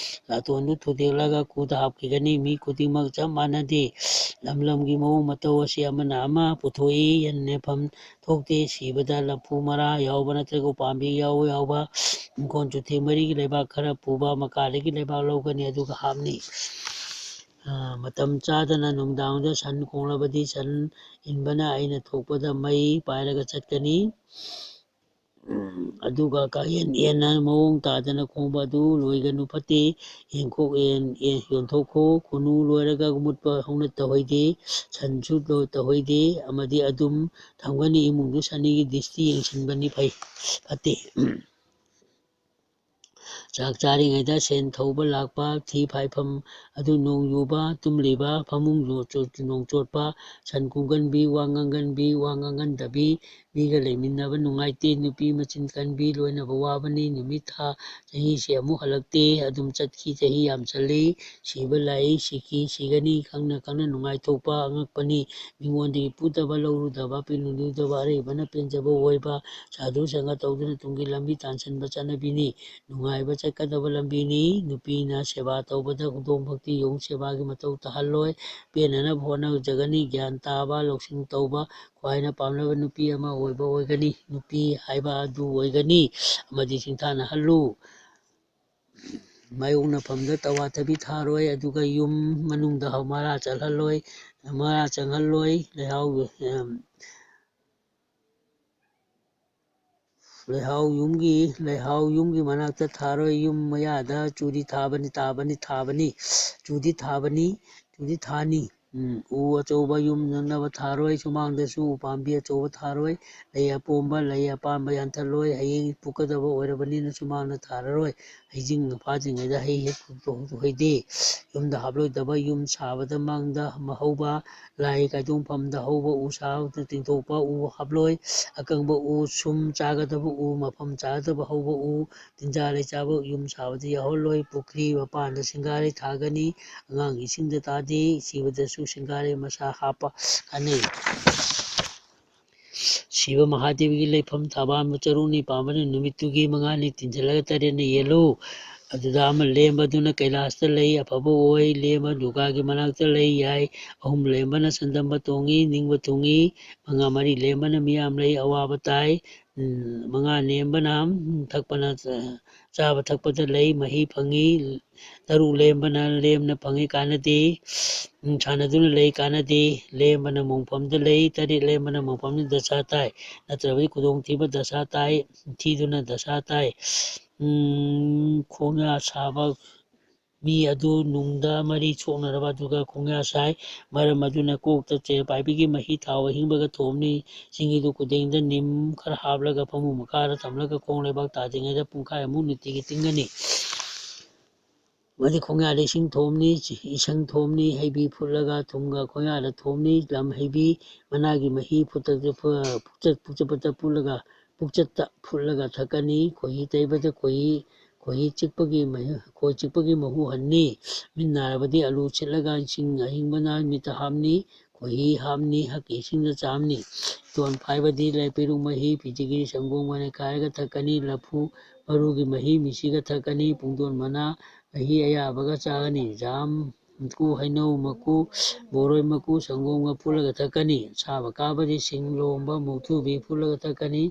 ꯂꯥꯇꯣꯟꯗꯨ ꯊꯨꯗꯦꯛꯂꯒ ꯀꯨꯗ ꯍꯥꯞꯈꯤꯒꯅꯤ ꯃꯤ ꯈꯨꯗꯤꯡꯃꯛ ꯆꯞ ꯃꯥꯟꯅꯗꯦ ꯂꯝꯒꯤ ꯃꯑꯣꯡ ꯃꯇꯧ ꯑꯁꯤ ꯑꯃꯅ ꯑꯃ ꯄꯨꯊꯣꯛꯏ ꯌꯦꯟꯅꯐꯝ ꯊꯣꯛꯇꯦ ꯁꯤꯕꯗ ꯂꯐꯨ ꯃꯔꯥ ꯌꯥꯎꯕ ꯅꯠꯇ꯭ꯔꯒ ꯎꯄꯥꯝꯕꯤ ꯌꯥꯎꯕ ꯏꯪꯈꯣꯜ ꯆꯨꯊꯦ ꯃꯔꯤꯒꯤ ꯂꯩꯕꯥꯛ ꯈꯔ ꯄꯨꯕ ꯃꯀꯥꯗꯒꯤ ꯂꯩꯕꯥꯛ ꯂꯧꯒꯅꯤ ꯑꯗꯨꯒ ꯍꯥꯞꯅꯤ ꯃꯇꯝ ꯆꯥꯗꯅ ꯅꯨꯡꯗꯥꯡꯗ ꯁꯟ ꯈꯣꯡꯂꯕꯗꯤ ꯁꯟ ꯏꯟꯕꯅ ꯑꯩꯅ ꯊꯣꯛꯄꯗ ꯃꯩ ꯄꯥꯏꯔꯒ ꯆꯠꯀꯅꯤ ꯑꯗꯨꯒ ꯌꯦꯟꯅ ꯃꯑꯣꯡ ꯇꯥꯗꯅ ꯈꯣꯡꯕ ꯑꯗꯨ ꯂꯣꯏꯒꯅꯨ ꯐꯠꯇꯦ ꯌꯣꯟꯊꯣꯛꯈꯣ ꯈꯨꯅꯨ ꯂꯣꯏꯔꯒ ꯃꯨꯠꯄ ꯍꯧꯅ ꯇꯧꯍꯩꯗꯦ ꯁꯟꯁꯨ ꯇꯧꯍꯩꯗꯦ ꯑꯃꯗꯤ ꯑꯗꯨꯝ ꯊꯝꯒꯅꯤ ꯏꯃꯨꯡꯗꯨ ꯁꯅꯤꯒꯤ ꯗꯤꯁꯇꯤ ꯌꯦꯡꯁꯤꯟꯕꯅꯤ ꯐꯠꯇꯦ ꯆꯥꯛ ꯆꯥꯔꯤꯉꯩꯗ ꯁꯦꯟ ꯊꯧꯕ ꯂꯥꯛꯄ ꯊꯤ ꯐꯥꯏꯐꯝ ꯑꯗꯨ ꯅꯣꯡ ꯌꯨꯕ ꯇꯨꯝꯂꯤꯕ ꯐꯃꯨꯡ ꯅꯣꯡ ꯆꯣꯠꯄ ꯁꯟ ꯈꯣꯡꯒꯟꯕꯤ ꯋꯥ ꯉꯥꯡꯒꯟꯗꯕꯤ ꯃꯤꯒ ꯂꯩꯃꯤꯟꯅꯕ ꯅꯨꯡꯉꯥꯏꯇꯦ ꯅꯨꯄꯤ ꯃꯆꯤꯟ ꯀꯟꯕꯤ ꯂꯣꯏꯅꯕ ꯋꯥꯕꯅꯤ ꯅꯨꯃꯤꯠ ꯊꯥ ꯆꯍꯤꯁꯦ ꯑꯃꯨꯛ ꯍꯜꯂꯛꯇꯦ ꯑꯗꯨꯝ ꯆꯠꯈꯤ ꯆꯍꯤ ꯌꯥꯝꯁꯜꯂꯤ ꯁꯤꯕ ꯂꯥꯛꯏ ꯁꯤꯒꯅꯤ ꯈꯪꯅ ꯅꯨꯡꯉꯥꯏꯊꯣꯛꯄ ꯑꯉꯛꯄꯅꯤ ꯃꯤꯉꯣꯟꯗꯒꯤ ꯄꯨꯗꯕ ꯂꯧꯔꯨꯗꯕ ꯄꯤꯂꯨꯗꯕ ꯑꯔꯩꯕꯅ ꯄꯦꯟꯖꯕ ꯑꯣꯏꯕ ꯁꯥꯙꯨ ꯁꯪꯒ ꯇꯧꯗꯨꯅ ꯇꯨꯡꯒꯤ ꯂꯝꯕꯤ ꯇꯥꯟꯁꯤꯟꯕ ꯆꯠꯅꯕꯤꯅꯤ ꯅꯨꯡꯉꯥꯏꯕ ꯆꯠꯀꯗꯕ ꯂꯝꯕꯤꯅꯤ ꯅꯨꯄꯤꯅ ꯁꯦꯕꯥ ꯇꯧꯕꯗ ꯍꯧꯗꯣꯡ ꯚꯛꯇꯤ ꯌꯣꯡ ꯁꯦꯕꯥꯒꯤ ꯃꯊꯧ ꯇꯥꯍꯜꯂꯣꯏ ꯄꯦꯟꯅꯅꯕ ꯍꯣꯠꯅꯖꯒꯅꯤ ꯒ꯭ꯌꯥꯟ ꯇꯥꯕ ꯂꯧꯁꯤꯡ ꯇꯧꯕ ꯈ꯭ꯋꯥꯏꯅ ꯄꯥꯝꯅꯕ ꯅꯨꯄꯤ ꯑꯃ ꯑꯣꯏꯒꯅꯤ ꯅꯨꯄꯤ ꯍꯥꯏꯕ ꯑꯗꯨ ꯑꯣꯏꯒꯅꯤ ꯑꯃꯗꯤ ꯁꯤꯡꯊꯥꯅꯍꯜꯂꯨ ꯃꯥꯌꯣꯛꯅꯐꯝꯗ ꯇꯋꯥꯊꯕꯤ ꯊꯥꯔꯣꯏ ꯑꯗꯨꯒ ꯌꯨꯝ ꯃꯅꯨꯡꯗ ꯃꯔꯥ ꯆꯪꯍꯜꯂꯣꯏ ꯂꯩꯍꯥꯎ ꯌꯨꯝꯒꯤ ꯃꯅꯥꯛꯇ ꯊꯥꯔꯣꯏ ꯌꯨꯝ ꯃꯌꯥꯗ ꯆꯨꯗꯤ ꯊꯥꯅꯤ ꯎ ꯑꯆꯧꯕ ꯌꯨꯝ ꯅꯛꯅꯕ ꯊꯥꯔꯣꯏ ꯁꯨꯃꯥꯡꯗꯁꯨ ꯎꯄꯥꯝꯕꯤ ꯑꯆꯧꯕ ꯊꯥꯔꯣꯏ ꯂꯩ ꯑꯄꯣꯝꯕ ꯂꯩ ꯑꯄꯥꯟꯕ ꯌꯥꯟꯊꯠꯂꯣꯏ ꯍꯌꯦꯡ ꯄꯨꯛꯀꯗꯕ ꯑꯣꯏꯔꯕꯅꯤꯅ ꯁꯨꯃꯥꯡꯗ ꯊꯥꯔꯔꯣꯏ ꯍꯩꯖꯤꯡ ꯐꯥꯗ꯭ꯔꯤꯉꯩꯗ ꯍꯩ ꯍꯦꯛ ꯍꯩꯗꯦ ꯌꯨꯝꯗ ꯍꯥꯞꯂꯣꯏꯗꯕ ꯌꯨꯝ ꯁꯥꯕꯗ ꯃꯥꯡꯗ ꯍꯧꯕ ꯂꯥꯏ ꯀꯥꯏꯗꯣꯡꯐꯝꯗ ꯍꯧꯕ ꯎ ꯁꯥꯕꯗ ꯇꯤꯡꯊꯣꯛꯄ ꯎ ꯍꯥꯞꯂꯣꯏ ꯑꯀꯪꯕ ꯎ ꯁꯨꯝ ꯆꯥꯒꯗꯕ ꯎ ꯃꯐꯝ ꯆꯥꯒꯗꯕ ꯍꯧꯕ ꯎ ꯇꯤꯟꯖꯥ ꯂꯩꯆꯥꯕ ꯌꯨꯝ ꯁꯥꯕꯗ ꯌꯥꯎꯍꯜꯂꯣꯏ ꯄꯨꯈ꯭ꯔꯤ ꯃꯄꯥꯟꯗ ꯁꯤꯡꯒꯥꯔꯩ ꯊꯥꯒꯅꯤ ꯑꯉꯥꯡ ꯏꯁꯤꯡꯗ ꯇꯥꯗꯦ ꯁꯤꯕꯗꯁꯨ ꯁꯤꯡꯒꯥꯔꯩ ꯃꯁꯥ ꯍꯥꯞꯄ ꯀꯥꯟꯅꯩ ꯁꯤꯕ ꯃꯍꯥꯗꯦꯕꯒꯤ ꯂꯩꯐꯝ ꯊꯕꯥꯟꯕ ꯆꯔꯨꯛꯅꯤ ꯄꯥꯝꯕꯅ ꯅꯨꯃꯤꯠꯇꯨꯒꯤ ꯃꯉꯥꯅꯤ ꯇꯤꯟꯁꯤꯜꯂꯒ ꯇꯔꯦꯠꯅ ꯌꯦꯜꯂꯨ ꯑꯗꯨꯗ ꯑꯃ ꯂꯦꯝꯕꯗꯨꯅ ꯀꯩꯂꯥꯁꯇ ꯂꯩ ꯑꯐꯕ ꯑꯣꯏ ꯂꯦꯝꯕ ꯗꯨꯔꯒꯥꯒꯤ ꯃꯅꯥꯛꯇ ꯂꯩ ꯌꯥꯏ ꯑꯍꯨꯝ ꯂꯦꯝꯕꯅ ꯆꯟꯗꯝꯕ ꯇꯣꯡꯉꯤ ꯅꯤꯡꯕ ꯊꯨꯡꯉꯤ ꯃꯔꯤ ꯂꯦꯝꯕꯅ ꯃꯤꯌꯥꯝ ꯂꯩ ꯑꯋꯥꯕ ꯇꯥꯏ ꯃꯉꯥ ꯂꯦꯝꯕꯅ ꯆꯥꯕ ꯊꯛꯄꯗ ꯂꯩ ꯃꯍꯤ ꯐꯪꯉꯤ ꯇꯔꯨꯛ ꯂꯦꯝꯕꯅ ꯂꯦꯝꯅ ꯐꯪꯉꯤ ꯀꯥꯟꯅꯗꯦ ꯁꯥꯟꯅꯗꯨꯅ ꯂꯩ ꯀꯥꯟꯅꯗꯦ ꯂꯦꯝꯕꯅ ꯃꯣꯡꯐꯝꯗ ꯂꯩ ꯇꯔꯦꯠ ꯂꯦꯝꯕꯅ ꯃꯣꯡꯐꯝꯗ ꯗꯁꯥ ꯇꯥꯏ ꯅꯠꯇ꯭ꯔꯕꯗꯤ ꯈꯨꯗꯣꯡꯊꯤꯕ ꯗꯁꯥ ꯇꯥꯏ ꯊꯤꯗꯨꯅ ꯗꯁꯥ ꯇꯥꯏ ꯈꯣꯡꯌꯥ ꯁꯥꯕ ꯃꯤ ꯑꯗꯨ ꯅꯨꯡꯗ ꯃꯔꯤ ꯁꯣꯛꯅꯔꯕ ꯑꯗꯨꯒ ꯈꯣꯡꯌꯥ ꯁꯥꯏ ꯃꯔꯝ ꯑꯗꯨꯅ ꯀꯣꯛꯇ ꯆꯦꯔ ꯄꯥꯏꯕꯤꯒꯤ ꯃꯍꯤ ꯊꯥꯎ ꯑꯍꯤꯡꯕꯒ ꯊꯣꯝꯅꯤ ꯆꯤꯡꯍꯤꯗꯨ ꯈꯨꯗꯦꯡꯗ ꯅꯤꯝ ꯈꯔ ꯍꯥꯞꯂꯒ ꯐꯃꯨꯡ ꯃꯈꯥꯗ ꯊꯝꯂꯒ ꯈꯣꯡ ꯂꯩꯕꯥꯛ ꯇꯥꯗ꯭ꯔꯤꯉꯩꯗ ꯄꯨꯡꯈꯥꯏꯃꯨꯛ ꯅꯨꯡꯇꯤꯒꯤ ꯇꯤꯡꯒꯅꯤ ꯃꯗꯤ ꯈꯣꯡꯌꯥꯗ ꯏꯁꯤꯡ ꯊꯣꯝꯅꯤ ꯏꯁꯪ ꯊꯣꯝꯅꯤ ꯍꯩꯕꯤ ꯐꯨꯠꯂꯒ ꯊꯨꯝꯒ ꯈꯣꯡꯌꯥꯗ ꯊꯣꯝꯅꯤ ꯂꯝ ꯍꯩꯕꯤ ꯃꯅꯥꯒꯤ ꯃꯍꯤ ꯄꯨꯛꯆꯠꯇ ꯐꯨꯠꯂꯒ ꯊꯛꯀꯅꯤ ꯈꯣꯏꯍꯤ ꯇꯩꯕꯗ ꯈꯣꯏ ꯆꯤꯛꯄꯒꯤ ꯃꯍꯨ ꯍꯟꯅꯤ ꯃꯤꯠ ꯅꯥꯔꯕꯗꯤ ꯑꯂꯨ ꯁꯤꯠꯂꯒ ꯏꯁꯤꯡ ꯑꯍꯤꯡꯕꯅ ꯃꯤꯠꯇ ꯍꯥꯞꯅꯤ ꯈꯣꯏꯍꯤ ꯍꯥꯞꯅꯤ ꯍꯛꯀꯤ ꯏꯁꯤꯡꯗ ꯆꯥꯝꯅꯤ ꯏꯇꯣꯟ ꯐꯥꯏꯕꯗꯤ ꯄꯦꯔꯨꯛ ꯃꯍꯤ ꯐꯤꯖꯤꯒꯤꯔꯤ ꯁꯪꯒꯣꯝꯒ ꯅꯩꯈꯥꯏꯔꯒ ꯊꯛꯀꯅꯤ ꯂꯐꯨ ꯃꯔꯨꯒꯤ ꯃꯍꯤ ꯃꯤꯁꯤꯒ ꯊꯛꯀꯅꯤ ꯄꯨꯡꯗꯣꯟ ꯃꯅꯥ ꯃꯍꯤ ꯑꯌꯥꯕꯒ ꯆꯥꯒꯅꯤ ꯖꯥꯝ ꯃꯀꯨ ꯍꯩꯅꯧ ꯃꯀꯨ ꯕꯣꯔꯣꯏ ꯃꯀꯨ ꯁꯪꯒꯣꯝꯒ ꯐꯨꯠꯂꯒ ꯊꯛꯀꯅꯤ ꯑꯁꯥꯕ ꯀꯥꯕꯗꯤ ꯁꯤꯡ ꯂꯣꯝꯕ ꯃꯧꯊꯨꯕꯤ ꯐꯨꯠꯂꯒ ꯊꯛꯀꯅꯤ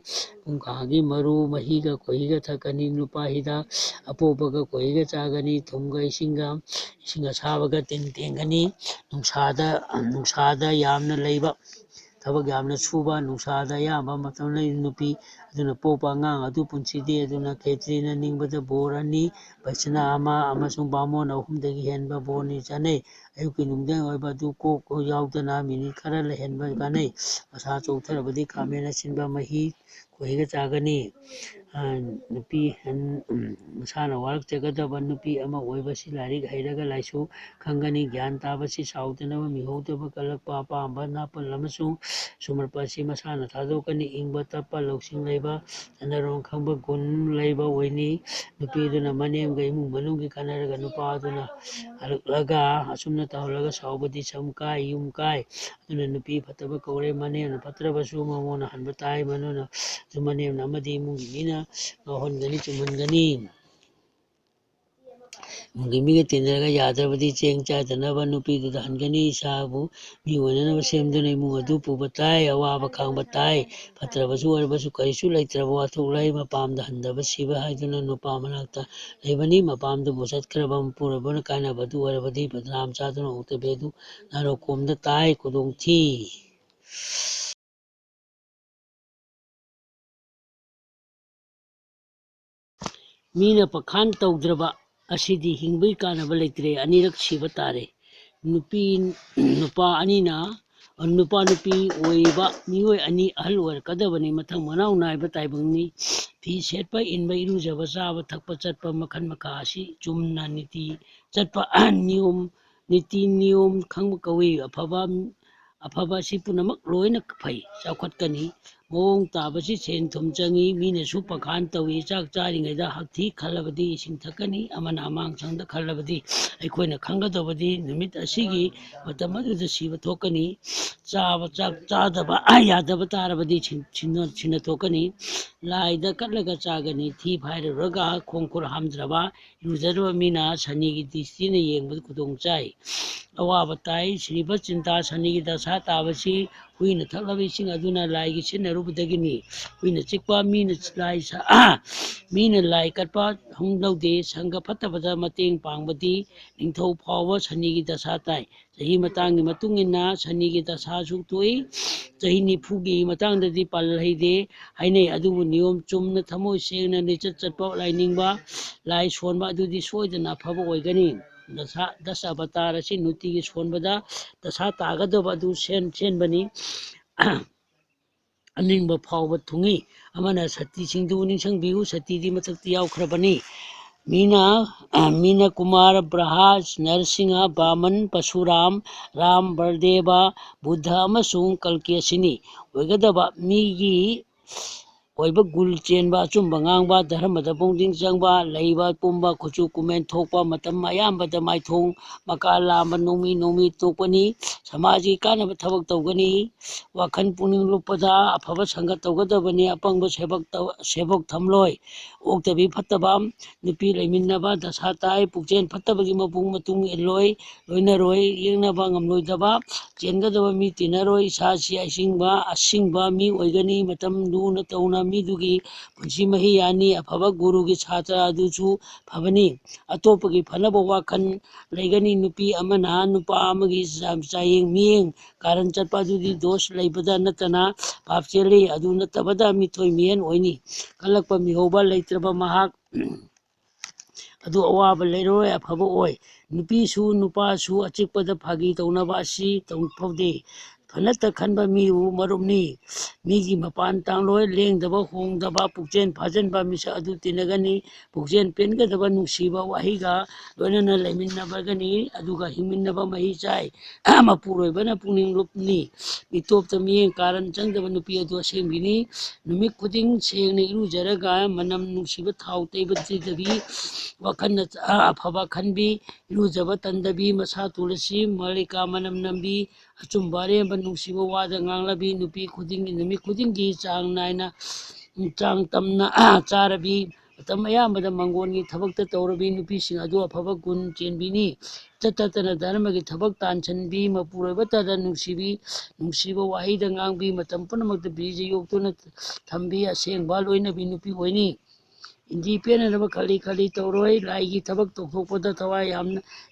ꯄꯨꯡꯈꯥꯡꯒꯤ ꯃꯔꯨ ꯃꯍꯤꯒ ꯈꯣꯏꯍꯤꯒ ꯊꯛꯀꯅꯤ ꯅꯨꯄꯥ ꯍꯤꯗꯥꯛ ꯑꯄꯣꯞꯄꯒ ꯈꯣꯏꯍꯤꯒ ꯆꯥꯒꯅꯤ ꯊꯨꯝꯒ ꯏꯁꯤꯡ ꯑꯁꯥꯕꯒ ꯇꯦꯡꯒꯅꯤ ꯅꯨꯡꯁꯥꯗ ꯌꯥꯝꯅ ꯂꯩꯕ ꯊꯕꯛ ꯌꯥꯝꯅ ꯁꯨꯕ ꯅꯨꯡꯁꯥꯗ ꯑꯌꯥꯝꯕ ꯃꯇꯝ ꯂꯩ ꯅꯨꯄꯤ ꯑꯗꯨꯅ ꯄꯣꯛꯄ ꯑꯉꯥꯡ ꯑꯗꯨ ꯄꯨꯟꯁꯤꯗꯦ ꯑꯗꯨꯅ ꯈꯦꯇ꯭ꯔꯤꯅ ꯅꯤꯡꯕꯗ ꯕꯣꯔ 2 ꯕꯩꯁꯅ 1 ꯑꯃꯁꯨꯡ ꯕꯥꯃꯣꯟ 3 ꯍꯦꯟꯕ ꯕꯣꯔꯅꯤ ꯆꯥꯅꯩ ꯑꯌꯨꯛꯀꯤ ꯅꯨꯡꯗꯥꯡ ꯑꯣꯏꯕ ꯑꯗꯨ ꯀꯣꯛ ꯌꯥꯎꯗꯅ ꯃꯤꯅꯤꯠ ꯈꯔ ꯂꯩꯍꯟꯕ ꯀꯥꯟꯅꯩ꯫ ꯃꯁꯥ ꯆꯣꯛꯊꯔꯕꯗꯤ ꯈꯥꯃꯦꯟ ꯑꯁꯤꯟꯕ ꯃꯍꯤ ꯈꯣꯏꯍꯤꯒ ꯆꯥꯒꯅꯤ꯫ ꯅꯨꯄꯤ ꯃꯁꯥꯅ ꯋꯥꯔꯛꯆꯒꯗꯕ ꯅꯨꯄꯤ ꯑꯃ ꯑꯣꯏꯕꯁꯤ ꯂꯥꯏꯔꯤꯛ ꯍꯩꯔꯒ ꯂꯥꯏꯁꯨ ꯈꯪꯒꯅꯤ꯫ ꯒ꯭ꯌꯥꯟ ꯇꯥꯕꯁꯤ ꯁꯥꯎꯗꯅꯕ, ꯃꯤꯍꯧꯗꯕ, ꯀꯜꯂꯛꯄ, ꯑꯄꯥꯝꯕ, ꯅꯥꯄꯜ ꯑꯃꯁꯨꯡ ꯁꯨꯃꯠꯄ ꯑꯁꯤ ꯃꯁꯥꯅ ꯊꯥꯗꯣꯛꯀꯅꯤ꯫ ꯏꯪꯕ ꯇꯞꯄ, ꯂꯧꯁꯤꯡ ꯂꯩꯕ, ꯆꯠꯅꯔꯣꯟ ꯈꯪꯕ ꯒꯨꯟ ꯂꯩꯕ ꯑꯣꯏꯅꯤ꯫ ꯅꯨꯄꯤ ꯑꯗꯨꯅ ꯃꯅꯦꯝꯒ ꯏꯃꯨꯡ ꯃꯅꯨꯡꯒꯤ ꯈꯟꯅꯔꯒ ꯅꯨꯄꯥ ꯑꯗꯨꯅ ꯍꯜꯂꯛꯂꯒ ꯑꯁꯨꯝꯅ ꯇꯧꯍꯜꯂꯒ ꯁꯥꯎꯕꯗꯤ ꯁꯝ ꯀꯥꯏ, ꯌꯨꯝ ꯀꯥꯏ꯫ ꯑꯗꯨꯅ ꯅꯨꯄꯤ ꯐꯠꯇꯕ ꯀꯧꯔꯦ꯫ ꯃꯅꯦꯝꯅ ꯐꯠꯇ꯭ꯔꯕꯁꯨ ꯃꯉꯣꯟꯗ ꯍꯟꯕ ꯇꯥꯏ꯫ ꯃꯗꯨꯅꯁꯨ ꯃꯅꯦꯝꯅ ꯑꯃꯗꯤ ꯏꯃꯨꯡꯒꯤ ꯃꯤꯅ ꯉꯥꯎꯍꯟꯒꯅꯤ, ꯆꯨꯝꯍꯟꯒꯅꯤ꯫ ꯏꯃꯨꯡꯒꯤ ꯃꯤꯒ ꯇꯤꯟꯅꯔꯒ ꯌꯥꯗ꯭ꯔꯕꯗꯤ ꯆꯦꯡ ꯆꯥꯗꯅꯕ ꯅꯨꯄꯤꯗꯨꯗ ꯍꯟꯒꯅꯤ꯫ ꯏꯁꯥꯕꯨ ꯃꯤ ꯑꯣꯏꯅꯅꯕ ꯁꯦꯝꯗꯨꯅ ꯏꯃꯨꯡ ꯑꯗꯨ ꯄꯨꯕ ꯇꯥꯏ, ꯑꯋꯥꯕ ꯈꯥꯡꯕ ꯇꯥꯏ꯫ ꯐꯠꯇ꯭ꯔꯕꯁꯨ ꯑꯣꯏꯔꯕꯁꯨ ꯀꯔꯤꯁꯨ ꯂꯩꯇ꯭ꯔꯕ ꯋꯥꯊꯣꯛ ꯂꯩ꯫ ꯃꯄꯥꯝꯗ ꯍꯟꯗꯕ ꯁꯤꯕ ꯍꯥꯏꯗꯨꯅ ꯅꯨꯄꯥ ꯃꯅꯥꯛꯇ ꯂꯩꯕꯅꯤ꯫ ꯃꯄꯥꯝꯗꯨꯕꯨ ꯆꯠꯈ꯭ꯔꯕ ꯃꯄꯨꯔꯣꯏꯕꯅ ꯀꯥꯏꯅꯕ ꯑꯗꯨ ꯑꯣꯏꯔꯕꯗꯤ ꯕꯗꯅꯥꯝ ꯆꯥꯗꯨꯅ ꯑꯣꯛꯇꯕꯤ ꯑꯗꯨ ꯅꯥꯔꯣꯛꯈꯣꯝꯗ ꯇꯥꯏ, ꯈꯨꯗꯣꯡꯊꯤ꯫ ꯃꯤꯅ ꯄꯈꯥꯟ ꯇꯧꯗ꯭ꯔꯕ ꯑꯁꯤꯗꯤ ꯍꯤꯡꯕꯒꯤ ꯀꯥꯟꯅꯕ ꯂꯩꯇ꯭ꯔꯦ, ꯑꯅꯤꯔꯛ ꯁꯤꯕ ꯇꯥꯔꯦ꯫ ꯅꯨꯄꯥ ꯅꯨꯄꯤ ꯑꯣꯏꯕ ꯃꯤꯑꯣꯏ ꯑꯅꯤ ꯑꯍꯜ ꯑꯣꯏꯔꯛꯀꯗꯕꯅꯤ꯫ ꯃꯊꯪ ꯃꯅꯥꯎ ꯅꯥꯏꯕ ꯇꯥꯏꯕꯪꯅꯤ꯫ ꯐꯤ ꯁꯦꯠꯄ, ꯏꯟꯕ, ꯏꯔꯨꯖꯕ, ꯆꯥꯕ ꯊꯛꯄ, ꯆꯠꯄ ꯃꯈꯜ ꯃꯈꯥ ꯑꯁꯤ ꯆꯨꯝꯅ ꯅꯤꯇꯤ ꯆꯠꯄ ꯅꯤꯇꯤ ꯅꯤꯌꯣꯝ ꯈꯪꯕ ꯀꯧꯏ꯫ ꯑꯐꯕ ꯑꯁꯤ ꯄꯨꯝꯅꯃꯛ ꯂꯣꯏꯅ ꯐꯩ, ꯆꯥꯎꯈꯠꯀꯅꯤ꯫ ꯃꯑꯣꯡ ꯇꯥꯕꯁꯤ ꯁꯦꯟ ꯊꯨꯝ ꯆꯪꯏ꯫ ꯃꯤꯅꯁꯨ ꯄꯈꯥꯟ ꯇꯧꯏ꯫ ꯆꯥꯛ ꯆꯥꯔꯤꯉꯩꯗ ꯍꯛꯊꯤ ꯈꯜꯂꯕꯗꯤ ꯏꯁꯤꯡ ꯊꯛꯀꯅꯤ꯫ ꯑꯃꯅ ꯑꯃꯥꯡꯁꯪꯗ ꯈꯜꯂꯕꯗꯤ ꯑꯩꯈꯣꯏꯅ ꯈꯪꯒꯗꯕꯗꯤ ꯅꯨꯃꯤꯠ ꯑꯁꯤꯒꯤ ꯃꯇꯝ ꯑꯗꯨꯗ ꯁꯤꯕ ꯊꯣꯛꯀꯅꯤ꯫ ꯆꯥꯛ ꯆꯥꯗꯕ ꯌꯥꯗꯕ ꯇꯥꯔꯕꯗꯤ ꯁꯤꯅ ꯊꯣꯛꯀꯅꯤ꯫ ꯂꯥꯏꯗ ꯀꯠꯂꯒ ꯆꯥꯒꯅꯤ꯫ ꯊꯤ ꯐꯥꯏꯔꯨꯔꯒ ꯈꯣꯡ ꯈꯨꯠ ꯍꯥꯝꯗ꯭ꯔꯕ, ꯏꯔꯨꯖꯗ꯭ꯔꯕ ꯃꯤꯅ ꯁꯅꯤꯒꯤ ꯗ꯭ꯔꯤꯁꯇꯤꯅ ꯌꯦꯡꯕꯗ ꯈꯨꯗꯣꯡ ꯆꯥꯏ, ꯑꯋꯥꯕ ꯇꯥꯏ꯫ ꯁ꯭ꯔꯤꯕ ꯆꯤꯟꯇꯥ ꯁꯅꯤꯒꯤ ꯗꯁꯥ ꯇꯥꯕꯁꯤ ꯍꯨꯏꯅ ꯊꯛꯂꯕ ꯏꯁꯤꯡ ꯑꯗꯨꯅ ꯂꯥꯏꯒꯤ ꯁꯤꯖꯤꯟꯅꯔꯨꯕꯗꯒꯤꯅꯤ꯫ ꯍꯨꯏꯅ ꯆꯤꯛꯄ, ꯃꯤꯅ ꯂꯥꯏ ꯀꯠꯄ ꯍꯧꯅꯗꯦ꯫ ꯁꯪꯒ ꯐꯠꯇꯕꯗ ꯃꯇꯦꯡ ꯄꯥꯡꯕꯗꯤ ꯅꯤꯡꯊꯧ ꯐꯥꯎꯕ ꯁꯅꯤꯒꯤ ꯗꯁꯥ ꯇꯥꯏ꯫ ꯆꯍꯤ ꯃꯇꯥꯡꯒꯤ ꯃꯇꯨꯡ ꯏꯟꯅ ꯁꯅꯤꯒꯤ ꯗꯁꯥꯁꯨ ꯊꯣꯛꯏ꯫ ꯆꯍꯤ 90ꯒꯤ ꯃꯇꯥꯡꯗꯗꯤ ꯄꯥꯜꯍꯩꯗꯦ ꯍꯥꯏꯅꯩ꯫ ꯑꯗꯨꯕꯨ ꯅꯤꯌꯣꯝ ꯆꯨꯝꯅ ꯊꯃꯣꯏ ꯁꯦꯡꯅ ꯂꯤꯆꯠ ꯆꯠꯄ, ꯂꯥꯏꯅꯤꯡꯕ, ꯂꯥꯏ ꯁꯣꯟꯕ ꯑꯗꯨꯗꯤ ꯁꯣꯏꯗꯅ ꯑꯐꯕ ꯑꯣꯏꯒꯅꯤ꯫ ꯗꯁ ꯑꯕꯇꯥꯔ ꯑꯁꯤ ꯅꯨꯡꯇꯤꯒꯤ ꯁꯣꯟꯕꯗ ꯗꯁꯥ ꯇꯥꯒꯗꯕ ꯑꯗꯨ ꯁꯦꯟꯕꯅꯤ꯫ ꯑꯅꯤꯡꯕ ꯐꯥꯎꯕ ꯊꯨꯡꯏ꯫ ꯑꯃꯅ ꯁꯇꯤꯁꯤꯡꯗꯨ ꯅꯤꯡꯁꯤꯡꯕꯤꯌꯨ꯫ ꯁꯇꯤꯗꯤ ꯃꯊꯛꯇ ꯌꯥꯎꯈ꯭ꯔꯕꯅꯤ꯫ ꯃꯤꯅ ꯀꯨꯃꯥꯔ, ꯕ꯭ꯔꯍꯥ, ꯅꯔꯁꯤꯡꯍ, ꯕꯥꯃꯟ, ꯄꯁꯨꯔꯥꯝ, ꯔꯥꯝ, ꯕꯔꯗꯦꯕ, ꯕꯨꯗꯙ ꯑꯃꯁꯨꯡ ꯀꯜꯀꯤ ꯑꯁꯤꯅꯤ꯫ ꯑꯣꯏꯒꯗꯕ ꯃꯤꯒꯤ ꯑꯣꯏꯕ ꯒꯨꯜ ꯆꯦꯟꯕ, ꯑꯆꯨꯝꯕ ꯉꯥꯡꯕ, ꯙꯔꯃꯗ ꯄꯨꯛꯅꯤꯡ ꯆꯪꯕ, ꯂꯩꯕ ꯄꯨꯝꯕ ꯀꯨꯆꯨ ꯀꯨꯃꯦꯟ ꯊꯣꯛꯄ, ꯃꯇꯝ ꯑꯌꯥꯝꯕꯗ ꯃꯥꯏꯊꯣꯡ ꯃꯀꯥ ꯂꯥꯝꯕ, ꯅꯣꯡꯃꯤ ꯇꯣꯛꯄꯅꯤ꯫ ꯁꯃꯥꯖꯒꯤ ꯀꯥꯟꯅꯕ ꯊꯕꯛ ꯇꯧꯒꯅꯤ꯫ ꯋꯥꯈꯜ ꯄꯨꯛꯅꯤꯡ ꯂꯨꯞꯄꯗ ꯑꯐꯕ ꯁꯪꯒ ꯇꯧꯒꯗꯕꯅꯤ꯫ ꯑꯄꯪꯕ ꯁꯦꯕꯣꯛ ꯊꯝꯂꯣꯏ꯫ ꯑꯣꯛꯇꯕꯤ ꯐꯠꯇꯕ ꯅꯨꯄꯤ ꯂꯩꯃꯤꯟꯅꯕ ꯗꯁꯥ ꯇꯥꯏ꯫ ꯄꯨꯛꯆꯦꯜ ꯐꯠꯇꯕꯒꯤ ꯃꯕꯨꯡ ꯃꯇꯨꯡ ꯂꯣꯏꯅꯔꯣꯏ꯫ ꯌꯦꯡꯅꯕ ꯉꯝꯂꯣꯏꯗꯕ, ꯆꯦꯟꯒꯗꯕ ꯃꯤ ꯇꯤꯟꯅꯔꯣꯏ꯫ ꯏꯁꯥꯁꯤ ꯑꯁꯤꯡꯕ ꯃꯤ ꯑꯣꯏꯒꯅꯤ꯫ ꯃꯇꯝ ꯂꯨꯅ ꯇꯧꯅ ꯃꯤꯗꯨꯒꯤ ꯄꯨꯟꯁꯤ ꯃꯍꯤ ꯌꯥꯅꯤ꯫ ꯑꯐꯕ ꯒꯨꯔꯨꯒꯤ ꯁꯥꯇ꯭ꯔ ꯑꯗꯨꯁꯨ ꯐꯕꯅꯤ꯫ ꯑꯇꯣꯞꯄꯒꯤ ꯐꯅꯕ ꯋꯥꯈꯜ ꯂꯩꯒꯅꯤ꯫ ꯅꯨꯄꯤ ꯑꯃꯅ ꯅꯨꯄꯥ ꯑꯃꯒꯤ ꯆꯥꯌꯦꯡ ꯃꯤꯠꯌꯦꯡ ꯀꯥꯔꯟ ꯆꯠꯄ ꯑꯗꯨꯗꯤ ꯗꯣꯁ ꯂꯩꯕꯗ ꯅꯠꯇꯅ ꯄꯥꯞ ꯆꯦꯜꯂꯤ꯫ ꯑꯗꯨ ꯅꯠꯇꯕꯗ ꯃꯤꯊꯣꯏ ꯃꯤꯍꯦꯟ ꯑꯣꯏꯅꯤ꯫ ꯀꯜꯂꯛꯄ, ꯃꯤꯍꯧꯕ ꯂꯩꯇ꯭ꯔꯕ ꯃꯍꯥꯛ ꯑꯗꯨ ꯑꯋꯥꯕ ꯂꯩꯔꯔꯣꯏ, ꯑꯐꯕ ꯑꯣꯏ꯫ ꯅꯨꯄꯤꯁꯨ ꯅꯨꯄꯥꯁꯨ ꯑꯆꯤꯛꯄꯗ ꯐꯥꯒꯤ ꯇꯧꯅꯕ ꯑꯁꯤ ꯐꯥꯎꯗꯦ꯫ ꯐꯅꯇ ꯈꯟꯕ ꯃꯤꯕꯨ ꯃꯔꯨꯞꯅꯤ꯫ ꯃꯤꯒꯤ ꯃꯄꯥꯟ ꯇꯥꯡꯂꯣꯏ꯫ ꯂꯦꯡꯗꯕ ꯍꯣꯡꯗꯕ, ꯄꯨꯛꯆꯦꯜ ꯐꯥꯖꯟꯕ ꯃꯤꯁꯛ ꯑꯗꯨ ꯇꯤꯟꯅꯒꯅꯤ꯫ ꯄꯨꯛꯆꯦꯜ ꯄꯦꯟꯒꯗꯕ ꯅꯨꯡꯁꯤꯕ ꯋꯥꯍꯩꯒ ꯂꯣꯏꯅꯅ ꯂꯩꯃꯤꯟꯅꯒꯅꯤ꯫ ꯑꯗꯨꯒ ꯍꯤꯡꯃꯤꯟꯅꯕ ꯃꯍꯤ ꯆꯥꯏ꯫ ꯃꯄꯨꯔꯣꯏꯕꯅ ꯄꯨꯛꯅꯤꯡ ꯂꯨꯞꯅꯤ꯫ ꯃꯤꯇꯣꯞꯇ ꯃꯤꯠꯌꯦꯡ ꯀꯥꯔꯟ ꯆꯪꯗꯕ ꯅꯨꯄꯤ ꯑꯗꯨ ꯑꯁꯦꯡꯕꯤꯅꯤ꯫ ꯅꯨꯃꯤꯠ ꯈꯨꯗꯤꯡ ꯁꯦꯡꯅ ꯏꯔꯨꯖꯔꯒ ꯃꯅꯝ ꯅꯨꯡꯁꯤꯕ ꯊꯥꯎ ꯇꯩꯕꯤꯗꯕꯤ, ꯋꯥꯈꯜꯅ ꯑꯐꯕ ꯈꯟꯕꯤ, ꯏꯔꯨꯖꯕ ꯇꯟꯗꯕꯤ, ꯃꯁꯥ ꯇꯨꯂꯁꯤ ꯃꯜꯂꯤꯀꯥ ꯃꯅꯝ ꯅꯝꯕꯤ, ꯑꯆꯨꯝꯕ ꯑꯔꯦꯝꯕ ꯅꯨꯡꯁꯤꯕ ꯋꯥꯗ ꯉꯥꯡꯂꯕꯤ, ꯅꯨꯃꯤꯠ ꯈꯨꯗꯤꯡꯒꯤ ꯆꯥꯡ ꯇꯝꯅ ꯆꯥꯔꯕꯤ, ꯃꯇꯝ ꯑꯌꯥꯝꯕꯗ ꯃꯪꯒꯣꯟꯒꯤ ꯊꯕꯛꯇ ꯇꯧꯔꯕꯤ ꯅꯨꯄꯤꯁꯤꯡ ꯑꯗꯨ ꯑꯐꯕ ꯒꯨꯟ ꯆꯦꯟꯕꯤꯅꯤ꯫ ꯏꯆꯠ ꯆꯠꯇꯅ ꯙꯔꯃꯒꯤ ꯊꯕꯛ ꯇꯥꯟꯁꯤꯟꯕꯤ, ꯃꯄꯨꯔꯣꯏꯕꯇꯗ ꯅꯨꯡꯁꯤꯕ ꯋꯥꯍꯩꯗ ꯉꯥꯡꯕꯤ, ꯃꯇꯝ ꯄꯨꯝꯅꯃꯛꯇ ꯕꯤꯔꯖ ꯌꯣꯛꯇꯨꯅ ꯊꯝꯕꯤ, ꯑꯁꯦꯡꯕ ꯂꯣꯏꯅꯕꯤ ꯅꯨꯄꯤ ꯑꯣꯏꯅꯤ꯫ ꯏꯟꯗ꯭ꯔꯤ ꯄꯦꯟꯅꯅꯕ ꯈꯜꯂꯤ ꯇꯧꯔꯣꯏ꯫ ꯂꯥꯏꯒꯤ ꯊꯕꯛ ꯇꯧꯊꯣꯛꯄꯗ ꯊꯋꯥꯏ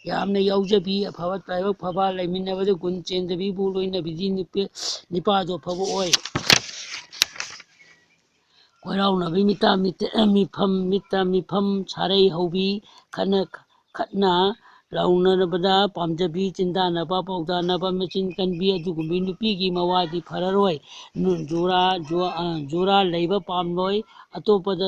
ꯌꯥꯝꯅ ꯌꯥꯎꯖꯕꯤ, ꯑꯐꯕ ꯂꯥꯏꯕꯛ ꯐꯕ, ꯂꯩꯃꯤꯟꯅꯕꯗ ꯒꯨꯟ ꯆꯦꯟꯗꯕꯤꯕꯨ ꯂꯣꯏꯅꯕꯤꯗꯤ ꯅꯤꯄꯥꯗꯨ ꯑꯐꯕ ꯑꯣꯏ꯫ ꯀꯣꯏꯔꯥꯎꯅꯕꯤ, ꯃꯤꯠꯇ ꯃꯤꯐꯝ, ꯁꯥꯔꯩ ꯍꯧꯕꯤ, ꯈꯠꯅ ꯂꯥꯎꯅꯕꯗ ꯄꯥꯝꯖꯕꯤ ꯆꯤꯟꯗꯥꯅꯕ ꯄꯥꯎꯗꯥꯅꯕ ꯃꯆꯤꯟ ꯀꯟꯕꯤ ꯑꯗꯨꯒꯨꯝꯕꯤ ꯅꯨꯄꯤꯒꯤ ꯃꯋꯥꯗꯤ ꯐꯔꯔꯣꯏ ꯖꯨꯔꯥ ꯂꯩꯕ ꯄꯥꯝꯂꯣꯏ ꯑꯇꯣꯞꯄꯗ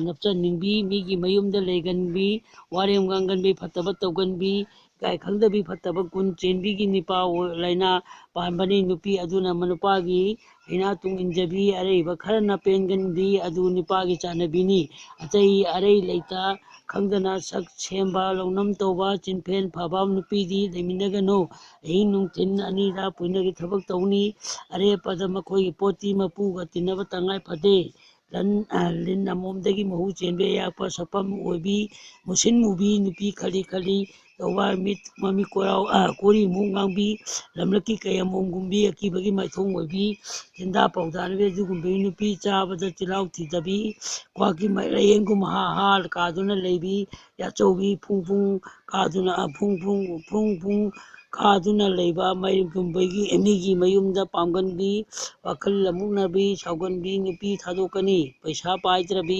ꯅꯞꯆꯅꯤꯡꯕꯤ ꯃꯤꯒꯤ ꯃꯌꯨꯝꯗ ꯂꯩꯒꯟꯕꯤ ꯋꯥꯔꯦꯝ ꯉꯥꯡꯒꯟꯕꯤ ꯐꯠꯇꯕ ꯇꯧꯒꯟꯕꯤ ꯏꯀꯥꯏ ꯈꯪꯗꯕꯤ ꯐꯠꯇꯕ ꯒꯨꯟ ꯆꯦꯟꯕꯤꯒꯤ ꯅꯤꯄꯥ ꯂꯥꯏꯅꯥ ꯄꯥꯟꯕꯅꯤ ꯅꯨꯄꯤ ꯑꯗꯨꯅ ꯅꯨꯄꯥꯒꯤ ꯍꯩꯅꯥ ꯇꯨꯡ ꯏꯟꯖꯕꯤ ꯑꯔꯩꯕ ꯈꯔꯅ ꯄꯦꯟꯒꯟꯕꯤ ꯑꯗꯨ ꯅꯨꯄꯥꯒꯤ ꯆꯠꯅꯕꯤꯅꯤ ꯑꯇꯩ ꯑꯔꯩ ꯂꯩꯇ ꯈꯪꯗꯅ ꯁꯛ ꯁꯦꯝꯕ ꯂꯧꯅꯝ ꯇꯧꯕ ꯆꯤꯟꯐꯦꯟ ꯐꯕ ꯅꯨꯄꯤꯗꯤ ꯂꯩꯃꯤꯟꯅꯒꯅꯨ ꯑꯍꯤꯡ ꯅꯨꯡꯊꯤꯟ ꯑꯅꯤꯔ ꯄꯨꯏꯅꯒꯤ ꯊꯕꯛ ꯇꯧꯅꯤ ꯑꯔꯦꯞꯄꯗ ꯃꯈꯣꯏꯒꯤ ꯄꯣꯠꯇꯤ ꯃꯄꯨꯒ ꯇꯤꯟꯅꯕ ꯇꯉꯥꯏ ꯐꯗꯦ ꯂꯤꯟ ꯑꯃꯣꯝꯗꯒꯤ ꯃꯍꯨ ꯆꯦꯟꯕ ꯑꯌꯥꯛꯄ ꯁꯛꯐꯝ ꯑꯣꯏꯕꯤ ꯃꯨꯁꯤꯟ ꯃꯨꯕꯤ ꯅꯨꯄꯤ ꯈꯂꯤ ꯈꯂꯤ ꯇꯧꯕ ꯃꯃꯤꯠ ꯀꯣꯔꯤꯃꯨꯛ ꯉꯥꯡꯕꯤ ꯂꯝꯂꯛꯀꯤ ꯀꯌꯥꯃꯣꯝꯒꯨꯝꯕꯤ ꯑꯀꯤꯕꯒꯤ ꯃꯥꯏꯊꯣꯡ ꯑꯣꯏꯕꯤ ꯆꯤꯟꯗꯥ ꯄꯥꯎꯗꯥꯅꯕꯤ ꯑꯗꯨꯒꯨꯝꯕꯤ ꯅꯨꯄꯤ ꯆꯥꯕꯗ ꯆꯤꯜꯍꯥꯎ ꯊꯤꯗꯕꯤ ꯀ꯭ꯋꯥꯛꯀꯤ ꯂꯥꯏꯌꯦꯡꯒꯨꯝ ꯍꯥ ꯀꯥꯗꯨꯅ ꯂꯩꯕꯤ ꯌꯥꯆꯧꯕꯤ ꯐꯨꯡ ꯐꯨꯡ ꯀꯥꯗꯨꯅ ꯂꯩꯕ ꯃꯩꯒꯨꯝꯕꯒꯤ ꯃꯤꯒꯤ ꯃꯌꯨꯝꯗ ꯄꯥꯝꯒꯟꯕꯤ ꯋꯥꯈꯜ ꯑꯃꯨꯛꯅꯕꯤ ꯁꯥꯎꯒꯟꯕꯤ ꯅꯨꯄꯤ ꯊꯥꯗꯣꯛꯀꯅꯤ ꯄꯩꯁꯥ ꯄꯥꯏꯗ꯭ꯔꯕꯗꯤ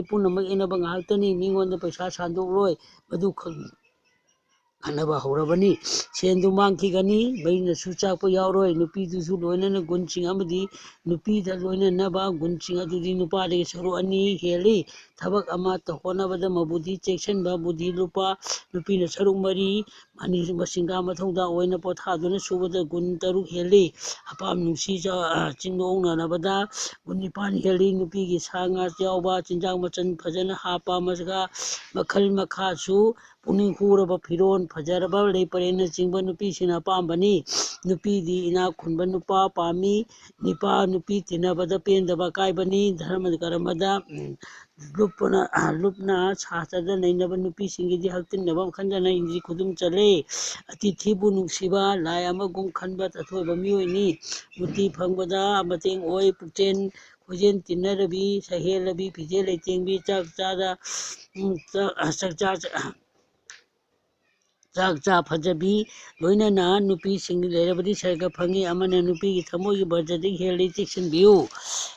ꯄꯨꯝꯅꯃꯛ ꯌꯦꯟꯅꯕ ꯉꯥꯏꯍꯥꯛꯇꯅꯤ ꯃꯤꯉꯣꯟꯗ ꯄꯩꯁꯥ ꯁꯥꯟꯗꯣꯛꯂꯣꯏ ꯃꯗꯨ ꯈꯟꯅꯕ ꯍꯧꯔꯕꯅꯤ ꯁꯦꯟꯗꯨ ꯃꯥꯡꯈꯤꯒꯅꯤ ꯃꯩꯅꯁꯨ ꯆꯥꯛꯄ ꯌꯥꯎꯔꯣꯏ ꯅꯨꯄꯤꯗꯨꯁꯨ ꯂꯣꯏꯅꯅ ꯒꯨꯟꯁꯤꯡ ꯑꯃꯗꯤ ꯅꯨꯄꯤꯗ ꯂꯣꯏꯅꯅꯕ ꯒꯨꯟꯁꯤꯡ ꯑꯗꯨꯗꯤ ꯅꯨꯄꯥꯗꯒꯤ ꯁꯔꯨꯛ ꯑꯅꯤ ꯍꯦꯜꯂꯤ ꯊꯕꯛ ꯑꯃ ꯍꯣꯠꯅꯕꯗ ꯃꯕꯨꯗꯤ ꯆꯦꯛꯁꯤꯟꯕ ꯕꯨꯙꯤ ꯂꯨꯄꯥ ꯅꯨꯄꯤꯅ ꯁꯔꯨꯛ ꯃꯔꯤ ꯃꯁꯤꯡꯒ ꯃꯊꯧꯗꯥ ꯑꯣꯏꯅ ꯄꯣꯊꯥꯗꯨꯅ ꯁꯨꯕꯗ ꯒꯨꯟ 6 ꯍꯦꯜꯂꯤ ꯑꯄꯥꯝ ꯅꯨꯡꯁꯤ ꯆꯤꯟꯗꯣꯡꯅꯕꯗ ꯒꯨꯟ 9 ꯍꯦꯜꯂꯤ ꯅꯨꯄꯤꯒꯤ ꯁꯥ ꯉꯥ ꯌꯥꯎꯕ ꯆꯤꯟꯖꯥꯛ ꯃꯆꯜ ꯐꯖꯅ ꯍꯥꯞꯄ ꯃꯈꯜ ꯃꯈꯥꯁꯨ ꯄꯨꯛꯅꯤꯡ ꯍꯨꯔꯕ ꯐꯤꯔꯣꯜ ꯐꯖꯔꯕ ꯂꯩ ꯄꯔꯦꯡꯅꯆꯤꯡꯕ ꯅꯨꯄꯤꯁꯤꯡꯅ ꯑꯄꯥꯝꯕꯅꯤ ꯅꯨꯄꯤꯗꯤ ꯏꯅꯥꯛ ꯈꯨꯟꯕ ꯅꯨꯄꯥ ꯄꯥꯝꯃꯤ ꯅꯨꯄꯤ ꯇꯤꯟꯅꯕꯗ ꯄꯦꯟꯗꯕ ꯑꯀꯥꯏꯕꯅꯤ ꯙꯔꯃ ꯀꯔꯃꯗ ꯂꯨꯞꯅ ꯁꯥꯁꯇ꯭ꯔꯗ ꯅꯩꯅꯕ ꯅꯨꯄꯤꯁꯤꯡꯒꯤꯗꯤ ꯍꯛꯇꯤꯟꯅꯕ ꯈꯟꯖꯅ ꯏꯟꯗ꯭ꯔꯤ ꯈꯨꯗꯨꯝ ꯆꯜꯂꯦ ꯑꯇꯤꯊꯤꯕꯨ ꯅꯨꯡꯁꯤꯕ ꯂꯥꯏ ꯑꯃꯒꯨꯝ ꯈꯟꯕ ꯑꯊꯣꯏꯕ ꯃꯤꯑꯣꯏꯅꯤ ꯃꯨꯛꯇꯤ ꯐꯪꯕꯗ ꯃꯇꯦꯡ ꯑꯣꯏ ꯄꯨꯛꯆꯦꯟ ꯈꯣꯏꯖꯦꯟ ꯇꯤꯟꯅꯔꯕꯤ ꯁꯍꯦꯜꯂꯕꯤ ꯐꯤꯖꯦꯜ ꯂꯩꯇꯦꯡꯕꯤ ꯆꯥꯛ ꯆꯥ ꯐꯖꯕꯤ ꯂꯣꯏꯅꯅ ꯅꯨꯄꯤꯁꯤꯡ ꯂꯩꯔꯕꯗꯤ ꯁꯔꯒ ꯐꯪꯉꯤ ꯑꯃꯅ ꯅꯨꯄꯤꯒꯤ ꯊꯃꯣꯏꯒꯤ ꯕꯔꯖꯗꯒꯤ ꯍꯦꯜꯂꯤ ꯆꯦꯛꯁꯤꯟꯕꯤꯌꯨ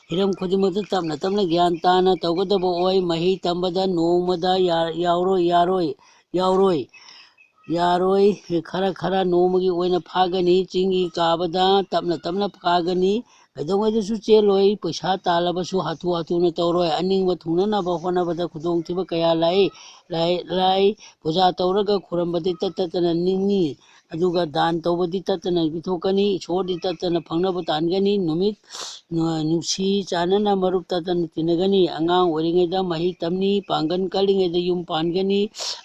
ꯍꯤꯔꯝ ꯈꯨꯗꯤꯡꯃꯛꯇ ꯇꯞꯅ ꯇꯞꯅ ꯒ꯭ꯌꯥꯟ ꯇꯥꯅ ꯇꯧꯒꯗꯕ ꯑꯣꯏ ꯃꯍꯩ ꯇꯝꯕꯗ ꯅꯣꯡꯃꯗ ꯌꯥꯔꯣꯏ ꯈꯔ ꯅꯣꯡꯃꯒꯤ ꯑꯣꯏꯅ ꯐꯥꯒꯅꯤ ꯆꯤꯡꯒꯤ ꯀꯥꯕꯗ ꯇꯞꯅ ꯇꯞꯅ ꯀꯥꯒꯅꯤ ꯀꯩꯗꯧꯉꯩꯗꯁꯨ ꯆꯦꯜꯂꯣꯏ ꯄꯩꯁꯥ ꯇꯥꯜꯂꯕꯁꯨ ꯍꯥꯊꯨ ꯍꯥꯊꯨꯅ ꯇꯧꯔꯣꯏ ꯑꯅꯤꯡꯕ ꯊꯨꯡꯅꯅꯕ ꯍꯣꯠꯅꯕꯗ ꯈꯨꯗꯣꯡꯊꯤꯕ ꯀꯌꯥ ꯂꯥꯛꯏ ꯄꯨꯖꯥ ꯇꯧꯔꯒ ꯈꯨꯔꯝꯕꯗꯤ ꯇꯠꯇꯅ ꯅꯤꯡꯉꯤ ꯑꯗꯨꯒ ꯗꯥꯟ ꯇꯧꯕꯗꯤ ꯇꯠꯇꯅ ꯄꯤꯊꯣꯛꯀꯅꯤ ꯏꯁꯣꯔꯗꯤ ꯇꯠꯇꯅ ꯐꯪꯅꯕ ꯇꯥꯟꯒꯅꯤ ꯅꯨꯃꯤꯠ ꯅꯨꯡꯁꯤ ꯆꯥꯟꯅꯅ ꯃꯔꯨꯞ ꯇꯠꯇꯅ ꯇꯤꯟꯅꯒꯅꯤ ꯑꯉꯥꯡ ꯑꯣꯏꯔꯤꯉꯩꯗ ꯃꯍꯩ ꯇꯝꯅꯤ ꯄꯥꯡꯒꯜ ꯀꯜꯂꯤꯉꯩꯗ ꯌꯨꯝ ꯄꯥꯟꯒꯅꯤ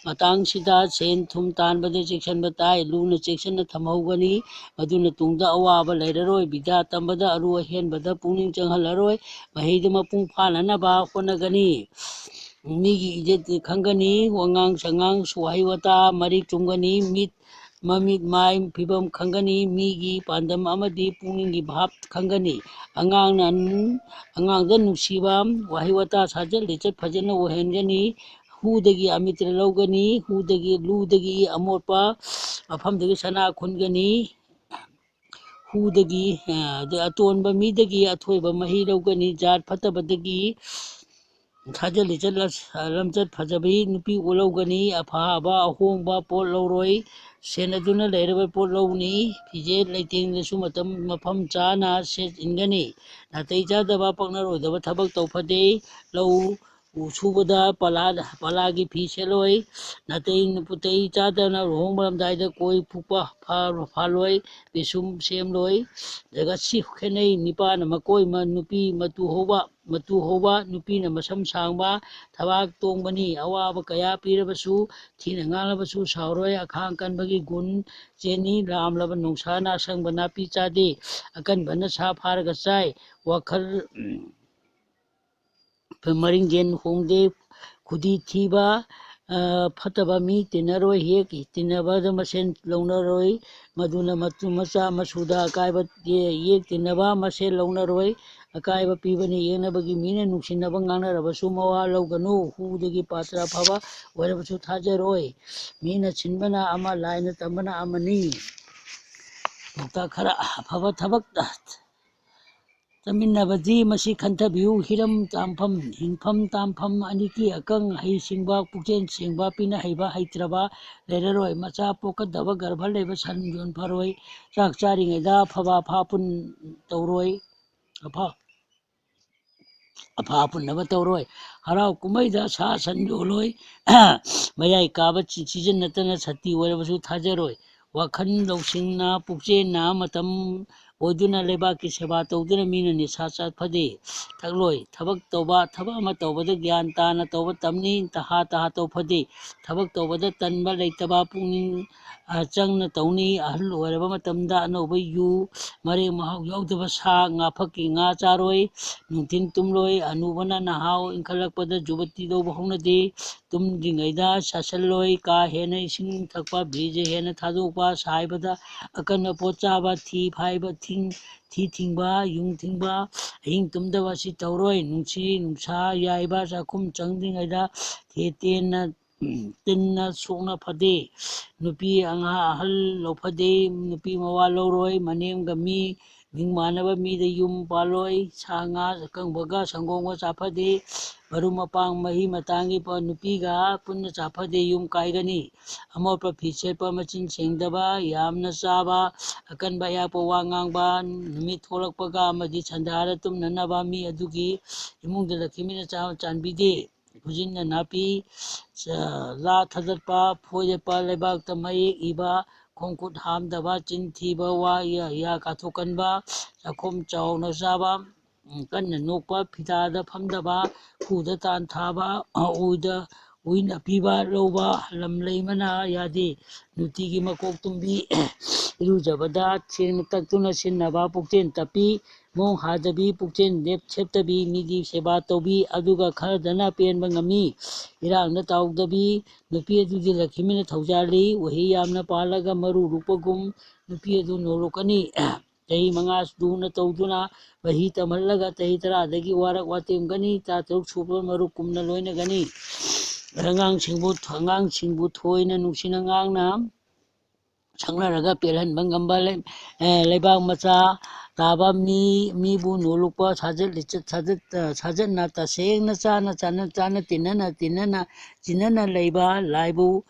ꯃꯇꯥꯡꯁꯤꯗ ꯁꯦꯟ ꯊꯨꯝ ꯇꯥꯟꯕꯗ ꯆꯦꯛꯁꯤꯟꯕ ꯇꯥꯏ ꯂꯨꯅ ꯆꯦꯛꯁꯤꯟꯅ ꯊꯝꯍꯧꯒꯅꯤ ꯃꯗꯨꯅ ꯇꯨꯡꯗ ꯑꯋꯥꯕ ꯂꯩꯔꯔꯣꯏ ꯕꯤꯗ꯭ꯌꯥ ꯇꯝꯕꯗ ꯑꯔꯨ ꯑꯍꯦꯟꯕꯗ ꯄꯨꯛꯅꯤꯡ ꯆꯪꯍꯜꯂꯔꯣꯏ ꯃꯍꯩꯗ ꯃꯄꯨꯡ ꯐꯥꯅꯅꯕ ꯍꯣꯠꯅꯒꯅꯤ ꯃꯤꯒꯤ ꯏꯖꯠ ꯈꯪꯒꯅꯤ ꯋꯥꯉꯥꯡ ꯁꯉꯥꯡ ꯋꯥꯍꯩ ꯋꯥꯇꯥ ꯃꯔꯤꯛ ꯆꯨꯝꯒꯅꯤ ꯃꯃꯤꯠ ꯃꯥꯏ ꯐꯤꯕꯝ ꯈꯪꯒꯅꯤ ꯃꯤꯒꯤ ꯄꯥꯟꯗꯝ ꯑꯃꯗꯤ ꯄꯨꯛꯅꯤꯡꯒꯤ ꯚꯥꯞ ꯈꯪꯒꯅꯤ ꯑꯉꯥꯡꯗ ꯅꯨꯡꯁꯤꯕ ꯋꯥꯍꯩ ꯋꯥꯇꯥ ꯁꯥꯖꯠ ꯂꯤꯆꯠ ꯐꯖꯅ ꯑꯣꯏꯍꯟꯒꯅꯤ ꯍꯨꯗꯒꯤ ꯑꯃꯤꯇ꯭ꯔ ꯂꯧꯒꯅꯤ ꯂꯨꯗꯒꯤ ꯑꯃꯣꯠꯄ ꯃꯐꯝꯗꯒꯤ ꯁꯅꯥ ꯈꯨꯟꯒꯅꯤ ꯍꯨꯗꯒꯤ ꯑꯇꯣꯟꯕ ꯃꯤꯗꯒꯤ ꯑꯊꯣꯏꯕ ꯃꯍꯩ ꯂꯧꯒꯅꯤ ꯖꯥꯠ ꯐꯠꯇꯕꯗꯒꯤ ꯁꯥꯖꯠ ꯂꯤꯆꯠ ꯂꯝꯆꯠ ꯐꯖꯕꯤ ꯅꯨꯄꯤ ꯂꯧꯒꯅꯤ ꯑꯐꯕ ꯑꯍꯣꯡꯕ ꯄꯣꯠ ꯂꯧꯔꯣꯏ ꯁꯦꯟꯅꯗꯨꯅ ꯂꯩꯔꯕ ꯄꯣꯠ ꯂꯧꯅꯤ ꯐꯤꯖꯦꯠ ꯂꯩꯇꯦꯡꯗꯁꯨ ꯃꯐꯝ ꯆꯥꯅ ꯁꯦꯠ ꯏꯟꯒꯅꯤ ꯅꯥꯇꯩ ꯆꯥꯗꯕ ꯄꯛꯅꯔꯣꯏꯗꯕ ꯊꯕꯛ ꯇꯧꯐꯗꯦ ꯂꯧ ꯁꯨꯕꯗ ꯄꯥꯂꯥꯒꯤ ꯐꯤ ꯁꯦꯠꯂꯣꯏ ꯅꯥꯇꯩ ꯄꯨꯇꯩ ꯆꯥꯗꯅ ꯂꯨꯍꯣꯡꯕꯔꯝꯗꯥꯏꯗ ꯀꯣꯏ ꯐꯨꯛꯄ ꯐꯥꯂꯣꯏ ꯄꯤꯁꯨꯝ ꯁꯦꯝꯂꯣꯏ ꯖꯒꯠꯁꯤ ꯈꯦꯠꯅꯩ ꯅꯤꯄꯥꯅ ꯃꯀꯣꯏ ꯅꯨꯄꯤ ꯃꯇꯨ ꯍꯧꯕ ꯅꯨꯄꯤꯅ ꯃꯁꯝ ꯁꯥꯡꯕ ꯊꯕꯥꯛ ꯇꯣꯡꯕꯅꯤ ꯑꯋꯥꯕ ꯀꯌా ꯄꯤꯔꯕꯁꯨ ꯊꯤꯅ ꯉꯥꯡꯂꯕꯁꯨ ꯁꯥꯎꯔꯣꯏ ꯑꯈꯥꯡ ꯀꯟꯕꯒꯤ ꯒꯨꯟ ꯆꯦꯅꯤ ꯂꯥꯝꯂꯕ ꯅꯨꯡꯁꯥꯅ ꯑꯁꯪꯕ ꯅꯥꯄꯤ ꯆꯥꯗꯦ ꯑꯀꯟꯕꯅ ꯁꯥ ꯐꯥꯔꯒ ꯆꯥꯏ ꯋꯥꯈꯜ ꯃꯔꯤꯡꯖꯦꯟ ꯍꯣꯡꯗꯦ ꯈꯨꯗꯤ ꯊꯤꯕ ꯐꯠꯇꯕ ꯃꯤ ꯇꯤꯟꯅꯔꯣꯏ ꯍꯦꯛ ꯇꯤꯟꯅꯕꯗ ꯃꯁꯦꯟ ꯂꯧꯅꯔꯣꯏ ꯃꯗꯨꯅ ꯃꯆꯥ ꯃꯁꯨꯗ ꯑꯀꯥꯏꯕ ꯌꯦꯛ ꯇꯤꯟꯅꯕ ꯃꯁꯦꯟ ꯂꯧꯅꯔꯣꯏ ꯑꯀꯥꯏꯕ ꯄꯤꯕꯅ ꯌꯦꯡꯅꯕꯒꯤ ꯃꯤꯅ ꯅꯨꯡꯁꯤꯅꯕ ꯉꯥꯡꯅꯔꯕꯁꯨ ꯃꯋꯥ ꯂꯧꯒꯅꯨ ꯍꯨꯗꯒꯤ ꯄꯥꯇ꯭ꯔ ꯑꯐꯕ ꯑꯣꯏꯔꯕꯁꯨ ꯊꯥꯖꯔꯣꯏ ꯃꯤꯅ ꯁꯤꯟꯕꯅ ꯑꯃ ꯂꯥꯏꯅ ꯇꯝꯕꯅ ꯑꯃꯅꯤ ꯄꯥꯎꯇꯥꯛ ꯈꯔ ꯑꯐꯕ ꯊꯕꯛ ꯆꯠꯃꯤꯟꯅꯕꯗꯤ ꯃꯁꯤ ꯈꯟꯊꯕꯤꯌꯨ ꯍꯤꯔꯝ ꯇꯥꯝꯐꯝ ꯍꯤꯡꯐꯝ ꯇꯥꯝꯐꯝ ꯑꯅꯤꯒꯤ ꯑꯀꯪ ꯍꯩꯁꯤꯡꯕ ꯄꯨꯛꯆꯦꯜ ꯁꯦꯡꯕ ꯄꯤꯅ ꯍꯩꯕ ꯍꯩꯇ꯭ꯔꯕ ꯂꯩꯔꯔꯣꯏ ꯃꯆꯥ ꯄꯣꯛꯀꯗꯕ ꯒꯔꯚ ꯂꯩꯕ ꯁꯟ ꯌꯣꯟꯐꯔꯣꯏ ꯆꯥꯛ ꯆꯥꯔꯤꯉꯩꯗ ꯐꯥꯄꯨꯟ ꯇꯧꯔꯣꯏ ꯑꯐꯥ ꯄꯨꯟꯅꯕ ꯇꯧꯔꯣꯏ ꯍꯔꯥꯎ ꯀꯨꯝꯍꯩꯗ ꯁꯥ ꯁꯟ ꯌꯣꯜꯂꯣꯏ ꯃꯌꯥꯏ ꯀꯥꯕ ꯁꯤꯖꯤꯟꯅꯇꯅ ꯁꯇꯤ ꯑꯣꯏꯔꯕꯁꯨ ꯊꯥꯖꯔꯣꯏ ꯋꯥꯈꯜ ꯂꯧꯁꯤꯡꯅ ꯄꯨꯛꯆꯦꯟꯅ ꯃꯇꯝ ꯑꯣꯏꯗꯨꯅ ꯂꯩꯕꯥꯛꯀꯤ ꯁꯦꯕꯥ ꯇꯧꯗꯨꯅ ꯃꯤꯅ ꯅꯤꯁꯥ ꯆꯥꯐꯗꯦ ꯊꯛꯂꯣꯏ ꯊꯕꯛ ꯑꯃ ꯇꯧꯕꯗ ꯒ꯭ꯌꯥꯟ ꯇꯥꯅ ꯇꯧꯕ ꯇꯝꯅꯤ ꯇꯍꯥ ꯇꯧꯐꯗꯦ ꯊꯕꯛ ꯇꯧꯕꯗ ꯇꯟꯕ ꯂꯩꯇꯕ ꯄꯨꯛꯅꯤꯡ ꯆꯪꯅ ꯇꯧꯅꯤ ꯑꯍꯜ ꯑꯣꯏꯔꯕ ꯃꯇꯝꯗ ꯑꯅꯧꯕ ꯌꯨ ꯃꯔꯦꯛ ꯃꯍꯥꯎ ꯌꯥꯎꯗꯕ ꯁꯥ ꯉꯥꯐꯛꯀꯤ ꯉꯥ ꯆꯥꯔꯣꯏ ꯅꯨꯡꯊꯤꯟ ꯇꯨꯝꯂꯣꯏ ꯑꯅꯨꯕꯅ ꯅꯍꯥ ꯏꯟꯈꯠꯂꯛꯄꯗ ꯖꯨꯕꯇꯤ ꯇꯧꯕ ꯍꯧꯅꯗꯦ ꯇꯨꯝꯗ꯭ꯔꯤꯉꯩꯗ ꯆꯥꯁꯤꯜꯂꯣꯏ ꯀꯥ ꯍꯦꯟꯅ ꯏꯁꯤꯡ ꯊꯛꯄ ꯕ꯭ꯔꯤꯖ ꯍꯦꯟꯅ ꯊꯥꯗꯣꯛꯄ ꯁꯥꯏꯕꯗ ꯑꯀꯟꯕ ꯄꯣꯠ ꯆꯥꯕ ꯊꯤ ꯐꯥꯏꯕ ꯊꯤ ꯊꯤꯡꯕ ꯌꯨꯡ ꯊꯤꯡꯕ ꯑꯍꯤꯡ ꯇꯨꯝꯗꯕ ꯑꯁꯤ ꯇꯧꯔꯣꯏ ꯅꯨꯡꯁꯥ ꯌꯥꯏꯕ ꯆꯥꯛꯈꯨꯝ ꯆꯪꯗ꯭ꯔꯤꯉꯩꯗ ꯇꯤꯟꯅ ꯁꯣꯛꯅ ꯐꯗꯦ ꯅꯨꯄꯤ ꯑꯍꯜ ꯂꯧꯐꯗꯦ ꯅꯨꯄꯤ ꯃꯋꯥ ꯂꯧꯔꯣꯏ ꯃꯅꯦꯝꯒ ꯃꯤꯡ ꯃꯥꯟꯅꯕ ꯃꯤꯗ ꯌꯨꯝ ꯄꯥꯜꯂꯣꯏ ꯁꯥ ꯉꯥ ꯑꯀꯪꯕꯒ ꯁꯪꯒꯣꯝꯒ ꯆꯥꯐꯗꯦ ꯃꯔꯨꯞ ꯃꯄꯥꯡ ꯃꯍꯤ ꯃꯇꯥꯡꯒꯤ ꯅꯨꯄꯤꯒ ꯄꯨꯟꯅ ꯆꯥꯐꯗꯦ ꯌꯨꯝ ꯀꯥꯏꯒꯅꯤ ꯑꯃꯣꯠꯄ ꯐꯤ ꯁꯦꯠꯄ ꯃꯆꯤꯟ ꯁꯦꯡꯗꯕ ꯌꯥꯝꯅ ꯆꯥꯕ ꯑꯀꯟꯕ ꯑꯌꯥꯛꯄ ꯋꯥ ꯉꯥꯡꯕ ꯅꯨꯃꯤꯠ ꯊꯣꯛꯂꯛꯄꯒ ꯑꯃꯗꯤ ꯁꯟꯗ꯭ꯌꯥꯗ ꯇꯨꯝꯅꯅꯕ ꯃꯤ ꯑꯗꯨꯒꯤ ꯏꯃꯨꯡꯗ ꯂꯛꯈꯤꯃꯤꯅ ꯆꯥꯟꯕꯤꯗꯦ ꯈꯨꯖꯤꯟꯅ ꯅꯥꯄꯤ ꯂꯥ ꯊꯥꯗꯠꯄ ꯐꯣꯏꯗꯠꯄ ꯂꯩꯕꯥꯛꯇ ꯃꯌꯦꯛ ꯏꯕ ꯈꯣꯡꯈꯨꯠ ꯍꯥꯝꯗꯕ ꯆꯤꯟ ꯊꯤꯕ ꯋꯥ ꯌꯥ ꯀꯥꯊꯣꯛꯀꯟꯕ ꯆꯥꯛꯈꯨꯝ ꯆꯥꯎꯅ ꯆꯥꯕ ꯀꯟꯅ ꯅꯣꯛꯄ ꯐꯤꯇꯥꯗ ꯐꯝꯗꯕ ꯈꯨꯗ ꯇꯥꯟ ꯊꯥꯕ ꯎꯏꯅ ꯄꯤꯕ ꯂꯧꯕ ꯂꯝ ꯂꯩꯃꯅ ꯌꯥꯗꯦ ꯅꯨꯡꯇꯤꯒꯤ ꯃꯀꯣꯛ ꯇꯨꯝꯕꯤ ꯏꯔꯨꯖꯕꯗ ꯇꯛꯇꯨꯅ ꯁꯤꯟꯅꯕ ꯄꯨꯛꯆꯦꯟ ꯇꯞꯄꯤ ꯃꯣꯡ ꯍꯥꯗꯕꯤ ꯄꯨꯛꯆꯦꯟ ꯁꯦꯞꯇꯕꯤ ꯃꯤꯒꯤ ꯁꯦꯕꯥ ꯇꯧꯕꯤ ꯑꯗꯨꯒ ꯈꯔꯗꯅ ꯄꯦꯟꯕ ꯉꯝꯃꯤ ꯏꯔꯥꯡꯗ ꯇꯥꯎꯗꯕꯤ ꯅꯨꯄꯤ ꯑꯗꯨꯗꯤ ꯂꯛꯈꯤꯃꯤꯅ ꯊꯧꯖꯥꯜꯂꯤ ꯎꯍꯩ ꯌꯥꯝꯅ ꯄꯥꯜꯂꯒ ꯃꯔꯨ ꯂꯨꯞꯄꯒꯨꯝ ꯅꯨꯄꯤ ꯑꯗꯨ ꯅꯣꯂꯛꯀꯅꯤ ꯆꯍꯤ 5 ꯂꯨꯅ ꯇꯧꯗꯨꯅ ꯃꯍꯤ ꯇꯝꯍꯜꯂꯒ ꯆꯍꯤ 10 ꯋꯥꯔꯛ ꯋꯥꯇꯦꯝꯒꯅꯤ 16 ꯁꯨꯕ ꯃꯔꯨꯞꯀꯨꯝꯅ ꯂꯣꯏꯅꯒꯅꯤ ꯑꯉꯥꯡꯁꯤꯡꯕꯨ ꯊꯣꯏꯅ ꯅꯨꯡꯁꯤꯅ ꯉꯥꯡꯅ ꯁꯛꯅꯔꯒ ꯄꯦꯜꯍꯟꯕ ꯉꯝꯕ ꯂꯩꯕꯥꯛ ꯃꯆꯥ ꯇꯥꯕ ꯃꯤꯕꯨ ꯅꯣꯂꯨꯛꯄ ꯁꯥꯖꯠꯅ ꯇꯁꯦꯡꯅ ꯆꯥꯅ ꯇꯤꯟꯅꯅ ꯂꯩꯕ ꯂꯥꯏꯕꯨ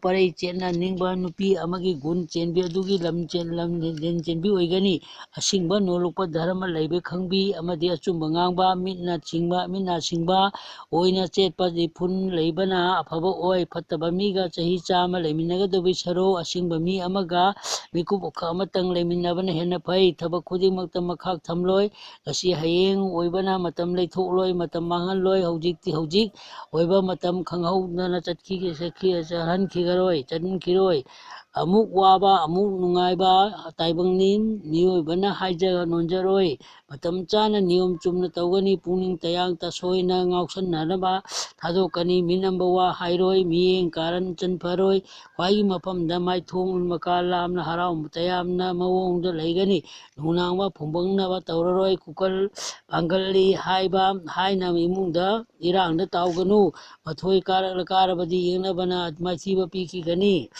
ꯄꯔꯩ ꯆꯦꯠꯅ ꯅꯤꯡꯕ ꯅꯨꯄꯤ ꯑꯃꯒꯤ ꯒꯨꯟ ꯆꯦꯟꯕꯤ ꯑꯗꯨꯒꯤ ꯂꯝ ꯆꯦꯟꯕꯤ ꯑꯣꯏꯒꯅꯤ ꯑꯁꯤꯡꯕ ꯅꯣꯂꯨꯛꯄ ꯙꯔꯃ ꯂꯩꯕ ꯈꯪꯕꯤ ꯑꯃꯗꯤ ꯑꯆꯨꯝꯕ ꯉꯥꯡꯕ ꯃꯤꯠꯅ ꯁꯤꯡꯕ ꯑꯣꯏꯅ ꯆꯦꯠꯄ ꯐꯨꯟ ꯂꯩꯕꯅ ꯑꯐꯕ ꯑꯣꯏ ꯐꯠꯇꯕ ꯃꯤꯒ ꯆꯍꯤ 100 ꯂꯩꯃꯤꯟꯅꯒꯗꯕ ꯁꯔꯨꯛ ꯑꯁꯤꯡꯕ ꯃꯤ ꯑꯃꯒ ꯃꯤꯀꯨꯞ ꯑꯃꯇꯪ ꯂꯩꯃꯤꯟꯅꯕꯅ ꯍꯦꯟꯅ ꯐꯩ ꯊꯕꯛ ꯈꯨꯗꯤꯡꯃꯛꯇ ꯃꯈꯥꯛ ꯊꯝꯂꯣꯏ ꯉꯁꯤ ꯍꯌꯦꯡ ꯑꯣꯏꯕꯅ ꯃꯇꯝ ꯂꯩꯊꯣꯛꯂꯣꯏ ꯃꯇꯝ ꯃꯥꯡꯍꯜꯂꯣꯏ ꯍꯧꯖꯤꯛ ꯑꯣꯏꯕ ꯃꯇꯝ ꯈꯪꯍꯧꯗꯅ ꯆꯠꯈꯤꯔꯣꯏ ꯑꯃꯨꯛ ꯋꯥꯕ ꯑꯃꯨꯛ ꯅꯨꯡꯉꯥꯏꯕ ꯇꯥꯏꯕꯪꯅꯤ ꯃꯤꯑꯣꯏꯕꯅ ꯍꯥꯏꯖ ꯅꯣꯟꯖꯔꯣꯏ ꯃꯇꯝ ꯆꯥꯅ ꯅꯤꯌꯣꯝ ꯆꯨꯝꯅ ꯇꯧꯒꯅꯤ ꯄꯨꯛꯅꯤꯡ ꯇꯌꯥꯡ ꯇꯁꯣꯏꯅ ꯉꯥꯎꯁꯟꯅꯅꯕ ꯊꯥꯗꯣꯛꯀꯅꯤ ꯃꯤꯅꯝꯕ ꯋꯥ ꯍꯥꯏꯔꯣꯏ ꯃꯤꯠꯌꯦꯡ ꯀꯥꯔꯟ ꯆꯟꯐꯔꯣꯏ ꯈ꯭ꯋꯥꯏꯒꯤ ꯃꯐꯝꯗ ꯃꯥꯏꯊꯣꯡ ꯃꯀꯥ ꯂꯥꯝꯅ ꯍꯔꯥꯎ ꯇꯌꯥꯝꯅ ꯃꯑꯣꯡꯗ ꯂꯩꯒꯅꯤ ꯅꯨꯡꯅꯥꯡꯕ ꯐꯨꯝꯕꯪꯅꯕ ꯇꯧꯔꯔꯣꯏ ꯀꯨꯀꯜ ꯄꯥꯡꯒꯜꯂꯤ ꯍꯥꯏꯅ ꯏꯃꯨꯡꯗ ꯏꯔꯥꯡꯗ ꯇꯥꯎꯒꯅꯨ ꯃꯊꯣꯏ ꯀꯥꯔꯕꯗꯤ ꯌꯦꯡꯅꯕꯅ ꯃꯥꯏꯊꯤꯕ ꯄꯤꯈꯤꯒꯅꯤ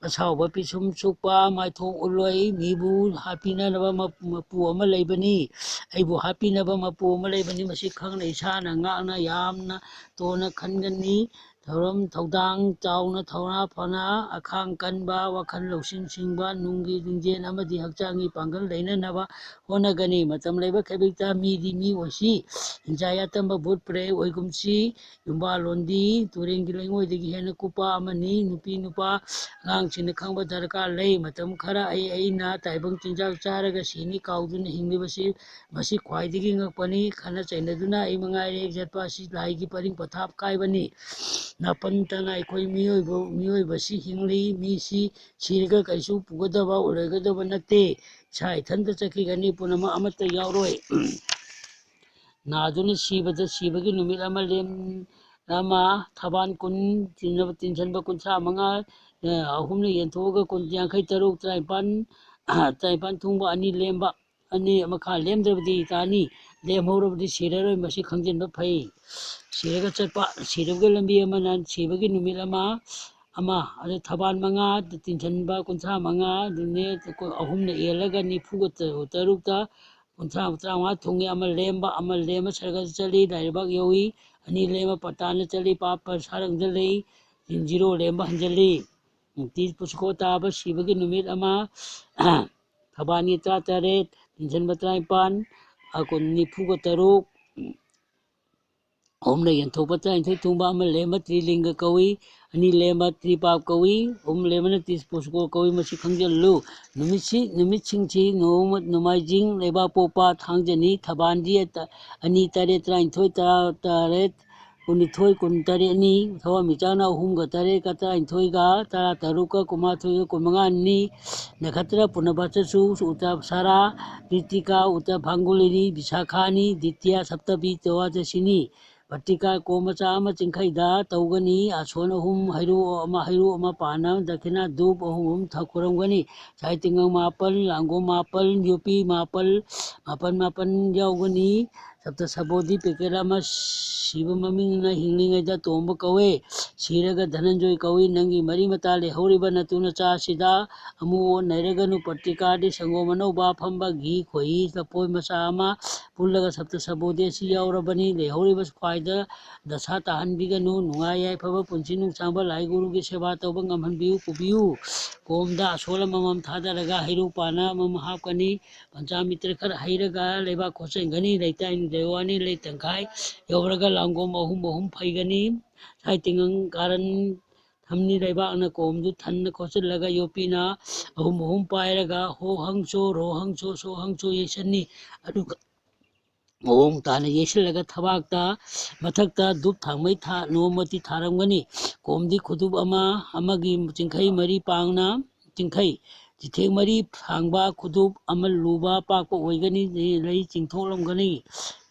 ꯑꯁꯥꯎꯕ ꯄꯤꯁꯨꯝ ꯁꯨꯛꯄ ꯃꯥꯏꯊꯣꯡ ꯎꯠꯂꯣꯏ ꯃꯤꯕꯨ ꯍꯥꯠꯄꯤꯅꯕ ꯃꯄꯨ ꯑꯃ ꯂꯩꯕꯅꯤ ꯑꯩꯕꯨ ꯍꯥꯠꯄꯤꯅꯕ ꯃꯄꯨ ꯑꯃ ꯂꯩꯕꯅꯤ ꯃꯁꯤ ꯈꯪꯅ ꯏꯁꯥꯅ ꯉꯥꯛꯅ ꯌꯥꯝꯅ ꯇꯣꯟꯅ ꯈꯟꯒꯅꯤ ꯊꯧꯗꯥꯡ ꯆꯥꯎꯅ ꯊꯧꯅꯥ ꯐꯅ ꯑꯈꯥꯡ ꯀꯟꯕ ꯋꯥꯈꯜ ꯂꯧꯁꯤꯡ ꯁꯤꯡꯕ ꯅꯨꯡꯒꯤ ꯂꯤꯡꯖꯦꯜ ꯑꯃꯗꯤ ꯍꯛꯆꯥꯡꯒꯤ ꯄꯥꯡꯒꯜ ꯂꯩꯅꯅꯕ ꯍꯣꯠꯅꯒꯅꯤ ꯃꯇꯝ ꯂꯩꯕ ꯈꯩꯕꯤꯛꯇ ꯃꯤꯗꯤ ꯃꯤ ꯑꯣꯏꯁꯤ ꯍꯤꯡꯆꯥ ꯌꯥꯇꯝꯕ ꯚꯨꯠ ꯄ꯭ꯔꯦ ꯑꯣꯏꯒꯨꯝꯁꯤ ꯌꯨꯝꯕꯥꯜꯂꯣꯟꯗꯤ ꯇꯨꯔꯦꯟꯒꯤ ꯂꯩꯉꯣꯏꯗꯒꯤ ꯍꯦꯟꯅ ꯀꯨꯞꯄ ꯑꯃꯅꯤ ꯅꯨꯄꯤ ꯅꯨꯄꯥ ꯑꯉꯥꯡꯁꯤꯡꯅ ꯈꯪꯕ ꯗꯔꯀꯥꯔ ꯂꯩ ꯃꯇꯝ ꯈꯔ ꯑꯩꯅ ꯇꯥꯏꯕꯪ ꯆꯤꯟꯖꯥꯛ ꯆꯥꯔꯒ ꯁꯤꯅꯤ ꯀꯥꯎꯗꯨꯅ ꯍꯤꯡꯂꯤꯕꯁꯤ ꯃꯁꯤ ꯈ꯭ꯋꯥꯏꯗꯒꯤ ꯉꯛꯄꯅꯤ ꯈꯠꯅ ꯆꯩꯅꯗꯨꯅ ꯑꯩ ꯃꯉꯥꯏꯔꯦ ꯆꯠꯄ ꯑꯁꯤ ꯂꯥꯏꯒꯤ ꯄꯔꯤꯡ ꯄꯊꯥꯞ ꯀꯥꯏꯕꯅꯤ ꯅꯥꯄꯟꯇꯅ ꯑꯩꯈꯣꯏ ꯃꯤꯑꯣꯏꯕꯁꯤ ꯍꯤꯡꯂꯤ ꯃꯤꯁꯤ ꯁꯤꯔꯒ ꯀꯩꯁꯨ ꯄꯨꯒꯗꯕ ꯂꯣꯏꯒꯗꯕ ꯅꯠꯇꯦ ꯏꯁꯥ ꯏꯊꯟꯇ ꯆꯠꯈꯤꯒꯅꯤ ꯄꯨꯝꯅꯃꯛ ꯑꯃꯠꯇ ꯌꯥꯎꯔꯣꯏ ꯅꯥꯗꯨꯅ ꯁꯤꯕꯒꯤ ꯅꯨꯃꯤꯠ ꯑꯃ ꯊꯕꯥꯟ 10 ꯇꯤꯟꯁꯤꯟꯕ 35 ꯑꯍꯨꯝꯅ ꯌꯦꯟꯊꯣꯛꯑꯒ 53 53 ꯊꯨꯡꯕ 2 ꯂꯦꯝꯕ 2 ꯃꯈꯥ ꯂꯦꯝꯗ꯭ꯔꯕꯗꯤ ꯇꯥꯅꯤ ꯂꯦꯝꯍꯧꯔꯕꯗꯤ ꯁꯤꯔꯔꯣꯏ ꯃꯁꯤ ꯈꯪꯖꯤꯟꯕ ꯐꯩ ꯁꯤꯔꯒ ꯆꯠꯄ ꯁꯤꯔꯕꯒꯤ ꯂꯝꯕꯤ ꯑꯃꯅ ꯁꯤꯕꯒꯤ ꯅꯨꯃꯤꯠ ꯑꯃ ꯑꯗ ꯊꯕꯥꯟ 5 ꯇꯤꯟꯁꯤꯟꯕ 35 ꯑꯗꯨꯅꯦ 3ꯅ ꯌꯦꯜꯂꯒ 93ꯇ ꯀꯨꯟꯊ꯭ꯔꯥ ꯇꯔꯥꯃꯉꯥ ꯊꯨꯡꯉꯤ ꯑꯃ ꯂꯦꯝꯕ ꯁꯔꯒ ꯆꯠꯂꯤ ꯂꯥꯏꯔꯕꯥꯛ ꯌꯧꯏ ꯑꯅꯤ ꯂꯦꯝꯕ ꯄꯇꯥꯅ ꯆꯠꯂꯤ ꯄꯥꯞꯄ ꯁꯥꯔꯪꯗ ꯂꯩ ꯖꯤꯔꯣ ꯂꯦꯝꯕ ꯍꯟꯖꯤꯜꯂꯤ ꯇꯤ ꯄꯨꯁꯀꯣ ꯇꯥꯕ ꯁꯤꯕꯒꯤ ꯅꯨꯃꯤꯠ ꯑꯃ ꯊꯕꯥꯅꯤ 18 ꯇꯤꯟꯖꯟꯕ 19 ꯅꯤꯐꯨꯒ 3 ꯑꯍꯨꯝꯅ ꯌꯦꯟꯊꯣꯛꯄ 19 ꯊꯨꯡꯕ ꯑꯃ ꯂꯦꯝꯕ ꯇ꯭ꯔꯤꯂꯤꯡꯒ ꯀꯧꯏ ꯑꯅꯤ ꯂꯦꯝꯕ ꯇ꯭ꯔꯤꯄꯥꯞ ꯀꯧꯏ ꯑꯍꯨꯝ ꯂꯦꯝꯕꯅ ꯇꯤꯄꯨꯁꯀꯣ ꯀꯧꯏ ꯃꯁꯤ ꯈꯪꯖꯤꯜꯂꯨ ꯅꯨꯃꯤꯠꯁꯤꯡꯁꯤ ꯅꯣꯡꯃꯥꯏꯖꯤꯡ ꯂꯩꯕꯥꯛꯄꯣꯛꯄ ꯊꯥꯡꯖꯅꯤ ꯊꯕꯥꯟꯗꯤ 2 8 19 18 19 18ꯅꯤ ꯊꯋꯥꯟꯃꯤꯆꯥꯛꯅ 3ꯒ 8ꯒ 19ꯒ 13ꯒ 19ꯒ 15ꯅꯤ ꯅꯈꯇ꯭ꯔ ꯄꯨꯅꯕꯆꯁꯨ ꯎꯠꯇꯞꯁꯥꯔꯥ ꯀ꯭ꯔꯤꯇꯤꯀꯥ ꯎꯠꯇ ꯐꯥꯡꯒꯨꯂꯤꯅꯤ ꯕꯤꯁꯥꯈꯥꯅꯤ ꯗꯤꯇꯤꯌꯥ ꯁꯞꯇꯕꯤ ꯇꯋꯥꯗꯁꯤꯅꯤ ꯄꯠꯇꯤꯀꯥ ꯀꯣꯝ ꯃꯆꯥ ꯑꯃ ꯆꯤꯡꯈꯩꯗ ꯇꯧꯒꯅꯤ ꯑꯁꯣꯟ 3 ꯍꯩꯔꯨ ꯑꯃ ꯄꯥꯅ ꯗꯈꯤꯅꯥ ꯙꯨꯞ 3 ꯈꯨꯔꯝꯒꯅꯤ ꯁꯥꯏ ꯇꯤꯡꯉꯪ 4 ꯂꯥꯡꯒꯣꯜ 4 ꯌꯣꯄꯤ 4 ꯌꯥꯎꯒꯅꯤ ꯁꯞꯇ ꯁꯕꯣꯗꯤ ꯄꯦꯀꯦꯠ ꯑꯃ ꯁꯤꯕ ꯃꯃꯤꯡꯅ ꯍꯤꯡꯂꯤꯉꯩꯗ ꯇꯣꯝꯕ ꯀꯧꯋꯦ ꯁꯤꯔꯒ ꯙꯅꯟꯖꯣꯏ ꯀꯧꯏ ꯅꯪꯒꯤ ꯃꯔꯤ ꯃꯇꯥ ꯂꯩꯍꯧꯔꯤꯕ ꯅꯇꯨ ꯅꯆꯥꯁꯤꯗ ꯑꯃꯨ ꯅꯩꯔꯒꯅꯨ ꯄꯠꯇꯤꯀꯥꯗꯤ ꯁꯪꯒꯣꯝ ꯑꯅꯧꯕ ꯐꯝꯕ ꯘꯤ ꯈꯣꯏꯍꯤ ꯂꯐꯣꯏ ꯃꯆꯥ ꯑꯃ ꯄꯨꯜꯂꯒ ꯁꯞꯇ ꯁꯕꯣꯗꯤ ꯑꯁꯤ ꯌꯥꯎꯔꯕꯅꯤ ꯂꯩꯍꯧꯔꯤꯕ ꯈ꯭ꯋꯥꯏꯗ ꯗꯁꯥ ꯇꯥꯍꯟꯕꯤꯒꯅꯨ ꯅꯨꯡꯉꯥꯏ ꯌꯥꯏꯐꯕ ꯄꯨꯟꯁꯤ ꯅꯨꯡꯁꯥꯡꯕ ꯂꯥꯏ ꯒꯨꯔꯨꯒꯤ ꯁꯦꯕꯥ ꯇꯧꯕ ꯉꯝꯍꯟꯕꯤꯌꯨ ꯄꯨꯕꯤꯌꯨ ꯀꯣꯝꯗ ꯑꯁꯣꯜ ꯑꯃꯃꯝ ꯊꯥꯗꯔꯒ ꯍꯩꯔꯨ ꯄꯥꯅ ꯑꯃꯃꯝ ꯍꯥꯞꯀꯅꯤ ꯄꯟꯆꯥꯃꯤꯇ꯭ꯔ ꯈꯔ ꯍꯩꯔꯒ ꯂꯩꯕꯥꯛ ꯈꯣꯠꯆꯤꯟꯒꯅꯤ ꯂꯩꯇꯥꯏ ꯗꯩꯋꯥꯅꯤ ꯂꯩ ꯇꯪꯈꯥꯏ ꯌꯧꯔꯒ ꯂꯥꯡꯒꯣꯝ 3 ꯐꯩꯒꯅꯤ ꯁꯥꯏ ꯇꯤꯡꯉꯪ ꯀꯥꯔꯟ ꯊꯝꯅꯤ ꯂꯩꯕꯥꯛꯅ ꯀꯣꯝꯗꯨ ꯊꯟꯅ ꯈꯣꯠꯆꯤꯜꯂꯒ ꯌꯣꯄꯤꯅ 3 ꯄꯥꯏꯔꯒ ꯍꯣ ꯍꯪꯆꯣ ꯔꯣ ꯍꯪꯆꯣ ꯁꯣ ꯍꯪꯆꯣ ꯌꯩꯁꯟꯅꯤ ꯑꯗꯨꯒ ꯃꯑꯣꯡ ꯇꯥꯅ ꯌꯩꯁꯤꯜꯂꯒ ꯊꯕꯥꯛꯇ ꯃꯊꯛꯇ ꯙꯨꯞ ꯊꯥꯡꯃꯩ ꯅꯣꯡꯃꯇꯤ ꯊꯥꯔꯝꯒꯅꯤ ꯀꯣꯝꯗꯤ ꯈꯨꯗꯨꯞ ꯑꯃꯒꯤ ꯆꯤꯡꯈꯩ 4 ꯄꯥꯡꯅ ꯆꯤꯊꯦꯡ 4 ꯁꯥꯡꯕ ꯈꯨꯗꯨꯞ ꯑꯃ ꯂꯨꯕ ꯄꯥꯛꯄ ꯑꯣꯏꯒꯅꯤ ꯂꯩ ꯆꯤꯡꯊꯣꯛꯂꯝꯒꯅꯤ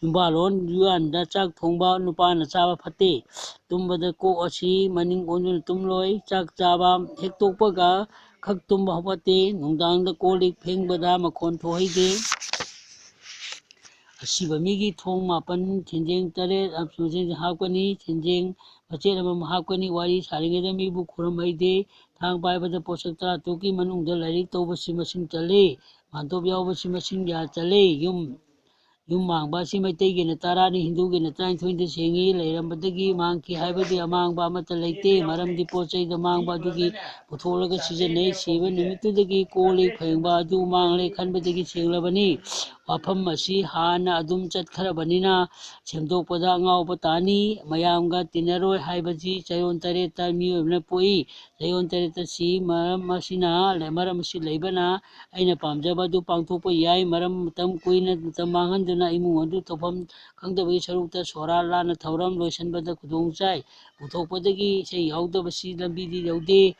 ꯌꯨꯝꯕꯥꯂꯣꯟ ꯌꯨꯌꯥꯟꯗ ꯆꯥꯛ ꯊꯣꯡꯕ ꯅꯨꯄꯥꯅ ꯆꯥꯕ ꯐꯠꯇꯦ ꯇꯨꯝꯕꯗ ꯀꯣꯛ ꯑꯁꯤ ꯃꯅꯤꯡ ꯑꯣꯟꯗꯨꯅ ꯇꯨꯝꯂꯣꯏ ꯆꯥꯛ ꯆꯥꯕ ꯍꯦꯛ ꯇꯣꯛꯄꯒ ꯈꯛ ꯇꯨꯝꯕ ꯍꯧꯒꯠꯇꯦ ꯅꯨꯡꯗꯥꯡꯗ ꯀꯣꯜ ꯂꯤꯛ ꯐꯦꯡꯕꯗ ꯃꯈꯣꯟ ꯊꯣꯛꯍꯩꯗꯦ ꯑꯁꯤꯕ ꯃꯤꯒꯤ ꯊꯣꯡ 4 ꯁꯦꯟꯖꯦꯡ 8 ꯍꯥꯞꯀꯅꯤ ꯁꯦꯟꯖꯦꯡ ꯃꯆꯦꯠ ꯑꯃꯃꯝ ꯍꯥꯞꯀꯅꯤ ꯋꯥꯔꯤ ꯁꯥꯔꯤꯉꯩꯗ ꯃꯤꯕꯨ ꯈꯨꯔꯨꯝꯍꯩꯗꯦ ꯊꯥꯡ ꯄꯥꯏꯕꯗ ꯄꯣꯠꯁꯛ 12ꯀꯤ ꯃꯅꯨꯡꯗ ꯂꯥꯏꯔꯤꯛ ꯇꯧꯕꯁꯤ ꯃꯁꯤꯡ ꯆꯜꯂꯤ ꯃꯥꯟꯇꯣꯞ ꯌꯥꯎꯕꯁꯤ ꯃꯁꯤꯡ ꯆꯜꯂꯤ ꯌꯨꯝ ꯃꯥꯡꯕ ꯑꯁꯤ ꯃꯩꯇꯩꯒꯤꯅ 10ꯅꯤ ꯍꯤꯟꯗꯨꯒꯤꯅ 19ꯗ ꯁꯦꯡꯉꯤ ꯂꯩꯔꯝꯕꯗꯒꯤ ꯃꯥꯡꯈꯤ ꯍꯥꯏꯕꯗꯤ ꯑꯃꯥꯡꯕ ꯑꯃꯠꯇ ꯂꯩꯇꯦ ꯃꯔꯝꯗꯤ ꯄꯣꯠ ꯆꯩꯗ ꯃꯥꯡꯕ ꯑꯗꯨꯒꯤ ꯄꯨꯊꯣꯛꯂꯒ ꯁꯤꯖꯤꯟꯅꯩ ꯁꯤꯕ ꯅꯨꯃꯤꯠꯇꯨꯗꯒꯤ ꯀꯣꯜ ꯂꯤꯛ ꯐꯦꯡꯕ ꯑꯗꯨ ꯃꯥꯡꯂꯦ ꯈꯟꯕꯗꯒꯤ ꯁꯦꯡꯂꯕꯅꯤ ꯋꯥꯐꯝ ꯑꯁꯤ ꯍꯥꯟꯅ ꯑꯗꯨꯝ ꯆꯠꯈ꯭ꯔꯕꯅꯤꯅ ꯁꯦꯝꯗꯣꯛꯄꯗ ꯑꯉꯥꯎꯕ ꯇꯥꯅꯤ ꯃꯌꯥꯝꯒ ꯇꯤꯟꯅꯔꯣꯏ ꯍꯥꯏꯕꯁꯤ ꯆꯌꯣꯜ 3ꯇ ꯃꯤꯑꯣꯏꯕꯅ ꯄꯣꯛꯏ ꯆꯌꯣꯜ 3ꯇ ꯁꯤ ꯃꯔꯝ ꯑꯁꯤ ꯂꯩꯕꯅ ꯑꯩꯅ ꯄꯥꯝꯖꯕ ꯑꯗꯨ ꯄꯥꯡꯊꯣꯛꯄ ꯌꯥꯏ ꯃꯇꯝ ꯀꯨꯏꯅ ꯃꯇꯝ ꯃꯥꯡꯍꯟꯗꯨꯅ ꯏꯃꯨꯡ ꯑꯗꯨ ꯇꯧꯐꯝ ꯈꯪꯗꯕꯒꯤ ꯁꯔꯨꯛꯇ ꯁꯣꯔꯥ ꯂꯥꯟꯅ ꯊꯧꯔꯝ ꯂꯣꯏꯁꯤꯟꯕꯗ ꯈꯨꯗꯣꯡ ꯆꯥꯏ ꯄꯨꯊꯣꯛꯄꯗꯒꯤ ꯏꯁꯩ ꯌꯥꯎꯗꯕꯁꯤ ꯂꯝꯕꯤꯗꯤ ꯌꯧꯗꯦ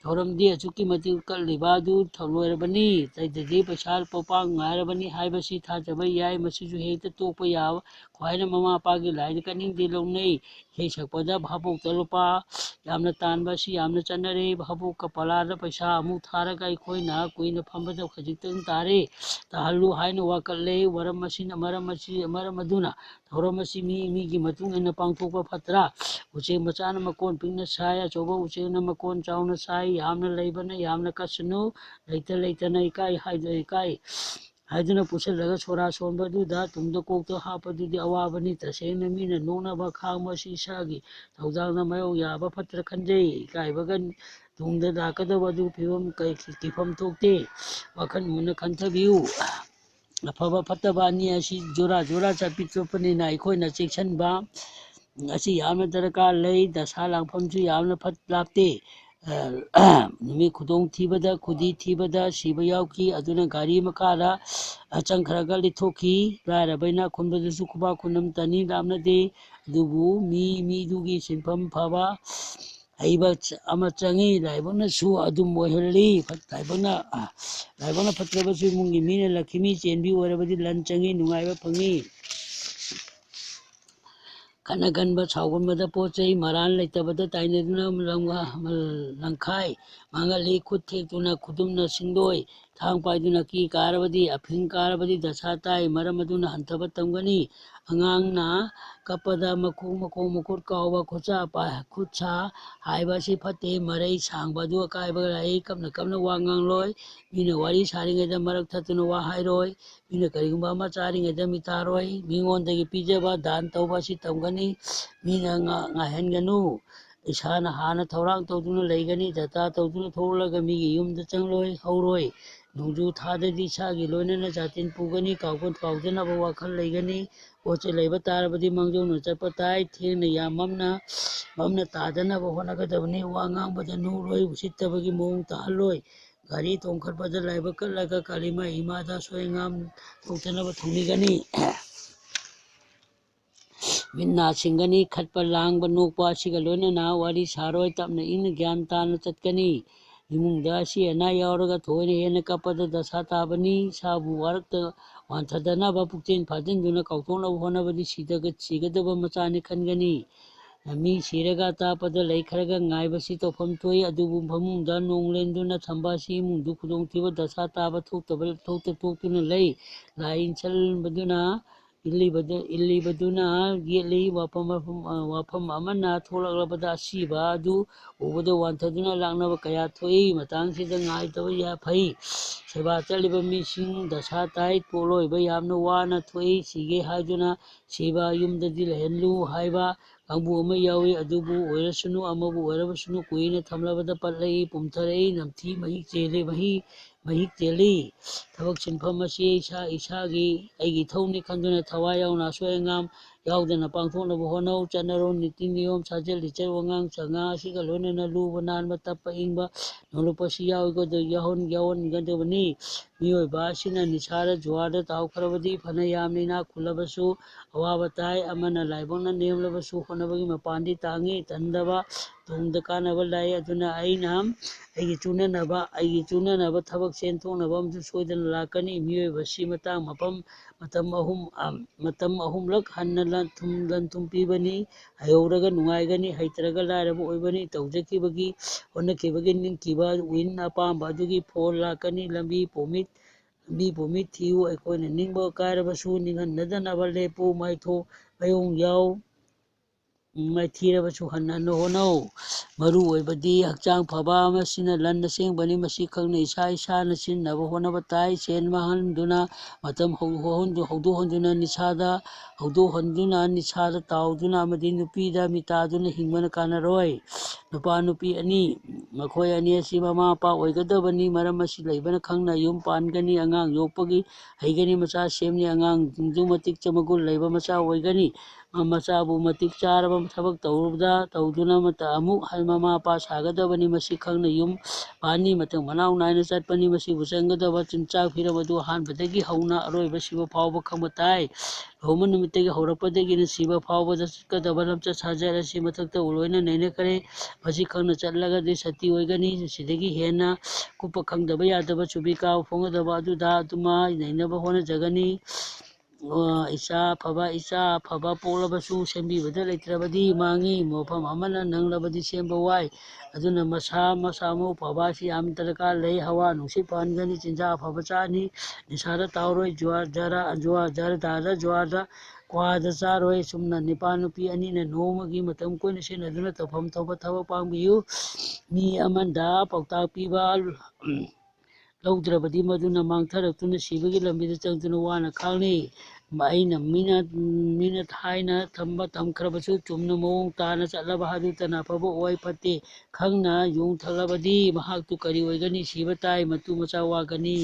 ꯊꯧꯔꯝꯗꯤ ꯑꯁꯨꯛꯀꯤ ꯃꯇꯤꯛ ꯀꯠꯂꯤꯕ ꯑꯗꯨ ꯂꯣꯏꯔꯕꯅꯤ ꯆꯩꯗꯗꯤ ꯄꯩꯁꯥ ꯄꯣꯄꯥꯡ ꯉꯥꯏꯔꯕꯅꯤ ꯍꯥꯏꯕꯁꯤ ꯊꯥꯖꯕ ꯌꯥꯏ ꯃꯁꯤꯁꯨ ꯍꯦꯛꯇ ꯇꯣꯛꯄ ꯌꯥꯕ ꯈ꯭ꯋꯥꯏꯅ ꯃꯃꯥ ꯃꯄꯥꯒꯤ ꯂꯥꯏꯗ ꯀꯠꯅꯤꯡꯗꯦ ꯂꯧꯅꯩ ꯏꯁꯩ ꯁꯛꯄꯗ ꯚꯥꯕꯣꯛꯇ ꯂꯨꯄꯥ ꯌꯥꯝꯅ ꯇꯥꯟꯕ ꯑꯁꯤ ꯌꯥꯝꯅ ꯆꯠꯅꯔꯦ ꯚꯥꯕꯣꯛꯀ ꯄꯂꯥꯗ ꯄꯩꯁꯥ ꯑꯃꯨꯛ ꯊꯥꯔꯒ ꯑꯩꯈꯣꯏꯅ ꯀꯨꯏꯅ ꯐꯝꯕꯗ ꯈꯖꯤꯛꯇꯪ ꯇꯥꯔꯦ ꯇꯥꯍꯜꯂꯨ ꯍꯥꯏꯅ ꯋꯥꯀꯠꯂꯦ ꯃꯔꯝ ꯑꯗꯨꯅ ꯊꯧꯔꯝ ꯑꯁꯤ ꯃꯤꯒꯤ ꯃꯇꯨꯡ ꯏꯟꯅ ꯄꯥꯡꯊꯣꯛꯄ ꯐꯠꯇ꯭ꯔꯥ ꯎꯆꯦꯛ ꯃꯆꯥꯅ ꯃꯀꯣꯟ ꯄꯤꯛꯅ ꯁꯥꯏ ꯑꯆꯧꯕ ꯎꯆꯦꯛꯅ ꯃꯀꯣꯟ ꯆꯥꯎꯅ ꯁꯥꯏ ꯌꯥꯝꯅ ꯂꯩꯕꯅ ꯌꯥꯝꯅ ꯀꯠꯁꯅꯨ ꯂꯩꯇꯅ ꯏꯀꯥꯏ ꯍꯥꯏꯗꯨꯅ ꯄꯨꯁꯤꯜꯂꯒ ꯁꯣꯔꯥ ꯁꯣꯟꯕꯗꯨꯗ ꯇꯨꯡꯗ ꯀꯣꯛꯇ ꯍꯥꯞꯄꯗꯨꯗꯤ ꯑꯋꯥꯕꯅꯤ ꯇꯁꯦꯡꯅ ꯃꯤꯅ ꯅꯣꯛꯅꯕ ꯈꯥꯡꯕ ꯑꯁꯤ ꯏꯁꯥꯒꯤ ꯊꯧꯗꯥꯡꯅ ꯃꯥꯌꯣꯛ ꯌꯥꯕ ꯐꯠꯇ꯭ꯔ ꯈꯟꯖꯩ ꯏꯀꯥꯏꯕꯒ ꯇꯨꯡꯗ ꯂꯥꯛꯀꯗꯕ ꯑꯗꯨ ꯀꯤꯐꯝ ꯊꯣꯛꯇꯦ ꯋꯥꯈꯜ ꯃꯨꯟꯅ ꯈꯟꯊꯕꯤꯌꯨ ꯑꯐꯕ ꯐꯠꯇꯕ ꯑꯅꯤ ꯑꯁꯤ ꯖꯣꯔꯥ ꯆꯠꯄꯅꯤꯅ ꯑꯩꯈꯣꯏꯅ ꯆꯦꯛꯁꯤꯟꯕ ꯑꯁꯤ ꯌꯥꯝꯅ ꯗꯔꯀꯥꯔ ꯂꯩ ꯗꯁꯥ ꯂꯥꯡꯐꯝꯁꯨ ꯌꯥꯝꯅ ꯂꯥꯞꯇꯦ ꯅꯨꯃꯤꯠ ꯈꯨꯗꯣꯡꯊꯤꯕꯗ ꯈꯨꯗꯤ ꯊꯤꯕꯗ ꯁꯤꯕ ꯌꯥꯎꯈꯤ ꯑꯗꯨꯅ ꯒꯥꯔꯤ ꯃꯈꯥꯗ ꯆꯪꯈ꯭ꯔꯒ ꯂꯤꯠꯊꯣꯛꯈꯤ ꯂꯥꯏꯔꯕ ꯈꯨꯟꯕꯗꯁꯨ ꯈꯨꯕꯥꯛ ꯈꯨꯅꯝ ꯇꯅꯤ ꯂꯥꯞꯅꯗꯦ ꯑꯗꯨꯕꯨ ꯃꯤꯗꯨꯒꯤ ꯁꯤꯟꯐꯝ ꯐꯕ ꯍꯩꯕ ꯑꯃ ꯆꯪꯏ ꯂꯥꯏꯕꯛꯅꯁꯨ ꯑꯗꯨꯝ ꯑꯣꯏꯍꯜꯂꯤ ꯂꯥꯏꯕꯛꯅ ꯐꯠꯇ꯭ꯔꯕꯁꯨ ꯏꯃꯨꯡꯒꯤ ꯃꯤꯅ ꯂꯛꯈꯤꯃꯤ ꯆꯦꯟꯕꯤ ꯑꯣꯏꯔꯕꯗꯤ ꯂꯟ ꯆꯪꯏ ꯅꯨꯡꯉꯥꯏꯕ ꯐꯪꯏ ꯈꯠꯅꯒꯟꯕ ꯁꯥꯎꯒꯟꯕꯗ ꯄꯣꯠ ꯆꯩ ꯃꯔꯥꯟ ꯂꯩꯇꯕꯗ ꯇꯥꯏꯅꯗꯨꯅ ꯂꯪꯈꯥꯏ ꯃꯥꯡꯍꯜꯂꯤ ꯈꯨꯠ ꯊꯦꯛꯇꯨꯅ ꯈꯨꯗꯨꯝꯅ ꯁꯤꯡꯗꯣꯏ थांग पाइदुना की कारबदी अफिंग कारबदी दशा ताई मरम अदुना हंथब तमगनी अंगांगना कपदा मखुट काउबा खुचा हाइबासी फते मरई सांगबदु अकाइबा लाई कपना वांगांग लोय मीना वारी सारिंगेदा मरक थतुना वा हाइरोय मीना करिगुंबा अमा चारिंगेदा मितारोय मिंगोंदगी पिजबा दान तौबासी तमगनी मीना ngahenगनु इसाना हाना थौरांग तौदुना लेगनी दता तौदुना थोलगा मिगी युमदा चंगलोय हौरोय नोंजू थाददी इसागी लोइनना जातिन पुगनी काउदनबा वाखल लेगनी पोचे लेबा तारबदी मंगजौना चटपा ताई थेंगना ममना तादनबा होनागदबनी वा ngaंगबदा नुरोय उसित्तबगी मोंग ताहलोय गाड़ी तोंखटपदा लाइबा कलगा कालिमा इमादा सोयंगाम तौतनबा थौनिगनी मिन्ना सिंगनी खटपा लांगबा नोकपा असिगा लोइनना वारी सारोय तपना इन ज्ञान ताना चटकनी इमुंगदा असि अना यावरगा थोयना हेना कपदा दशा ताबनी साबु वारक्ता वांथदनबा पुक्चेन फाजिनदुना काउथोनबा होनबदी सिगदबा मचानी खनगनी मी सिरगा तापदा लैखरगा ngaibasi तौफम थोई अदुबु फमुंगदा नोंगलेंदुना थंबासी इमुंगदु खुदोंथिबा दशा ताबा थोक्तुना लै लाइनसल बदुना इल्लीबदुना येली वाफम अमना थोलगलबदा असीबा अदु उबदा वांथदुना लांगनबा कया थोई मतांगसिदा ngaइतबा या फई सेवा चलिबा मिसिंग दशा ताई पोलोइबा यामना वाना थोई सिगे हाइदुना सेवा युमददी लहनलु हाइबा कांबु अमा यावी अदुबु ओइरसनु अमबु ओइरबसनु कुइना थमलबदा पल्लई पुमथरई नमथी महिक चेली थबक सिनफम असी इसागी अैगी थौनी खंदुना थवा यावना सोयंगाम यावदना पांथोनबा होनौ चनरो नीति नियम साजल लिचर वंगांग संगा असिगा लोइनना लुबा नानबा तप्पा इंबा नोलुपसी यावगदबनी मियोइबा असिना निसारा जुवारदा तावखरबदी फना यामना इनाक खुल्लबसु अवाबा ताई अमना लाइबंगना नेमलबसु होनबगी मपांदी तांगी तंदबा तोंगदा कानबा लाई अदुना अैना अैगी चुननबा थबक सेनथोंनबा अमसु सोयदना लाकनी मियोइबसी मतांग मतम अहुमलक हन्ना लंथुम पीबनी हयौरगा नुंगाइगनी हैतरगा लाइरबा ओइबनी तौजखिबगी होनखिबगी निंखिबा विन अपांबा अदुगी फोल लाकनी लंबी पोमित थियु अैखोइना निंबा काइरबसु निंहन्नदनबा लेपु माइथोंग याव माइथीरबसु हन्ननो होनौ मरु ओइबदी हक्चांग फबा अमसिना लन्ना सेंबनी मसि खंगना इसाना सिन्नबा होनबा ताई सेन महन्दुना मतम हौदोहन्दुना निसादा ताउदुना अमदि नुपीदा मितादुना हिंबना कानरोय नुपा नुपी अनि मखोय अनि असि ममा मपा ओइगदबनी मरम असि लैबना खंगना युम पानगनी अंगांग योक्पगी हैगनी मचा सेमनी अंगांग जिंजु मतिक चमगुल लैबा मचा ओइगनी मचाबु मतिक चारबा थबक तौदुना मता अमुक ममा मपा सागदबनी मसि खंगना युम पानी मतंग मनाउ नाइना चटपनी मसिबु चंगदबा चिंचाक फिरबदु हानबदगी हौना अरोइबा सिबा फावबा खंबा ताई होमा नुमितगी हौरपदगी सिबा फावबदा चटकदबा लमचत साजत असि मथक्ता लोइना नैनखरे मसि खंगना चटलगदि सती ओइगनी सिदगी हेना कुप्पा खंगदबा यादबा चुबी काव फोंगदबा अदुदा अदुमा नैनबा होनजगनी इसा फबा पोलबसु सेंबीबदा लेत्रबदी मांगी मोफम अमना नंगलबदी सेंबा वाई अदुना मसामो फबासी याम दरकार लई हवा नुंसित पानगनी चिंजा फबा चानी निसादा तावरोय ज्वारदा क्वादा चारोय सुमना निपा नुपी अनिना नोमगी मतम कोइना सेनदुना तफम थौबा थबक पांबियु मी अमंदा पाउताक पीबा लौद्रबदी मदुना मांगथरक्तुना सिबगी लंबीदा चंगतुना वाना खांगनी अैना मीना हाइना थमखरबसु चुमना मओंग ताना चटलबा हादुतना अफबा ओय फते खंगना युंग थलबदी महाक्तु करी ओइगनी सिबा ताई मतु मचा वागनी।